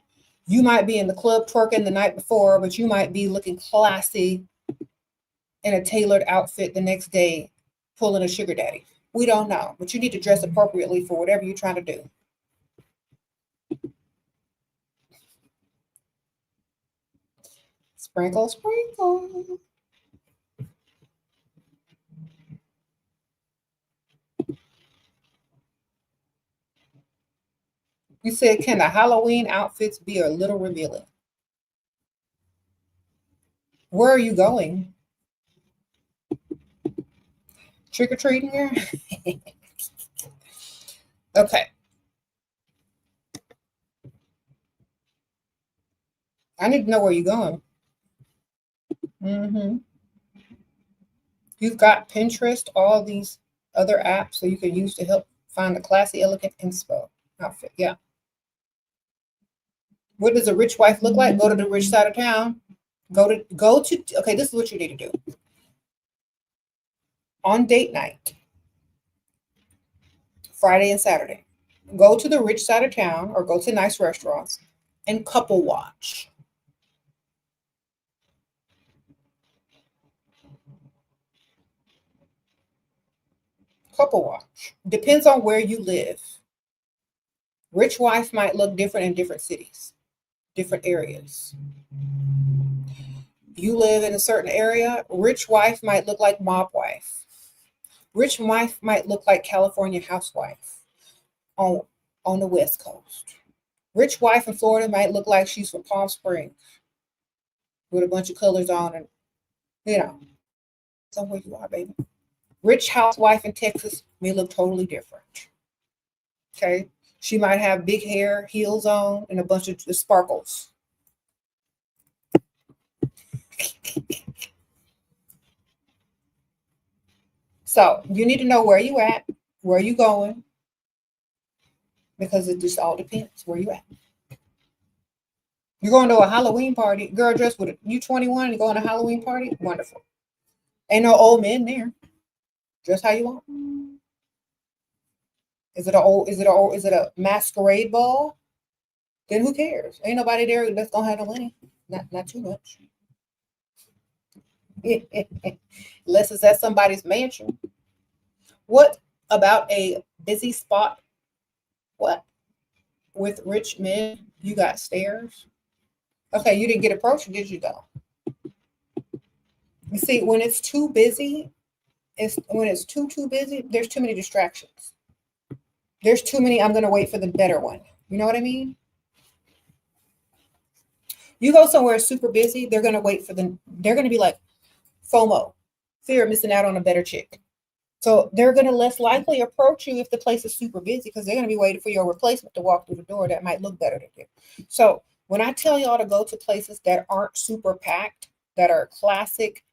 You might be in the club twerking the night before, but you might be looking classy in a tailored outfit the next day, pulling a sugar daddy. We don't know, but you need to dress appropriately for whatever you're trying to do. Sprinkle, sprinkle. You said, can the Halloween outfits be a little revealing? Where are you going? Trick or treating here? Okay. I need to know where you're going. Mm-hmm. You've got Pinterest, all these other apps that you can use to help find a classy, elegant inspo outfit. Yeah. What does a rich wife look like? Go to the rich side of town. Go to okay, this is what you need to do. On date night, Friday and Saturday, go to the rich side of town or go to nice restaurants and couple watch. Couple watch. Depends on where you live. Rich wife might look different in different cities, different areas. You live in a certain area, rich wife might look like mob wife. Rich wife might look like California housewife on on the West Coast. Rich wife in Florida might look like she's from Palm Springs with a bunch of colors on and you know, somewhere you are, baby. Rich housewife in Texas may look totally different. Okay. She might have big hair, heels on, and a bunch of sparkles. So you need to know where you at, where you going, because it just all depends where you at. You're going to a Halloween party, girl dressed with you 21 and going to a Halloween party? Wonderful. Ain't no old men there. Dress how you want. Is it a masquerade ball? Then who cares? Ain't nobody there that's gonna have no money. Not too much. Unless it's at somebody's mansion. What about a busy spot? What? With rich men, you got stairs. Okay, you didn't get approached, did you though? You see, when it's too busy, when it's too busy, there's too many distractions. There's too many, I'm gonna wait for the better one. You know what I mean? You go somewhere super busy, they're gonna be like FOMO, fear of missing out on a better chick. So they're gonna less likely approach you if the place is super busy because they're gonna be waiting for your replacement to walk through the door that might look better than you. So when I tell y'all to go to places that aren't super packed, that are classic,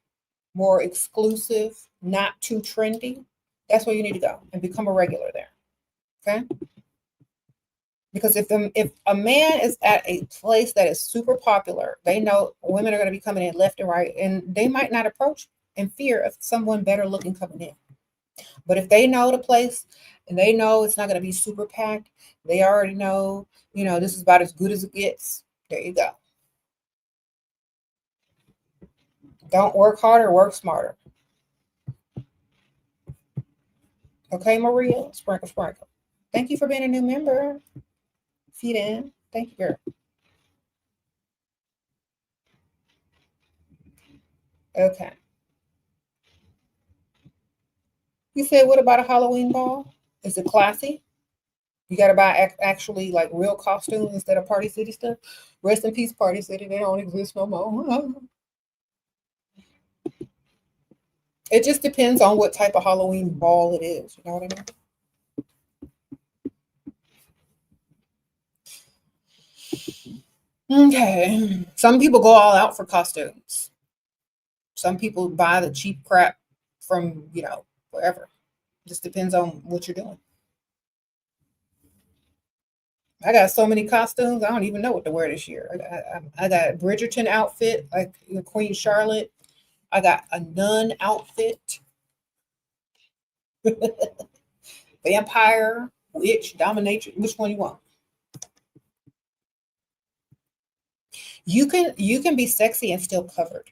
more exclusive, not too trendy, that's where you need to go and become a regular there. Okay? Because if a man is at a place that is super popular, they know women are going to be coming in left and right, and they might not approach in fear of someone better looking coming in. But if they know the place and they know it's not going to be super packed, they already know, this is about as good as it gets. There you go. Don't work harder, work smarter. Okay, Maria, sprinkle, sprinkle. Thank you for being a new member. Feed in. Thank you, girl. Okay. You said, what about a Halloween ball? Is it classy? You got to buy actually like real costumes instead of Party City stuff. Rest in peace, Party City. They don't exist no more. It just depends on what type of Halloween ball it is. You know what I mean? Okay. Some people go all out for costumes. Some people buy the cheap crap from, wherever. Just depends on what you're doing. I got so many costumes. I don't even know what to wear this year. I got a Bridgerton outfit, like Queen Charlotte. I got a nun outfit, vampire, witch, dominatrix. Which one you want? You can be sexy and still covered.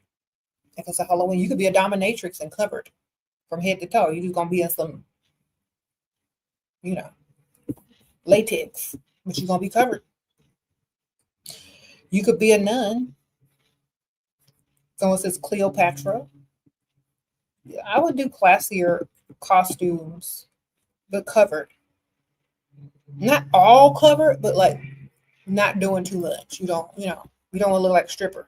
If it's a Halloween, you could be a dominatrix and covered from head to toe. You're gonna be in some, latex, but you're gonna be covered. You could be a nun. Someone says Cleopatra. I would do classier costumes, but covered. Not all covered, but like not doing too much. You don't want to look like a stripper.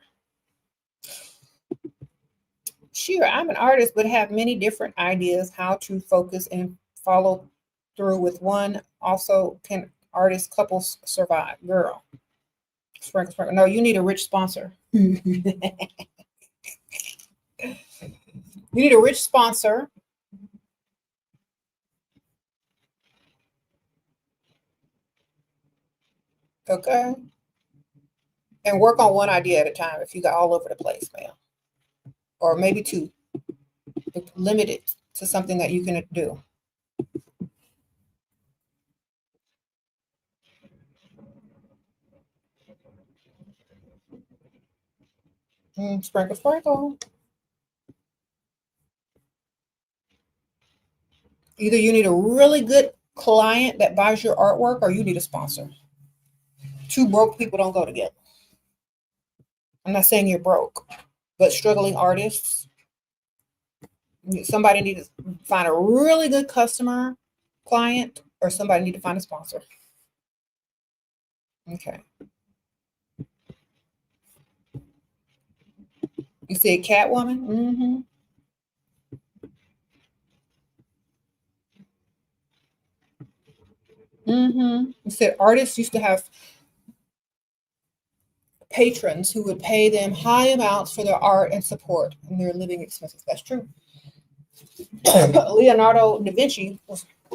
Sure, I'm an artist, but have many different ideas how to focus and follow through with one. Also, can artist couples survive? Girl, sprinkle, sprinkle. No, you need a rich sponsor. You need a rich sponsor. Okay. And work on one idea at a time if you got all over the place, ma'am. Or maybe two. But limit it to something that you can do. Sprinkle, sprinkle. Either you need a really good client that buys your artwork or you need a sponsor. Two broke people don't go together. I'm not saying you're broke, but struggling artists, somebody need to find a really good customer, client, or somebody need to find a sponsor. Okay. You see a Catwoman? Mm-hmm. Mm-hmm. You said artists used to have patrons who would pay them high amounts for their art and support and their living expenses. That's true. Leonardo da Vinci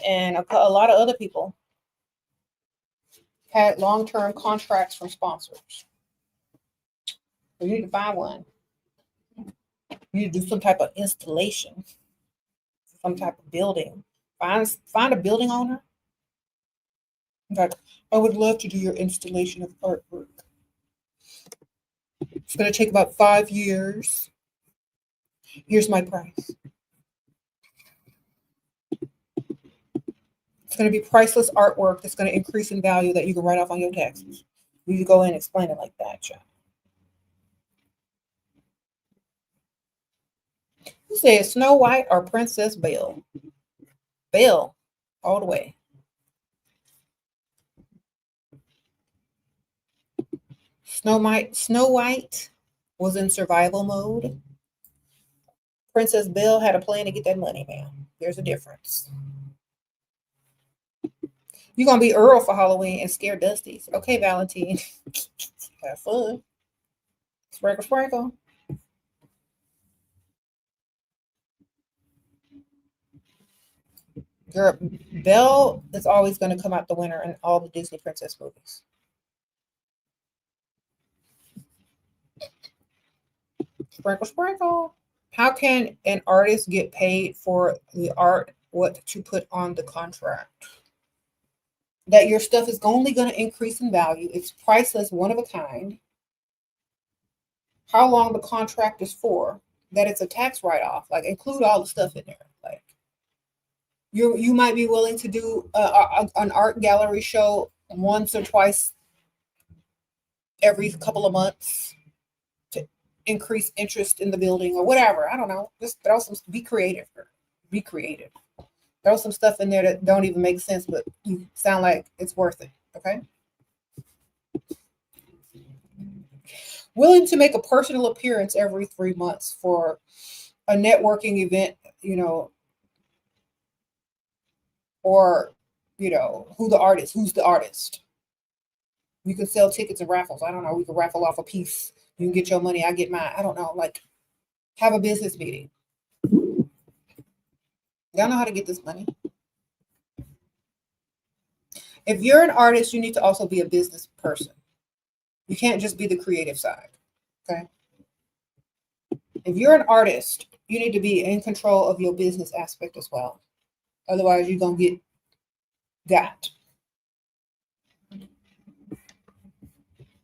and a lot of other people had long-term contracts from sponsors. So you need to find one. You need to do some type of installation, some type of building. Find a building owner. In fact, I would love to do your installation of artwork. It's going to take about 5 years. Here's my price. It's going to be priceless artwork that's going to increase in value that you can write off on your taxes. You go in and explain it like that, John. You say Snow White or Princess Belle? Belle, all the way. Snow White was in survival mode. Princess Belle had a plan to get that money, man. There's a difference. You're going to be Earl for Halloween and scare Dusties. Okay, Valentine. Have fun. Sprinkle, sprinkle. Girl, Belle is always going to come out the winner in all the Disney princess movies. Sprinkle, sprinkle. How can an artist get paid for the art? What to put on the contract? That your stuff is only going to increase in value. It's priceless, one of a kind. How long the contract is for. That it's a tax write-off. Like include all the stuff in there. Like you might be willing to do an art gallery show once or twice every couple of months to increase interest in the building or whatever. I don't know. Just throw some. Be creative. Be creative. Throw some stuff in there that don't even make sense, but you sound like it's worth it. Okay. Willing to make a personal appearance every 3 months for a networking event, or, who's the artist. You can sell tickets and raffles. I don't know. We can raffle off a piece. You can get your money. I get mine. I don't know. Like, have a business meeting. Y'all know how to get this money. If you're an artist, you need to also be a business person. You can't just be the creative side. Okay. If you're an artist, you need to be in control of your business aspect as well. Otherwise, you're going to get got. You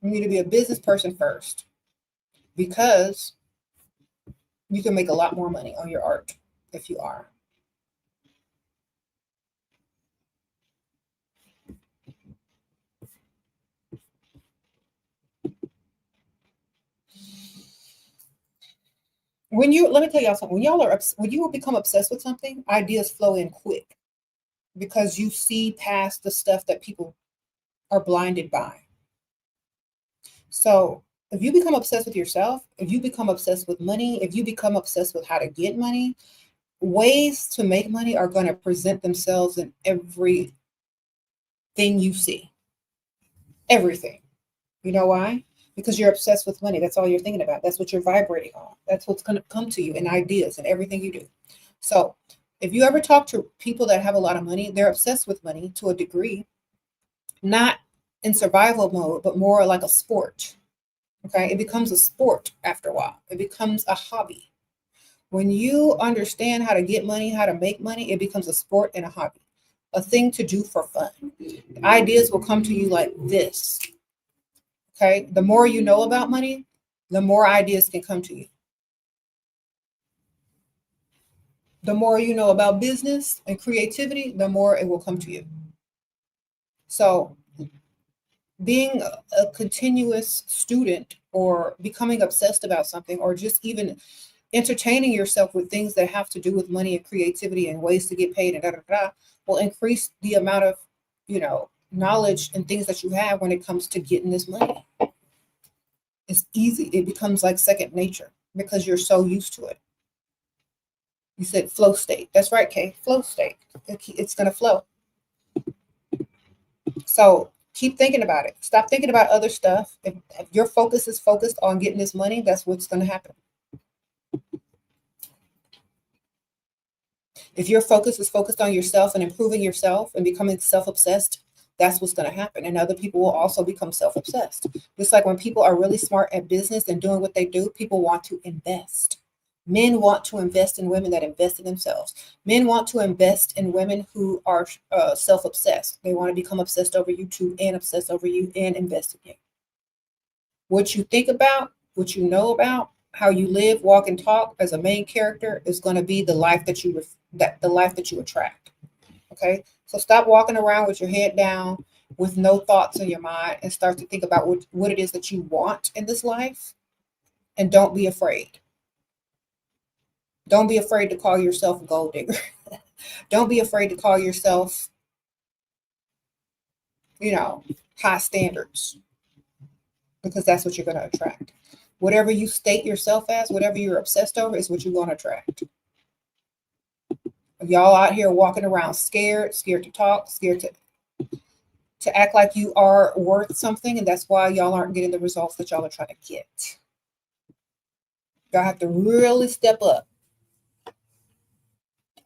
need to be a business person first, because you can make a lot more money on your art if you are. Let me tell y'all something. When you become obsessed with something, ideas flow in quick because you see past the stuff that people are blinded by. So if you become obsessed with yourself, if you become obsessed with money, if you become obsessed with how to get money, ways to make money are going to present themselves in everything you see. Everything. You know why? Because you're obsessed with money. That's all you're thinking about. That's what you're vibrating on. That's what's going to come to you in ideas and everything you do. So if you ever talk to people that have a lot of money, they're obsessed with money to a degree, not in survival mode, but more like a sport. Okay. It becomes a sport after a while. It becomes a hobby. When you understand how to get money, how to make money, it becomes a sport and a hobby, a thing to do for fun. Ideas will come to you like this. Okay. The more you know about money, the more ideas can come to you. The more you know about business and creativity, the more it will come to you. So being a continuous student or becoming obsessed about something, or just even entertaining yourself with things that have to do with money and creativity and ways to get paid and will increase the amount of, knowledge and things that you have when it comes to getting this money. It's easy. It becomes like second nature because you're so used to it. You said flow state. That's right, Kay. Flow state. It's going to flow. So keep thinking about it. Stop thinking about other stuff. If your focus is focused on getting this money, that's what's going to happen. If your focus is focused on yourself and improving yourself and becoming self-obsessed, that's what's going to happen. And other people will also become self-obsessed. Just like when people are really smart at business and doing what they do, people want to invest. Men want to invest in women that invest in themselves. Men want to invest in women who are self-obsessed. They want to become obsessed over you too, and obsessed over you and invest in you. What you think about, what you know about, how you live, walk, and talk as a main character is going to be the life that you attract. Okay, so stop walking around with your head down, with no thoughts in your mind, and start to think about what it is that you want in this life, and don't be afraid. Don't be afraid to call yourself a gold digger. Don't be afraid to call yourself, high standards, because that's what you're going to attract. Whatever you state yourself as, whatever you're obsessed over, is what you're going to attract. If y'all out here walking around scared to talk, scared to act like you are worth something, and that's why y'all aren't getting the results that y'all are trying to get. Y'all have to really step up.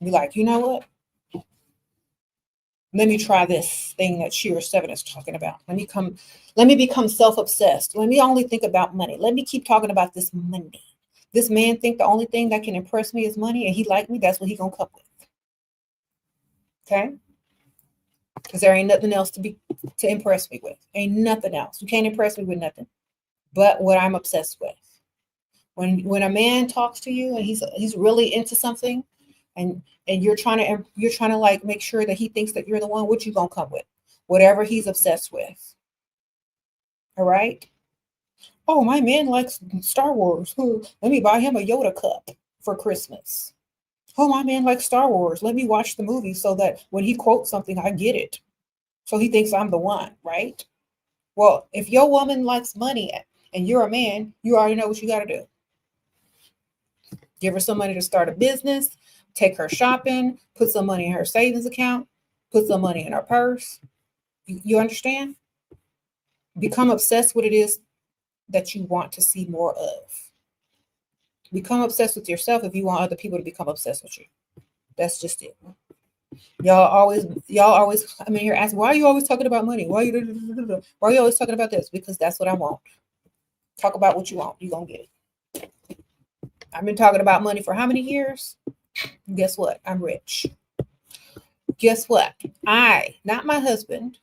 Be like, you know what? Let me try this thing that SheRaSeven is talking about. Let me become self-obsessed. Let me only think about money. Let me keep talking about this money. This man think the only thing that can impress me is money, and he like me. That's what he gonna come with. Okay? Because there ain't nothing else to impress me with. Ain't nothing else. You can't impress me with nothing but what I'm obsessed with. When a man talks to you and he's really into something, and you're trying to like make sure that he thinks that you're the one, what you gonna come with? Whatever he's obsessed with. All right? Oh, my man likes Star Wars. Let me buy him a Yoda cup for Christmas. Oh, my man likes Star Wars. Let me watch the movie so that when he quotes something, I get it. So he thinks I'm the one, right? Well, if your woman likes money and you're a man, you already know what you got to do. Give her some money to start a business, take her shopping, put some money in her savings account, put some money in her purse. You understand? Become obsessed with what it is that you want to see more of. Become obsessed with yourself if you want other people to become obsessed with you. That's just it. Y'all always come in here asking, why are you always talking about money? Why are you always talking about this? Because that's what I want. Talk about what you want. You're gonna get it. I've been talking about money for how many years? Guess what? I'm rich. Guess what? Not my husband,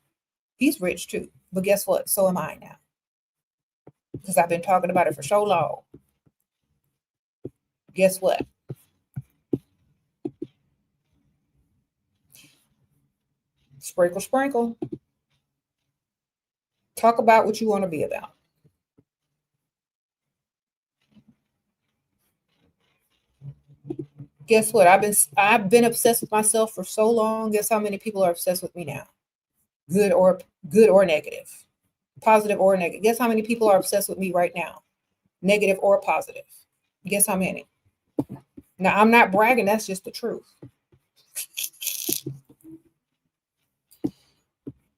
he's rich too. But guess what? So am I now. Because I've been talking about it for so long. Guess what? Sprinkle, sprinkle. Talk about what you want to be about. Guess what? I've been obsessed with myself for so long. Guess how many people are obsessed with me now? Good or negative. Positive or negative. Guess how many people are obsessed with me right now? Negative or positive. Guess how many? Now, I'm not bragging. That's just the truth.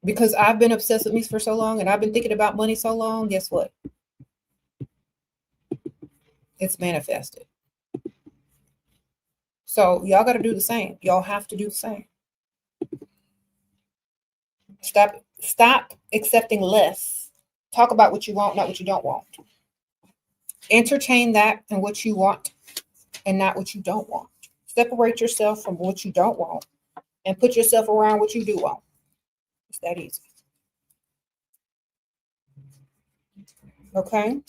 Because I've been obsessed with me for so long and I've been thinking about money so long, guess what? It's manifested. So y'all got to do the same. Y'all have to do the same. Stop accepting less. Talk about what you want, not what you don't want. Entertain that and what you want and not what you don't want. Separate yourself from what you don't want and put yourself around what you do want. It's that easy. Okay?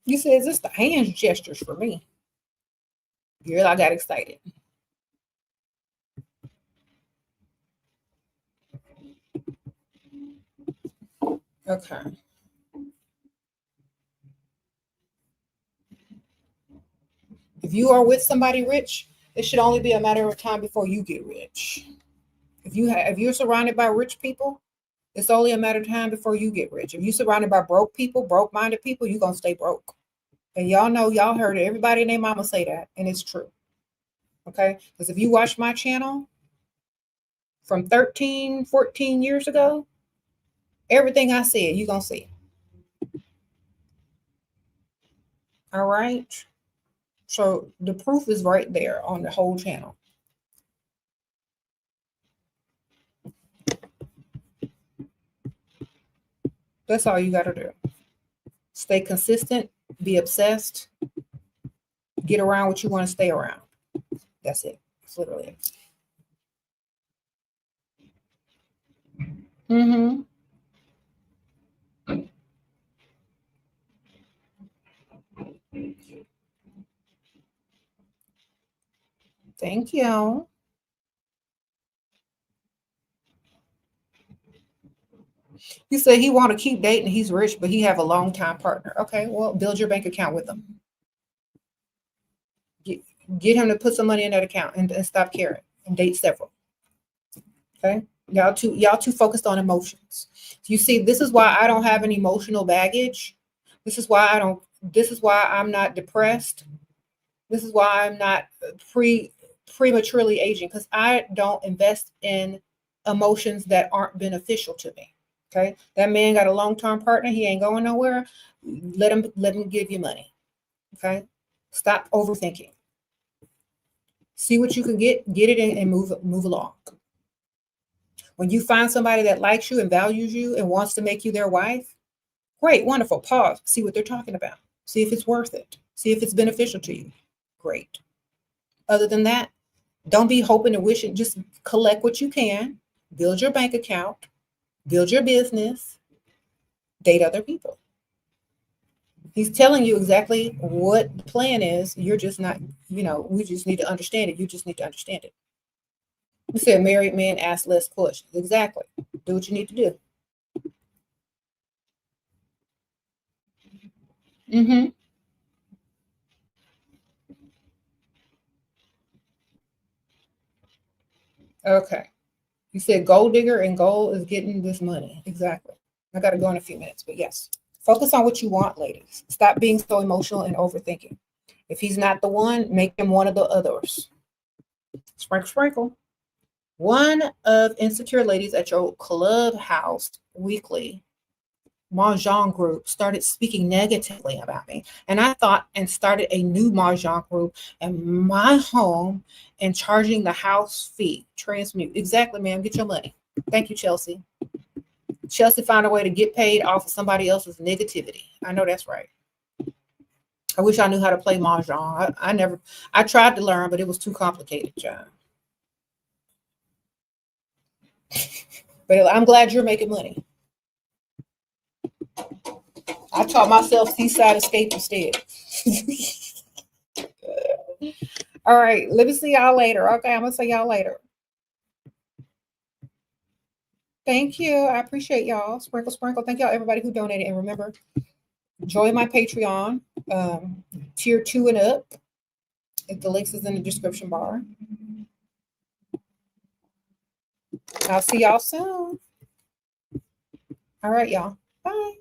You say, is this the hand gestures for me? Girl, I got excited. Okay. If you are with somebody rich, it should only be a matter of time before you get rich. If you're surrounded by rich people, it's only a matter of time before you get rich. If you're surrounded by broke people, broke-minded people, you're gonna stay broke. And y'all know, y'all heard it. Everybody and their mama say that, and it's true. Okay? Because if you watch my channel from 13, 14 years ago, everything I said, you're gonna see. All right. So the proof is right there on the whole channel. That's all you got to do. Stay consistent, be obsessed, get around what you want to stay around. That's it. That's literally it. Mm-hmm. Thank you. You say he want to keep dating, he's rich, but he have a long time partner. Okay, well, build your bank account with him. Get him to put some money in that account and stop caring and date several. Okay, y'all too focused on emotions. You see, this is why I don't have any emotional baggage. This is why I'm not depressed. This is why I'm not prematurely aging, because I don't invest in emotions that aren't beneficial to me. Okay, that man got a long-term partner. He ain't going nowhere. Let him give you money. Okay, stop overthinking. See what you can get it in, and move along. When you find somebody that likes you and values you and wants to make you their wife, great, wonderful. Pause. See what they're talking about. See if it's worth it. See if it's beneficial to you. Great. Other than that, don't be hoping and wishing. Just collect what you can. Build your bank account. Build your business. Date other people. He's telling you exactly what the plan is. You're just not, we just need to understand it. You just need to understand it. You said married men ask less questions. Exactly. Do what you need to do. Mm-hmm. Okay. You said gold digger and gold is getting this money. Exactly. I got to go in a few minutes, but yes. Focus on what you want, ladies. Stop being so emotional and overthinking. If he's not the one, make him one of the others. Sprinkle, sprinkle. One of Insecure Ladies at Your Clubhouse Weekly Mahjong group started speaking negatively about me. And I thought and started a new Mahjong group in my home and charging the house fee. Transmute. Exactly, ma'am. Get your money. Thank you, Chelsea. Chelsea found a way to get paid off of somebody else's negativity. I know that's right. I wish I knew how to play Mahjong. I tried to learn, but it was too complicated, John. But I'm glad you're making money. I taught myself Seaside Escape instead. All right, let me see y'all later. Okay, I'm gonna see y'all later. Thank you. I appreciate y'all. Sprinkle, sprinkle. Thank y'all, everybody who donated. And remember, join my Patreon, tier 2 and up. The links is in the description bar. I'll see y'all soon. All right, y'all. Bye.